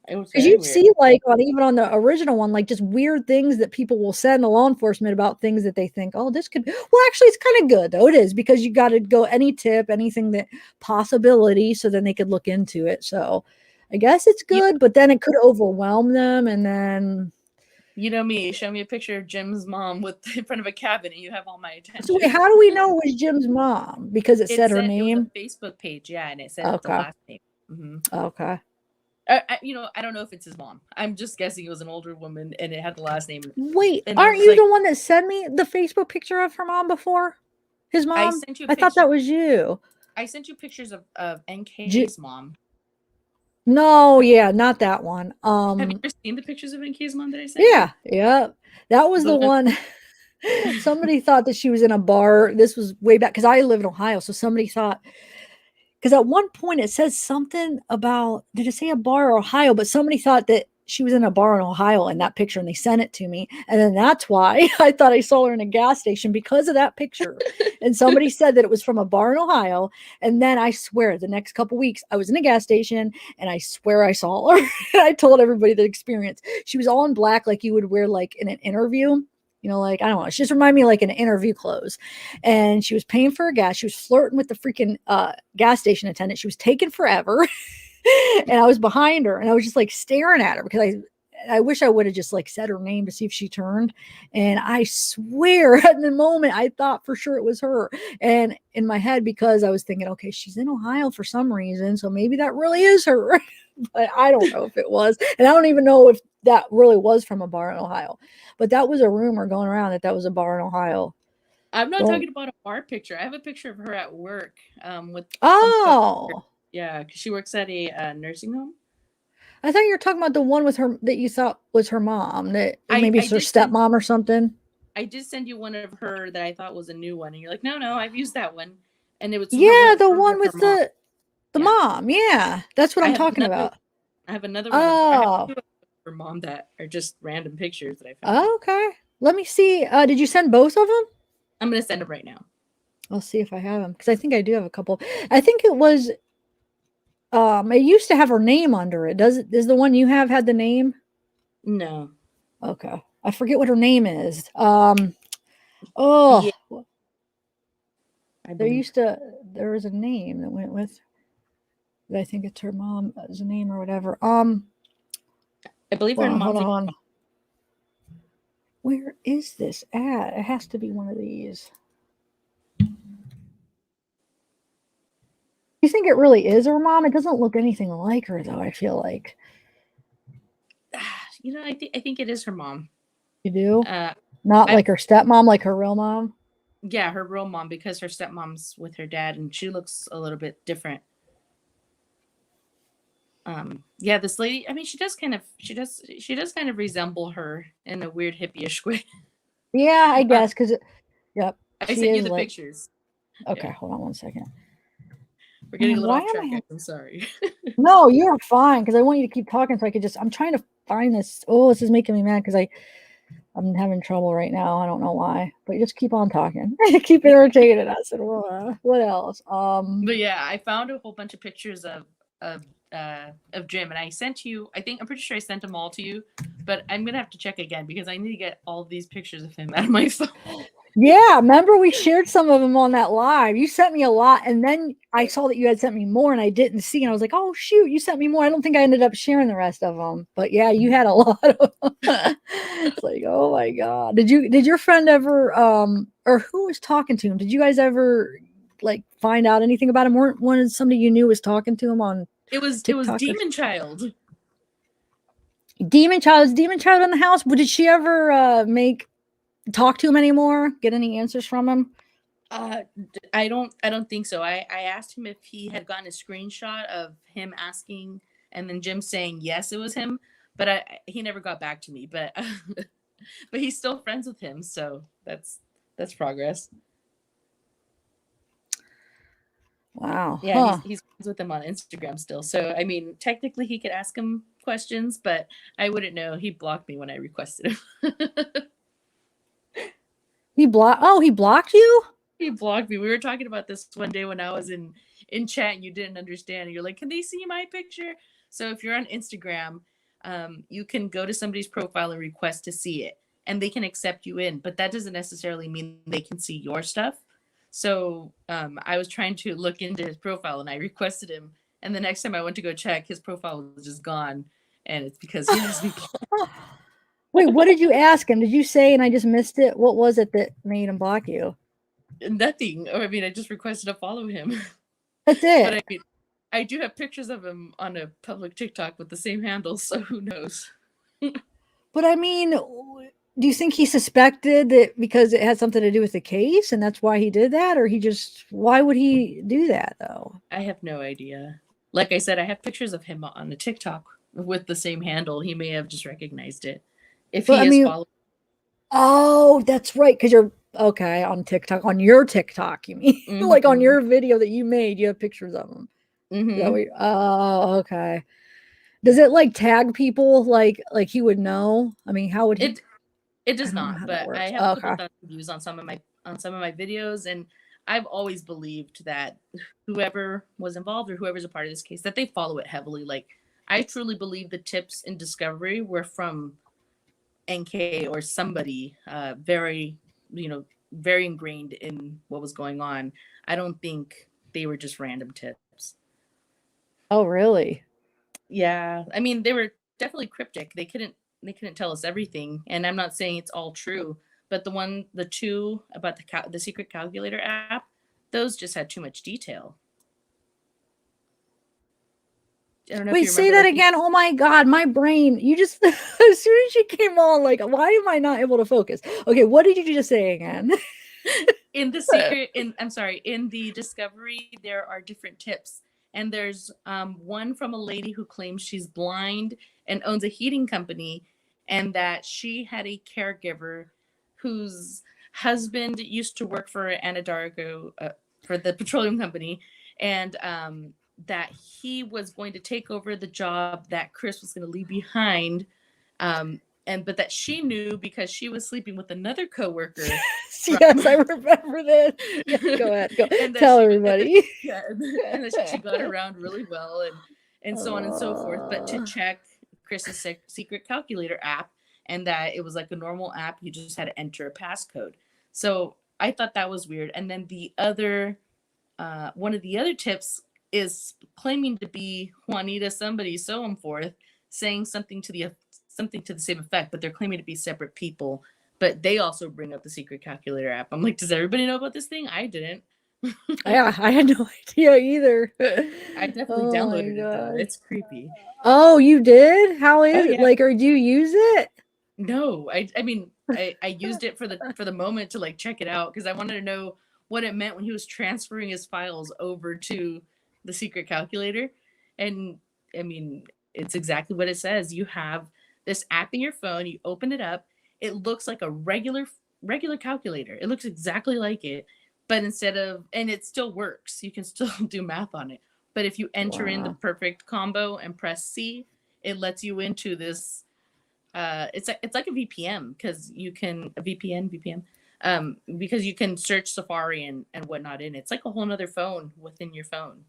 It was. Because you'd see like even on the original one, like just weird things that people will send to law enforcement about things that they think, oh, this could. Well, actually, it's kind of good though. It is because you got to go any tip, anything that possibility, so then they could look into it. So. I guess it's good, but then it could overwhelm them, and then you know me. Show me a picture of Jim's mom in front of a cabinet, and you have all my attention. So wait, how do we know it was Jim's mom? Because it said her name. It was a Facebook page, yeah, and it said the last name. Mm-hmm. Okay. I don't know if it's his mom. I'm just guessing it was an older woman, and it had the last name. Wait, aren't you the one that sent me the Facebook picture of her mom before? His mom. I thought that was you. I sent you pictures of NK's mom. No, yeah, not that one. Have you ever seen the pictures of NK's mom that I sent? Yeah. That was the one. Somebody thought that she was in a bar. This was way back because I live in Ohio. So somebody thought, because at one point it says something about, did it say a bar or Ohio? But somebody thought that she was in a bar in Ohio in that picture, and they sent it to me. And then that's why I thought I saw her in a gas station because of that picture. And somebody said that it was from a bar in Ohio. And then I swear the next couple weeks I was in a gas station, and I swear I saw her. And I told everybody the experience. She was all in black, like you would wear like in an interview. Like, I don't know. She just reminded me like an interview clothes. And she was paying for her gas. She was flirting with the freaking gas station attendant. She was taking forever. And I was behind her, and I was just like staring at her because I wish I would have just like said her name to see if she turned. And I swear at the moment I thought for sure it was her. And in my head, because I was thinking, okay, she's in Ohio for some reason, so maybe that really is her. But I don't know if it was. And I don't even know if that really was from a bar in Ohio. But that was a rumor going around that was a bar in Ohio. I'm not talking about a bar picture. I have a picture of her at work with. Yeah, because she works at a nursing home. I thought you were talking about the one with her that you thought was her mom. That maybe it's her stepmom or something. I did send you one of her that I thought was a new one, and you're like, no, I've used that one, and it was the one with the mom. Yeah, that's what I'm talking about. I have another one. I have two of her mom that are just random pictures that I found. Okay, let me see. Did you send both of them? I'm gonna send them right now. I'll see if I have them because I think I do have a couple. I think it was. It used to have her name under it. Does it? Is the one you have had the name? No. Okay, I forget what her name is. Yeah, Oh, I believe. there was a name that went with. I think it's her mom's name or whatever. I believe her Hold mom's on, like, hold on. Where is this at? It has to be one of these. You think it really is her mom? It doesn't look anything like her though. I feel like you know, I think it is her mom. you do. Uh, Not I like her stepmom, like her real mom. Yeah, her real mom, because her stepmom's with her dad and she looks a little bit different. Yeah, this lady, I mean, she does kind of resemble her in a weird hippie-ish way. Yeah, I Uh, guess because yep, I she sent you is the like. pictures. Okay, Yeah, hold on one second. we're getting a Man, little why off am track, I? guys. I'm sorry. No, you're fine because I want you to keep talking so I could just. I'm trying to find this. Oh, this is making me mad because I'm having trouble right now. I don't know why, but just keep on talking. Keep irritating us. And what else? But yeah, I found a whole bunch of pictures of Jim, and I sent you. I'm pretty sure I sent them all to you, but I'm gonna have to check again because I need to get all of these pictures of him out of my phone. Yeah, remember we shared some of them on that live. You sent me a lot, and then I saw that you had sent me more, and I didn't see. And I was like, "Oh shoot, you sent me more." I don't think I ended up sharing the rest of them, but yeah, you had a lot of them. It's like, oh my god, did your friend ever or who was talking to him? Did you guys ever like find out anything about him? Weren't one of somebody you knew was talking to him on It was TikTok? Demon Child. Demon Child is Demon Child in the house. But did she ever talk to him anymore? Get any answers from him? I don't think so. I asked him if he had gotten a screenshot of him asking, and then Jim saying yes, it was him. But he never got back to me. But but he's still friends with him, so that's progress. Wow, Yeah, huh? he's friends with him on Instagram still. So I mean, technically he could ask him questions, but I wouldn't know. He blocked me when I requested him. He blocked you? He blocked me. We were talking about this one day when I was in chat and you didn't understand. And you're like, "Can they see my picture?" So if you're on Instagram, you can go to somebody's profile and request to see it, and they can accept you in. But that doesn't necessarily mean they can see your stuff. So I was trying to look into his profile and I requested him, and the next time I went to go check, his profile was just gone, and it's because he has me Wait, what did you ask him? Did you say and I just missed it? What was it that made him block you? nothing. Or I mean, I just requested to follow him. That's But it. I mean, I do have pictures of him on a public TikTok with the same handle, so who knows? But I mean, do you think he suspected that because it had something to do with the case and that's why he did that? Or why would he do that though? I have no idea. Like I said, I have pictures of him on the TikTok with the same handle. He may have just recognized it if But I he is mean, following. oh, that's right. Because you're okay on TikTok, on your TikTok, you mean like on Mm-hmm. your video that you made, you have pictures of him. Mm-hmm. Oh, okay. Does it like tag people like he would know? I mean, how would he? It it I does don't know not, how that but I works. have a couple Okay. thousand views on some of my videos, and I've always believed that whoever was involved or whoever's a part of this case, that they follow it heavily. Like I truly believe the tips in discovery were from NK or somebody very, very ingrained in what was going on. I don't think they were just random tips. Oh, really? Yeah, I mean they were definitely cryptic. They couldn't tell us everything, and I'm not saying it's all true, but the two about the secret calculator app, those just had too much detail. I don't know if Wait, you say remember, that like again. Oh my God, my brain. You just, as soon as you came on, like, why am I not able to focus? Okay, what did you just say again? in the discovery there are different tips, and there's one from a lady who claims she's blind and owns a heating company, and that she had a caregiver whose husband used to work for Anadarko, for the petroleum company, and that he was going to take over the job that Chris was going to leave behind, um, but that she knew because she was sleeping with another coworker. Yes, I remember this. Yeah, go ahead. Go. And that Tell she- everybody. Yeah, and that she got around really well, and so on and so forth. But to check Chris's secret calculator app, and that it was like a normal app, you just had to enter a passcode. So I thought that was weird. And then the other, one of the other tips is claiming to be Juanita somebody, so on forth, saying something to the same effect, but they're claiming to be separate people. But they also bring up the secret calculator app. I'm like, does everybody know about this thing? I didn't. Yeah, I had no idea either. I definitely Oh my downloaded it though. God. It's creepy. Oh, you did? How is Oh it? yeah. Like, or do you use it? No, I mean I used it for the moment to like check it out because I wanted to know what it meant when he was transferring his files over to the secret calculator. And I mean, it's exactly what it says. You have this app in your phone, you open it up, it looks like a regular calculator. It looks exactly like it, but and it still works. You can still do math on it. But if you enter in the Wow. perfect combo and press C, it lets you into this it's like a VPN because you can because you can search Safari and whatnot in it. It's like a whole nother phone within your phone.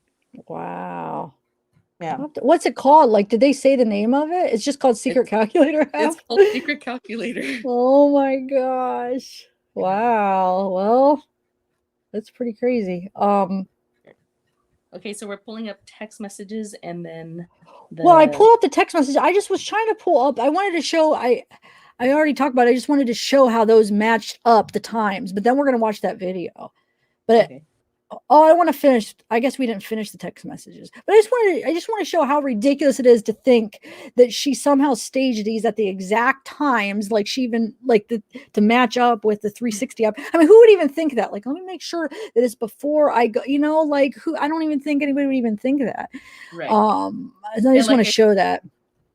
Wow. Yeah. What's it called? Like, did they say the name of it? It's just called Secret Calculator app. It's called Secret Calculator. Oh my gosh. Wow. Well, that's pretty crazy. Okay, so we're pulling up text messages and then Well, I pulled up the text message. I just was trying to pull up. I wanted to show I already talked about it. I just wanted to show how those matched up the times, but then we're going to watch that video. But okay. I want to finish. I guess we didn't finish the text messages, but I just want to show how ridiculous it is to think that she somehow staged these at the exact times, like she even like to match up with the 360 app. I mean, who would even think that? Like, let me make sure that it's before I go. You know, like who? I don't even think anybody would even think of that. Right. I just want to show that.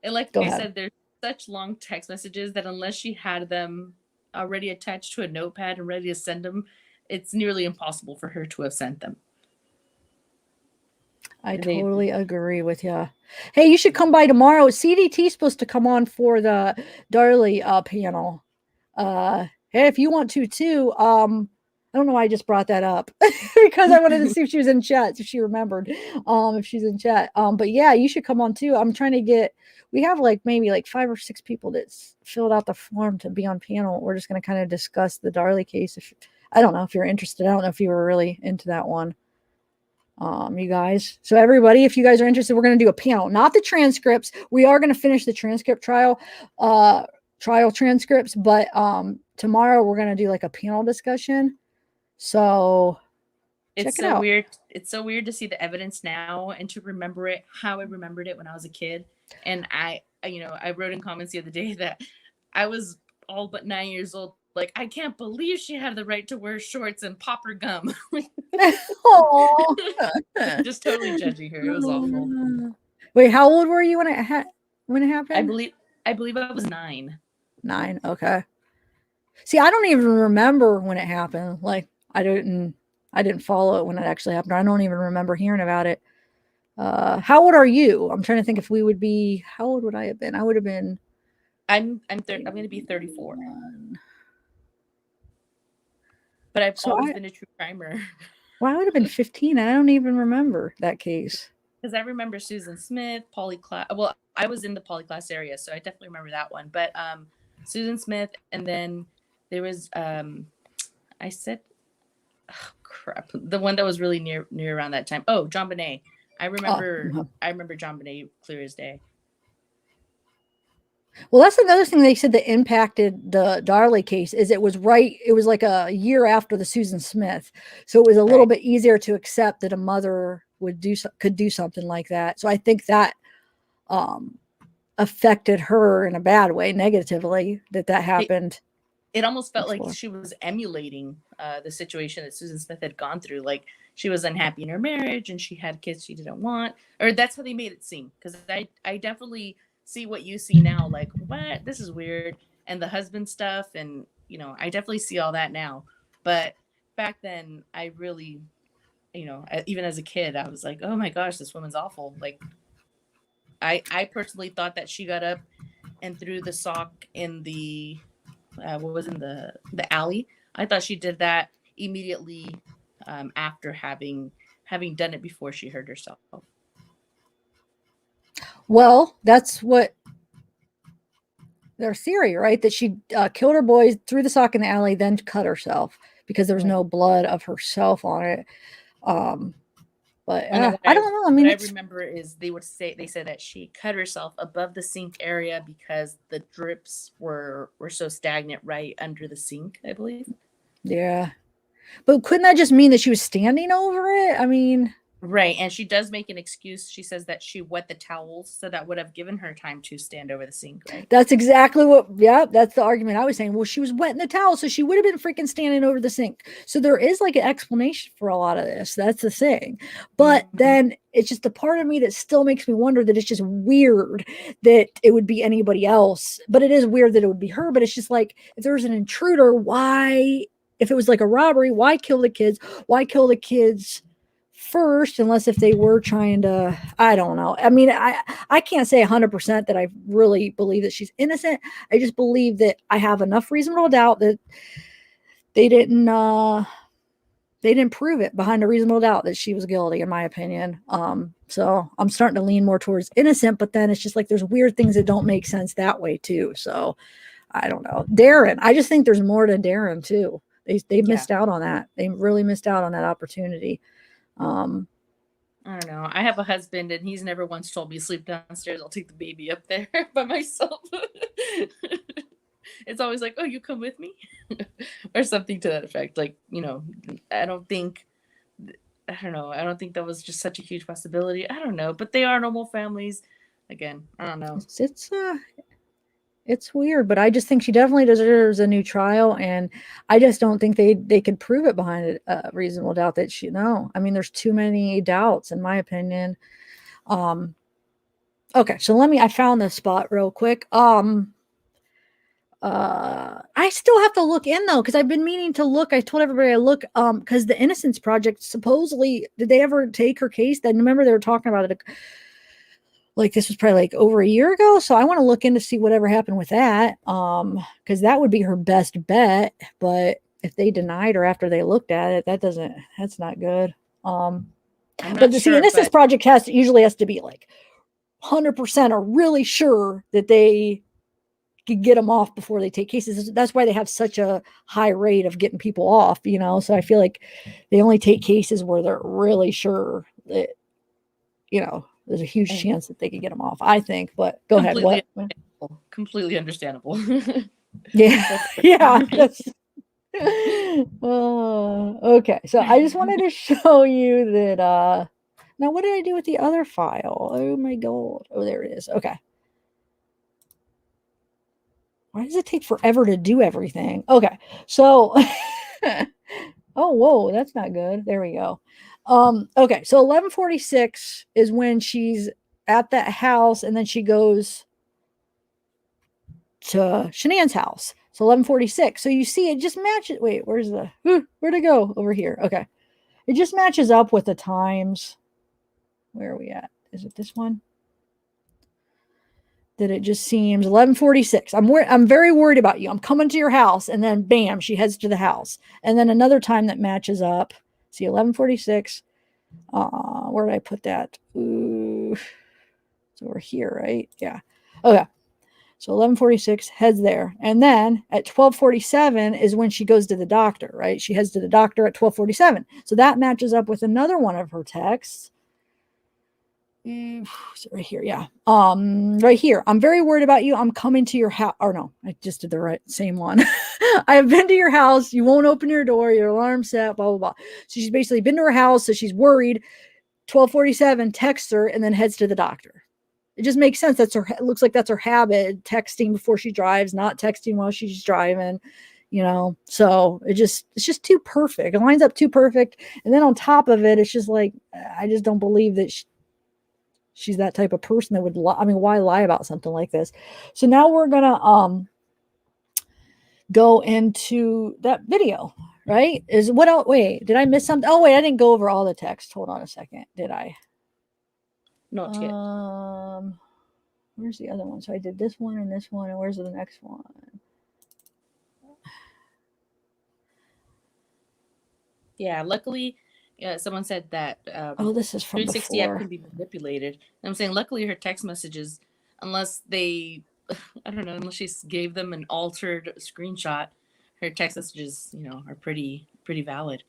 And like Go I ahead. said, there's such long text messages that unless she had them already attached to a notepad and ready to send them, it's nearly impossible for her to have sent them. I totally agree with you. Hey, you should come by tomorrow. CDT's supposed to come on for the Darley panel. Hey, if you want to too. I don't know why I just brought that up because I wanted to see if she was in chat, if she remembered, if she's in chat. But yeah, you should come on too. I'm trying to we have like maybe like 5 or 6 people that's filled out the form to be on panel. We're just going to kind of discuss the Darley case. I don't know if you're interested. I don't know if you were really into that one. You guys. So everybody, if you guys are interested, we're going to do a panel, not the transcripts. We are going to finish the transcript trial transcripts, but tomorrow we're going to do like a panel discussion. So it's so weird. It's so weird to see the evidence now and to remember it how I remembered it when I was a kid. And I wrote in comments the other day that I was all but 9 years old. Like, I can't believe she had the right to wear shorts and pop her gum. Just totally judging her. It was awful. Wait, how old were you when it happened? I believe I was 9. 9. Okay. See, I don't even remember when it happened. Like, I didn't follow it when it actually happened. I don't even remember hearing about it. How old are you? I'm trying to think if we would be. How old would I have been? I would have been. I'm going to be 34. But I've always been a true crimer. Well, I would have been 15. I don't even remember that case. Because I remember Susan Smith, polyclass. Well, I was in the polyclass area, so I definitely remember that one. But Susan Smith, and then there was I said, oh crap, the one that was really near around that time. Oh, John Bonet. I remember John Bonet clear as day. Well, that's another thing they said that impacted the Darley case is it was like a year after the Susan Smith. So it was a little bit easier to accept that a mother could do something like that. So I think that affected her in a bad way, negatively, that happened. It almost felt like she was emulating the situation that Susan Smith had gone through. Like, she was unhappy in her marriage and she had kids she didn't want, or that's how they made it seem. Because I definitely see what you see now, like, what, this is weird, and the husband stuff, and I definitely see all that now. But back then, I really, even as a kid, I was like, oh my gosh, this woman's awful. Like, I personally thought that she got up and threw the sock in the what was in the alley. I thought she did that immediately after having done it before she hurt herself. Well, that's what their theory, right? That she killed her boys, threw the sock in the alley, then cut herself because there was Right. no blood of herself on it. But And I don't know. I mean, what I remember is they said that she cut herself above the sink area because the drips were so stagnant right under the sink, I believe. yeah. But couldn't that just mean that she was standing over it? I mean, Right, and she does make an excuse. She says that she wet the towels, so that would have given her time to stand over the sink, right? that's exactly what, yeah, that's the argument I was saying. Well, she was wetting the towel, so she would have been freaking standing over the sink. So there is like an explanation for a lot of this. That's the thing. But then it's just a part of me that still makes me wonder that it's just weird that it would be anybody else. But it is weird that it would be her. But it's just like, if there was an intruder, why, if it was like a robbery, why kill the kids? Why kill the kids first, unless if they were trying to, I don't know. I mean, I can't say 100% that I really believe that she's innocent. I just believe that I have enough reasonable doubt that they didn't prove it behind a reasonable doubt that she was guilty, in my opinion. So I'm starting to lean more towards innocent, but then it's just like there's weird things that don't make sense that way too. So I don't know. Darren, I just think there's more to Darren too. They missed out on that. They really missed out on that opportunity. I don't know. I have a husband and he's never once told me sleep downstairs. I'll take the baby up there by myself. It's always like, oh, you come with me or something to that effect. Like, I don't think that was just such a huge possibility. I don't know, but they are normal families. Again, I don't know. It's weird, but I just think she definitely deserves a new trial, and I just don't think they could prove it behind a reasonable doubt that I mean, there's too many doubts in my opinion. Okay, so I found this spot real quick. I still have to look in though, because I've been meaning to look. I told everybody I look, because the Innocence Project, supposedly, did they ever take her case? Then remember they were talking about it. Like this was probably like over a year ago. So I want to look in to see whatever happened with that. Because that would be her best bet. But if they denied her after they looked at it, that's not good. But the Innocence Project usually has to be like 100% or really sure that they could get them off before they take cases. That's why they have such a high rate of getting people off, so I feel like they only take cases where they're really sure that, there's a huge chance that they could get them off, I think. But go ahead. What? Completely understandable. Yeah. Yeah. Okay. So I just wanted to show you that. Now, what did I do with the other file? Oh my God. Oh, there it is. Okay. Why does it take forever to do everything? Okay. So, oh, whoa, that's not good. There we go. Okay, so 11:46 is when she's at that house, and then she goes to Shanann's house. So 11:46. So you see, it just matches. Wait, where'd it go? Over here. Okay, it just matches up with the times. Where are we at? Is it this one? That it just seems 11:46. I'm very worried about you. I'm coming to your house, and then bam, she heads to the house, and then another time that matches up. See, 11:46. Where did I put that? Ooh, it's over here, right? Yeah. Okay. So 11:46 heads there, and then at 12:47 is when she goes to the doctor, right? She heads to the doctor at 12:47. So that matches up with another one of her texts. So right here, yeah. Right here. I'm very worried about you. I'm coming to your house. Or no, I just did the same one. I have been to your house. You won't open your door. Your alarm's set. Blah blah blah. So she's basically been to her house. So she's worried. 12:47 texts her and then heads to the doctor. It just makes sense. It looks like that's her habit. Texting before she drives, not texting while she's driving. So it's just too perfect. It lines up too perfect. And then on top of it, it's just like I just don't believe that she's that type of person that would lie. I mean, why lie about something like this? So now we're gonna go into that video, right? What else? Wait, did I miss something? Oh wait, I didn't go over all the text. Hold on a second. Did I? Not yet. Where's the other one? So I did this one, and where's the next one? Yeah, luckily, someone said that Oh, this is from 360 app before. can be manipulated. And I'm saying, luckily, her text messages, unless they, I don't know, unless she gave them an altered screenshot, her text messages, are pretty valid.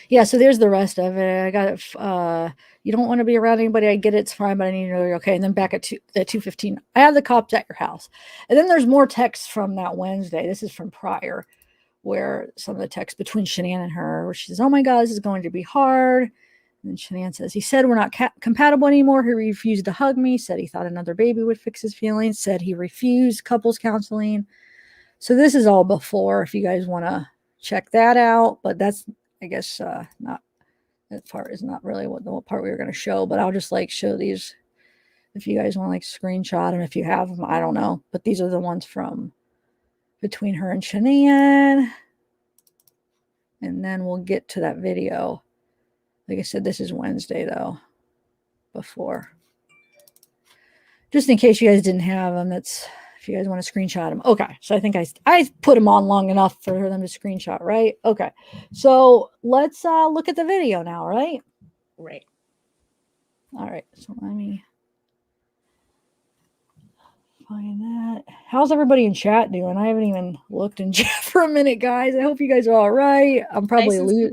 Yeah, so there's the rest of it. I got it. You don't want to be around anybody. I get it, it's fine, but I need to know you're okay. And then back at 2:15, I have the cops at your house. And then there's more texts from that Wednesday. This is from prior, where some of the text between Shanann and her, where she says, "Oh my God, this is going to be hard." And then Shanann says, "He said we're not compatible anymore. He refused to hug me. Said he thought another baby would fix his feelings. Said he refused couples counseling." So this is all before, if you guys want to check that out. But that's, I guess, not that part is not really what part we were going to show. But I'll just show these if you guys want to screenshot them if you have them. I don't know. But these are the ones from between her and Shanann. And then we'll get to that video. Like I said, this is Wednesday, though, before. Just in case you guys didn't have them, that's if you guys want to screenshot them. Okay, so I think I put them on long enough for them to screenshot, right? Okay, so let's look at the video now, right? Right. All right, so let me find that. How's everybody in chat doing? I haven't even looked in chat for a minute, guys. I hope you guys are all right. I'm probably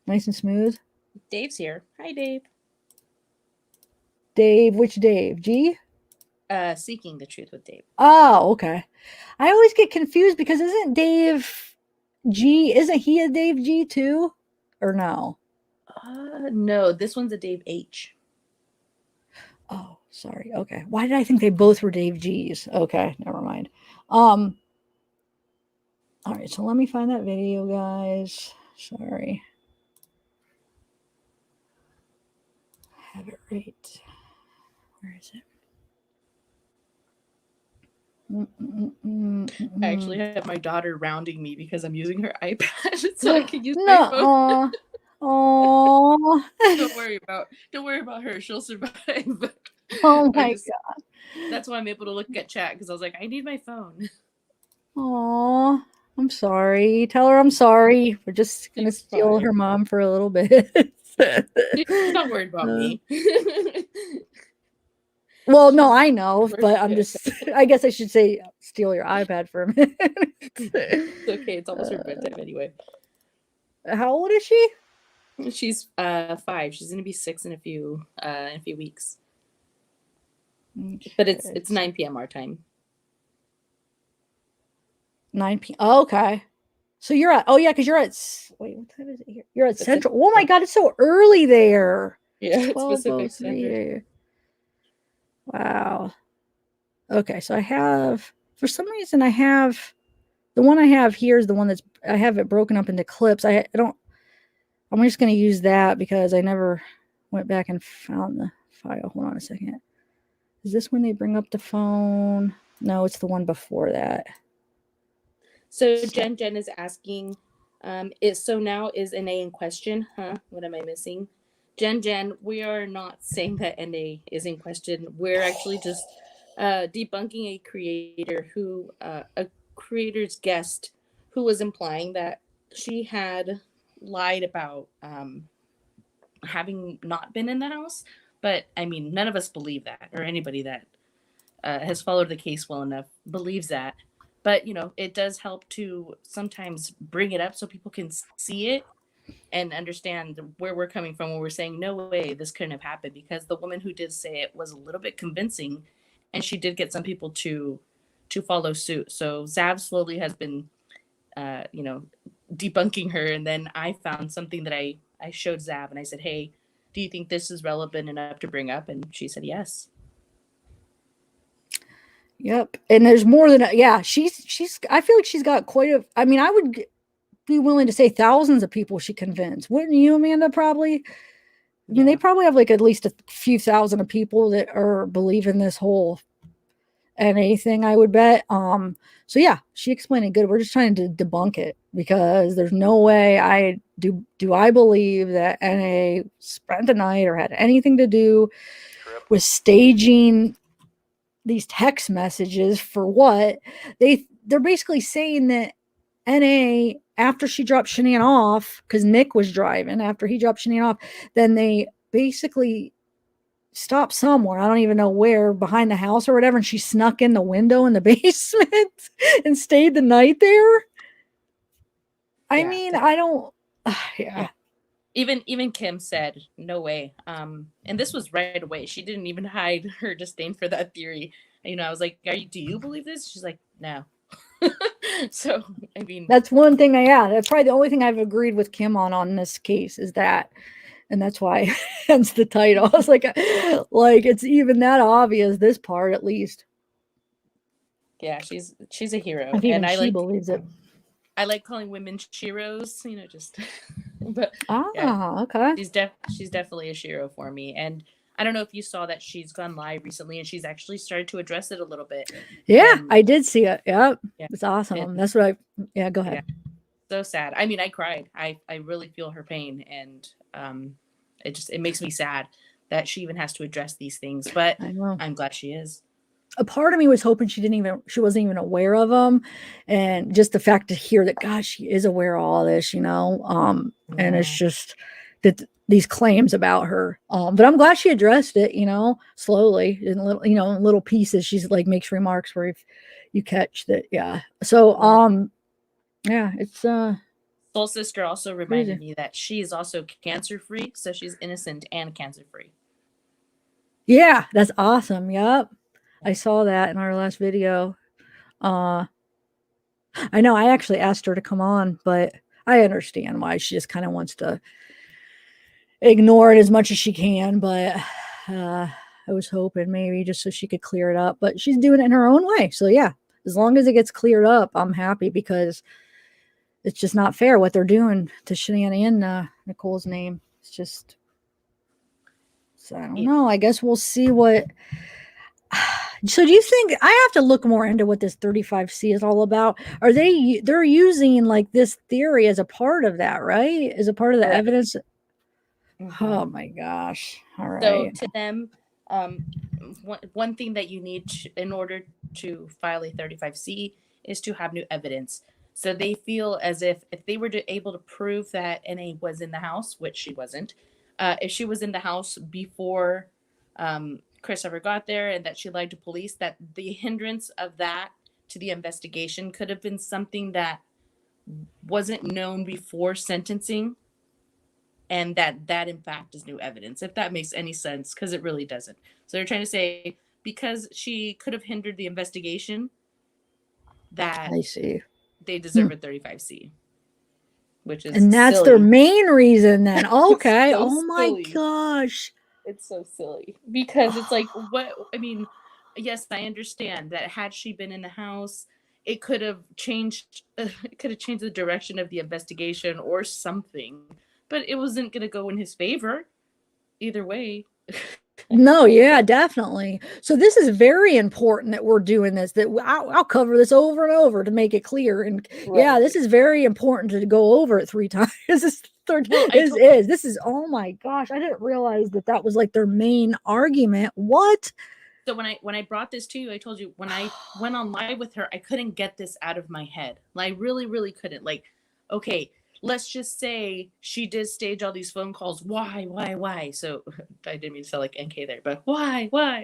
nice and smooth. Dave's here. Hi, Dave. Dave, which Dave? G? Seeking the Truth with Dave. Oh, okay. I always get confused because isn't Dave G, isn't he a Dave G too? Or no? No, this one's a Dave H. Oh, sorry. Okay. Why did I think they both were Dave G's? Okay, never mind. All right, so let me find that video, guys. Sorry. I have it right. Where is it? I actually have my daughter rounding me because I'm using her iPad so I can use my phone. Oh. Don't worry about her. She'll survive. Oh my God. That's why I'm able to look at chat because I was like, I need my phone. Oh, I'm sorry. Tell her I'm sorry. We're just gonna steal her mom for a little bit. She's not worried about me. Well, no, I know, but I'm just, I guess I should say steal your iPad for a minute. It's okay. It's almost her bedtime anyway. How old is she? She's 5. She's gonna be 6 in a few weeks. But it's 9 p.m. our time. 9 p.m. Oh, okay. So you're at, oh yeah, because you're at, wait, what time is it here? You're at Central. Oh my God, it's so early there. Yeah, it's Pacific Standard. Wow. Okay, so I have, for some reason, I have, the one I have here is the one that's, I have it broken up into clips. I'm just going to use that because I never went back and found the file. Hold on a second. Is this when they bring up the phone? No, it's the one before that. So Jen is asking, so now is NA in question? Huh? What am I missing? Jen, we are not saying that NA is in question. We're actually just debunking a creator's guest who was implying that she had lied about having not been in the house. But I mean, none of us believe that, or anybody that has followed the case well enough believes that. But, it does help to sometimes bring it up so people can see it and understand where we're coming from when we're saying, no way, this couldn't have happened, because the woman who did say it was a little bit convincing and she did get some people to follow suit. So Zav slowly has been, debunking her. And then I found something that I showed Zav and I said, hey, do you think this is relevant enough to bring up? And she said, yes. Yep. And there's more than, yeah, she's, I feel like she's got quite a, I mean, I would be willing to say thousands of people she convinced. Wouldn't you, Amanda? Probably. I mean, they probably have at least a few thousand of people that are believing this whole NA thing, I would bet. So yeah, she explained it good. We're just trying to debunk it because there's no way I believe that NA spent the night or had anything to do was staging these text messages for what? They're basically saying that NA, after she dropped Shanann off, because Nick was driving, after he dropped Shanann off, then they basically stopped somewhere. I don't even know where, behind the house or whatever. And she snuck in the window in the basement and stayed the night there. I mean, I don't, yeah. Even Kim said, no way. And this was right away. She didn't even hide her disdain for that theory. You know, I was like, do you believe this? She's like, no. So, I mean, That's one thing that's probably the only thing I've agreed with Kim on this case is that. And that's why hence the title. I was like it's even that obvious, this part at least. Yeah, she's a hero. If even and she believes it. I like calling women Shiros, you know, just but okay. She's definitely a Shiro for me. And I don't know if you saw that she's gone live recently and she's actually started to address it a little bit. Yeah, I did see it. Yep. Yeah. It's awesome. That's what go ahead. Yeah. So sad. I mean, I cried. I really feel her pain, and it makes me sad that she even has to address these things, but I'm glad she is. A part of me was hoping she wasn't even aware of them, and just the fact to hear that, gosh, she is aware of all this, you know. And it's just that these claims about her. But I'm glad she addressed it, you know, slowly in little, you know, in little pieces. She's like makes remarks where if you catch that, yeah. So yeah, it's Soul Sister also reminded me that she is also cancer free, so she's innocent and cancer free. Yeah, that's awesome. Yep. I saw that in our last video. I know I actually asked her to come on, but I understand why she just kind of wants to ignore it as much as she can. But I was hoping maybe just so she could clear it up, but she's doing it in her own way. So yeah, as long as it gets cleared up, I'm happy, because it's just not fair what they're doing to Shanann and Nicole's name. It's just, so I don't know. I guess we'll see what. So do you think I have to look more into what this 35C is all about? They're using like this theory as a part of that, right? As a part of the evidence. Mm-hmm. Oh my gosh. All right. So to them, one thing that you need in order to file a 35C is to have new evidence. So they feel as if they were able to prove that NA was in the house, which she wasn't, if she was in the house before Chris ever got there and that she lied to police, that the hindrance of that to the investigation could have been something that wasn't known before sentencing, and that in fact is new evidence, if that makes any sense, because it really doesn't. So they're trying to say because she could have hindered the investigation, that I see they deserve a 35C, which is, and that's silly. their main reason then. Okay. So oh my silly. Gosh. It's so silly, because it's like, what, I mean, yes, I understand that had she been in the house, it could have changed the direction of the investigation or something, but it wasn't going to go in his favor either way. No, yeah, definitely. So this is very important that we're doing this, that I'll cover this over and over to make it clear. And yeah, this is very important to go over it 3 times. This is this is, oh my gosh, I didn't realize that was like their main argument. What? So when I brought this to you, I told you when I went on live with her, I couldn't get this out of my head. Like, I really, really couldn't. Like, okay, let's just say she did stage all these phone calls. Why? So I didn't mean to sound like NK there, but why? But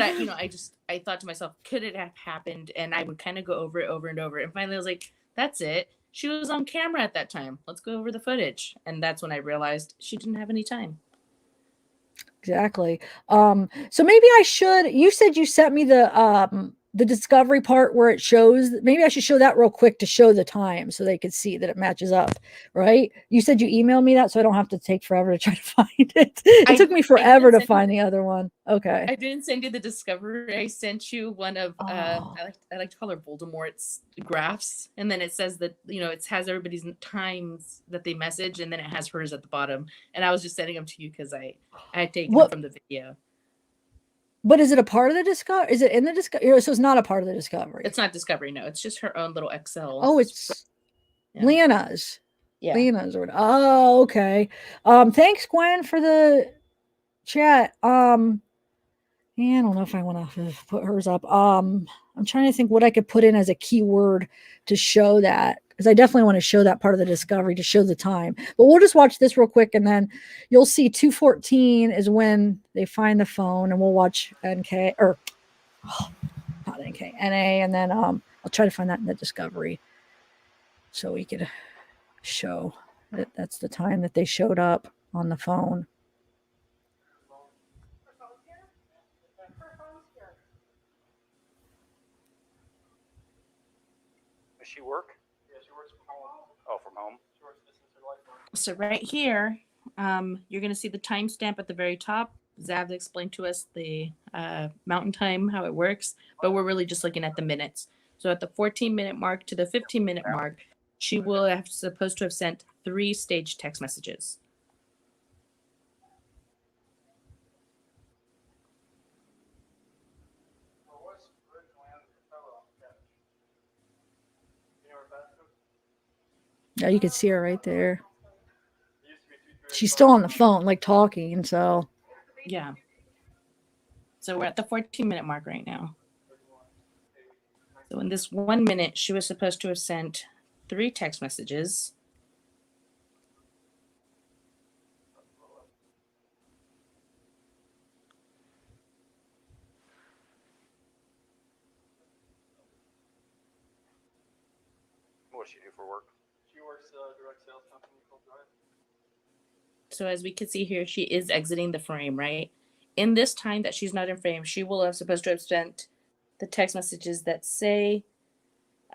I thought to myself, could it have happened? And I would kind of go over it over and over. And finally I was like, that's it. She was on camera at that time. Let's go over the footage. And that's when I realized she didn't have any time. Exactly. So maybe I should, you said you sent me the discovery part where it shows, maybe I should show that real quick to show the time so they could see that it matches up, right? You said you emailed me that, so I don't have to take forever to try to find it. It took me forever to find the other one. Okay. I didn't send you the discovery. I sent you one of, I like to call her Voldemort's graphs. And then it says that, it has everybody's times that they message, and then it has hers at the bottom. And I was just sending them to you because I had taken them from the video. But is it a part of the discovery? Is it in the discovery? So it's not a part of the discovery. It's not discovery. No, it's just her own little Excel. Oh, it's Lana's. Yeah. Lana's. Oh, okay. Thanks, Gwen, for the chat. Yeah, I don't know if I want to put hers up. I'm trying to think what I could put in as a keyword to show that, because I definitely want to show that part of the discovery to show the time. But we'll just watch this real quick, and then you'll see 2:14 is when they find the phone, and we'll watch NK or not NK, NA, and then I'll try to find that in the discovery so we could show that that's the time that they showed up on the phone. Does she work? Yeah, she works from home. Oh, from home. She works distance her life. So right here, you're going to see the timestamp at the very top. Zav explained to us the mountain time, how it works, but we're really just looking at the minutes. So at the 14-minute mark to the 15-minute mark, she will have supposed to have sent 3 staged text messages. Well, what's originally under the cover on the couch? You know where that's from? Yeah, you can see her right there. It used to be 238. She's still on the phone, like talking. So Yeah. So we're at the 14-minute mark right now. So in this 1 minute, she was supposed to have sent 3 text messages. What does she do for work? She works a direct sales company called Drive. So as we can see here, she is exiting the frame, right? In this time that she's not in frame, she will have supposed to have sent the text messages that say,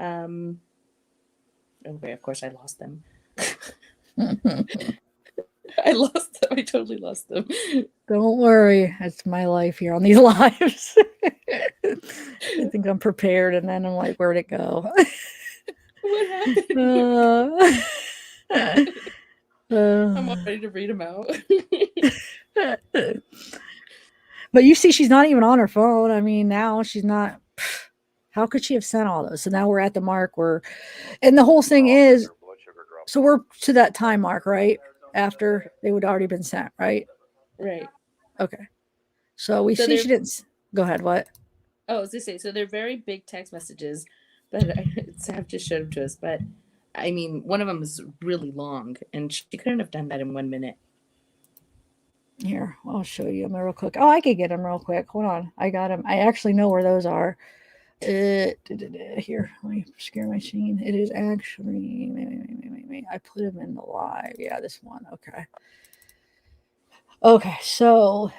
okay, of course I lost them. I lost them. I totally lost them. don't worry, it's my life here on these lives. I think I'm prepared, and then I'm like, where'd it go? What happened? I'm all ready to read them out. But you see, she's not even on her phone. I mean, now she's not. How could she have sent all those? So now we're at the mark where, and the whole thing is, Her blood sugar drops. so we're to that time mark, right? After they would already been sent, right? Right. Okay. So we So see she didn't. Go ahead. What? Oh, as they say, so they're very big text messages, but Sav just showed them to us. But I mean, one of them is really long, and she couldn't have done that in 1 minute. Here, I'll show you them real quick. Oh, I could get them real quick. Hold on. I got them. I actually know where those are. Here, let me scare my scene. It is actually, I put them in the live. Yeah, this one. Okay. Okay, so.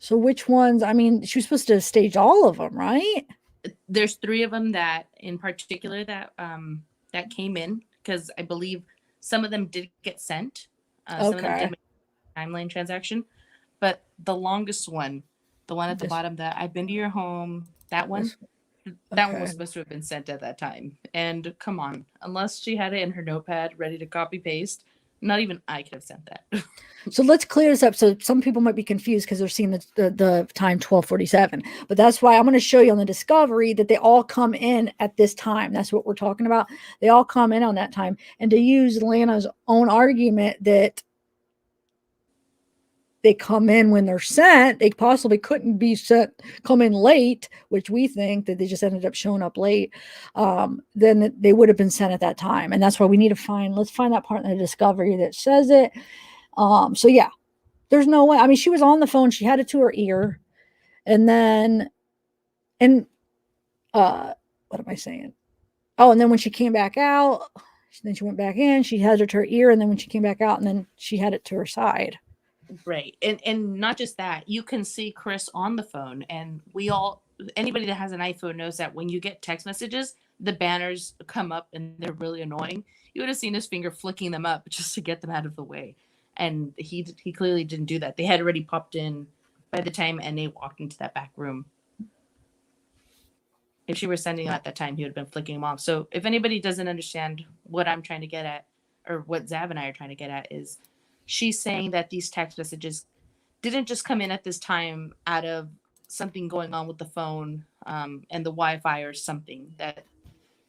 So which ones? I mean, she was supposed to stage all of them, right? There's 3 of them that, in particular, that that came in because I believe some of them did get sent. Some of them did make a timeline transaction, but the longest one, the one at the bottom, that I've been to your home, that one, that one was supposed to have been sent at that time. And come on, unless she had it in her notepad ready to copy paste, not even I could have sent that. So let's clear this up. So some people might be confused because they're seeing the time 12:47, but that's why I'm going to show you on the discovery that they all come in at this time. That's what we're talking about. They all come in on that time. And to use Lana's own argument that they come in when they're sent, they possibly couldn't be sent, come in late, which we think that they just ended up showing up late. Then they would have been sent at that time. And that's why we need to let's find that part in the discovery that says it. So yeah, there's no way. I mean, she was on the phone. She had it to her ear. And then, what am I saying? Oh, and then when she came back out, then she went back in, she had it to her ear. And then when she came back out, and then she had it to her side. Right. And not just that, you can see Chris on the phone, and anybody that has an iPhone knows that when you get text messages, the banners come up and they're really annoying. You would have seen his finger flicking them up just to get them out of the way. And he clearly didn't do that. They had already popped in by the time NA walked into that back room. If she were sending them at that time, he would have been flicking them off. So if anybody doesn't understand what I'm trying to get at, or what Zav and I are trying to get at, is she's saying that these text messages didn't just come in at this time out of something going on with the phone and the Wi-Fi or something, that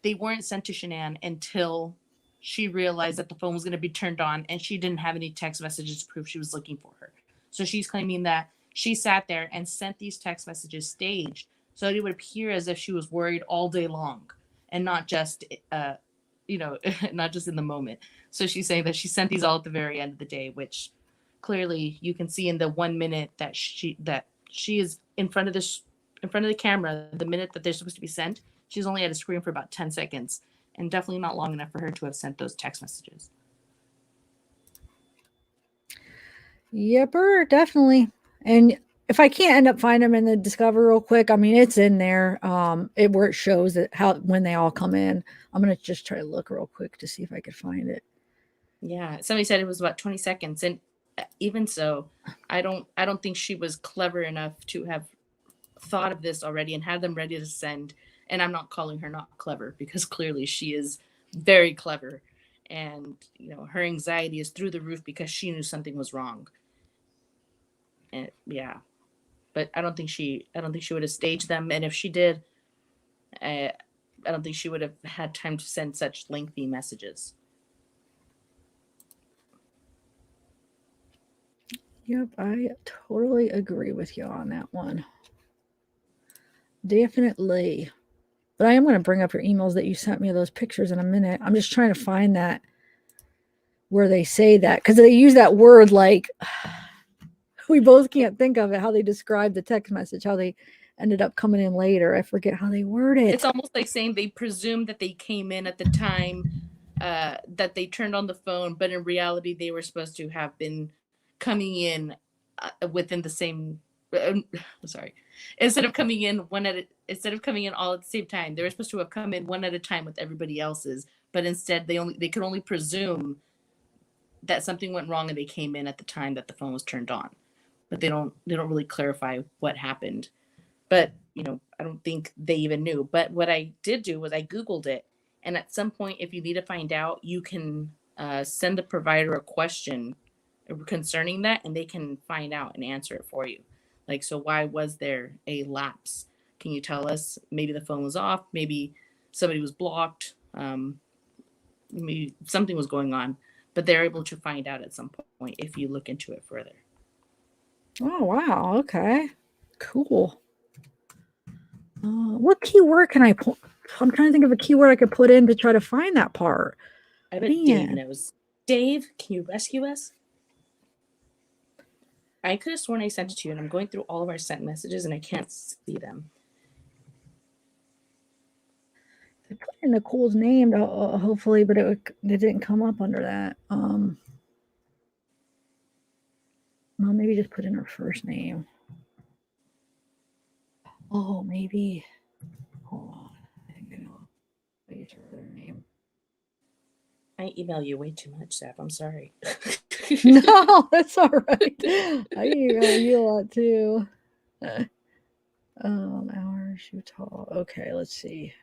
they weren't sent to Shanann until she realized that the phone was going to be turned on, and she didn't have any text messages to prove she was looking for her. So she's claiming that she sat there and sent these text messages staged so that it would appear as if she was worried all day long and not just, not just in the moment. So she's saying that she sent these all at the very end of the day, which clearly you can see in the 1 minute that she is in front of the camera. The minute that they're supposed to be sent, she's only at a screen for about 10 seconds, and definitely not long enough for her to have sent those text messages. Yepper, definitely. And if I can't end up finding them in the Discover real quick, I mean, it's in there, where it shows that when they all come in. I'm gonna just try to look real quick to see if I could find it. Yeah, somebody said it was about 20 seconds, and even so, I don't think she was clever enough to have thought of this already and had them ready to send. And I'm not calling her not clever, because clearly she is very clever, and her anxiety is through the roof because she knew something was wrong. And yeah, but I don't think she would have staged them, and if she did, I don't think she would have had time to send such lengthy messages. Yep, I totally agree with you on that one. Definitely. But I am going to bring up your emails that you sent me, those pictures, in a minute. I'm just trying to find that where they say that, because they use that word like we both can't think of it, how they describe the text message, how they ended up coming in later. I forget how they word it. It's almost like saying they presumed that they came in at the time that they turned on the phone, but in reality they were supposed to have been coming in within the same sorry, instead of coming in all at the same time, they were supposed to have come in one at a time with everybody else's, but instead they could only presume that something went wrong and they came in at the time that the phone was turned on, but they don't really clarify what happened. But I don't think they even knew. But what I did do was I Googled it, and at some point, if you need to find out, you can send the provider a question concerning that, and they can find out and answer it for you. Like, so why was there a lapse? Can you tell us? Maybe the phone was off. Maybe somebody was blocked. Maybe something was going on. But they're able to find out at some point if you look into it further. Oh, wow. Okay. Cool. What keyword can I put? I'm trying to think of a keyword I could put in to try to find that part. I bet Dave knows. Dave, can you rescue us? I could have sworn I sent it to you, and I'm going through all of our sent messages, and I can't see them. I put in Nicole's name, hopefully, but it didn't come up under that. Well, maybe just put in her first name. Oh, maybe. Hold on. I think I know. I used her other name. I email you way too much, Zap. I'm sorry. No, that's all right. I email you a lot too. Hours, Utah. Okay, let's see.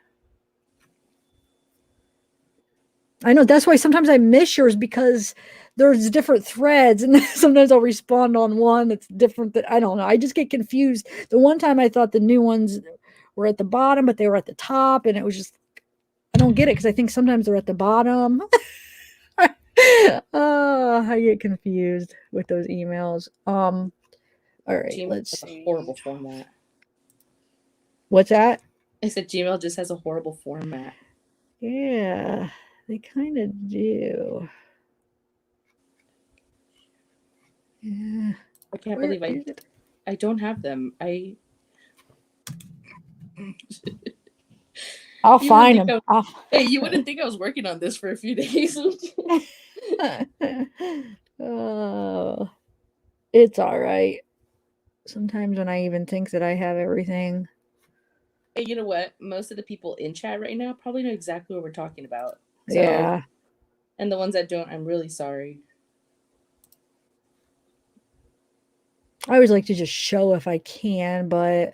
I know that's why sometimes I miss yours, because there's different threads, and sometimes I'll respond on one that's different. That I don't know. I just get confused. The one time I thought the new ones were at the bottom, but they were at the top, and it was just, I don't get it, because I think sometimes they're at the bottom. I get confused with those emails. All right, Gmail let's has see. a horrible format. What's that? I said Gmail just has a horrible format. Yeah, they kind of do. Yeah. I can't believe I don't have them. I'll find them. Hey, you wouldn't think I was working on this for a few days. Oh, it's all right. Sometimes when I even think that I have everything. Hey, you know what? Most of the people in chat right now probably know exactly what we're talking about. So, Yeah. And the ones that don't, I'm really sorry. I always like to just show if I can, but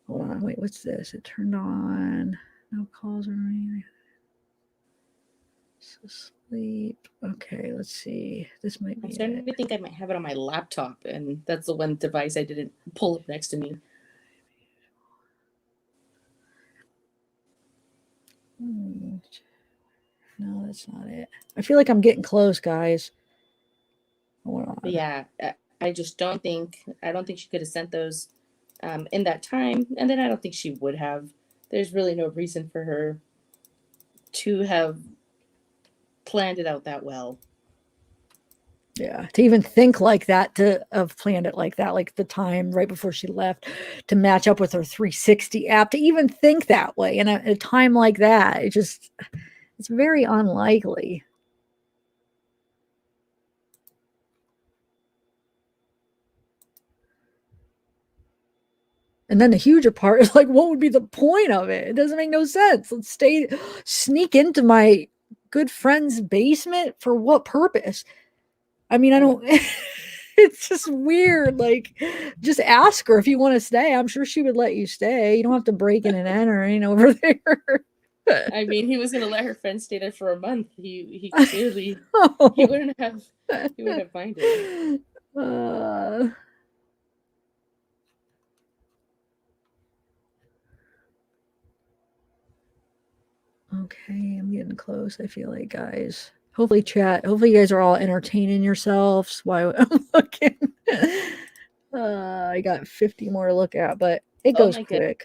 hold on. Wait, what's this? It turned on. No calls or anything. Sleep. Okay, let's see. This might be. I'm starting to think I might have it on my laptop, and that's the one device I didn't pull up next to me. No, that's not it. I feel like I'm getting close, guys. Hold on. But yeah, I just don't think she could have sent those in that time, and then I don't think she would have. There's really no reason for her to have planned it out that well. Yeah, to even think like that, to have planned it like that, like the time right before she left to match up with her 360 app, to even think that way in a time like that, it's very unlikely. And then the huger part is like, what would be the point of it? It doesn't make no sense. Let's sneak into my good friend's basement for what purpose? I mean, I don't, it's just weird. Like, just ask her if you want to stay. I'm sure she would let you stay. You don't have to break in and entering over there. I mean, he was gonna let her friend stay there for a month. He clearly Oh. he wouldn't have minded. Okay, I'm getting close. I feel like, guys. Hopefully you guys are all entertaining yourselves while I'm looking. I got 50 more to look at, but it goes quick. Goodness.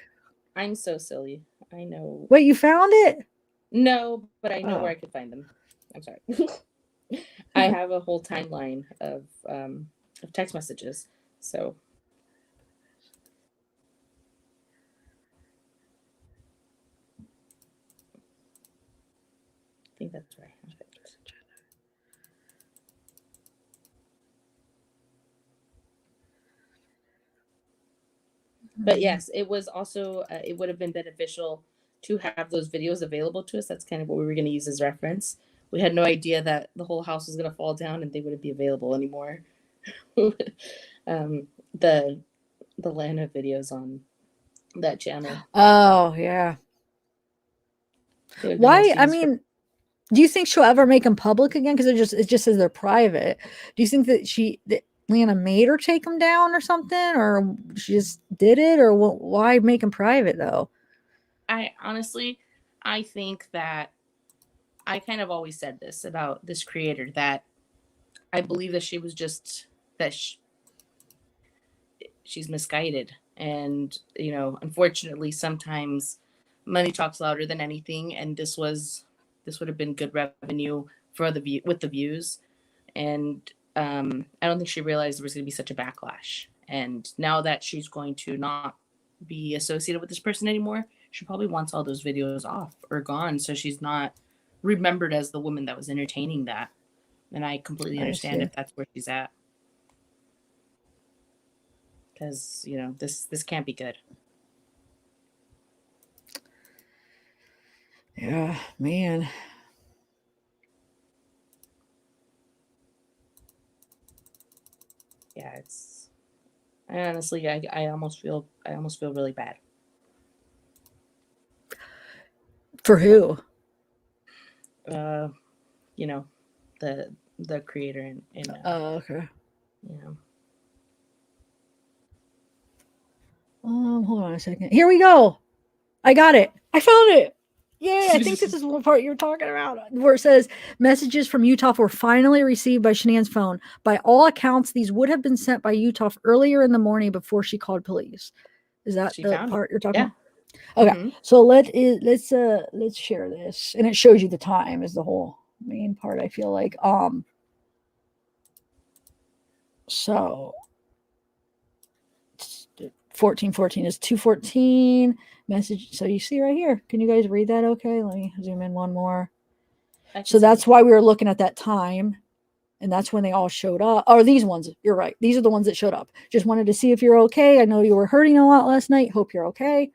I'm so silly. I know. Wait, you found it? No, but I know where I could find them. I'm sorry. I have a whole timeline of text messages. So I think that's where I have it. But yes, it was also it would have been beneficial to have those videos available to us. That's kind of what we were going to use as reference. We had no idea that the whole house was going to fall down and they wouldn't be available anymore. The Lana videos on that channel. Oh, yeah. Why? I mean, do you think she'll ever make them public again? Because it just says they're private. Do you think that Lana made her take them down or something, or she just did it, or why make them private though? I think that I kind of always said this about this creator, that I believe that she was just she's misguided, and unfortunately sometimes money talks louder than anything, and this would have been good revenue for the views, and I don't think she realized there was going to be such a backlash, and now that she's going to not be associated with this person anymore, she probably wants all those videos off or gone, so she's not remembered as the woman that was entertaining that. And I completely understand if that's where she's at, because this can't be good. Yeah, man. Yeah, honestly, I almost feel really bad. For who? The creator in okay. Yeah. Hold on a second. Here we go. I got it. I found it. Yay, I think this is one part you're talking about, where it says messages from Utah were finally received by Shanann's phone. By all accounts, these would have been sent by Utah earlier in the morning before she called police. Is that the part you're talking about? Okay, so let's share this, and it shows you the time is the whole main part. I feel like so 1414 is 2:14 message. So you see right here. Can you guys read that? Okay, let me zoom in one more. So that's why we were looking at that time, and that's when they all showed up. Or these ones, you're right. These are the ones that showed up. Just wanted to see if you're okay. I know you were hurting a lot last night. Hope you're okay.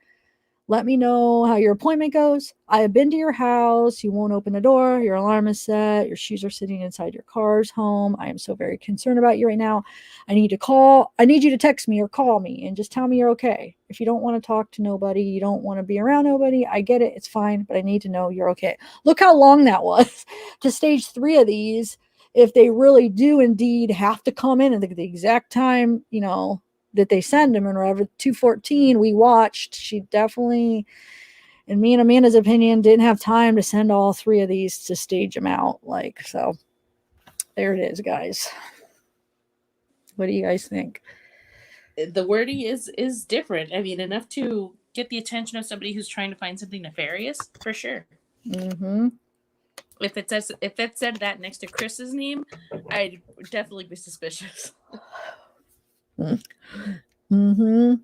Let me know how your appointment goes. I have been to your house. You won't open the door. Your alarm is set. Your shoes are sitting inside your car's home. I am so very concerned about you right now. I need you to text me or call me and just tell me you're okay. If you don't want to talk to nobody, you don't want to be around nobody, I get it. It's fine, but I need to know you're okay. Look how long that was to stage 3 of these. If they really do indeed have to come in at the exact time, that they send them, and wherever 2:14 we watched, she definitely in me and Amanda's opinion, didn't have time to send all 3 of these to stage them out. Like, so there it is, guys. What do you guys think? The wording is different. I mean, enough to get the attention of somebody who's trying to find something nefarious, for sure. Mm-hmm. If it said that next to Chris's name, I'd definitely be suspicious. Mm-hmm.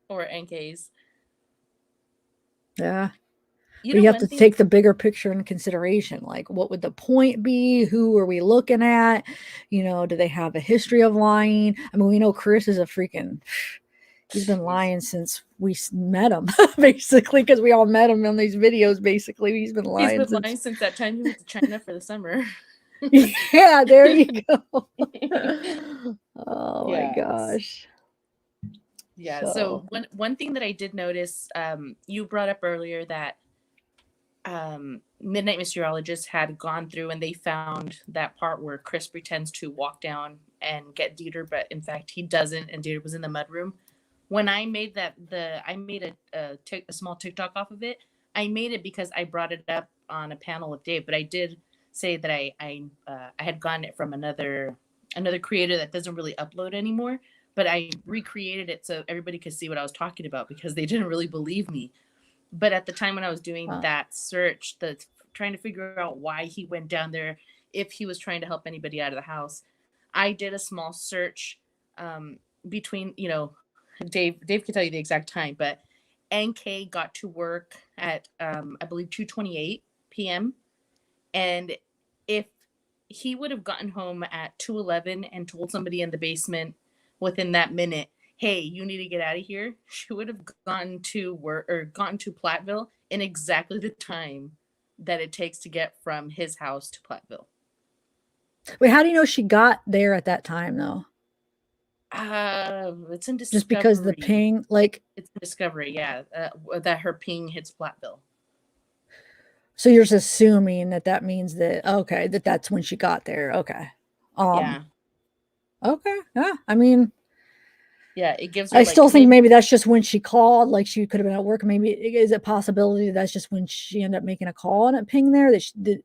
Or NK's. Yeah. You We know, have one to thing, take the bigger picture in consideration. Like, what would the point be? Who are we looking at? You know, do they have a history of lying? I mean, we know Chris is a freaking, he's been lying since we met him, basically, because we all met him in these videos, basically. He's been lying since that time he went to China for the summer. Yeah, there you go. Oh my Yes. gosh. Yeah. So one thing that I did notice, you brought up earlier that Midnight Meteorologist had gone through and they found that part where Chris pretends to walk down and get Dieter, but in fact he doesn't, and Dieter was in the mudroom. When I made I made a small TikTok off of it. I made it because I brought it up on a panel with Dave, but I did say that I had gotten it from another creator that doesn't really upload anymore, but I recreated it so everybody could see what I was talking about because they didn't really believe me. But at the time when I was doing that search, trying to figure out why he went down there, if he was trying to help anybody out of the house, I did a small search between, Dave can tell you the exact time, but NK got to work at I believe 2:28 p.m. And if he would have gotten home at 2:11 and told somebody in the basement within that minute, hey, you need to get out of here, she would have gone to work or gotten to Platteville in exactly the time that it takes to get from his house to Platteville. Wait, how do you know she got there at that time, though? It's in Discovery. Just because the ping, like, it's in Discovery, yeah, that her ping hits Platteville. So you're just assuming that means that, okay, that's when she got there. Okay. Yeah. Okay. Yeah. I mean, yeah, it gives her, I still think maybe that's just when she called, like she could have been at work. Maybe is it a possibility that's just when she ended up making a call and it pinged there? Do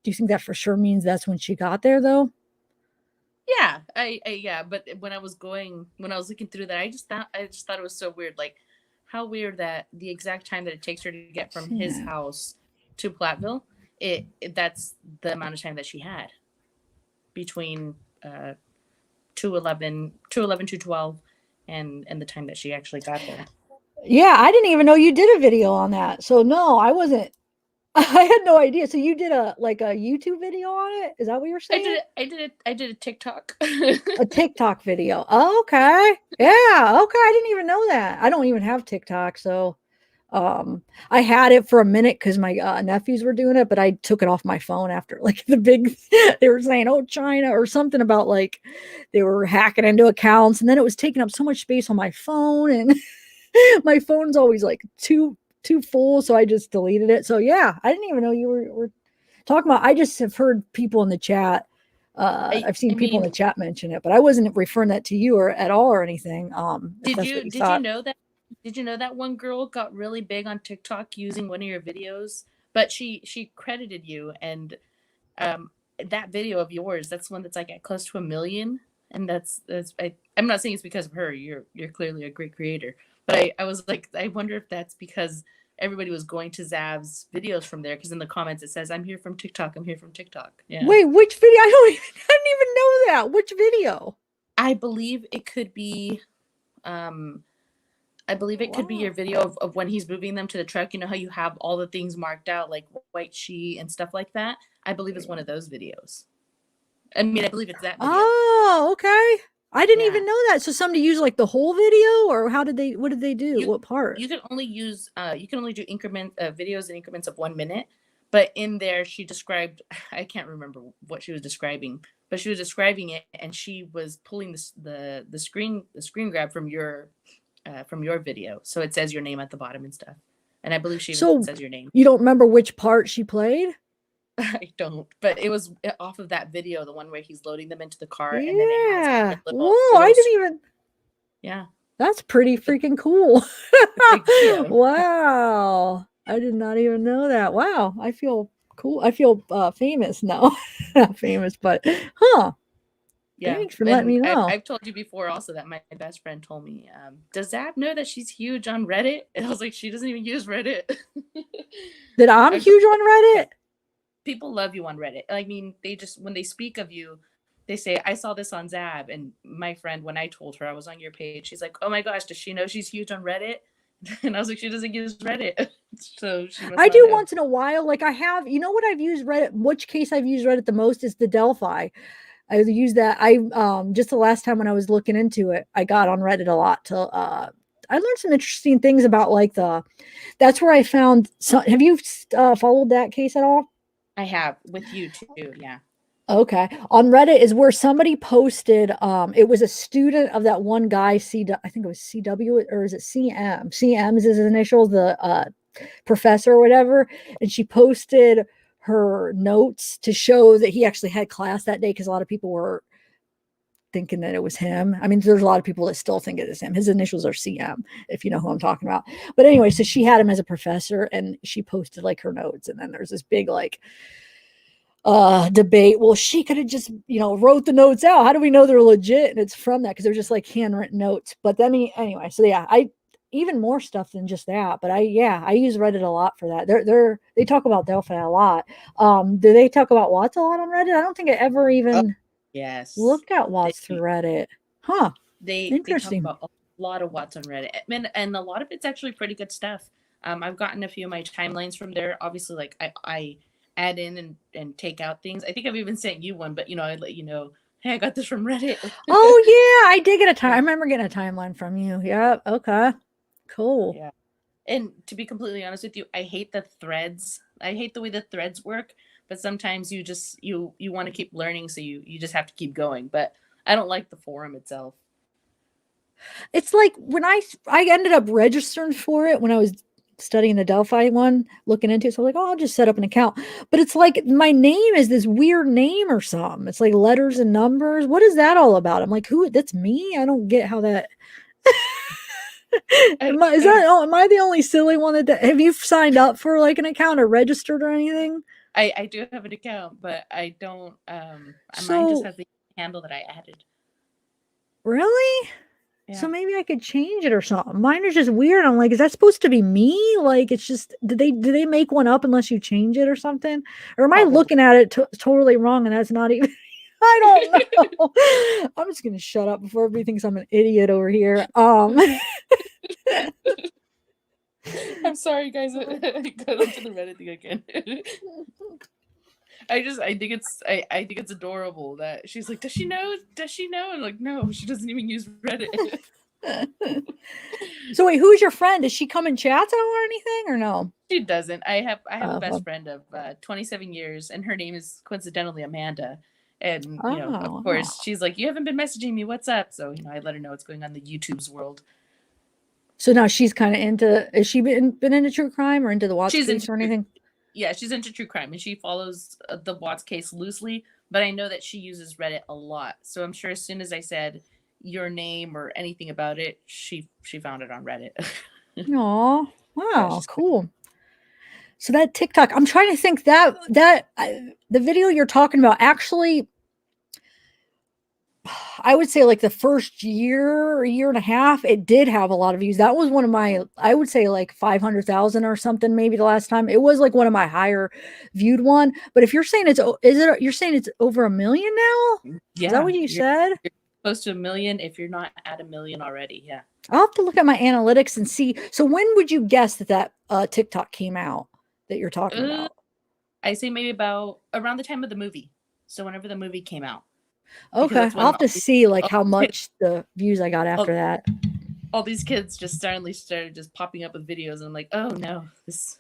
you think that for sure means that's when she got there though? Yeah, yeah, but when I was looking through that, I just thought it was so weird. Like, how weird that the exact time that it takes her to get from his house to Platteville, that's the amount of time that she had between 2:11, 2:12, and the time that she actually got there. Yeah, I didn't even know you did a video on that. So no, I wasn't. I had no idea. So you did a YouTube video on it? Is that what you're saying? I did a TikTok. A TikTok video. Oh, okay. Yeah. Okay. I didn't even know that. I don't even have TikTok. So I had it for a minute because my nephews were doing it, but I took it off my phone after like they were saying, oh, China or something about like they were hacking into accounts, and then it was taking up so much space on my phone, and my phone's always like too full, so I just deleted it. So yeah, I didn't even know you were talking about. I just have heard people in the chat. I've seen people in the chat mention it, but I wasn't referring that to you or at all or anything. Did you know that? Did you know that one girl got really big on TikTok using one of your videos? But she credited you, and that video of yours, that's one that's like at close to 1 million, and I'm not saying it's because of her. You're clearly a great creator, but I was like, I wonder if that's because everybody was going to Zav's videos from there, because in the comments it says, I'm here from TikTok. I'm here from TikTok. Yeah. Wait, which video? I didn't even know that. Which video? I believe it could be could be your video of when he's moving them to the truck. You know how you have all the things marked out, like white sheet and stuff like that? I believe it's one of those videos. I mean, I believe it's that video. Oh, okay. I didn't even know that. So somebody used like the whole video, or what did they do? What part? You can only do videos in increments of 1 minute. But in there, she described, I can't remember what she was describing, but she was describing it, and she was pulling the screen grab from your video, so it says your name at the bottom and stuff. And I believe she even says your name. You don't remember which part she played? I don't, but it was off of that video, the one where he's loading them into the car. Yeah. And then it has like whoa! I didn't even. Yeah. That's pretty freaking cool. Wow. I did not even know that. Wow, I feel cool. I feel famous now. Not famous, but Yeah, thanks for letting and me know. I've told you before also that my best friend told me, "Does Zab know that she's huge on Reddit?" And I was like, "She doesn't even use Reddit." That I'm I've told huge on Reddit? people love you on Reddit. I mean, they just when they speak of you, they say, "I saw this on Zab." And my friend, when I told her I was on your page, she's like, "Oh my gosh, does she know she's huge on Reddit?" And I was like, "She doesn't use Reddit, so she must I not do know." once in a while. Like I have, you know what I've used Reddit, which case I've used Reddit the most is the Delphi. I use that. I just the last time when I was looking into it, I got on Reddit a lot to I learned some interesting things about like that's where I found have you followed that case at all? I have with you too. Yeah. Okay. On Reddit is where somebody posted it was a student of that one guy I think it was CW or is it CM? CM is his initials, the professor or whatever, and she posted her notes to show that he actually had class that day because a lot of people were thinking that it was him. I mean, there's a lot of people that still think it is him. His initials are CM, if you know who I'm talking about. But anyway, so she had him as a professor and she posted like her notes, and then there's this big like debate. Well, she could have just wrote the notes out. How do we know they're legit? And it's from that because they're just like handwritten notes. But then anyway, so yeah, I even more stuff than just that. But I use Reddit a lot for that. They talk about Delphi a lot. Do they talk about Watts a lot on Reddit? I don't think I ever even Yes. looked at Watts They through Reddit. Huh. they talk Interesting. about a lot of Watts on Reddit, and a lot of it's actually pretty good stuff. I've gotten a few of my timelines from there. Obviously, like I add in and take out things. I think I've even sent you one, but I let you know, hey, I got this from Reddit. Oh yeah, I did get a time. I remember getting a timeline from you. Yeah. Okay. Cool. Yeah. And to be completely honest with you, I hate the threads. I hate the way the threads work. But sometimes you just you want to keep learning, so you just have to keep going. But I don't like the forum itself. It's like when I ended up registering for it when I was studying the Delphi one, looking into it. So I'm like, oh, I'll just set up an account. But it's like my name is this weird name or something. It's like letters and numbers. What is that all about? I'm like, who? That's me. I don't get how that. I, Am I the only silly one that have you signed up for like an account or registered or anything? I do have an account, but I don't. Mine just So has the handle that I added. really? So Yeah. maybe I could change it or something. Mine is just weird. I'm like, is that supposed to be me? Like, it's just did they make one up unless you change it or something? Or am I Probably. looking at it totally wrong and that's not even? I don't know. I'm just gonna shut up before everybody thinks I'm an idiot over here. I'm sorry, guys. I got onto the Reddit thing again. I think it's adorable that she's like, does she know? Does she know? And like, no, she doesn't even use Reddit. So wait, who's your friend? Does she come and chat at all or anything or no? She doesn't. I have a best Well, friend of 27 years, and her name is coincidentally Amanda. And oh, of course, she's like, you haven't been messaging me. What's up? So I let her know what's going on in the YouTube's world. so now she's kind of into. Has she been into true crime or into the Watts She's case or anything? Yeah, she's into true crime, and she follows the Watts case loosely. But I know that she uses Reddit a lot, so I'm sure as soon as I said your name or anything about it, she found it on Reddit. Aw, Yeah, wow, cool. So that TikTok, I'm trying to think the video you're talking about actually, I would say like the first year or year and a half, it did have a lot of views. That was one of my, I would say like 500,000 or something, maybe the last time. It was like one of my higher viewed one. But if you're saying you're saying it's over 1 million now? Yeah, Is that what you said? You're close to 1 million if you're not at 1 million already. Yeah. I'll have to look at my analytics and see. So when would you guess that TikTok came out that you're talking about? I say maybe about around the time of the movie. So whenever the movie came out. Because Okay, that's when I'll have to see like how all much the views I got after that. all these kids just suddenly started just popping up with videos, and I'm like, oh no, this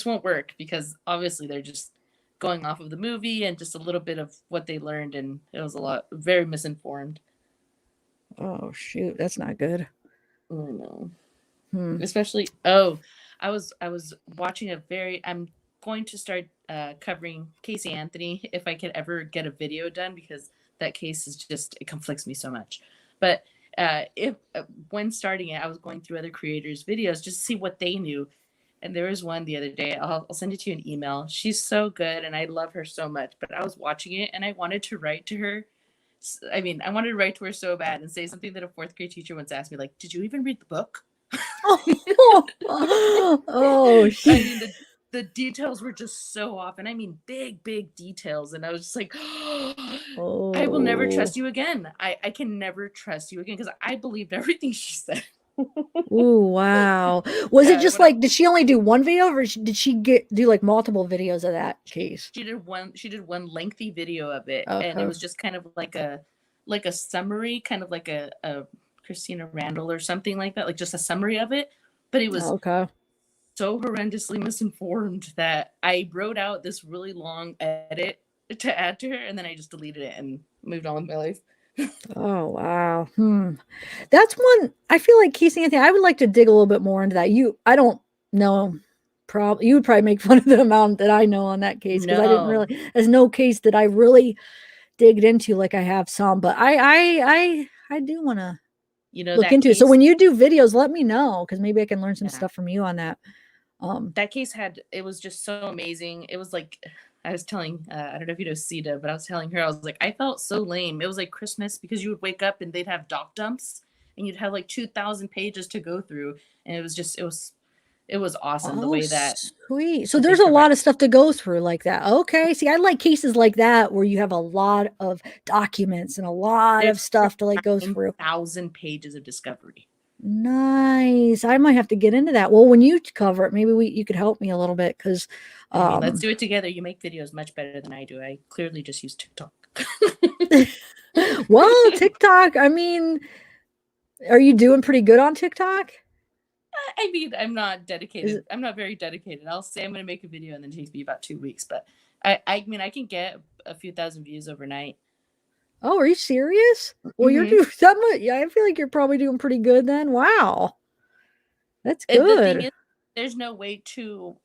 won't work, because obviously they're just going off of the movie and just a little bit of what they learned, and it was a lot very misinformed. Oh shoot, that's not good. Oh no. Hmm. Especially I was watching I'm going to start covering Casey Anthony if I could ever get a video done, because that case is just, it conflicts me so much. But if when starting it, I was going through other creators' videos just to see what they knew, And there was one the other day. I'll send it to you an email. She's so good, and I love her so much. But I was watching it, and I wanted to write to her. I mean, I wanted to write to her so bad and say something that a fourth grade teacher once asked me, like, "Did you even read the book?" Oh, I mean, the details were just so off, and I mean, big, big details. And I was just like, I will never trust you again. I can never trust you again because I believed everything she said. Ooh, wow. Was it Yeah, just when I- like, did she only do one video or did she do like multiple videos of that case? She did one lengthy video of it, and it Okay. was just kind of like a summary, kind of like a Christina Randall or something like that, like just a summary of it. But it was Okay. so horrendously misinformed that I wrote out this really long edit to add to her, and then I just deleted it and moved on with my life. Oh, wow. That's one I feel like Casey Anthony, I would like to dig a little bit more into that. I don't know. You would probably make fun of the amount that I know on that case because I didn't No, really, there's no case that I really digged into like I have some, but I do want to look that into it. So case. when you do videos, let me know because maybe I can learn some Yeah. stuff from you on that. That case it was just so amazing. It was like, I was telling, I don't know if you know Sita, but I was telling her, I was like, I felt so lame. It was like Christmas because you would wake up and they'd have doc dumps and you'd have like 2,000 pages to go through. And it was awesome the Oh, way that sweet. So they there's a provide lot of stuff to go through like that. Okay. See, I like cases like that where you have a lot of documents and a lot of stuff to like go through. 9,000 pages of discovery. Nice. I might have to get into that. Well, when you cover it, maybe you could help me a little bit because I mean, let's do it together. You make videos much better than I do. I clearly just use TikTok. well, TikTok, I mean, are you doing pretty good on TikTok? I mean, I'm not dedicated. I'm not very dedicated. I'll say I'm going to make a video and then it takes me about 2 weeks. But I mean, I can get a few thousand views overnight. Oh, are you serious? Well, you're doing that much. Yeah, I feel like you're probably doing pretty good then. Wow. That's The thing good. is, there's no way to,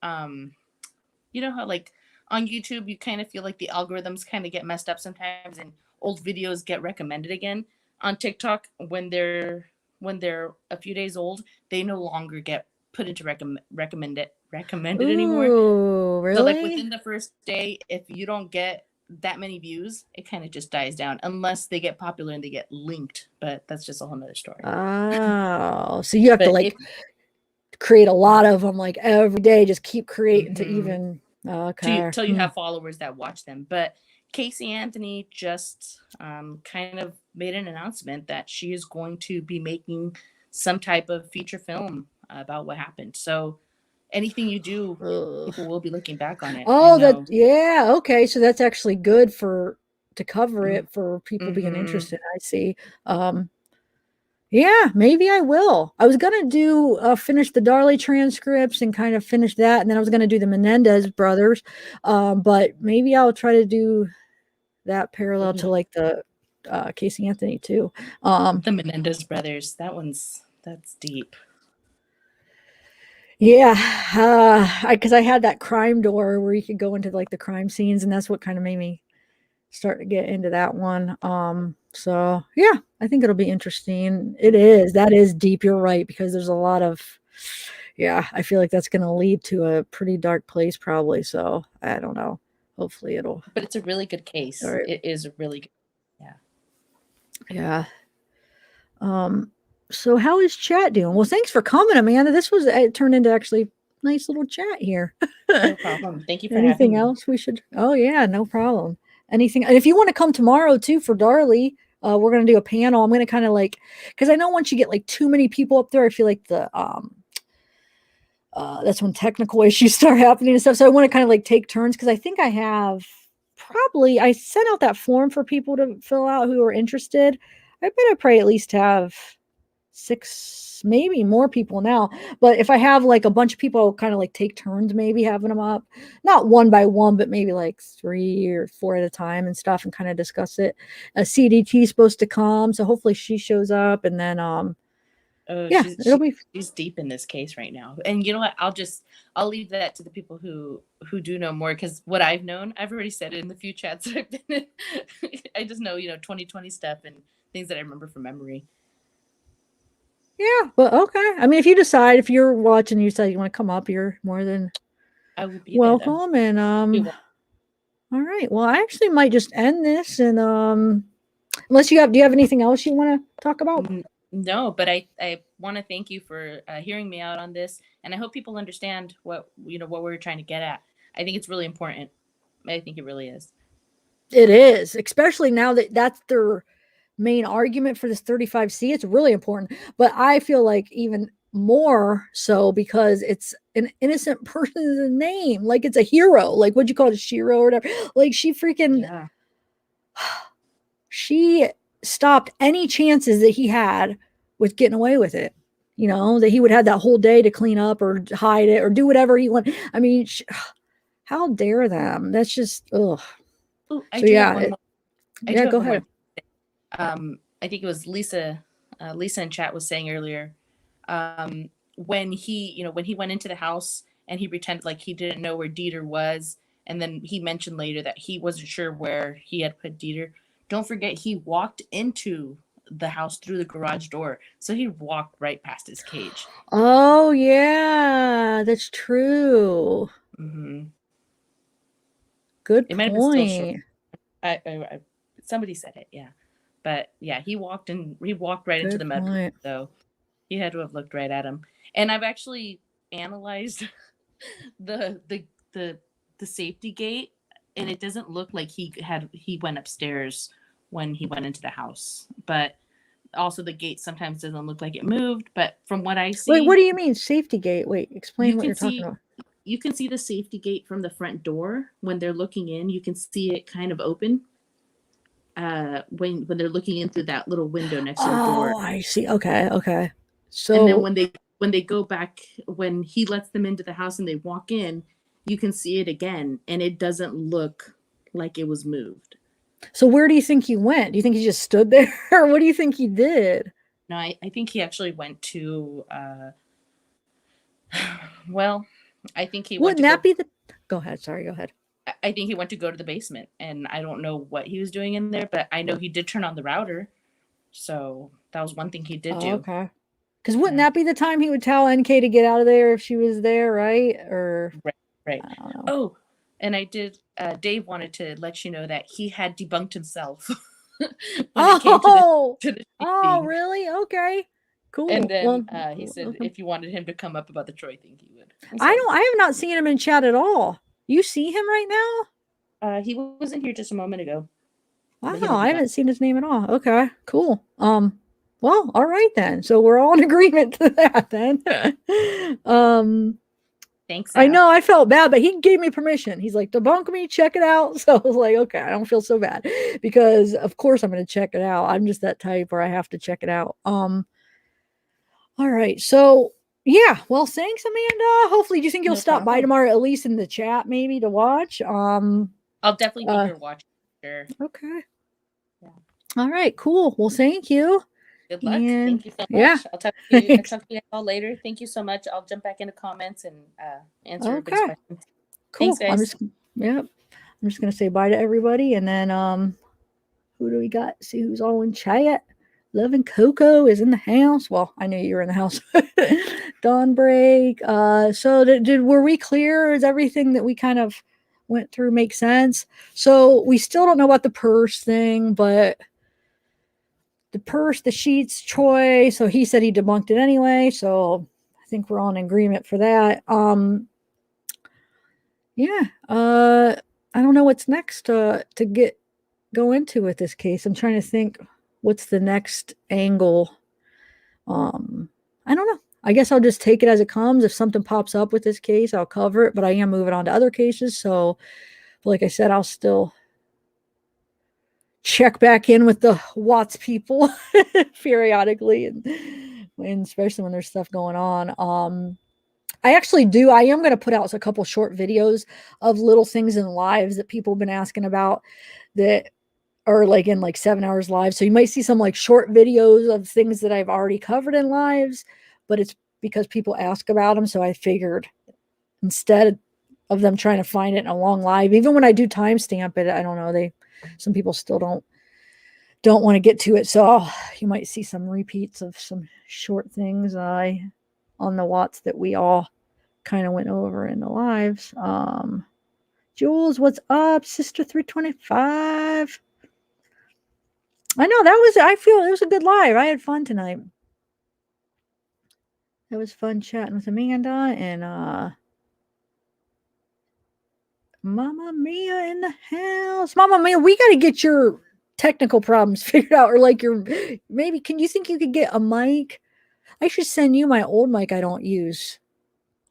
you know how like on YouTube, you kind of feel like the algorithms kind of get messed up sometimes and old videos get recommended again. On TikTok, when they're a few days old, they no longer get put into recommended anymore. Ooh, So like really? within the first day, if you don't get that many views, it kind of just dies down unless they get popular and they get linked. But that's just a whole nother story. Oh, so you have to But like create a lot of them like every day, just keep creating to even okay. till you have followers that watch them. But Casey Anthony just kind of made an announcement that she is going to be making some type of feature film about what happened. So anything you do, people will be looking back on it. Oh, yeah, okay. So that's actually good to cover it for people being interested. I see. Yeah, maybe I will. I was gonna do finish the Darley transcripts and kind of finish that, and then I was gonna do the Menendez brothers. But maybe I'll try to do that parallel to like the Casey Anthony too. The Menendez brothers, that's deep. Yeah, because I had that crime door where you could go into like the crime scenes, and that's what kind of made me start to get into that one. So yeah, I think it'll be interesting. That is deep. You're right, because there's a lot of, yeah, I feel like that's going to lead to a pretty dark place probably. So I don't know. Hopefully it'll. But it's a really good case. Right. It is a really good. Yeah. So how is chat doing? Well, thanks for coming, Amanda. It turned into actually nice little chat here. No problem. Thank you for Anything having me. else we should? Oh yeah, no problem. Anything? And if you want to come tomorrow too for Darley, we're gonna do a panel. I'm gonna kind of like, because I know once you get like too many people up there, I feel like that's when technical issues start happening and stuff. So I want to kind of like take turns because I think I sent out that form for people to fill out who are interested. I bet I probably at least have 6, maybe more people now. But if I have like a bunch of people, I'll kind of like take turns, maybe having them up, not one by one, but maybe like 3 or 4 at a time and stuff, and kind of discuss it. CDT is supposed to come, so hopefully she shows up, and then yeah, she's deep in this case right now. And you know what? I'll leave that to the people who do know more, because what I've known, I've already said it in the few chats that I've been in. I just know 2020 stuff and things that I remember from memory. Yeah, but okay. I mean, if you decide, if you're watching, you say you want to come up, you're more than I will be there. welcome. And You will. all right. Well, I actually might just end this, and unless you have, do you have anything else you want to talk about? No, but I want to thank you for hearing me out on this, and I hope people understand what what we're trying to get at. I think it's really important. I think it really is. It is, especially now that that's their main argument for this 35C. It's really important, but I feel like even more so because it's an innocent person's name. Like it's a hero. Like what'd you call it, a Shiro or whatever? Like she freaking Yeah. she stopped any chances that he had with getting away with it. You know, that he would have that whole day to clean up or hide it or do whatever he wanted. I mean, how dare them? That's just ugh. Ooh, I So do yeah, have one more. I yeah, do have go one ahead. more. I think it was Lisa. Lisa in chat was saying earlier, when when he went into the house and he pretended like he didn't know where Dieter was, and then he mentioned later that he wasn't sure where he had put Dieter. Don't forget, he walked into the house through the garage door, so he walked right past his cage. Oh yeah, that's true. Mm-hmm. Good It might have been still short. point. Somebody said it, yeah, but yeah, he walked right into Good the mud, point. so he had to have looked right at him. And I've actually analyzed the the the the safety gate, and it doesn't look like he went upstairs when he went into the house. But also the gate sometimes doesn't look like it moved. But from what I Wait, what see, do you mean safety gate? Wait, explain you what can you're talking see about. you can see the safety gate from the front door when they're looking in. You can see it kind of open when they're looking in through that little window next to the door. Oh, I see. Okay, okay. And then So, when they go back, when he lets them into the house and they walk in, you can see it again, and it doesn't look like it was moved. so where do you think he went? Do you think he just stood there, or what do you think he did? No, I think he actually went to well, I think he went to Wouldn't that go be the? Go ahead. Sorry. Go ahead. I think he went to go to the basement, and I don't know what he was doing in there, but I know he did turn on the router. So that was one thing he did Oh, do. okay. Because wouldn't Yeah. that be the time he would tell NK to get out of there if she was there, right? Or Right. I don't know. Oh, and I did Dave wanted to let you know that he had debunked himself when it came Oh, to the oh, thing. really? Okay, And cool. then Well, he said welcome. if you wanted him to come up about the Troy thing, he would. I So don't. I have not seen him in chat at all. You see him right now? he was in here just a moment ago, but Wow, he'll I be back. haven't seen his name at all. Okay, cool. Well, all right then. So we're all in agreement to that then. Thanks, I Al. know I felt bad, but he gave me permission. He's like, debunk me, check it out. So I was like, okay, I don't feel so bad because of course I'm going to check it out. I'm just that type where I have to check it out. All right. So yeah, well, thanks, Amanda. Hopefully, do you think you'll No stop by problem. tomorrow, at least in the chat, maybe to watch? I'll definitely be here watching. Sure. Okay. Yeah. All right, cool. Well, thank you. Good luck. And Thank you so much. yeah, I'll talk to you. I'll thanks. talk to you all later. Thank you so much. I'll jump back into comments and answer everybody's Okay, questions. cool. Thanks, guys. I'm just gonna say bye to everybody, and then who do we got? See who's all in chat. Love and Coco is in the house. Well, I knew you were in the house. Dawn break. So were we clear? Is everything that we kind of went through make sense? So we still don't know about the purse thing, but the purse, the sheets, Troy. So he said he debunked it anyway. So I think we're all in agreement for that. Yeah. I don't know what's next to go into with this case. I'm trying to think what's the next angle. I don't know. I guess I'll just take it as it comes. If something pops up with this case, I'll cover it, but I am moving on to other cases. So like I said, I'll still check back in with the Watts people periodically and especially when there's stuff going on. I am going to put out a couple short videos of little things in lives that people have been asking about that are like in like 7 hours live. So you might see some like short videos of things that I've already covered in lives, but it's because people ask about them. So I figured instead of them trying to find it in a long live, even when I do timestamp it, I don't know, some people still don't don't want to get to it. So you might see some repeats of some short things on the Watts that we all kind of went over in the lives. Jules, what's up? Sister 325. I know I feel it was a good live. I had fun tonight. It was fun chatting with Amanda and Mama Mia in the house. Mama Mia, we got to get your technical problems figured out, or like maybe can you think you could get a mic? I should send you my old mic I don't use.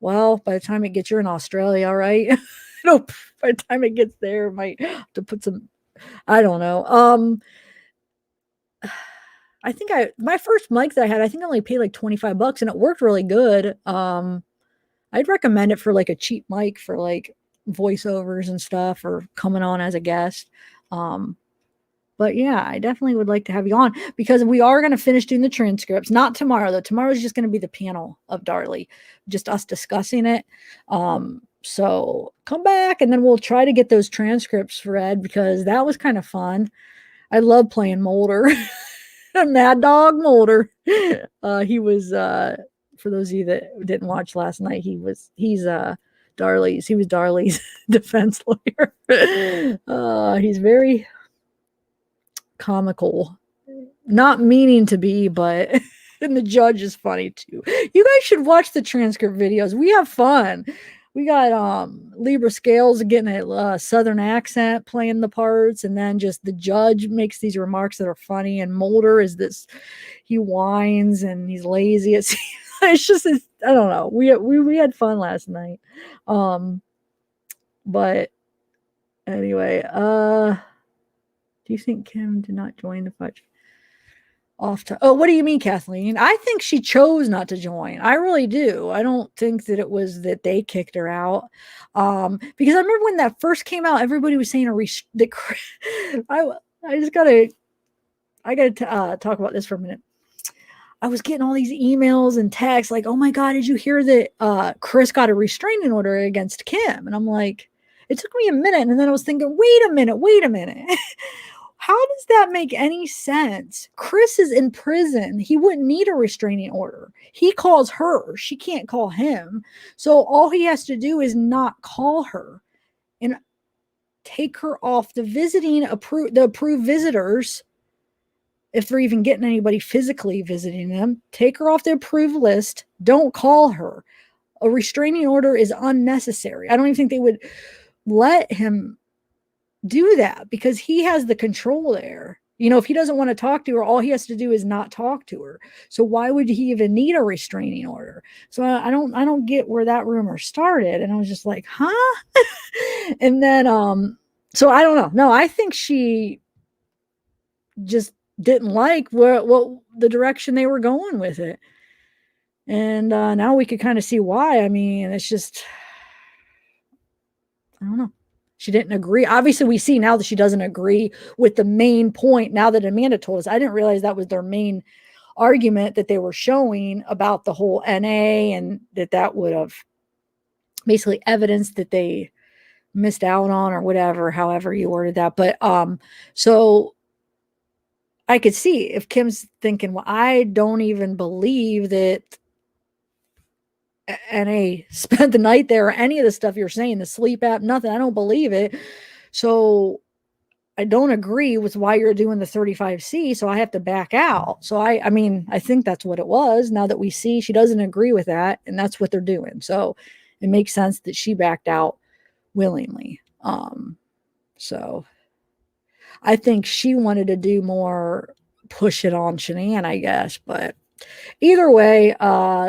Well, by the time it gets, you're in Australia, right? Nope. By the time it gets there, I might have to put some. I don't know. I think my first mic that I had, I think I only paid like $25 and it worked really good. I'd recommend it for like a cheap mic for like voiceovers and stuff or coming on as a guest. But yeah, I definitely would like to have you on because we are going to finish doing the transcripts. Not tomorrow, though. Tomorrow's just going to be the panel of Darley, just us discussing it. So come back and then we'll try to get those transcripts read because that was kind of fun. I love playing Mulder. Mad Dog Mulder. He was for those of you that didn't watch last night, he's Darley's defense lawyer. He's very comical, not meaning to be, but and the judge is funny too. You guys should watch the transcript videos. We have fun. We got Libra Scales getting a southern accent playing the parts, and then just the judge makes these remarks that are funny, and Mulder is he whines and he's lazy. It's just I don't know. We had fun last night. But anyway, do you think Kim did not join the fight? Oh, what do you mean, Kathleen? I think she chose not to join. I really do. I don't think that it was that they kicked her out. Because I remember when that first came out, everybody was saying I gotta talk about this for a minute. I was getting all these emails and texts like, "Oh my God, did you hear that Chris got a restraining order against Kim?" And I'm like, it took me a minute, and then I was thinking, wait a minute. How does that make any sense? Chris is in prison. He wouldn't need a restraining order. He calls her. She can't call him. So all he has to do is not call her and take her off the approved visitors. If they're even getting anybody physically visiting them, take her off the approved list. Don't call her. A restraining order is unnecessary. I don't even think they would let him do that because he has the control there. If he doesn't want to talk to her, all he has to do is not talk to her. So why would he even need a restraining order? So I don't get where that rumor started. And I was just like, huh? And then so I don't know. No, I think she just didn't like what the direction they were going with it. And now we could kind of see why. I mean, it's just I don't know. She didn't agree. Obviously, we see now that she doesn't agree with the main point. Now that Amanda told us, I didn't realize that was their main argument that they were showing about the whole NA, and that would have basically evidence that they missed out on or whatever, however you worded that. But so I could see if Kim's thinking, well, I don't even believe that NA spent the night there or any of the stuff you're saying, the sleep app, nothing. I don't believe it. So I don't agree with why you're doing the 35C. So I have to back out. So I mean, I think that's what it was. Now that we see she doesn't agree with that, and that's what they're doing. So it makes sense that she backed out willingly. So I think she wanted to do more push it on Shanann, I guess, but either way,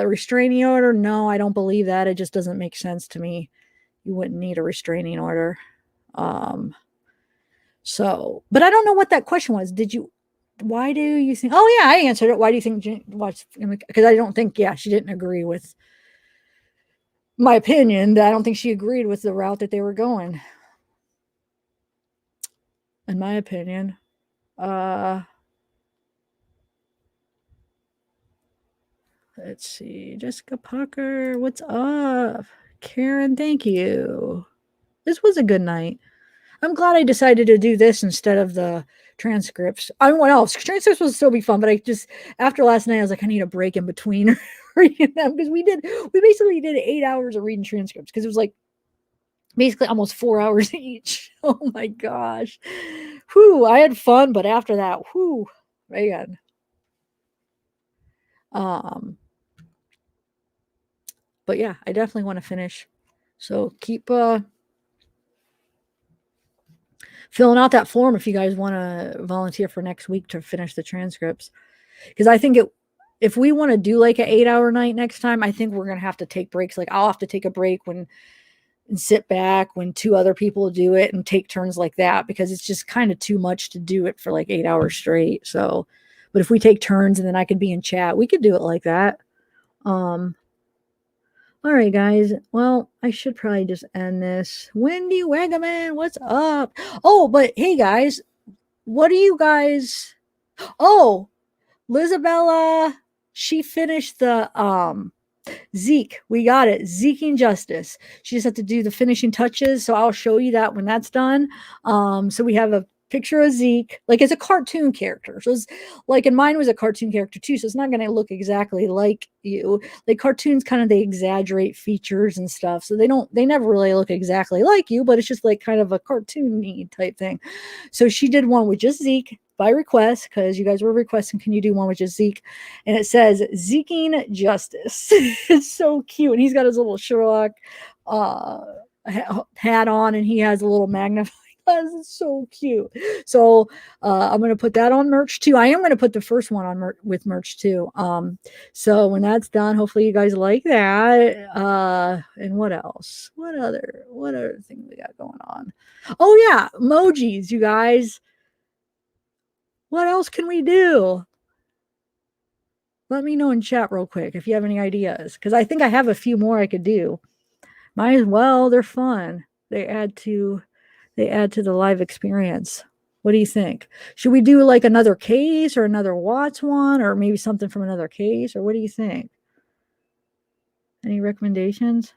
restraining order, no, I don't believe that. It just doesn't make sense to me. You wouldn't need a restraining order. So, but I don't know what that question was. Why do you think, oh yeah, I answered it. Why do you think, because I don't think, she didn't agree with my opinion. I don't think she agreed with the route that they were going. In my opinion. Let's see. Jessica Pucker, what's up? Karen, thank you. This was a good night. I'm glad I decided to do this instead of the transcripts. I mean, what else? Transcripts will still be fun, but I just, after last night, I was like, I need a break in between reading them, because we basically did 8 hours of reading transcripts, because it was like basically almost 4 hours each. Oh my gosh. Whew, I had fun, but after that, whew, man. But yeah, I definitely want to finish. So keep filling out that form if you guys want to volunteer for next week to finish the transcripts. Because I think if we want to do like an 8-hour night next time, I think we're going to have to take breaks. Like I'll have to take a break and sit back when 2 other people do it and take turns like that, because it's just kind of too much to do it for like 8 hours straight. So, but if we take turns and then I could be in chat, we could do it like that. All right, guys. Well, I should probably just end this. Wendy Wagaman, what's up? Oh, but hey, guys, what do you guys? Oh, Lizabella, she finished the Zeke. We got it. Zeking Justice. She just had to do the finishing touches, so I'll show you that when that's done. So we have a picture of Zeke, like it's a cartoon character. So it's like, and mine was a cartoon character too, so it's not going to look exactly like you. Like cartoons kind of, they exaggerate features and stuff, so they never really look exactly like you, but it's just like kind of a cartoony type thing. So she did one with just Zeke by request, because you guys were requesting, can you do one with just Zeke? And it says Zeking Justice. It's so cute, and he's got his little Sherlock hat on, and he has a little magnifying glass. It's so cute. So I'm going to put that on merch too. I am going to put the first one on with merch too. So when that's done, hopefully you guys like that. And what else? What other thing we got going on? Oh yeah, emojis, you guys. What else can we do? Let me know in chat real quick if you have any ideas, because I think I have a few more I could do. Might as well. They're fun. They add to the live experience. What do you think? Should we do like another case or another Watts one, or maybe something from another case, or what do you think? Any recommendations?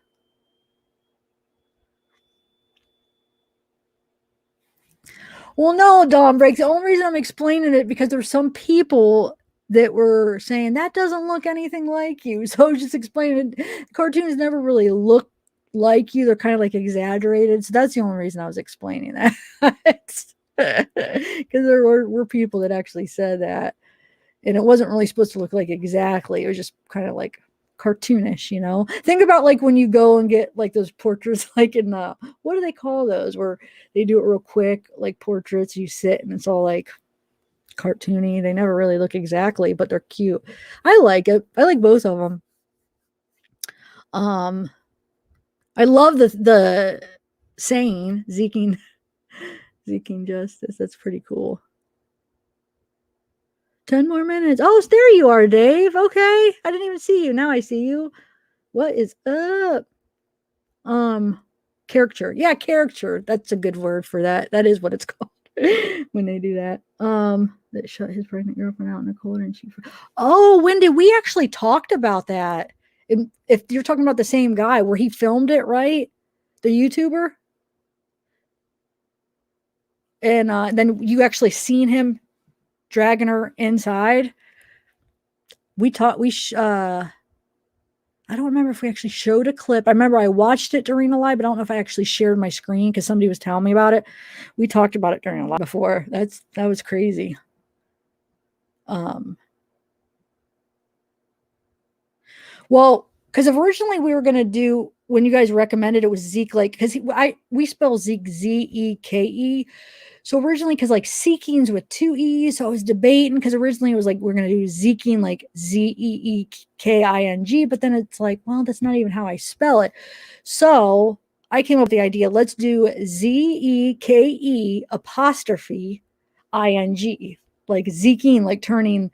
Well, no, Dawn Breaks. The only reason I'm explaining it because there's some people that were saying that doesn't look anything like you. So I was just explaining it. Cartoons never really look like you. They're kind of like exaggerated. So that's the only reason I was explaining that. Because there were people that actually said that. And it wasn't really supposed to look like exactly. It was just kind of like cartoonish, you know. Think about like when you go and get like those portraits, like in the, what do they call those, where they do it real quick, like portraits, you sit and it's all like cartoony. They never really look exactly, but they're cute. I like it. I like both of them. I love the saying Zeking Justice. That's pretty cool. 10 more minutes. Oh, there you are, Dave. Okay. I didn't even see you. Now I see you. What is up? Caricature. Yeah, caricature. That's a good word for that. That is what it's called when they do that. That shut his pregnant girlfriend out in the cold and she. Oh, Wendy, we actually talked about that. If you're talking about the same guy where he filmed it, right? The YouTuber. And then you actually seen him dragging her inside. I don't remember if we actually showed a clip. I remember I watched it during the live, but I don't know if I actually shared my screen because somebody was telling me about it. We talked about it during a live before. That was crazy. Well, because originally we were gonna do, when you guys recommended, it was Zeke, like, because we spell Zeke Zeke. So originally, because like Seeking's with 2 E's, so I was debating, because originally it was like we're gonna do Zeeking like Zeeking, but then it's like, well, that's not even how I spell it. So I came up with the idea, let's do Zeke apostrophe ing, like Zeeking, like turning.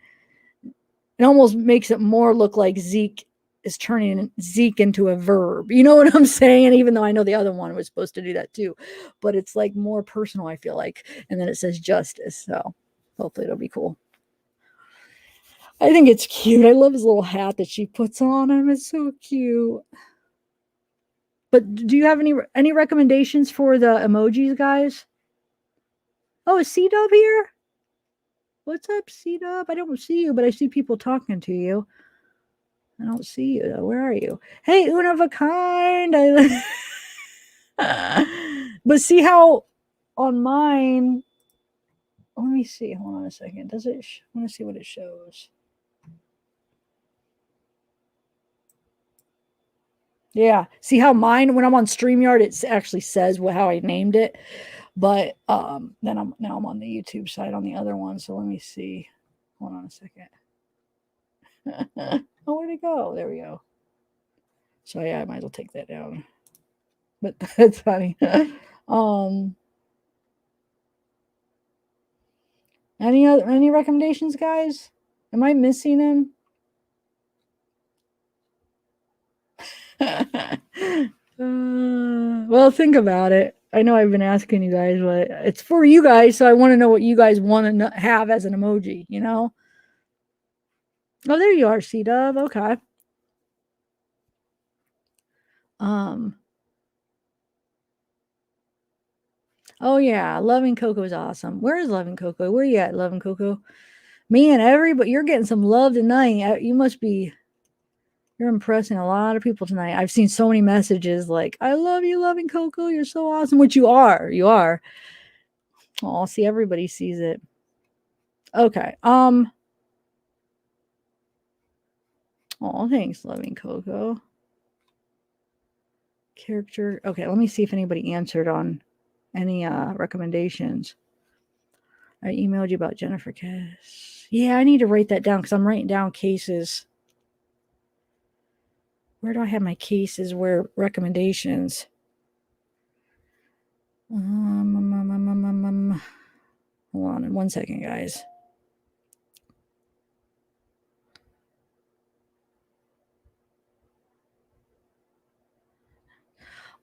It almost makes it more look like Zeke is turning Zeke into a verb. You know what I'm saying? Even though I know the other one was supposed to do that too, but it's like more personal, I feel like. And then it says justice. So hopefully it'll be cool. I think it's cute. I love his little hat that she puts on him. It's so cute. But do you have any recommendations for the emojis, guys? Oh, is C-Dub here? What's up, C-Dub? I don't see you, but I see people talking to you. I don't see you though. Where are you? Hey, una of a kind. But see how on mine. Let me see. Hold on a second. Does it? I want to see what it shows. Yeah. See how mine, when I'm on StreamYard, it actually says how I named it. But then I'm on the YouTube side on the other one. So let me see. Hold on a second. Oh, where'd it go? There we go. So yeah, I might as well take that down. But that's funny. Any recommendations, guys? Am I missing them? Well, think about it. I know I've been asking you guys, but it's for you guys, so I want to know what you guys want to have as an emoji, you know? Oh, there you are, C-Dub. Okay. Oh yeah, Loving Coco is awesome. Where is Loving Coco? Where you at, Loving Coco? Man, everybody, you're getting some love tonight. You must be. You're impressing a lot of people tonight. I've seen so many messages like, "I love you, Loving Coco. You're so awesome," which you are. You are. Oh, see, everybody sees it. Okay. Oh, thanks, Loving Coco. Character. Okay, let me see if anybody answered on any recommendations. I emailed you about Jennifer Cass. Yeah, I need to write that down because I'm writing down cases. Where do I have my cases? Where recommendations? Hold on 1 second, guys.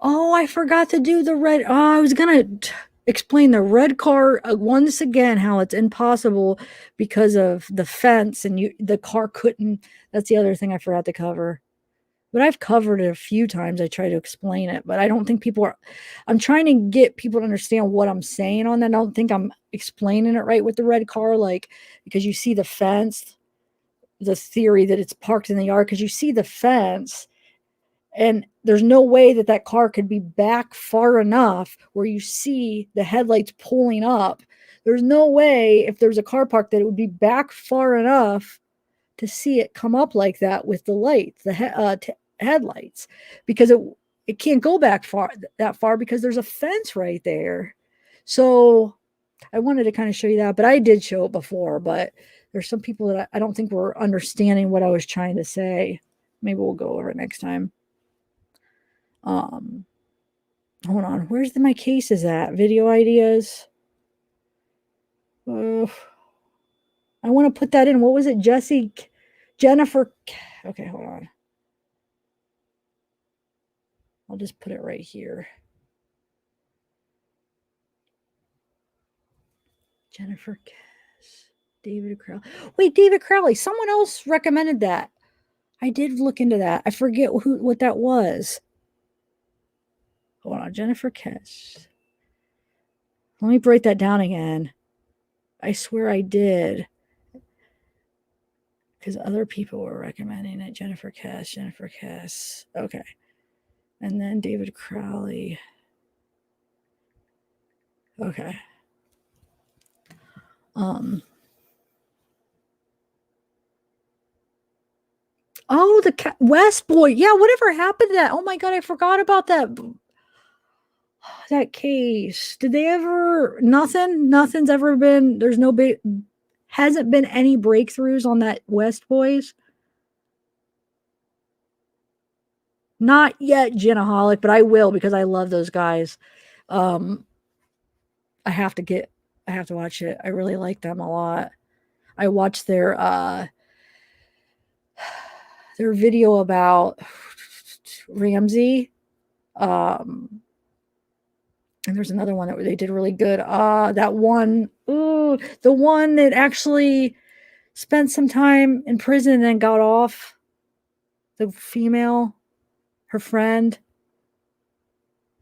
Oh, I forgot to do the red. Oh, I was gonna explain the red car once again, how it's impossible because of the fence and the car couldn't. That's the other thing I forgot to cover. But I've covered it a few times. I try to explain it, but I don't think people are. I'm trying to get people to understand what I'm saying on that. I don't think I'm explaining it right with the red car, like because you see the fence, the theory that it's parked in the yard because you see the fence, and there's no way that that car could be back far enough where you see the headlights pulling up. There's no way if there's a car park that it would be back far enough to see it come up like that with the lights, the headlights, because it can't go back that far because there's a fence right there. So I wanted to kind of show you that, but I did show it before, but there's some people that I don't think were understanding what I was trying to say. Maybe we'll go over it next time. Hold on. Where's my cases at? Video ideas. I want to put that in. What was it? Jennifer. Okay, hold on. I'll just put it right here. Jennifer Cass. David Crowley. Wait, David Crowley. Someone else recommended that. I did look into that. I forget what that was. Hold on. Jennifer Cass. Let me break that down again. I swear I did. Because other people were recommending it. Jennifer Cass. Okay. And then David Crowley. Okay. Oh, the West Boy. Yeah, whatever happened to that? Oh my God, I forgot about that case. Did they ever? Nothing's ever been. There's no big. Hasn't been any breakthroughs on that West Boys. Not yet, Ginaholic, but I will because I love those guys. I have to watch it. I really like them a lot. I watched their video about Ramsey. And there's another one that they did really good. That one, the one that actually spent some time in prison and then got off. The female, her friend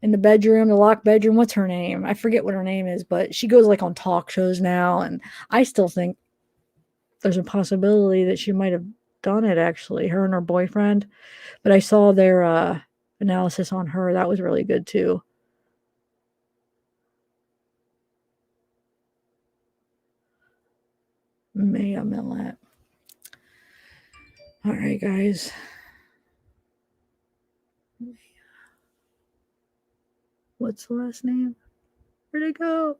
in the bedroom, the locked bedroom. What's her name? I forget what her name is, but she goes like on talk shows now. And I still think there's a possibility that she might have done it, actually, her and her boyfriend. But I saw their analysis on her. That was really good, too. Maya Millet. All right, guys. What's the last name? Where'd it go?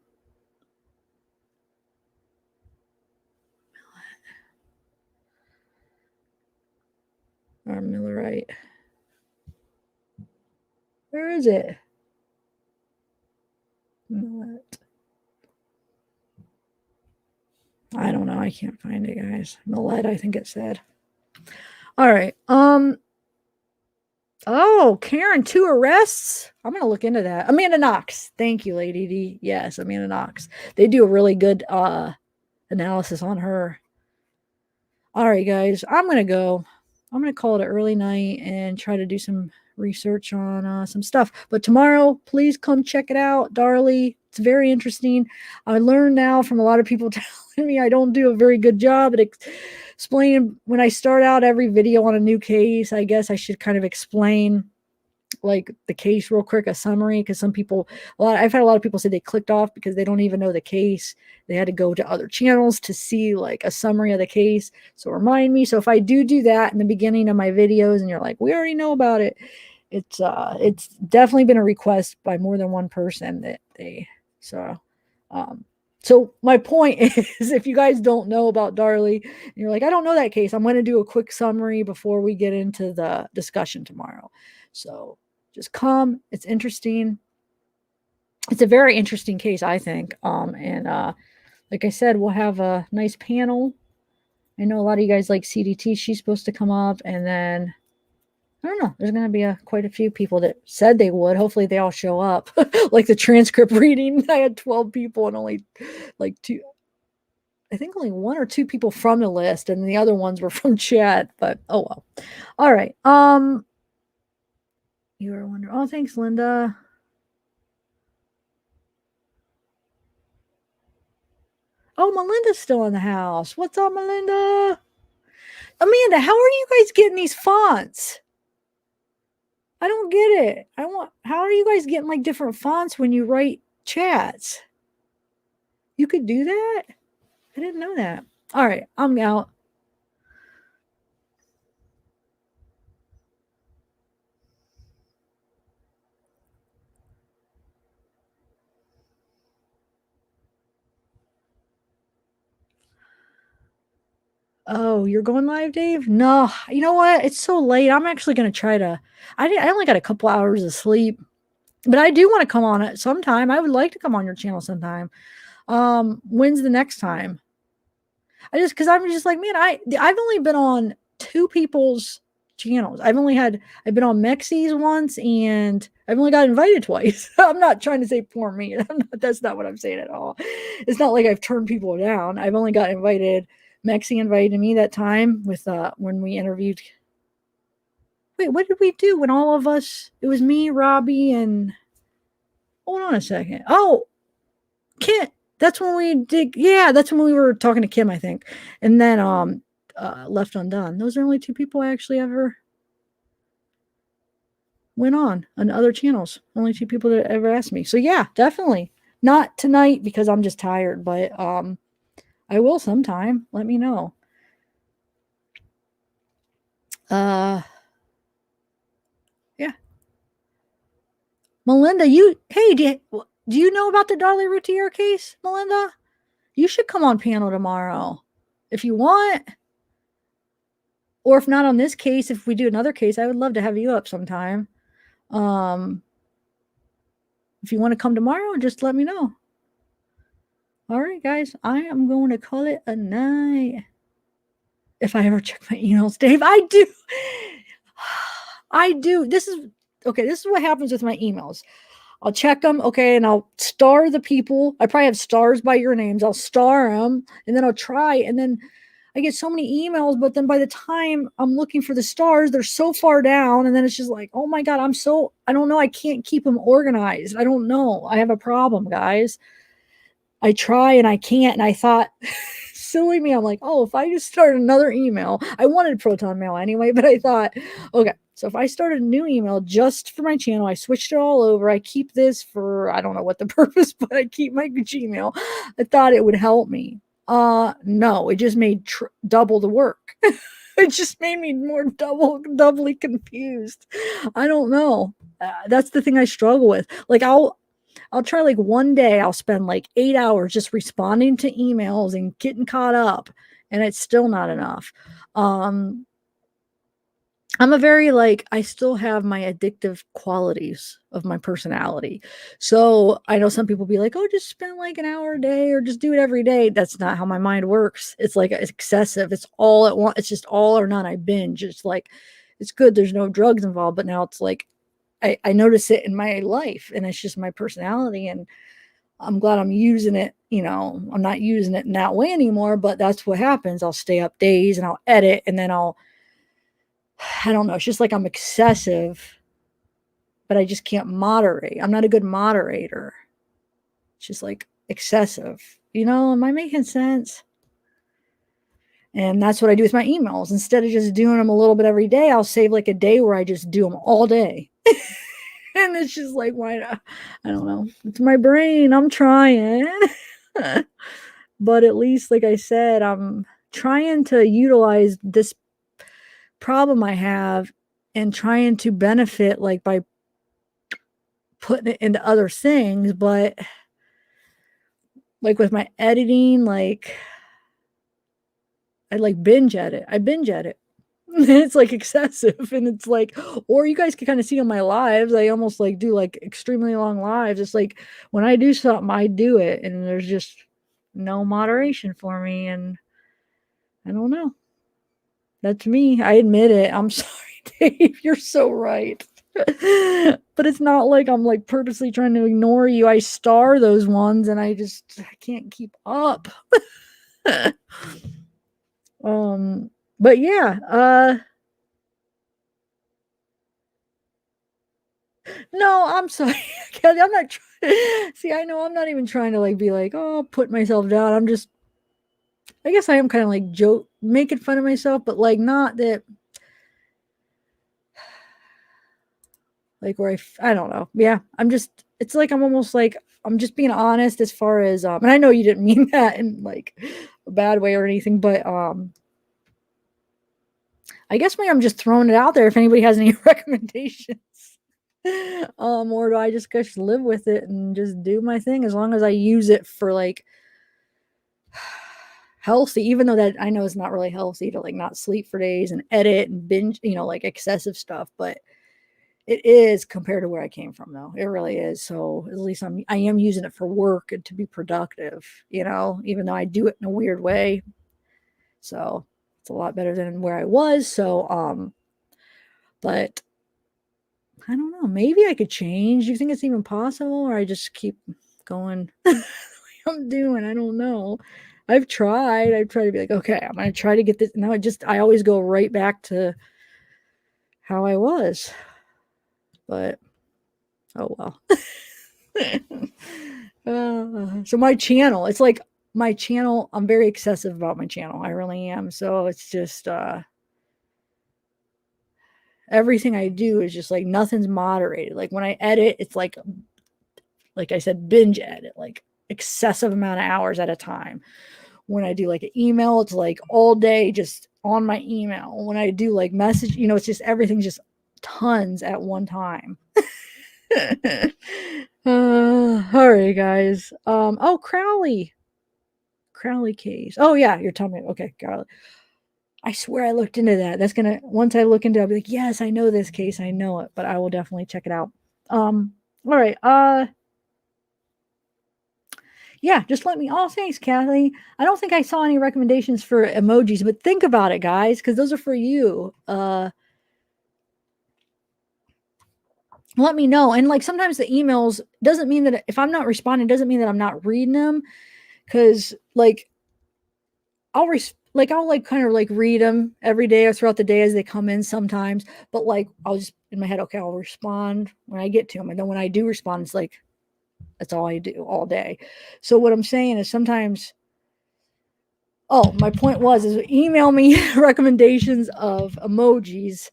Or Millerite. Where is it? Millet. I don't know. I can't find it, guys. Millet, I think it said. All right. Oh, Karen, 2 arrests. I'm gonna look into that. Amanda Knox. Thank you, Lady D. Yes, Amanda Knox. They do a really good analysis on her. All right, guys. I'm gonna go. I'm gonna call it an early night and try to do some research on some stuff. But tomorrow, please come check it out, Darlie. It's very interesting. I learned now from a lot of people telling me I don't do a very good job at explaining when I start out every video on a new case. I guess I should kind of explain like the case real quick, a summary, because some people, I've had a lot of people say they clicked off because they don't even know the case. They had to go to other channels to see like a summary of the case. So remind me. So if I do that in the beginning of my videos and you're like, we already know about it, it's definitely been a request by more than one person that they, so my point is, if you guys don't know about Darlie and you're like, I don't know that case, I'm going to do a quick summary before we get into the discussion tomorrow. So just come. It's interesting. It's a very interesting case, I think. And like I said, we'll have a nice panel. I know a lot of you guys like CDT. She's supposed to come up, and then I don't know. There's going to be quite a few people that said they would. Hopefully they all show up. Like the transcript reading, I had 12 people and only like 2. I think only 1 or 2 people from the list, and the other ones were from chat. But oh well. All right. You were wondering. Oh, thanks, Linda. Oh, Melinda's still in the house. What's up, Melinda? Amanda, how are you guys getting these fonts? I don't get it. How are you guys getting like different fonts when you write chats? You could do that? I didn't know that. All right, I'm out. Oh, you're going live, Dave? No, you know what? It's so late. I'm actually going to try to. I only got a couple hours of sleep, but I do want to come on it sometime. I would like to come on your channel sometime. When's the next time? Because I'm just like, man, I've only been on 2 people's channels. I've been on Mexi's once, and I've only got invited twice. I'm not trying to say poor me. That's not what I'm saying at all. It's not like I've turned people down. I've only got invited. Mexi invited me that time with when we interviewed. Wait, what did we do when all of us? It was me, Robbie, and hold on a second. Oh, Kim. That's when we did. Yeah, that's when we were talking to Kim, I think, and then Left Undone. Those are only 2 people I actually ever went on other channels. Only 2 people that ever asked me. So yeah, definitely not tonight because I'm just tired, but I will sometime. Let me know. Yeah. Melinda, do you know about the Darlie Routier case, Melinda? You should come on panel tomorrow if you want. Or if not on this case, if we do another case, I would love to have you up sometime. If you want to come tomorrow, just let me know. All right, guys, I am going to call it a night. If I ever check my emails, Dave, I do. I do. This is what happens with my emails. I'll check them, okay, and I'll star the people. I probably have stars by your names. I'll star them, and then I'll try, and then I get so many emails, but then by the time I'm looking for the stars, they're so far down, and then it's just like, oh my God, I don't know, I can't keep them organized. I don't know. I have a problem, guys. I try and I can't, and I thought silly me. I'm like, oh, if I just start another email, I wanted Proton Mail anyway, but I thought, okay, so if I started a new email just for my channel, I switched it all over. I keep this for, I don't know what the purpose, but I keep my Gmail. I thought it would help me. No, it just made double the work. It just made me more doubly confused. I don't know. That's the thing I struggle with. Like I'll try like one day I'll spend like 8 hours just responding to emails and getting caught up, and it's still not enough. I'm a very like, I still have my addictive qualities of my personality. So I know some people be like, oh, just spend like an hour a day or just do it every day. That's not how my mind works. It's like, it's excessive. It's all at once. It's just all or none. I binge. It's like, it's good. There's no drugs involved, but now it's like, I notice it in my life, and it's just my personality. And I'm glad I'm using it. You know, I'm not using it in that way anymore, but that's what happens. I'll stay up days and I'll edit, and then I don't know. It's just like I'm excessive, but I just can't moderate. I'm not a good moderator. It's just like excessive. You know, am I making sense? And that's what I do with my emails. Instead of just doing them a little bit every day, I'll save like a day where I just do them all day. And it's just like, why not? I don't know. It's my brain. I'm trying. But at least, like I said, I'm trying to utilize this problem I have and trying to benefit like by putting it into other things. But like with my editing, like I like binge edit. It's like excessive, and it's like, or you guys can kind of see on my lives, I almost like do like extremely long lives. It's like when I do something, I do it, and there's just no moderation for me. And I don't know. That's me. I admit it. I'm sorry, Dave. You're so right. But it's not like I'm like purposely trying to ignore you. I star those ones, and I can't keep up. But yeah, no, I'm sorry, Kelly. I'm not see, I know I'm not even trying to like be like, oh, put myself down. I'm just, I guess I am kind of like making fun of myself, but like not that, like where I don't know. Yeah, it's like I'm almost like I'm just being honest as far as and I know you didn't mean that in like a bad way or anything, but I guess maybe I'm just throwing it out there if anybody has any recommendations. Or do I just live with it and just do my thing as long as I use it for like healthy, even though that I know it's not really healthy to like not sleep for days and edit and binge, you know, like excessive stuff, but it is compared to where I came from though. It really is. So at least I am using it for work and to be productive, you know, even though I do it in a weird way. So it's a lot better than where I was. So but I don't know. Maybe I could change. Do you think it's even possible, or I just keep going I'm doing? I don't know. I've tried to be like, okay, I'm gonna try to get this. Now I always go right back to how I was. But oh well. So my channel, it's like my channel, I'm very excessive about my channel. I really am. So it's just everything I do is just like nothing's moderated. Like when I edit, it's like I said, binge edit, like excessive amount of hours at a time. When I do like an email, it's like all day just on my email. When I do like message, you know, it's just everything's just tons at one time. All right, guys. Oh, Crowley case. Oh yeah, you're telling me. Okay, got it. I swear I looked into that. That's gonna, once I look into it, I'll be like, yes, I know this case. I know it, but I will definitely check it out. All right. Yeah, just let me. Oh, thanks, Kathy. I don't think I saw any recommendations for emojis, but think about it, guys, because those are for you. Let me know. And like sometimes the emails doesn't mean that if I'm not responding, doesn't mean that I'm not reading them. Because like I'll like kind of like read them every day or throughout the day as they come in sometimes. But like I'll just in my head, okay, I'll respond when I get to them, and then when I do respond, it's like that's all I do all day. So what I'm saying is sometimes Oh, my point was is email me recommendations of emojis.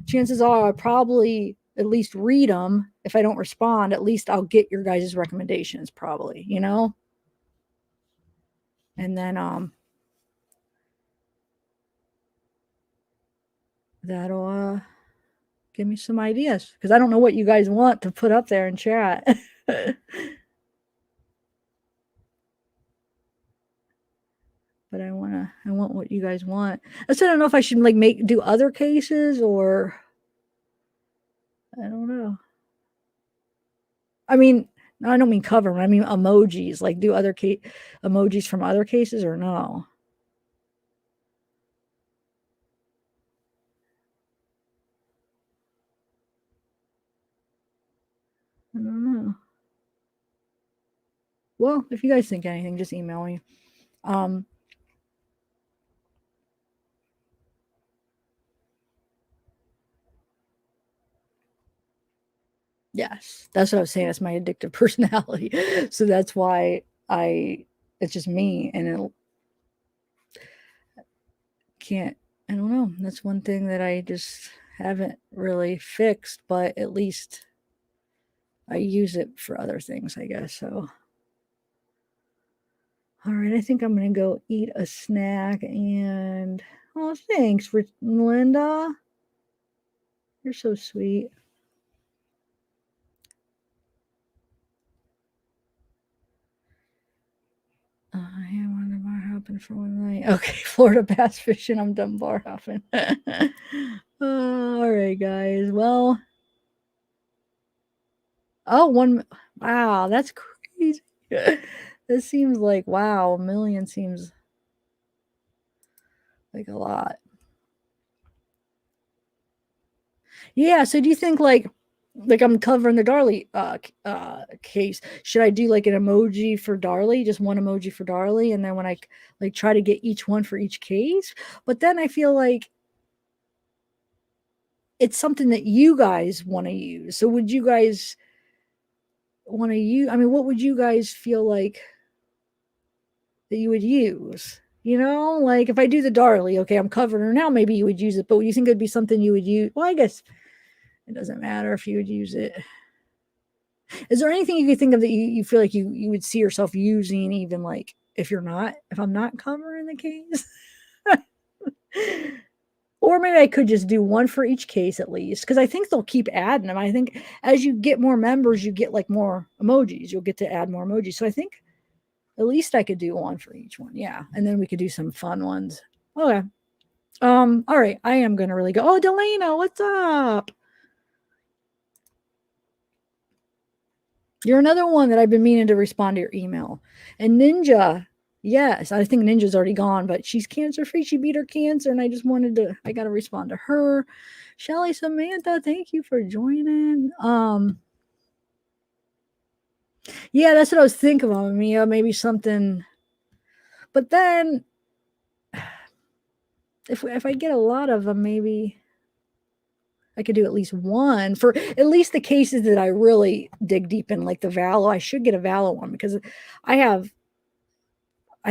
Chances are I'll probably at least read them. If I don't respond, at least I'll get your guys' recommendations probably, you know? And then that'll give me some ideas because I don't know what you guys want to put up there in chat. But I want what you guys want. I said I don't know if I should like do other cases or I don't know. I mean, I don't mean cover them. I mean emojis. Like do other emojis from other cases or no? I don't know. Well, if you guys think anything, just email me. Yes, that's what I was saying. That's my addictive personality. So that's why it's just me and it can't, I don't know. That's one thing that I just haven't really fixed, but at least I use it for other things, I guess. So, all right, I think I'm going to go eat a snack and, oh, thanks, Linda. You're so sweet. I am on the bar hopping for one night. Okay, Florida bass fishing. I'm done bar hopping. All right, guys. Well, wow, that's crazy. This seems like, wow, 1 million seems like a lot. Yeah, so do you think like I'm covering the Darlie case, should I do like an emoji for Darlie, just one emoji for Darlie, and then when I like try to get each one for each case? But then I feel like it's something that you guys want to use. So would you guys want to use, I mean, what would you guys feel like that you would use? You know, like if I do the Darlie, okay, I'm covering her now, maybe you would use it, but would you think it'd be something you would use? Well, I guess it doesn't matter if you would use it. Is there anything you could think of that you feel like you would see yourself using, even like if I'm not covering the case? Or maybe I could just do one for each case at least, because I think they'll keep adding them. I think as you get more members, you get like more emojis. You'll get to add more emojis. So I think at least I could do one for each one. Yeah. And then we could do some fun ones. Okay. All right. I am gonna really go. Oh, Delana, what's up? You're another one that I've been meaning to respond to your email. And Ninja, yes, I think Ninja's already gone, but she's cancer free. She beat her cancer, and I got to respond to her. Shelly Samantha, thank you for joining. Yeah, that's what I was thinking of, Mia. Maybe something, but then if I get a lot of them, maybe I could do at least one for at least the cases that I really dig deep in, like the Valo. I should get a Valo one because I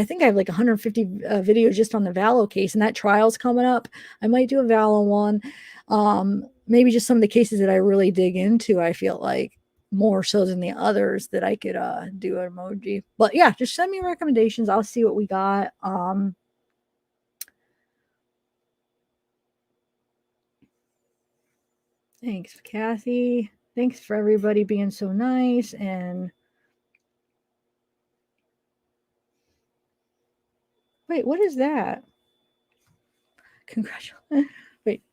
think I have like 150 videos just on the Valo case, and that trial's coming up. I might do a Valo one. Maybe just some of the cases that I really dig into, I feel like more so than the others that I could do an emoji. But yeah, just send me recommendations. I'll see what we got. Thanks, Kathy. Thanks for everybody being so nice. And wait, what is that? Congratulations. Wait.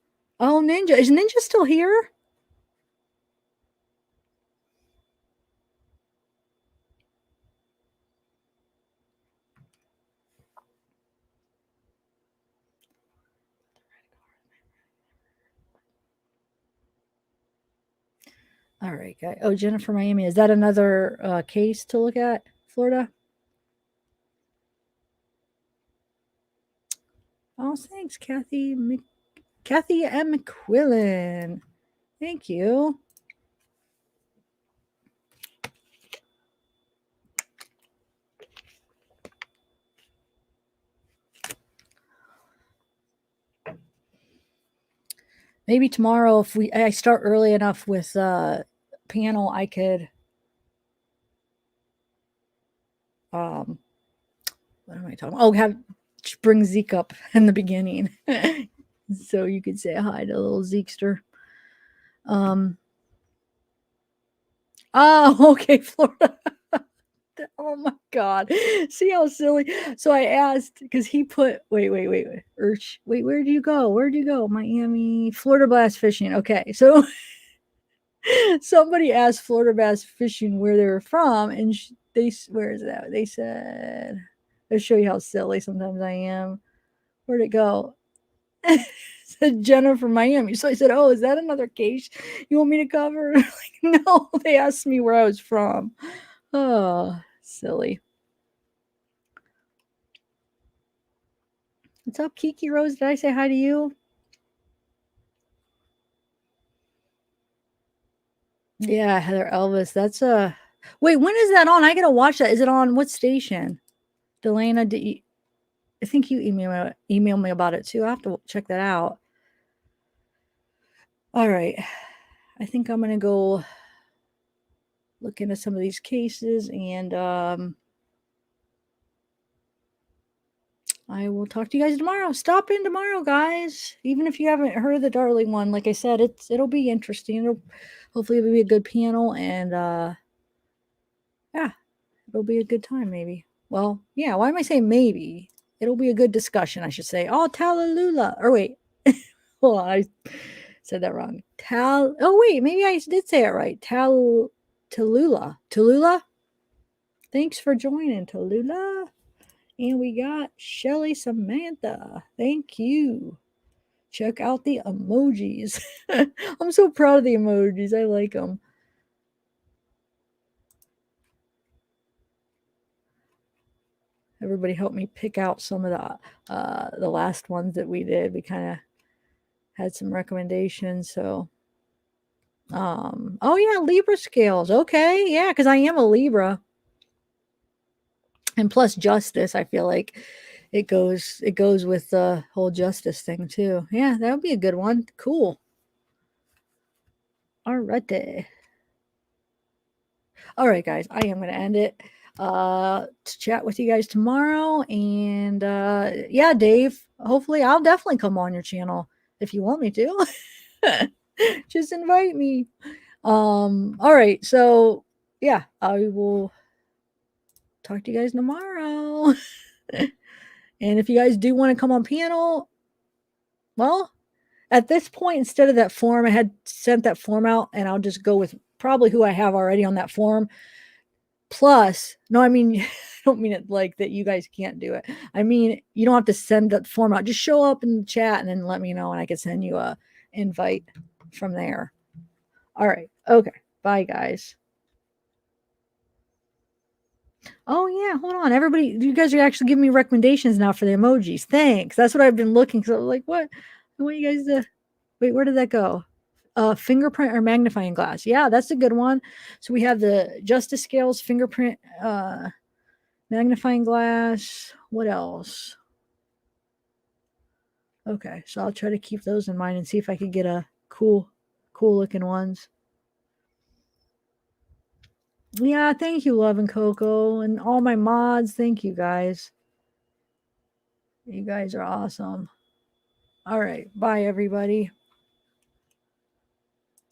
Oh, Ninja. Is Ninja still here? All right, guys. Oh, Jennifer Miami. Is that another case to look at, Florida? Oh, thanks, Kathy. Kathy M. McQuillan. Thank you. Maybe tomorrow, if I start early enough with panel, I could what am I talking about? Oh, bring Zeke up in the beginning. So you could say hi to little Zekester. Oh, okay, Florida. Oh my God. See how silly. So I asked because he put wait. Wait, where'd you go? Miami, Florida bass fishing. Okay, so somebody asked Florida bass fishing where they were from, and where is that? They said, "I'll show you how silly sometimes I am." Where'd it go? Said Jenna from Miami. So I said, "Oh, is that another case you want me to cover?" Like, no, they asked me where I was from. Oh, silly. What's up, Kiki Rose? Did I say hi to you? Yeah, Heather Elvis. That's wait, when is that on? I gotta watch that. Is it on what station? Delana, I think you email me about it too. I have to check that out. All right. I think I'm gonna go look into some of these cases, and I will talk to you guys tomorrow. Stop in tomorrow, guys. Even if you haven't heard of the Darling one, like I said, it'll be interesting. Hopefully it'll be a good panel, and yeah, it'll be a good time, maybe. Well, yeah, why am I saying maybe? It'll be a good discussion, I should say. Oh, Tallulah. Or wait. Hold on, I said that wrong. Oh, wait, maybe I did say it right. Tallulah. Tallulah? Thanks for joining, Tallulah. And we got Shelly Samantha. Thank you. Check out the emojis. I'm so proud of the emojis. I like them. Everybody helped me pick out some of the last ones that we did. We kind of had some recommendations. So, oh yeah, Libra scales. Okay, yeah, because I am a Libra, and plus justice. I feel like it goes with the whole justice thing too. Yeah, that would be a good one. Cool. All right. All right, guys, I am going to end it to chat with you guys tomorrow. And yeah, Dave, hopefully I'll definitely come on your channel if you want me to. Just invite me. All right, so yeah, I will talk to you guys tomorrow. And if you guys do want to come on panel, well, at this point, instead of that form, I had sent that form out, and I'll just go with probably who I have already on that form. Plus, no, I mean, I don't mean it like that you guys can't do it. I mean, you don't have to send that form out. Just show up in the chat and then let me know, and I can send you a invite from there. All right. Okay. Bye, guys. Oh, yeah. Hold on. Everybody, you guys are actually giving me recommendations now for the emojis. Thanks. That's what I've been looking. So, like, what? I want you guys to wait. Where did that go? Fingerprint or magnifying glass. Yeah, that's a good one. So we have the Justice Scales, fingerprint, magnifying glass. What else? Okay, so I'll try to keep those in mind and see if I could get a cool looking ones. Yeah, thank you, Love and Coco, and all my mods. Thank you, guys. You guys are awesome. All right, bye, everybody.